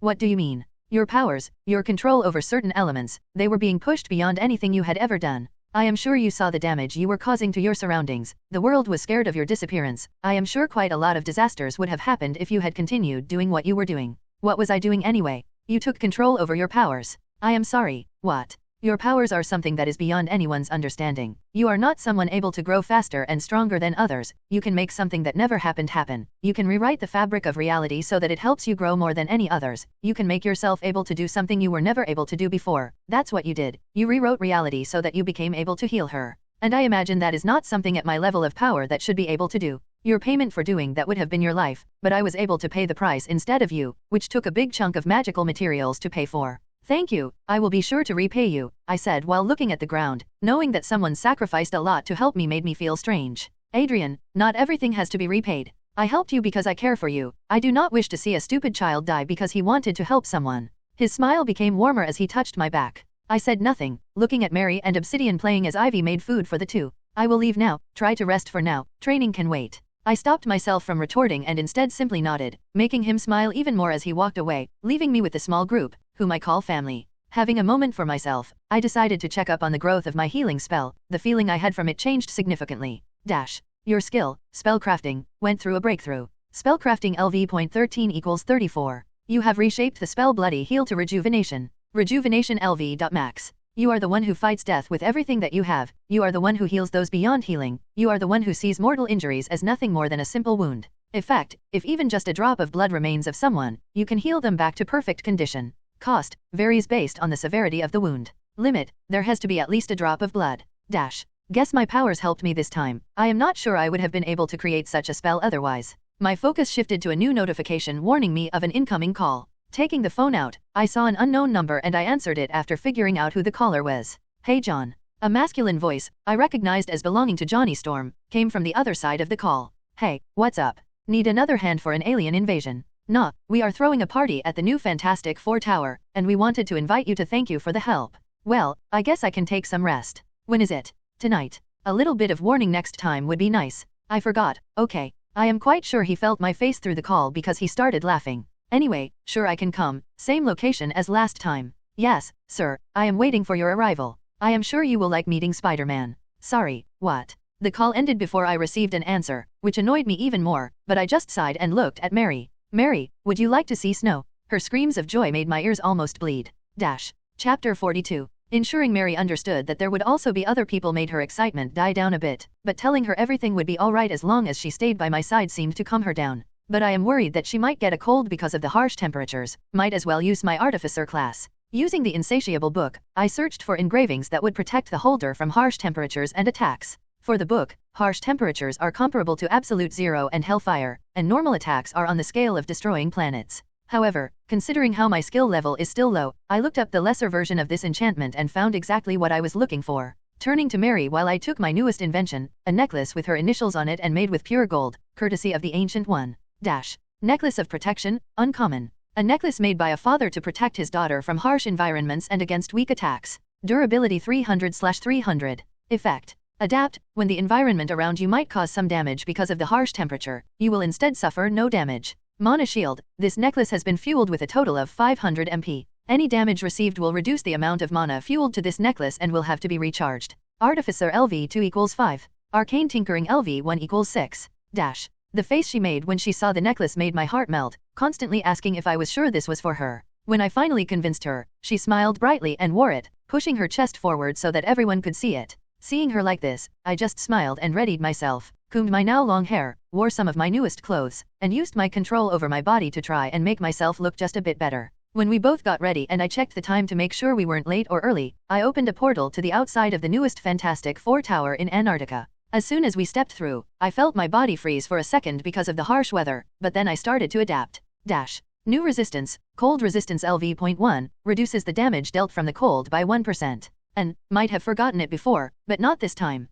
Speaker 1: What do you mean? Your powers, your control over certain elements, they were being pushed beyond anything you had ever done. I am sure you saw the damage you were causing to your surroundings. The world was scared of your disappearance. I am sure quite a lot of disasters would have happened if you had continued doing what you were doing. What was I doing anyway? You took control over your powers. I am sorry. What? Your powers are something that is beyond anyone's understanding. You are not someone able to grow faster and stronger than others. You can make something that never happened happen. You can rewrite the fabric of reality so that it helps you grow more than any others. You can make yourself able to do something you were never able to do before. That's what you did. You rewrote reality so that you became able to heal her. and I imagine that is not something at my level of power that should be able to do. Your payment for doing that would have been your life, but I was able to pay the price instead of you, which took a big chunk of magical materials to pay for. Thank you, I will be sure to repay you, I said while looking at the ground. Knowing that someone sacrificed a lot to help me made me feel strange. Adrian, not everything has to be repaid. I helped you because I care for you. I do not wish to see a stupid child die because he wanted to help someone. His smile became warmer as he touched my back. I said nothing, looking at Mary and Obsidian playing as Ivy made food for the two. I will leave now, try to rest for now, training can wait. I stopped myself from retorting and instead simply nodded, making him smile even more as he walked away, leaving me with the small group, whom I call family. Having a moment for myself, I decided to check up on the growth of my healing spell. The feeling I had from it changed significantly. Your skill, spellcrafting, went through a breakthrough. Spellcrafting LV.13 equals 34. You have reshaped the spell Bloody Heal to Rejuvenation. Rejuvenation LV.max. You are the one who fights death with everything that you have. You are the one who heals those beyond healing. You are the one who sees mortal injuries as nothing more than a simple wound. Effect, if even just a drop of blood remains of someone, you can heal them back to perfect condition. Cost, varies based on the severity of the wound. Limit, there has to be at least a drop of blood. Guess my powers helped me this time. I am not sure I would have been able to create such a spell otherwise. My focus shifted to a new notification warning me of an incoming call. Taking the phone out, I saw an unknown number and I answered it after figuring out who the caller was. Hey John. A masculine voice, I recognized as belonging to Johnny Storm, came from the other side of the call. Hey, what's up? Need another hand for an alien invasion? Nah, we are throwing a party at the new Fantastic Four Tower, and we wanted to invite you to thank you for the help. Well, I guess I can take some rest. When is it? Tonight. A little bit of warning next time would be nice. I forgot, okay. I am quite sure he felt my face through the call because he started laughing. Anyway, sure I can come, same location as last time. Yes, sir, I am waiting for your arrival. I am sure you will like meeting Spider-Man. Sorry, what? The call ended before I received an answer, which annoyed me even more, but I just sighed and looked at Mary. Mary, would you like to see snow? Her screams of joy made my ears almost bleed. Chapter 42. Ensuring Mary understood that there would also be other people made her excitement die down a bit, but telling her everything would be alright as long as she stayed by my side seemed to calm her down. But I am worried that she might get a cold because of the harsh temperatures. Might as well use my artificer class. Using the insatiable book, I searched for engravings that would protect the holder from harsh temperatures and attacks. For the book, harsh temperatures are comparable to absolute zero and hellfire, and normal attacks are on the scale of destroying planets. However, considering how my skill level is still low, I looked up the lesser version of this enchantment and found exactly what I was looking for. Turning to Mary while I took my newest invention, a necklace with her initials on it and made with pure gold, courtesy of the Ancient One. Necklace of Protection, uncommon. A necklace made by a father to protect his daughter from harsh environments and against weak attacks. Durability 300/300. Effect. Adapt, when the environment around you might cause some damage because of the harsh temperature, you will instead suffer no damage. Mana Shield, this necklace has been fueled with a total of 500 MP. Any damage received will reduce the amount of mana fueled to this necklace and will have to be recharged. Artificer LV2 equals 5. Arcane Tinkering LV1 equals 6. The face she made when she saw the necklace made my heart melt, constantly asking if I was sure this was for her. When I finally convinced her, she smiled brightly and wore it, pushing her chest forward so that everyone could see it. Seeing her like this, I just smiled and readied myself, combed my now long hair, wore some of my newest clothes, and used my control over my body to try and make myself look just a bit better. When we both got ready and I checked the time to make sure we weren't late or early, I opened a portal to the outside of the newest Fantastic Four Tower in Antarctica. As soon as we stepped through, I felt my body freeze for a second because of the harsh weather, but then I started to adapt. New resistance, cold resistance LV.1, reduces the damage dealt from the cold by 1%. And, might have forgotten it before, but not this time.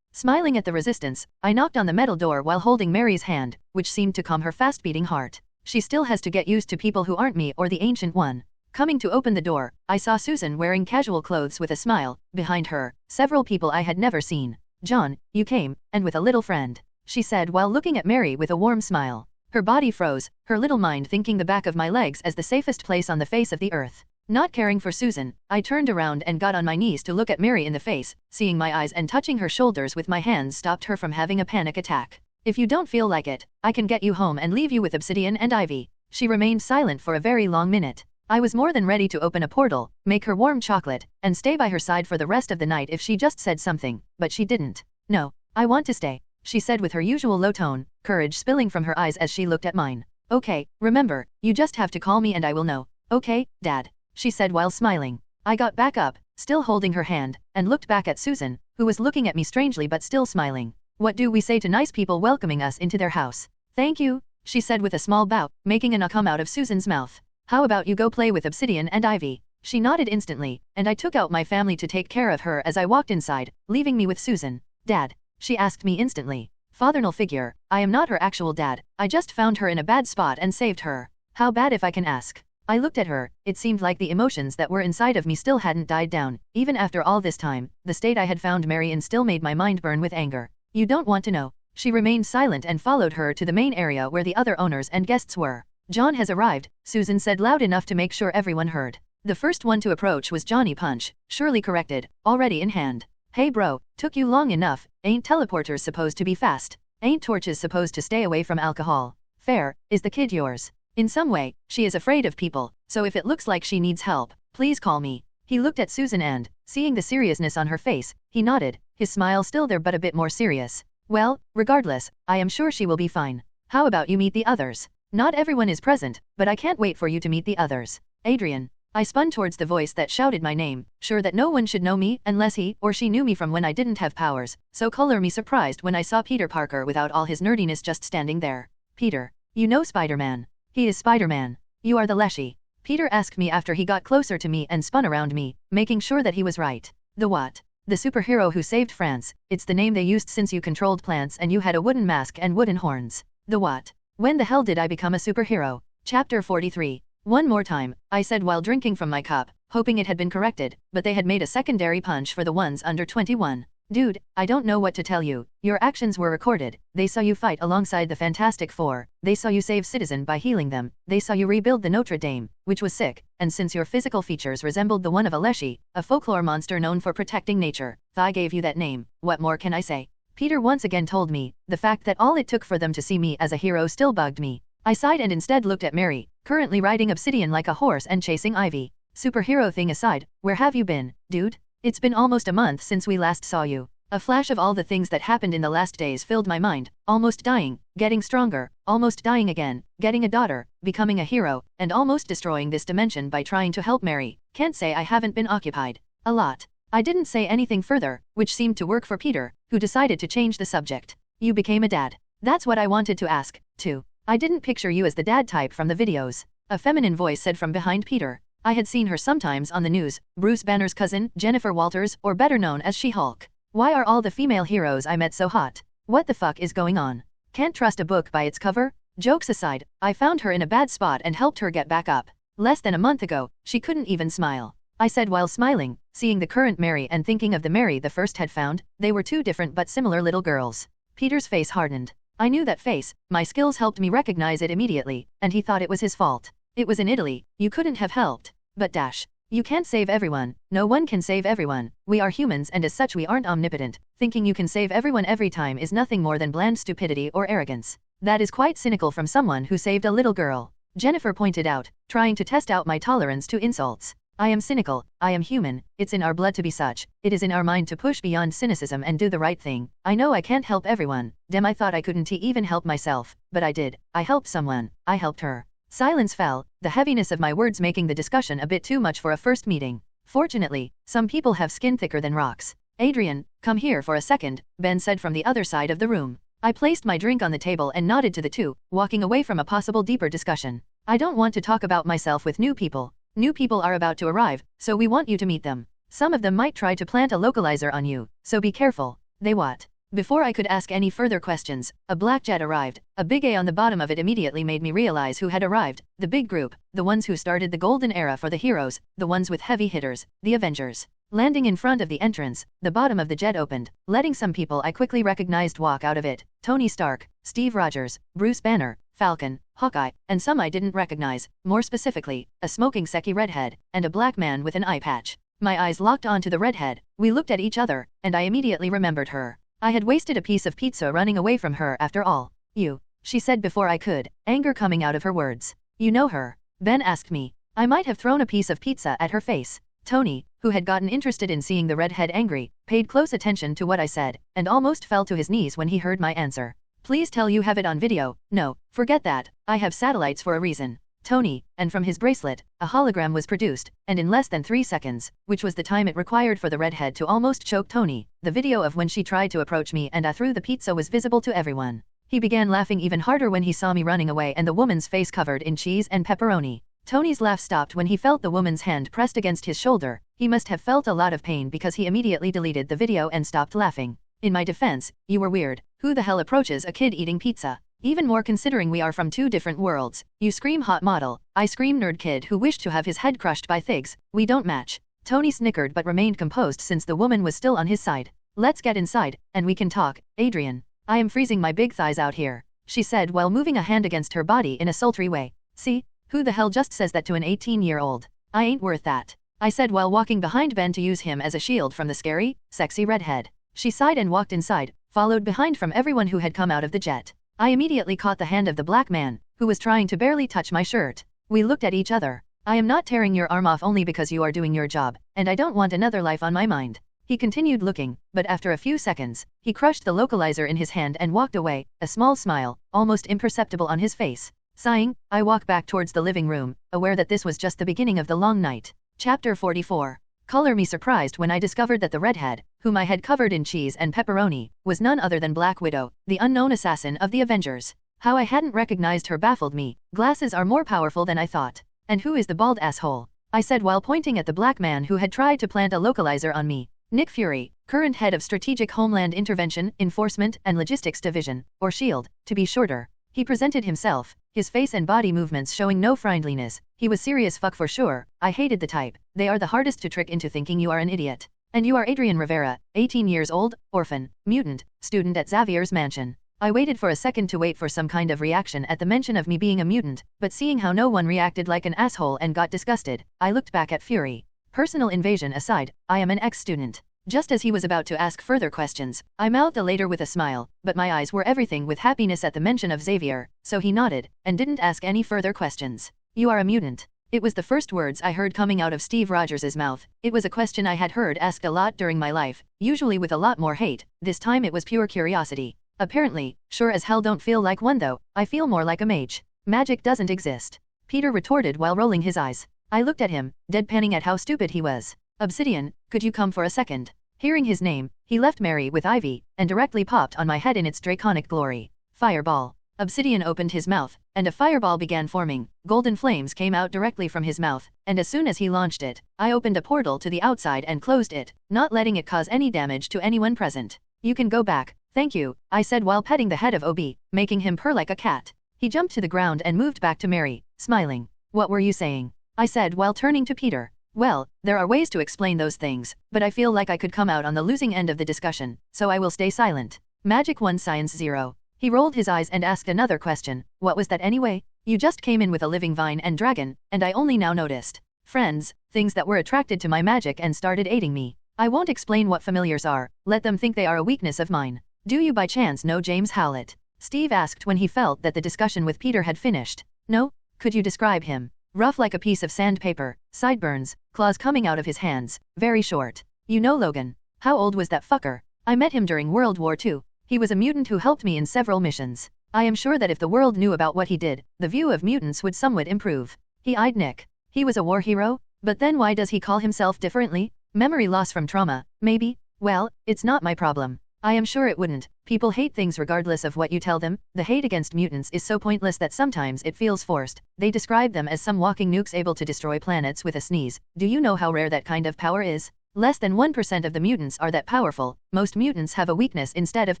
Speaker 1: Smiling at the resistance, I knocked on the metal door while holding Mary's hand, which seemed to calm her fast-beating heart. She still has to get used to people who aren't me or the Ancient One. Coming to open the door, I saw Susan wearing casual clothes with a smile. Behind her, several people I had never seen. John, you came, and with a little friend, she said while looking at Mary with a warm smile. Her body froze, her little mind thinking the back of my legs as the safest place on the face of the earth. Not caring for Susan, I turned around and got on my knees to look at Mary in the face. Seeing my eyes and touching her shoulders with my hands stopped her from having a panic attack. If you don't feel like it, I can get you home and leave you with Obsidian and Ivy. She remained silent for a very long minute. I was more than ready to open a portal, make her warm chocolate, and stay by her side for the rest of the night if she just said something, but she didn't. No, I want to stay, she said with her usual low tone, courage spilling from her eyes as she looked at mine. Okay, remember, you just have to call me and I will know. Okay, Dad, she said while smiling. I got back up, still holding her hand, and looked back at Susan, who was looking at me strangely but still smiling. What do we say to nice people welcoming us into their house? Thank you, she said with a small bow, making a come out of Susan's mouth. How about you go play with Obsidian and Ivy? She nodded instantly, and I took out my family to take care of her as I walked inside, leaving me with Susan. Dad? She asked me instantly. Faternal figure, I am not her actual dad, I just found her in a bad spot and saved her. How bad if I can ask? I looked at her, it seemed like the emotions that were inside of me still hadn't died down, even after all this time, the state I had found Mary in still made my mind burn with anger. You don't want to know. She remained silent and followed her to the main area where the other owners and guests were. John has arrived, Susan said loud enough to make sure everyone heard. The first one to approach was Johnny Punch, surely corrected, already in hand. Hey bro, took you long enough, ain't teleporters supposed to be fast? Ain't torches supposed to stay away from alcohol? Fair, is the kid yours? In some way, she is afraid of people, so if it looks like she needs help, please call me. He looked at Susan and, seeing the seriousness on her face, he nodded, his smile still there but a bit more serious. Well, regardless, I am sure she will be fine. How about you meet the others? Not everyone is present, but I can't wait for you to meet the others. Adrian. I spun towards the voice that shouted my name, sure that no one should know me unless he or she knew me from when I didn't have powers, so color me surprised when I saw Peter Parker without all his nerdiness just standing there. Peter. You know Spider-Man. He is Spider-Man. You are the Leshy. Peter asked me after he got closer to me and spun around me, making sure that he was right. The what? The superhero who saved France, it's the name they used since you controlled plants and you had a wooden mask and wooden horns. The what? When the hell did I become a superhero? Chapter 43. One more time, I said while drinking from my cup, hoping it had been corrected, but they had made a secondary punch for the ones under 21. Dude, I don't know what to tell you. Your actions were recorded. They saw you fight alongside the Fantastic Four. They saw you save citizen by healing them. They saw you rebuild the Notre Dame, which was sick, and since your physical features resembled the one of a Leshy, a folklore monster known for protecting nature, I gave you that name. What more can I say? Peter once again told me, the fact that all it took for them to see me as a hero still bugged me. I sighed and instead looked at Mary, currently riding Obsidian like a horse and chasing Ivy. Superhero thing aside, where have you been, dude? It's been almost a month since we last saw you. A flash of all the things that happened in the last days filled my mind, almost dying, getting stronger, almost dying again, getting a daughter, becoming a hero, and almost destroying this dimension by trying to help Mary. Can't say I haven't been occupied. A lot. I didn't say anything further, which seemed to work for Peter, who decided to change the subject. You became a dad. That's what I wanted to ask, too. I didn't picture you as the dad type from the videos. A feminine voice said from behind Peter. I had seen her sometimes on the news, Bruce Banner's cousin, Jennifer Walters, or better known as She-Hulk. Why are all the female heroes I met so hot? What the fuck is going on? Can't trust a book by its cover? Jokes aside, I found her in a bad spot and helped her get back up. Less than a month ago, she couldn't even smile. I said while smiling, seeing the current Mary and thinking of the Mary the first had found. They were two different but similar little girls. Peter's face hardened. I knew that face, my skills helped me recognize it immediately, and he thought it was his fault. It was in Italy, you couldn't have helped. But dash. You can't save everyone, no one can save everyone. We are humans and as such we aren't omnipotent. Thinking you can save everyone every time is nothing more than bland stupidity or arrogance. That is quite cynical from someone who saved a little girl. Jennifer pointed out, trying to test out my tolerance to insults. I am cynical, I am human, it's in our blood to be such, it is in our mind to push beyond cynicism and do the right thing. I know I can't help everyone, damn I thought I couldn't even help myself, but I did, I helped someone, I helped her. Silence fell, the heaviness of my words making the discussion a bit too much for a first meeting. Fortunately, some people have skin thicker than rocks. Adrian, come here for a second, Ben said from the other side of the room. I placed my drink on the table and nodded to the two, walking away from a possible deeper discussion. I don't want to talk about myself with new people. New people are about to arrive, so we want you to meet them. Some of them might try to plant a localizer on you, so be careful. They what? Before I could ask any further questions, a black jet arrived. A big A on the bottom of it immediately made me realize who had arrived. The big group, the ones who started the golden era for the heroes, the ones with heavy hitters, the Avengers. Landing in front of the entrance, the bottom of the jet opened, letting some people I quickly recognized walk out of it. Tony Stark, Steve Rogers, Bruce Banner, Falcon, Hawkeye, and some I didn't recognize, more specifically, a smoking Seki redhead, and a black man with an eye patch. My eyes locked onto the redhead, we looked at each other, and I immediately remembered her. I had wasted a piece of pizza running away from her after all. You, she said before I could, anger coming out of her words. You know her? Ben asked me. I might have thrown a piece of pizza at her face. Tony, who had gotten interested in seeing the redhead angry, paid close attention to what I said, and almost fell to his knees when he heard my answer. Please tell you have it on video. No, forget that, I have satellites for a reason. Tony, and from his bracelet, a hologram was produced, and in less than 3 seconds, which was the time it required for the redhead to almost choke Tony, the video of when she tried to approach me and I threw the pizza was visible to everyone. He began laughing even harder when he saw me running away and the woman's face covered in cheese and pepperoni. Tony's laugh stopped when he felt the woman's hand pressed against his shoulder. He must have felt a lot of pain because he immediately deleted the video and stopped laughing. In my defense, you were weird. Who the hell approaches a kid eating pizza? Even more considering we are from 2 different worlds. You scream hot model, I scream nerd kid who wished to have his head crushed by figs. We don't match. Tony snickered but remained composed since the woman was still on his side. Let's get inside, and we can talk, Adrian. I am freezing my big thighs out here, she said while moving a hand against her body in a sultry way. See? Who the hell just says that to an 18-year-old? I ain't worth that, I said while walking behind Ben to use him as a shield from the scary, sexy redhead. She sighed and walked inside, followed behind from everyone who had come out of the jet. I immediately caught the hand of the black man, who was trying to barely touch my shirt. We looked at each other. I am not tearing your arm off only because you are doing your job, and I don't want another life on my mind. He continued looking, but after a few seconds, he crushed the localizer in his hand and walked away, a small smile, almost imperceptible on his face. Sighing, I walked back towards the living room, aware that this was just the beginning of the long night. Chapter 44. Color me surprised when I discovered that the redhead, whom I had covered in cheese and pepperoni, was none other than Black Widow, the unknown assassin of the Avengers. How I hadn't recognized her baffled me. Glasses are more powerful than I thought. And who is the bald asshole? I said while pointing at the black man who had tried to plant a localizer on me. Nick Fury, current head of Strategic Homeland Intervention, Enforcement and Logistics Division, or SHIELD, to be shorter. He presented himself, his face and body movements showing no friendliness. He was serious fuck for sure. I hated the type. They are the hardest to trick into thinking you are an idiot. And you are Adrian Rivera, 18 years old, orphan, mutant, student at Xavier's mansion. I waited for a second to wait for some kind of reaction at the mention of me being a mutant, but seeing how no one reacted like an asshole and got disgusted, I looked back at Fury. Personal invasion aside, I am an ex-student. Just as he was about to ask further questions, I mouthed a later with a smile, but my eyes were everything with happiness at the mention of Xavier, so he nodded, and didn't ask any further questions. You are a mutant. It was the first words I heard coming out of Steve Rogers' mouth. It was a question I had heard asked a lot during my life, usually with a lot more hate. This time it was pure curiosity. Apparently, sure as hell don't feel like one though. I feel more like a mage. Magic doesn't exist, Peter retorted while rolling his eyes. I looked at him, deadpanning at how stupid he was. Obsidian, could you come for a second? Hearing his name, he left Mary with Ivy, and directly popped on my head in its draconic glory. Fireball. Obsidian opened his mouth, and a fireball began forming. Golden flames came out directly from his mouth, and as soon as he launched it, I opened a portal to the outside and closed it, not letting it cause any damage to anyone present. You can go back, thank you, I said while petting the head of OB, making him purr like a cat. He jumped to the ground and moved back to Mary, smiling. What were you saying? I said while turning to Peter. Well, there are ways to explain those things, but I feel like I could come out on the losing end of the discussion, so I will stay silent. Magic 1 Science 0. He rolled his eyes and asked another question. What was that anyway? You just came in with a living vine and dragon, and I only now noticed. Friends, things that were attracted to my magic and started aiding me. I won't explain what familiars are, let them think they are a weakness of mine. Do you by chance know James Howlett? Steve asked when he felt that the discussion with Peter had finished. No? Could you describe him? Rough like a piece of sandpaper, sideburns, claws coming out of his hands, very short. You know Logan. How old was that fucker? I met him during World War II. He was a mutant who helped me in several missions. I am sure that if the world knew about what he did, the view of mutants would somewhat improve. He eyed Nick. He was a war hero? But then why does he call himself differently? Memory loss from trauma, maybe? Well, it's not my problem. I am sure it wouldn't. People hate things regardless of what you tell them. The hate against mutants is so pointless that sometimes it feels forced. They describe them as some walking nukes able to destroy planets with a sneeze. Do you know how rare that kind of power is? Less than 1% of the mutants are that powerful. Most mutants have a weakness instead of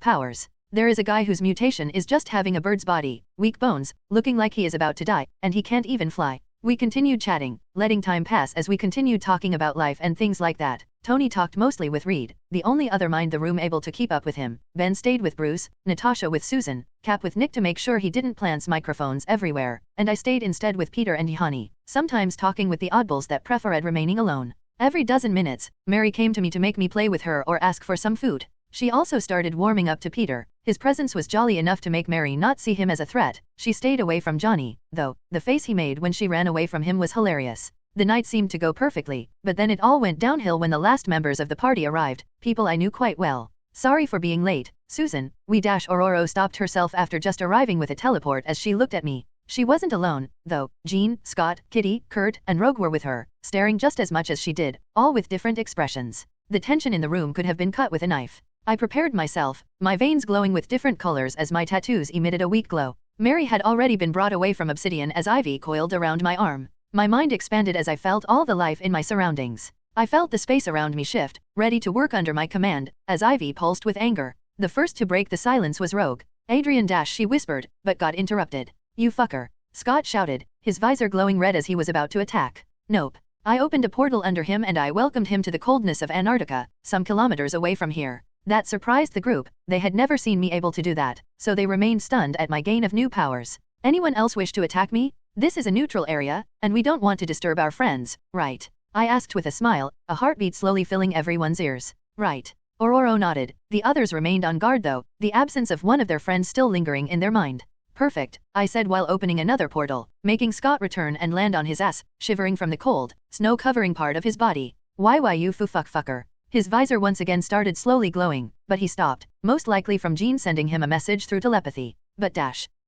Speaker 1: powers. There is a guy whose mutation is just having a bird's body, weak bones, looking like he is about to die, and he can't even fly. We continued chatting, letting time pass as we continued talking about life and things like that. Tony talked mostly with Reed, the only other mind the room able to keep up with him. Ben stayed with Bruce, Natasha with Susan, Cap with Nick to make sure he didn't plant microphones everywhere, and I stayed instead with Peter and Yohani, sometimes talking with the oddballs that preferred remaining alone. Every dozen minutes, Mary came to me to make me play with her or ask for some food. She also started warming up to Peter. His presence was jolly enough to make Mary not see him as a threat. She stayed away from Johnny, though. The face he made when she ran away from him was hilarious. The night seemed to go perfectly, but then it all went downhill when the last members of the party arrived, people I knew quite well. Sorry for being late, Susan. Ororo stopped herself after just arriving with a teleport as she looked at me. She wasn't alone, though. Jean, Scott, Kitty, Kurt, and Rogue were with her, staring just as much as she did, all with different expressions. The tension in the room could have been cut with a knife. I prepared myself, my veins glowing with different colors as my tattoos emitted a weak glow. Mary had already been brought away from Obsidian as ivy coiled around my arm. My mind expanded as I felt all the life in my surroundings. I felt the space around me shift, ready to work under my command, as ivy pulsed with anger. The first to break the silence was Rogue. Adrian she whispered, but got interrupted. You fucker. Scott shouted, his visor glowing red as he was about to attack. Nope. I opened a portal under him and I welcomed him to the coldness of Antarctica, some kilometers away from here. That surprised the group. They had never seen me able to do that, so they remained stunned at my gain of new powers. Anyone else wish to attack me? This is a neutral area, and we don't want to disturb our friends, right? I asked with a smile, a heartbeat slowly filling everyone's ears. Right. Ororo nodded. The others remained on guard though, the absence of one of their friends still lingering in their mind. Perfect, I said while opening another portal, making Scott return and land on his ass, shivering from the cold, snow covering part of his body. Why you fucker? His visor once again started slowly glowing, but he stopped, most likely from Jean sending him a message through telepathy. But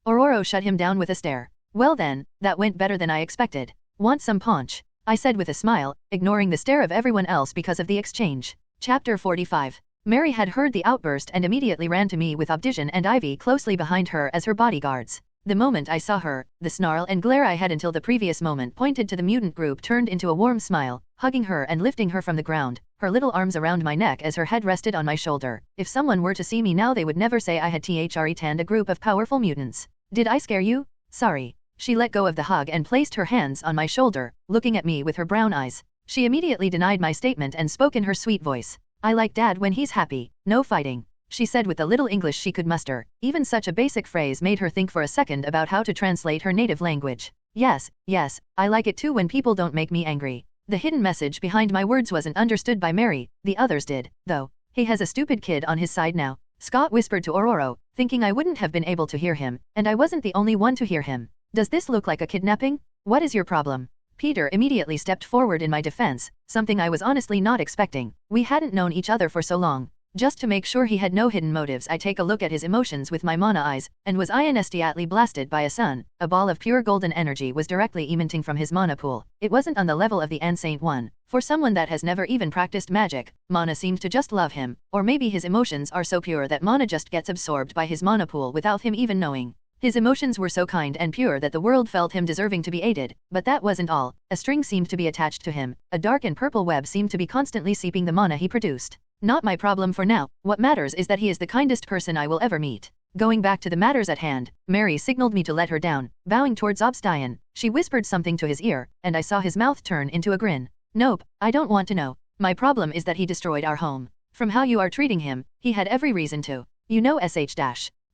Speaker 1: Ororo shut him down with a stare. Well then, that went better than I expected. Want some punch? I said with a smile, ignoring the stare of everyone else because of the exchange. Chapter 45. Mary had heard the outburst and immediately ran to me with Obsidian and Ivy closely behind her as her bodyguards. The moment I saw her, the snarl and glare I had until the previous moment pointed to the mutant group turned into a warm smile, hugging her and lifting her from the ground, her little arms around my neck as her head rested on my shoulder. If someone were to see me now they would never say I had tanned a group of powerful mutants. Did I scare you? Sorry. She let go of the hug and placed her hands on my shoulder, looking at me with her brown eyes. She immediately denied my statement and spoke in her sweet voice. I like Dad when he's happy, no fighting. She said with the little English she could muster. Even such a basic phrase made her think for a second about how to translate her native language. Yes, I like it too when people don't make me angry. The hidden message behind my words wasn't understood by Mary, the others did, though. He has a stupid kid on his side now. Scott whispered to Ororo, thinking I wouldn't have been able to hear him, and I wasn't the only one to hear him. Does this look like a kidnapping? What is your problem? Peter immediately stepped forward in my defense, something I was honestly not expecting. We hadn't known each other for so long. Just to make sure he had no hidden motives I take a look at his emotions with my mana eyes, and was instantly blasted by a sun. A ball of pure golden energy was directly emitting from his mana pool. It wasn't on the level of the Ancient One. For someone that has never even practiced magic, mana seemed to just love him, or maybe his emotions are so pure that mana just gets absorbed by his mana pool without him even knowing. His emotions were so kind and pure that the world felt him deserving to be aided, but that wasn't all. A string seemed to be attached to him. A dark and purple web seemed to be constantly seeping the mana he produced. Not my problem for now. What matters is that he is the kindest person I will ever meet. Going back to the matters at hand, Mary signaled me to let her down, bowing towards Obsidian. She whispered something to his ear, and I saw his mouth turn into a grin. Nope, I don't want to know. My problem is that he destroyed our home. From how you are treating him, he had every reason to. You know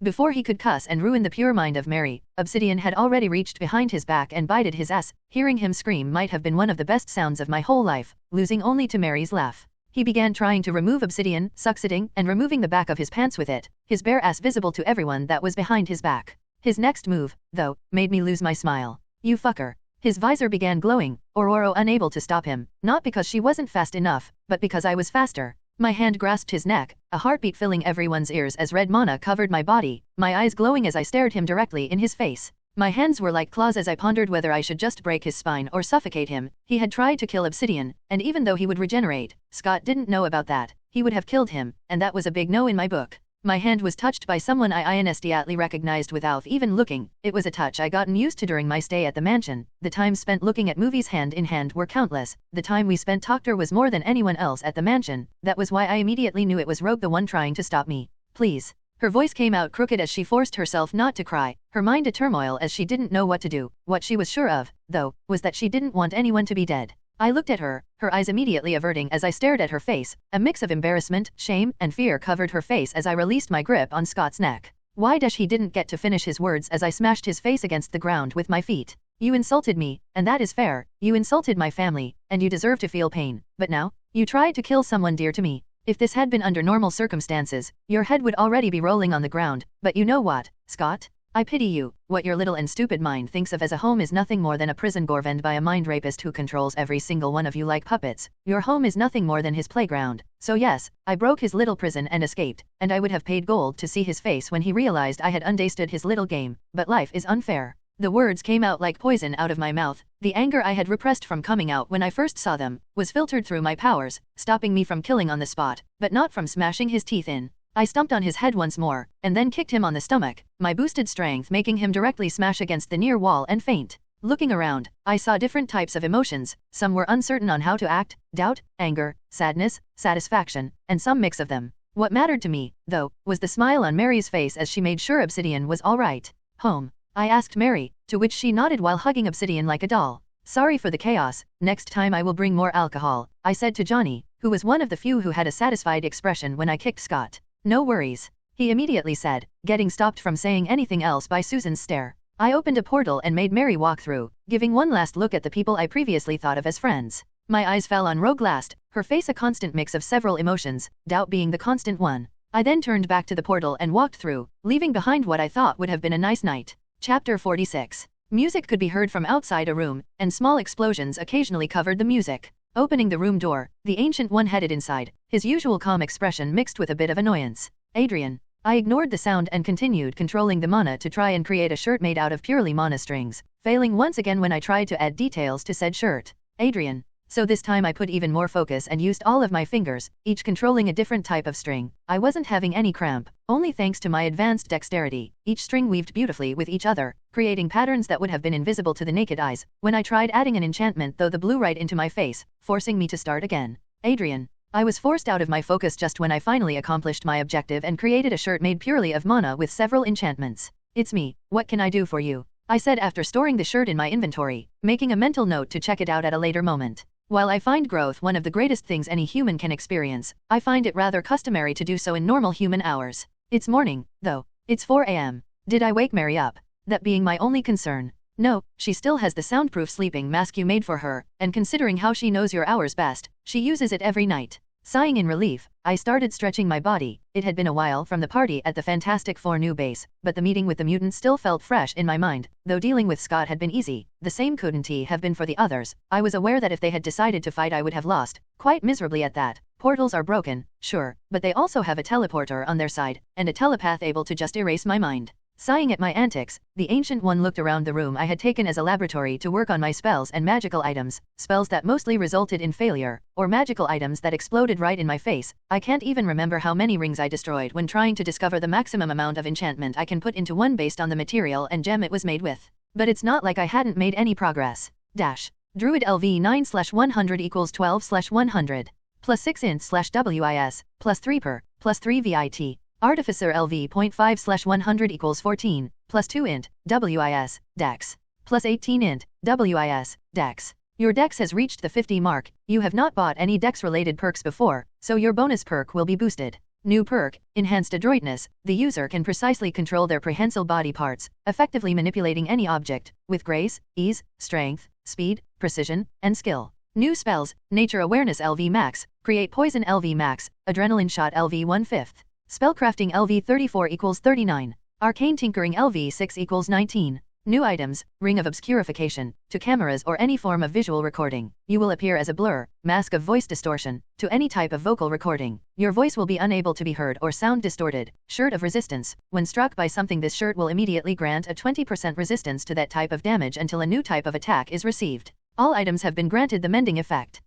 Speaker 1: Before he could cuss and ruin the pure mind of Mary, Obsidian had already reached behind his back and bited his ass. Hearing him scream might have been one of the best sounds of my whole life, losing only to Mary's laugh. He began trying to remove Obsidian, succeeding, and removing the back of his pants with it, his bare ass visible to everyone that was behind his back. His next move, though, made me lose my smile. You fucker. His visor began glowing, Ororo unable to stop him, not because she wasn't fast enough, but because I was faster. My hand grasped his neck, a heartbeat filling everyone's ears as red mana covered my body, my eyes glowing as I stared him directly in his face. My hands were like claws as I pondered whether I should just break his spine or suffocate him. He had tried to kill Obsidian, and even though he would regenerate, Scott didn't know about that. He would have killed him, and that was a big no in my book. My hand was touched by someone I instantly recognized without even looking. It was a touch I gotten used to during my stay at the mansion. The time spent looking at movies hand in hand were countless. The time we spent talking was more than anyone else at the mansion. That was why I immediately knew it was Rogue the one trying to stop me. Please. Her voice came out crooked as she forced herself not to cry, her mind a turmoil as she didn't know what to do. What she was sure of, though, was that she didn't want anyone to be dead. I looked at her, her eyes immediately averting as I stared at her face. A mix of embarrassment, shame, and fear covered her face as I released my grip on Scott's neck. Why he didn't get to finish his words as I smashed his face against the ground with my feet. You insulted me, and that is fair. You insulted my family, and you deserve to feel pain. But now, you tried to kill someone dear to me. If this had been under normal circumstances, your head would already be rolling on the ground. But you know what, Scott? I pity you. What your little and stupid mind thinks of as a home is nothing more than a prison governed by a mind rapist who controls every single one of you like puppets. Your home is nothing more than his playground. So yes, I broke his little prison and escaped, and I would have paid gold to see his face when he realized I had understood his little game. But life is unfair. The words came out like poison out of my mouth. The anger I had repressed from coming out when I first saw them was filtered through my powers, stopping me from killing on the spot, but not from smashing his teeth in. I stomped on his head once more, and then kicked him on the stomach, my boosted strength making him directly smash against the near wall and faint. Looking around, I saw different types of emotions. Some were uncertain on how to act, doubt, anger, sadness, satisfaction, and some mix of them. What mattered to me, though, was the smile on Mary's face as she made sure Obsidian was all right. Home? I asked Mary, to which she nodded while hugging Obsidian like a doll. Sorry for the chaos, next time I will bring more alcohol, I said to Johnny, who was one of the few who had a satisfied expression when I kicked Scott. No worries, he immediately said, getting stopped from saying anything else by Susan's stare. I opened a portal and made Mary walk through, giving one last look at the people I previously thought of as friends. My eyes fell on Rogue last, her face a constant mix of several emotions, doubt being the constant one. I then turned back to the portal and walked through, leaving behind what I thought would have been a nice night. Chapter 46. Music could be heard from outside a room, and small explosions occasionally covered the music. Opening the room door, the Ancient One headed inside, his usual calm expression mixed with a bit of annoyance. Adrian. I ignored the sound and continued controlling the mana to try and create a shirt made out of purely mana strings, failing once again when I tried to add details to said shirt. Adrian. So this time I put even more focus and used all of my fingers, each controlling a different type of string. I wasn't having any cramp, only thanks to my advanced dexterity. Each string weaved beautifully with each other, creating patterns that would have been invisible to the naked eyes, when I tried adding an enchantment though the blew right into my face, forcing me to start again. Adrian. I was forced out of my focus just when I finally accomplished my objective and created a shirt made purely of mana with several enchantments. It's me, what can I do for you? I said after storing the shirt in my inventory, making a mental note to check it out at a later moment. While I find growth one of the greatest things any human can experience, I find it rather customary to do so in normal human hours. It's morning, though. It's 4 a.m. Did I wake Mary up? That being my only concern. No, she still has the soundproof sleeping mask you made for her, and considering how she knows your hours best, she uses it every night. Sighing in relief, I started stretching my body. It had been a while from the party at the Fantastic Four new base, but the meeting with the mutants still felt fresh in my mind. Though dealing with Scott had been easy, the same couldn't have been for the others. I was aware that if they had decided to fight I would have lost, quite miserably at that. Portals are broken, sure, but they also have a teleporter on their side, and a telepath able to just erase my mind. Sighing at my antics, the Ancient One looked around the room I had taken as a laboratory to work on my spells and magical items, spells that mostly resulted in failure, or magical items that exploded right in my face. I can't even remember how many rings I destroyed when trying to discover the maximum amount of enchantment I can put into one based on the material and gem it was made with. But it's not like I hadn't made any progress. Druid LV 9/100 equals 12/100. Plus 6 int /WIS, plus 3 per, plus 3 VIT. Artificer LV 0.5/100 equals 14, plus 2 int, WIS, dex. Plus 18 int, WIS, dex. Your dex has reached the 50 mark. You have not bought any dex-related perks before, so your bonus perk will be boosted. New perk, Enhanced Adroitness. The user can precisely control their prehensile body parts, effectively manipulating any object, with grace, ease, strength, speed, precision, and skill. New spells, Nature Awareness LV Max, Create Poison LV Max, Adrenaline Shot LV 1/5. Spellcrafting LV 34 equals 39. Arcane Tinkering LV 6 equals 19. New items, Ring of Obscurification. To cameras or any form of visual recording, you will appear as a blur, mask of voice distortion. To any type of vocal recording, your voice will be unable to be heard or sound distorted. Shirt of Resistance. When struck by something, this shirt will immediately grant a 20% resistance to that type of damage until a new type of attack is received. All items have been granted the mending effect.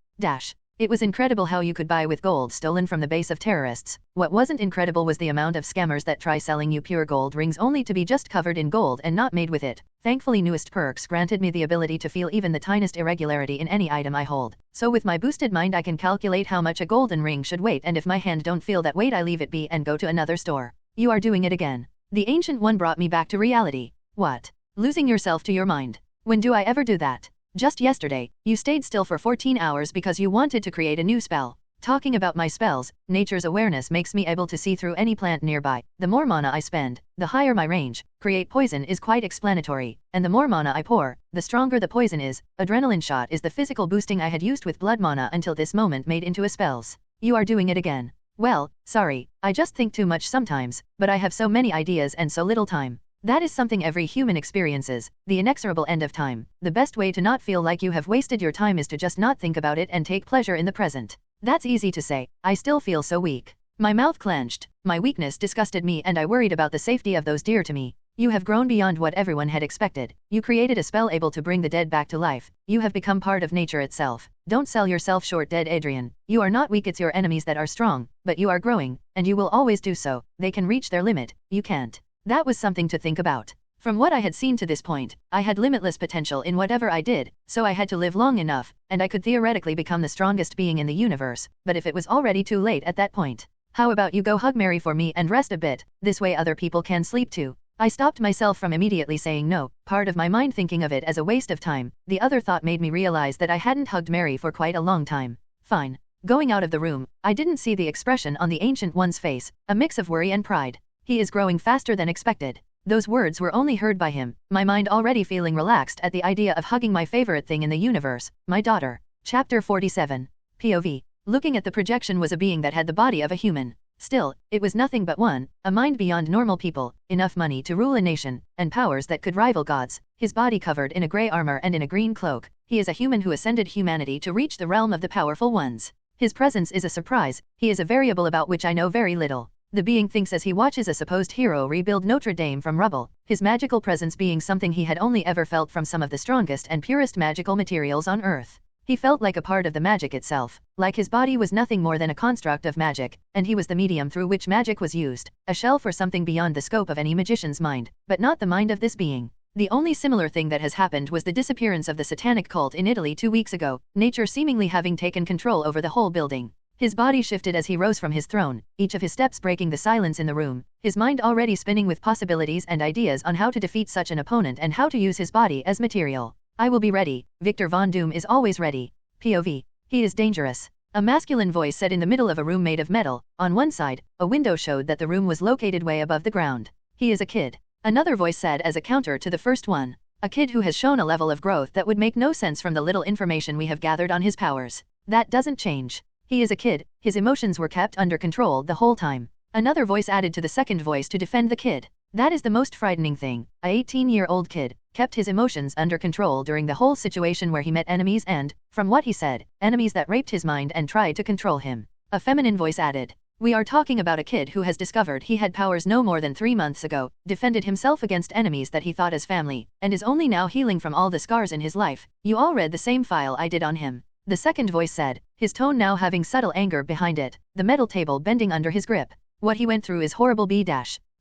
Speaker 1: It was incredible how you could buy with gold stolen from the base of terrorists. What wasn't incredible was the amount of scammers that try selling you pure gold rings only to be just covered in gold and not made with it. Thankfully, newest perks granted me the ability to feel even the tiniest irregularity in any item I hold. So with my boosted mind I can calculate how much a golden ring should weight, and if my hand don't feel that weight I leave it be and go to another store. You are doing it again. The Ancient One brought me back to reality. What? Losing yourself to your mind. When do I ever do that? Just yesterday, you stayed still for 14 hours because you wanted to create a new spell. Talking about my spells, Nature's Awareness makes me able to see through any plant nearby. The more mana I spend, the higher my range. Create Poison is quite explanatory, and the more mana I pour, the stronger the poison is. Adrenaline Shot is the physical boosting I had used with blood mana until this moment made into a spells. You are doing it again. Well, sorry, I just think too much sometimes, but I have so many ideas and so little time. That is something every human experiences, the inexorable end of time. The best way to not feel like you have wasted your time is to just not think about it and take pleasure in the present. That's easy to say. I still feel so weak. My mouth clenched. My weakness disgusted me and I worried about the safety of those dear to me. You have grown beyond what everyone had expected. You created a spell able to bring the dead back to life. You have become part of nature itself. Don't sell yourself short, dead Adrian. You are not weak, it's your enemies that are strong, but you are growing, and you will always do so. They can reach their limit, you can't. That was something to think about. From what I had seen to this point, I had limitless potential in whatever I did, so I had to live long enough, and I could theoretically become the strongest being in the universe, but if it was already too late at that point. How about you go hug Mary for me and rest a bit, this way other people can sleep too. I stopped myself from immediately saying no, part of my mind thinking of it as a waste of time, the other thought made me realize that I hadn't hugged Mary for quite a long time. Fine. Going out of the room, I didn't see the expression on the Ancient One's face, a mix of worry and pride. He is growing faster than expected. Those words were only heard by him, my mind already feeling relaxed at the idea of hugging my favorite thing in the universe, my daughter. Chapter 47. POV. Looking at the projection was a being that had the body of a human. Still, it was nothing but a mind beyond normal people, enough money to rule a nation, and powers that could rival gods, his body covered in a grey armor and in a green cloak. He is a human who ascended humanity to reach the realm of the powerful ones. His presence is a surprise, he is a variable about which I know very little. The being thinks as he watches a supposed hero rebuild Notre Dame from rubble, his magical presence being something he had only ever felt from some of the strongest and purest magical materials on Earth. He felt like a part of the magic itself, like his body was nothing more than a construct of magic, and he was the medium through which magic was used, a shell for something beyond the scope of any magician's mind, but not the mind of this being. The only similar thing that has happened was the disappearance of the satanic cult in Italy 2 weeks ago, nature seemingly having taken control over the whole building. His body shifted as he rose from his throne, each of his steps breaking the silence in the room, his mind already spinning with possibilities and ideas on how to defeat such an opponent and how to use his body as material. I will be ready. Victor Von Doom is always ready. POV. He is dangerous. A masculine voice said in the middle of a room made of metal. On one side, a window showed that the room was located way above the ground. He is a kid. Another voice said as a counter to the first one. A kid who has shown a level of growth that would make no sense from the little information we have gathered on his powers. That doesn't change. He is a kid, his emotions were kept under control the whole time. Another voice added to the second voice to defend the kid. That is the most frightening thing. A 18-year-old kid kept his emotions under control during the whole situation where he met enemies and, from what he said, enemies that raped his mind and tried to control him. A feminine voice added. We are talking about a kid who has discovered he had powers no more than 3 months ago, defended himself against enemies that he thought as family, and is only now healing from all the scars in his life. You all read the same file I did on him. The second voice said, his tone now having subtle anger behind it, the metal table bending under his grip. What he went through is horrible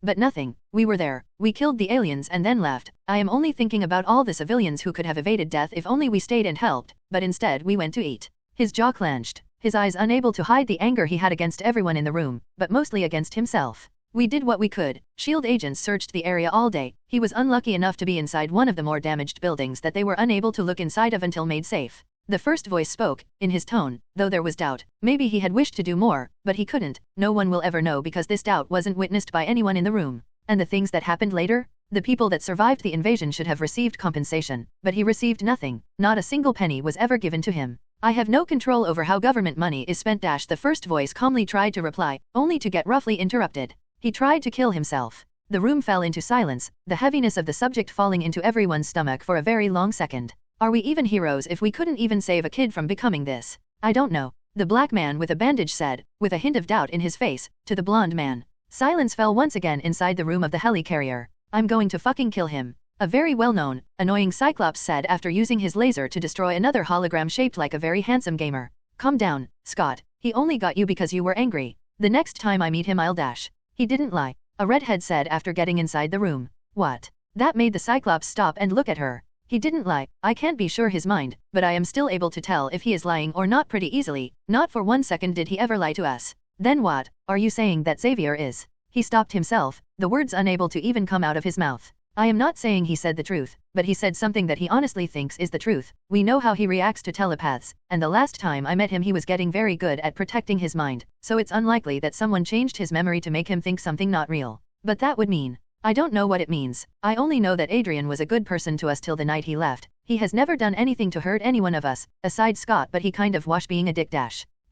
Speaker 1: but nothing, we were there, we killed the aliens and then left. I am only thinking about all the civilians who could have evaded death if only we stayed and helped, but instead we went to eat. His jaw clenched, his eyes unable to hide the anger he had against everyone in the room, but mostly against himself. We did what we could. SHIELD agents searched the area all day. He was unlucky enough to be inside one of the more damaged buildings that they were unable to look inside of until made safe. The first voice spoke, in his tone, though there was doubt. Maybe he had wished to do more, but he couldn't. No one will ever know because this doubt wasn't witnessed by anyone in the room. And the things that happened later? The people that survived the invasion should have received compensation, but he received nothing. Not a single penny was ever given to him. I have no control over how government money is spent. The first voice calmly tried to reply, only to get roughly interrupted. He tried to kill himself. The room fell into silence, the heaviness of the subject falling into everyone's stomach for a very long second. Are we even heroes if we couldn't even save a kid from becoming this? I don't know. The black man with a bandage said, with a hint of doubt in his face, to the blonde man. Silence fell once again inside the room of the helicarrier. I'm going to fucking kill him. A very well-known, annoying Cyclops said after using his laser to destroy another hologram shaped like a very handsome gamer. Calm down, Scott. He only got you because you were angry. The next time I meet him I'll dash. He didn't lie. A redhead said after getting inside the room. What? That made the Cyclops stop and look at her. He didn't lie. I can't be sure his mind, but I am still able to tell if he is lying or not pretty easily. Not for 1 second did he ever lie to us. Then what? Are you saying that Xavier is? He stopped himself, the words unable to even come out of his mouth. I am not saying he said the truth, but he said something that he honestly thinks is the truth. We know how he reacts to telepaths, and the last time I met him he was getting very good at protecting his mind, so it's unlikely that someone changed his memory to make him think something not real. But that would mean. I don't know what it means. I only know that Adrian was a good person to us till the night he left. He has never done anything to hurt any one of us, aside Scott, but he kind of washed being a dick.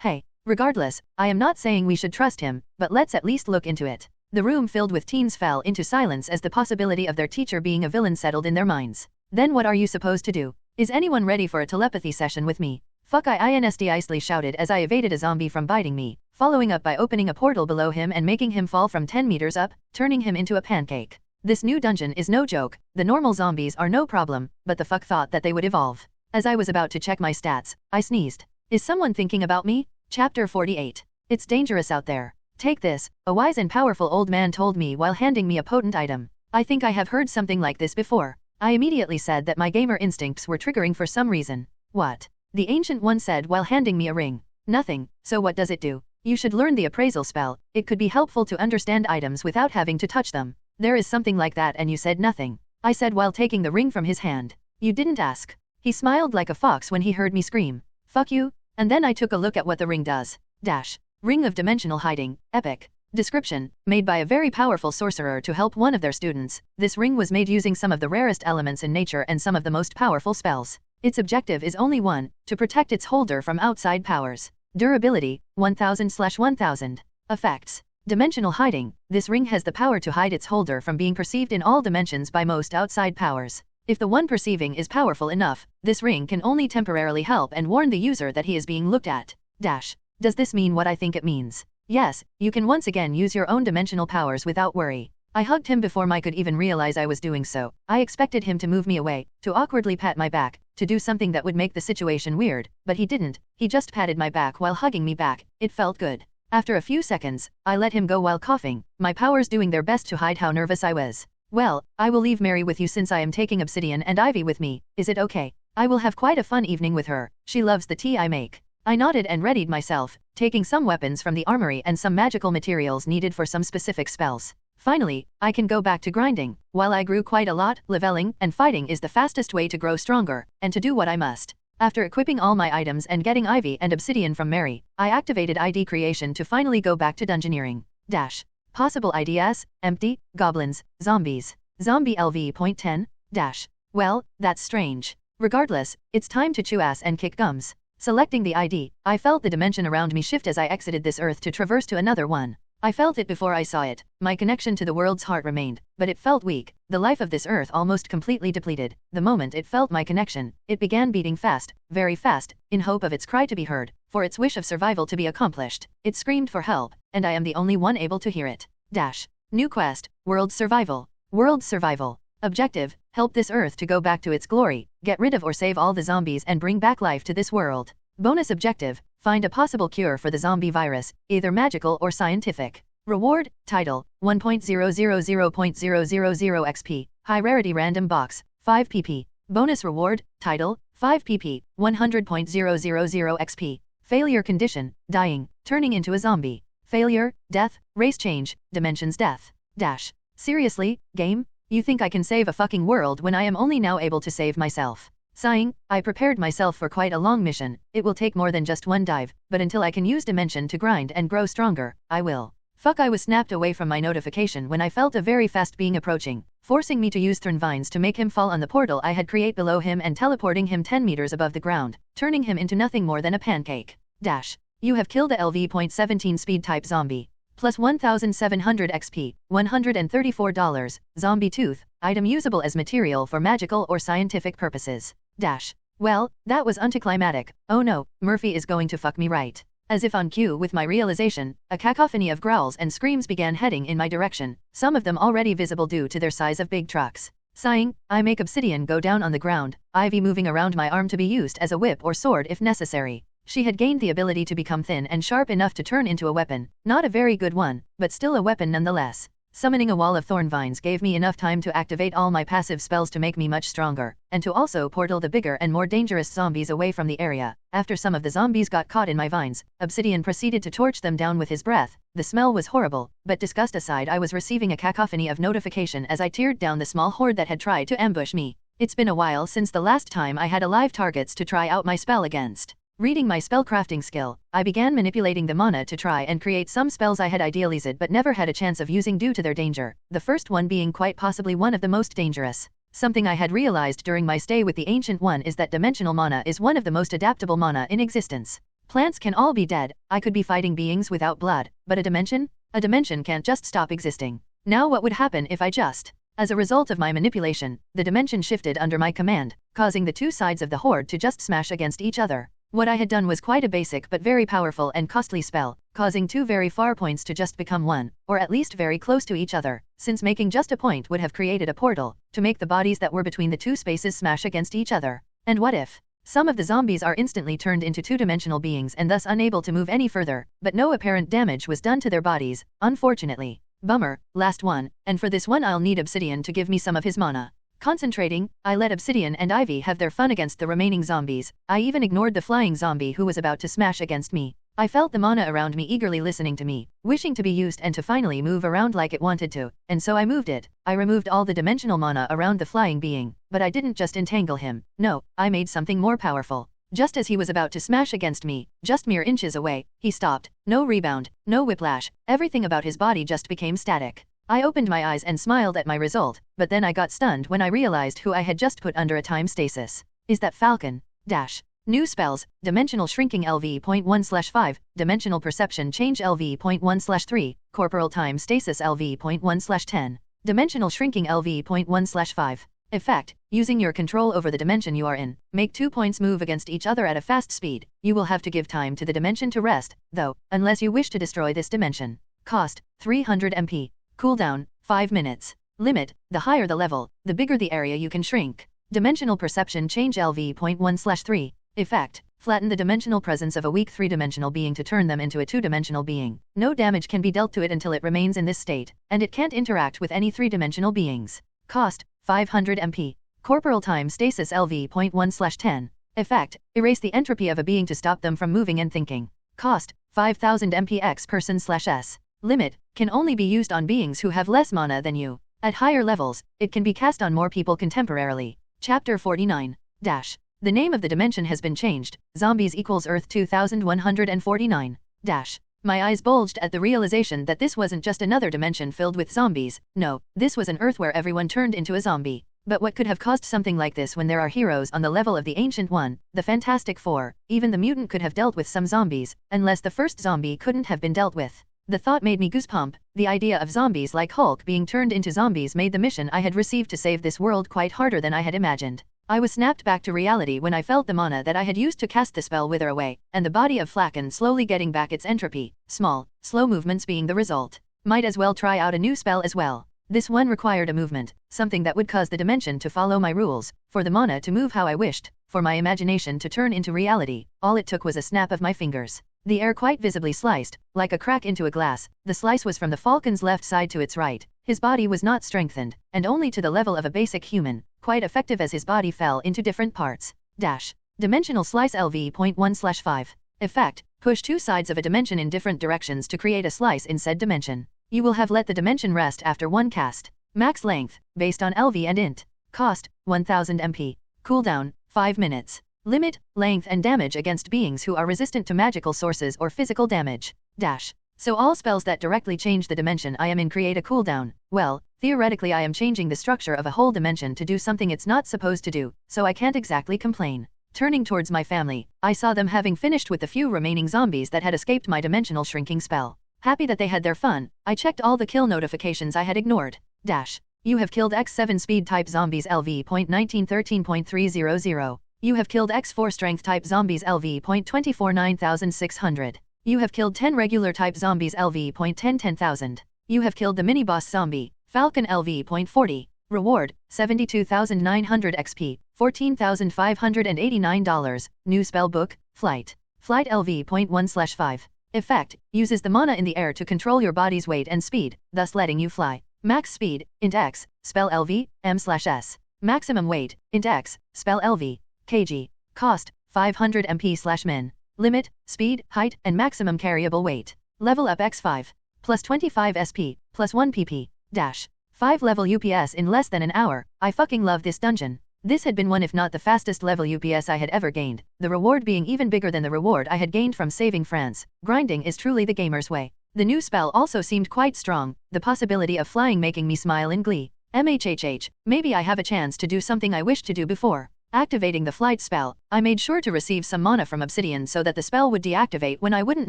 Speaker 1: Hey, regardless, I am not saying we should trust him, but let's at least look into it. The room filled with teens fell into silence as the possibility of their teacher being a villain settled in their minds. Then what are you supposed to do? Is anyone ready for a telepathy session with me? Fuck I icely shouted as I evaded a zombie from biting me, following up by opening a portal below him and making him fall from 10 meters up, turning him into a pancake. This new dungeon is no joke, the normal zombies are no problem, but the fuck thought that they would evolve. As I was about to check my stats, I sneezed. Is someone thinking about me? Chapter 48. It's dangerous out there. Take this, a wise and powerful old man told me while handing me a potent item. I think I have heard something like this before. I immediately said that my gamer instincts were triggering for some reason. What? The Ancient One said while handing me a ring. Nothing, so what does it do? You should learn the appraisal spell, it could be helpful to understand items without having to touch them. There is something like that and you said nothing. I said while taking the ring from his hand. You didn't ask. He smiled like a fox when he heard me scream. Fuck you. And then I took a look at what the ring does. Dash. Ring of Dimensional Hiding, Epic. Description, made by a very powerful sorcerer to help one of their students. This ring was made using some of the rarest elements in nature and some of the most powerful spells. Its objective is only one, to protect its holder from outside powers. Durability, 1000/1000. Effects. Dimensional Hiding, this ring has the power to hide its holder from being perceived in all dimensions by most outside powers. If the one perceiving is powerful enough, this ring can only temporarily help and warn the user that he is being looked at. Dash. Does this mean what I think it means? Yes, you can once again use your own dimensional powers without worry. I hugged him before I could even realize I was doing so. I expected him to move me away, to awkwardly pat my back, to do something that would make the situation weird, but he didn't. He just patted my back while hugging me back. It felt good. After a few seconds, I let him go while coughing, my powers doing their best to hide how nervous I was. Well, I will leave Mary with you since I am taking Obsidian and Ivy with me, is it okay? I will have quite a fun evening with her, she loves the tea I make. I nodded and readied myself, taking some weapons from the armory and some magical materials needed for some specific spells. Finally, I can go back to grinding. While I grew quite a lot, leveling and fighting is the fastest way to grow stronger, and to do what I must. After equipping all my items and getting Ivy and Obsidian from Mary, I activated ID creation to finally go back to dungeoneering. Dash. Possible IDs, empty, goblins, zombies. Zombie LV.10, dash. Well, that's strange. Regardless, it's time to chew ass and kick gums. Selecting the ID, I felt the dimension around me shift as I exited this earth to traverse to another one. I felt it before I saw it. My connection to the world's heart remained, but it felt weak. The life of this earth almost completely depleted. The moment it felt my connection, it began beating fast, very fast, in hope of its cry to be heard, for its wish of survival to be accomplished. It screamed for help, and I am the only one able to hear it. Dash. New quest, World Survival. World Survival. Objective, help this earth to go back to its glory, get rid of or save all the zombies and bring back life to this world. Bonus objective, find a possible cure for the zombie virus, either magical or scientific. Reward, title, 1.000.000 XP, high rarity random box, 5 pp. Bonus reward, title, 5 pp, 100.000 XP. Failure condition, dying, turning into a zombie. Failure, death, race change, dimensions death. Dash. Seriously, game? You think I can save a fucking world when I am only now able to save myself? Sighing, I prepared myself for quite a long mission. It will take more than just one dive, but until I can use dimension to grind and grow stronger, I will. Fuck, I was snapped away from my notification when I felt a very fast being approaching, forcing me to use thorn vines to make him fall on the portal I had created below him and teleporting him 10 meters above the ground, turning him into nothing more than a pancake. Dash. You have killed a LV.17 speed type zombie. Plus 1700 XP, $134, zombie tooth, item usable as material for magical or scientific purposes. Dash. Well, that was anticlimactic. Oh no, Murphy is going to fuck me right. As if on cue with my realization, a cacophony of growls and screams began heading in my direction, some of them already visible due to their size of big trucks. Sighing, I make Obsidian go down on the ground, Ivy moving around my arm to be used as a whip or sword if necessary. She had gained the ability to become thin and sharp enough to turn into a weapon, not a very good one, but still a weapon nonetheless. Summoning a wall of thorn vines gave me enough time to activate all my passive spells to make me much stronger, and to also portal the bigger and more dangerous zombies away from the area. After some of the zombies got caught in my vines, Obsidian proceeded to torch them down with his breath. The smell was horrible, but disgust aside, I was receiving a cacophony of notification as I teared down the small horde that had tried to ambush me. It's been a while since the last time I had alive targets to try out my spell against. Reading my spellcrafting skill, I began manipulating the mana to try and create some spells I had idealized but never had a chance of using due to their danger, the first one being quite possibly one of the most dangerous. Something I had realized during my stay with the Ancient One is that dimensional mana is one of the most adaptable mana in existence. Plants can all be dead, I could be fighting beings without blood, but a dimension? A dimension can't just stop existing. Now what would happen if I just... As a result of my manipulation, the dimension shifted under my command, causing the two sides of the horde to just smash against each other. What I had done was quite a basic but very powerful and costly spell, causing two very far points to just become one, or at least very close to each other, since making just a point would have created a portal, to make the bodies that were between the two spaces smash against each other. And what if some of the zombies are instantly turned into two-dimensional beings and thus unable to move any further, but no apparent damage was done to their bodies, unfortunately. Bummer, last one, and for this one I'll need Obsidian to give me some of his mana. Concentrating, I let Obsidian and Ivy have their fun against the remaining zombies. I even ignored the flying zombie who was about to smash against me. I felt the mana around me eagerly listening to me, wishing to be used and to finally move around like it wanted to, and so I moved it. I removed all the dimensional mana around the flying being, but I didn't just entangle him. No, I made something more powerful. Just as he was about to smash against me, just mere inches away, he stopped. No rebound, no whiplash, everything about his body just became static. I opened my eyes and smiled at my result, but then I got stunned when I realized who I had just put under a time stasis. Is that Falcon? Dash. New spells, Dimensional Shrinking LV.1/5, Dimensional Perception Change LV.1/3, Corporal Time Stasis LV.1/10, Dimensional Shrinking LV.1/5. Effect, using your control over the dimension you are in, make 2 points move against each other at a fast speed. You will have to give time to the dimension to rest, though, unless you wish to destroy this dimension. Cost, 300 MP. Cooldown, 5 minutes. Limit, the higher the level, the bigger the area you can shrink. Dimensional Perception Change LV.1/3. Effect, flatten the dimensional presence of a weak 3-dimensional being to turn them into a 2-dimensional being. No damage can be dealt to it until it remains in this state, and it can't interact with any 3-dimensional beings. Cost, 500 MP. Corporal Time Stasis LV.1/10. Effect, erase the entropy of a being to stop them from moving and thinking. Cost, 5000 MP x person/s. Limit, can only be used on beings who have less mana than you. At higher levels, it can be cast on more people contemporarily. Chapter 49. Dash. The name of the dimension has been changed. Zombies equals Earth 2149. Dash. My eyes bulged at the realization that this wasn't just another dimension filled with zombies. No, this was an Earth where everyone turned into a zombie. But what could have caused something like this when there are heroes on the level of the Ancient One, the Fantastic Four? Even the mutant could have dealt with some zombies, unless the first zombie couldn't have been dealt with. The thought made me goosebump. The idea of zombies like Hulk being turned into zombies made the mission I had received to save this world quite harder than I had imagined. I was snapped back to reality when I felt the mana that I had used to cast the spell wither away, and the body of Falcon slowly getting back its entropy, small, slow movements being the result. Might as well try out a new spell as well. This one required a movement, something that would cause the dimension to follow my rules, for the mana to move how I wished, for my imagination to turn into reality. All it took was a snap of my fingers. The air quite visibly sliced, like a crack into a glass. The slice was from the Falcon's left side to its right. His body was not strengthened, and only to the level of a basic human, quite effective as his body fell into different parts. Dash. Dimensional Slice LV.1/5. Effect, push two sides of a dimension in different directions to create a slice in said dimension. You will have let the dimension rest after one cast. Max length, based on LV and int. Cost, 1000 MP. Cooldown, 5 minutes. Limit, length and damage against beings who are resistant to magical sources or physical damage. Dash. So all spells that directly change the dimension I am in create a cooldown. Well, theoretically I am changing the structure of a whole dimension to do something it's not supposed to do, so I can't exactly complain. Turning towards my family, I saw them having finished with the few remaining zombies that had escaped my dimensional shrinking spell. Happy that they had their fun, I checked all the kill notifications I had ignored. Dash. You have killed X7 speed type zombies LV.1913.300. You have killed X4 strength type zombies LV.249,600. You have killed 10 regular type zombies LV.1010,000. You have killed the mini boss zombie, Falcon LV.40. Reward, 72,900 XP, $14,589. New spell book, Flight. Flight LV.1/5. Effect, uses the mana in the air to control your body's weight and speed, thus letting you fly. Max speed, int x, spell LV, m/s. Maximum weight, int x, spell LV, kg. Cost, 500 MP/min. Limit, speed, height, and maximum carryable weight. Level up x5. Plus 25 SP, plus 1 PP. Dash. 5 level UPS in less than an hour. I fucking love this dungeon. This had been one if not the fastest level UPS I had ever gained, the reward being even bigger than the reward I had gained from saving France. Grinding is truly the gamer's way. The new spell also seemed quite strong, the possibility of flying making me smile in glee. MHHH, maybe I have a chance to do something I wished to do before. Activating the flight spell, I made sure to receive some mana from Obsidian so that the spell would deactivate when I wouldn't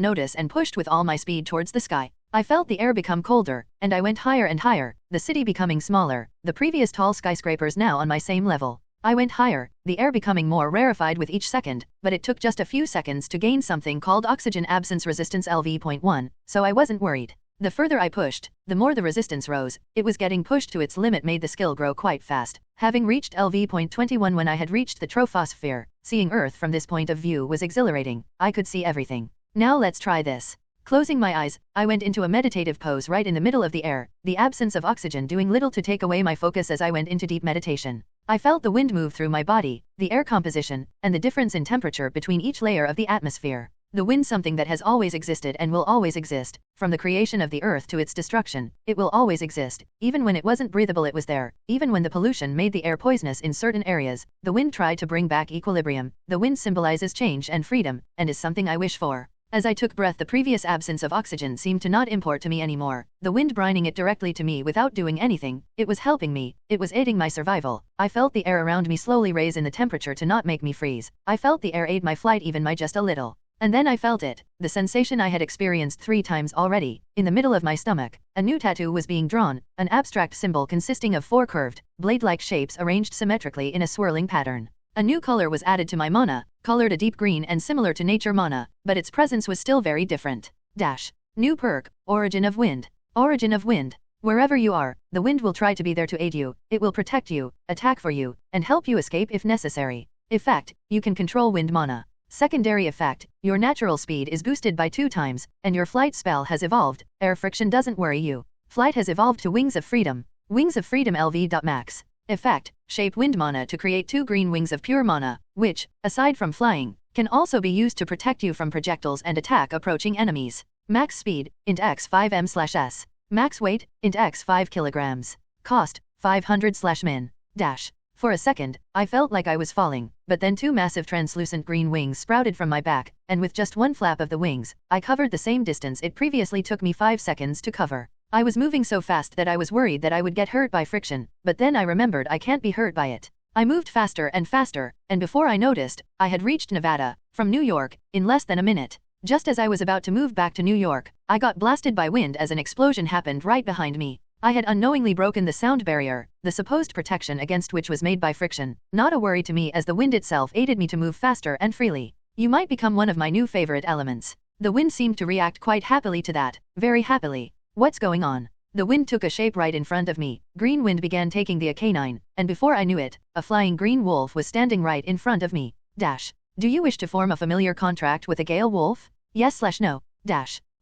Speaker 1: notice and pushed with all my speed towards the sky. I felt the air become colder, and I went higher and higher, the city becoming smaller, the previous tall skyscrapers now on my same level. I went higher, the air becoming more rarefied with each second, but it took just a few seconds to gain something called oxygen absence resistance LV.1, so I wasn't worried. The further I pushed, the more the resistance rose. It was getting pushed to its limit made the skill grow quite fast. Having reached LV.21 when I had reached the troposphere, seeing Earth from this point of view was exhilarating. I could see everything. Now let's try this. Closing my eyes, I went into a meditative pose right in the middle of the air, the absence of oxygen doing little to take away my focus as I went into deep meditation. I felt the wind move through my body, the air composition, and the difference in temperature between each layer of the atmosphere. The wind, something that has always existed and will always exist, from the creation of the earth to its destruction, it will always exist. Even when it wasn't breathable it was there, even when the pollution made the air poisonous in certain areas, the wind tried to bring back equilibrium. The wind symbolizes change and freedom, and is something I wish for. As I took breath, the previous absence of oxygen seemed to not import to me anymore, the wind brining it directly to me without doing anything. It was helping me, it was aiding my survival. I felt the air around me slowly raise in the temperature to not make me freeze. I felt the air aid my flight, even my just a little. And then I felt it, the sensation I had experienced 3 times already. In the middle of my stomach, a new tattoo was being drawn, an abstract symbol consisting of 4 curved, blade-like shapes arranged symmetrically in a swirling pattern. A new color was added to my mana, colored a deep green and similar to nature mana, but its presence was still very different. New perk, Origin of Wind. Origin of Wind. Wherever you are, the wind will try to be there to aid you, it will protect you, attack for you, and help you escape if necessary. Effect, you can control wind mana. Secondary effect, your natural speed is boosted by 2 times, and your flight spell has evolved. Air friction doesn't worry you. Flight has evolved to Wings of Freedom. Wings of Freedom LV.max. Effect, shape wind mana to create 2 green wings of pure mana, which, aside from flying, can also be used to protect you from projectiles and attack approaching enemies. Max speed, int x 5m/s. Max weight, int x 5 kilograms. Cost, 500/min. For a second, I felt like I was falling, but then 2 massive translucent green wings sprouted from my back, and with just one flap of the wings, I covered the same distance it previously took me 5 seconds to cover. I was moving so fast that I was worried that I would get hurt by friction, but then I remembered I can't be hurt by it. I moved faster, and before I noticed, I had reached Nevada, from New York, in less than a minute. Just as I was about to move back to New York, I got blasted by wind as an explosion happened right behind me. I had unknowingly broken the sound barrier, the supposed protection against which was made by friction. Not a worry to me as the wind itself aided me to move faster and freely. You might become one of my new favorite elements. The wind seemed to react quite happily to that, very happily. What's going on? The wind took a shape right in front of me. Green wind began taking the canine, and before I knew it, a flying green wolf was standing right in front of me. Do you wish to form a familiar contract with a gale wolf? Yes/no.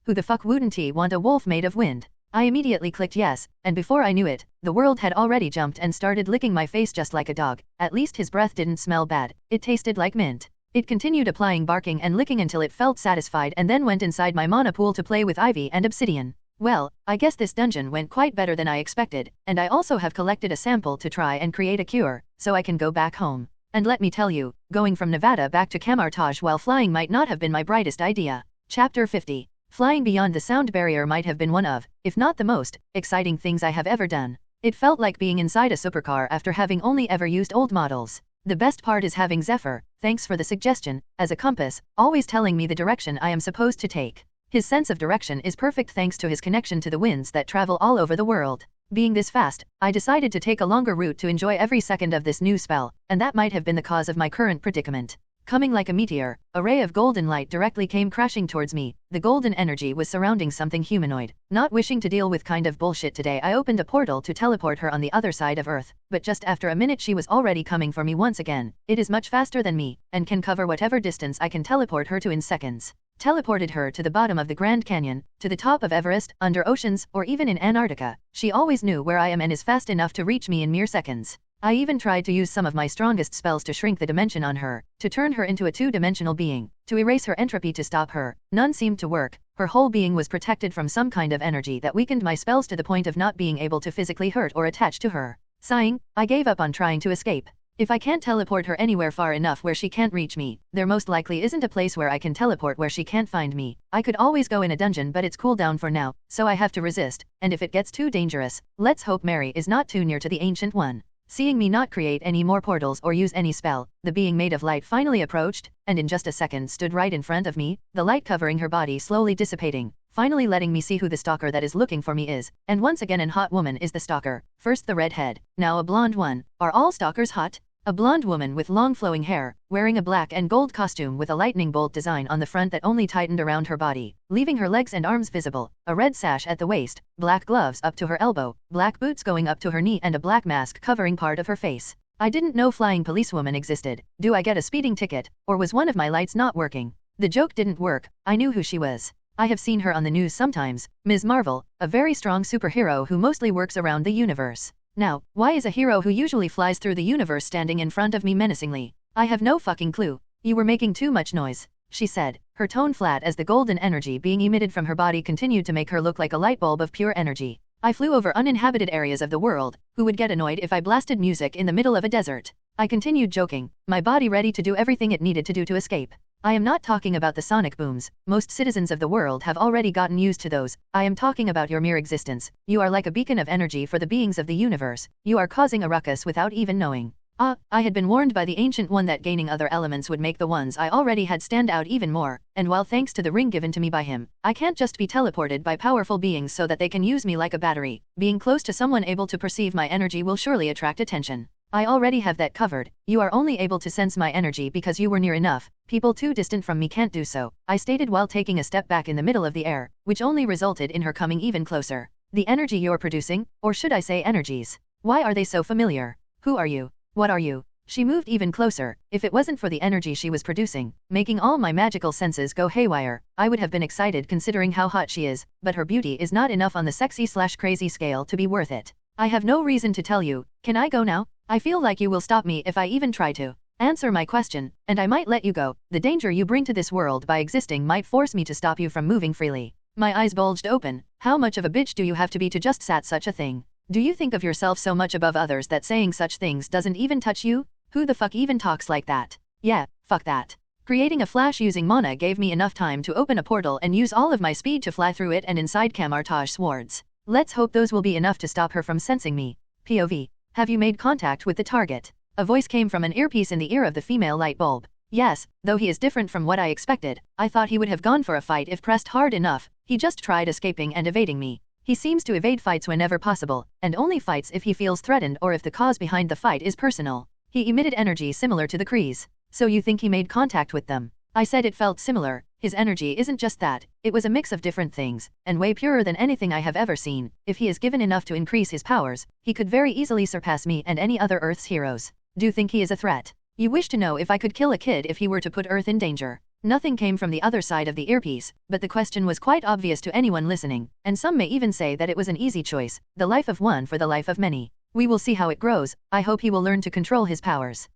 Speaker 1: Who the fuck wouldn't want a wolf made of wind? I immediately clicked yes, and before I knew it, the world had already jumped and started licking my face just like a dog. At least his breath didn't smell bad, it tasted like mint. It continued applying barking and licking until it felt satisfied and then went inside my mana pool to play with ivy and obsidian. Well, I guess this dungeon went quite better than I expected, and I also have collected a sample to try and create a cure, so I can go back home. And let me tell you, going from Nevada back to Camartage while flying might not have been my brightest idea. Chapter 50. Flying beyond the sound barrier might have been one of, if not the most, exciting things I have ever done. It felt like being inside a supercar after having only ever used old models. The best part is having Zephyr, thanks for the suggestion, as a compass, always telling me the direction I am supposed to take. His sense of direction is perfect thanks to his connection to the winds that travel all over the world. Being this fast, I decided to take a longer route to enjoy every second of this new spell, and that might have been the cause of my current predicament. Coming like a meteor, a ray of golden light directly came crashing towards me. The golden energy was surrounding something humanoid. Not wishing to deal with kind of bullshit today, I opened a portal to teleport her on the other side of Earth, but just after a minute she was already coming for me once again. It is much faster than me, and can cover whatever distance I can teleport her to in seconds. Teleported her to the bottom of the Grand Canyon, to the top of Everest, under oceans, or even in Antarctica. She always knew where I am and is fast enough to reach me in mere seconds. I even tried to use some of my strongest spells to shrink the dimension on her, to turn her into a 2-dimensional being, to erase her entropy to stop her. None seemed to work. Her whole being was protected from some kind of energy that weakened my spells to the point of not being able to physically hurt or attach to her. Sighing, I gave up on trying to escape. If I can't teleport her anywhere far enough where she can't reach me, there most likely isn't a place where I can teleport where she can't find me. I could always go in a dungeon, but it's cooldown for now, so I have to resist, and if it gets too dangerous, let's hope Mary is not too near to the Ancient One. Seeing me not create any more portals or use any spell, the being made of light finally approached, and in just a second stood right in front of me, the light covering her body slowly dissipating, finally letting me see who the stalker that is looking for me is. And once again an hot woman is the stalker, first the redhead, now a blonde one. Are all stalkers hot? A blonde woman with long flowing hair, wearing a black and gold costume with a lightning bolt design on the front that only tightened around her body, leaving her legs and arms visible, a red sash at the waist, black gloves up to her elbow, black boots going up to her knee and a black mask covering part of her face. I didn't know flying policewoman existed. Do I get a speeding ticket, or was one of my lights not working? The joke didn't work. I knew who she was. I have seen her on the news sometimes, Ms. Marvel, a very strong superhero who mostly works around the universe. Now, why is a hero who usually flies through the universe standing in front of me menacingly? I have no fucking clue. You were making too much noise, she said, her tone flat as the golden energy being emitted from her body continued to make her look like a light bulb of pure energy. I flew over uninhabited areas of the world. Who would get annoyed if I blasted music in the middle of a desert? I continued joking, my body ready to do everything it needed to do to escape. I am not talking about the sonic booms. Most citizens of the world have already gotten used to those. I am talking about your mere existence. You are like a beacon of energy for the beings of the universe. You are causing a ruckus without even knowing. I had been warned by the Ancient One that gaining other elements would make the ones I already had stand out even more, and while thanks to the ring given to me by him, I can't just be teleported by powerful beings so that they can use me like a battery. Being close to someone able to perceive my energy will surely attract attention. I already have that covered. You are only able to sense my energy because you were near enough. People too distant from me can't do so, I stated while taking a step back in the middle of the air, which only resulted in her coming even closer. The energy you're producing, or should I say energies? Why are they so familiar? Who are you? What are you? She moved even closer. If it wasn't for the energy she was producing, making all my magical senses go haywire, I would have been excited considering how hot she is, but her beauty is not enough on the sexy/crazy scale to be worth it. I have no reason to tell you. Can I go now? I feel like you will stop me if I even try to. Answer my question, and I might let you go. The danger you bring to this world by existing might force me to stop you from moving freely. My eyes bulged open. How much of a bitch do you have to be to just say such a thing? Do you think of yourself so much above others that saying such things doesn't even touch you? Who the fuck even talks like that? Yeah, fuck that. Creating a flash using mana gave me enough time to open a portal and use all of my speed to fly through it and inside Camartage swords. Let's hope those will be enough to stop her from sensing me. POV. Have you made contact with the target? A voice came from an earpiece in the ear of the female light bulb. Yes, though he is different from what I expected. I thought he would have gone for a fight if pressed hard enough. He just tried escaping and evading me. He seems to evade fights whenever possible, and only fights if he feels threatened or if the cause behind the fight is personal. He emitted energy similar to the Krees. So you think he made contact with them? I said it felt similar. His energy isn't just that, it was a mix of different things, and way purer than anything I have ever seen. If he is given enough to increase his powers, he could very easily surpass me and any other Earth's heroes. Do you think he is a threat? You wish to know if I could kill a kid if he were to put Earth in danger. Nothing came from the other side of the earpiece, but the question was quite obvious to anyone listening, and some may even say that it was an easy choice, the life of one for the life of many. We will see how it grows. I hope he will learn to control his powers.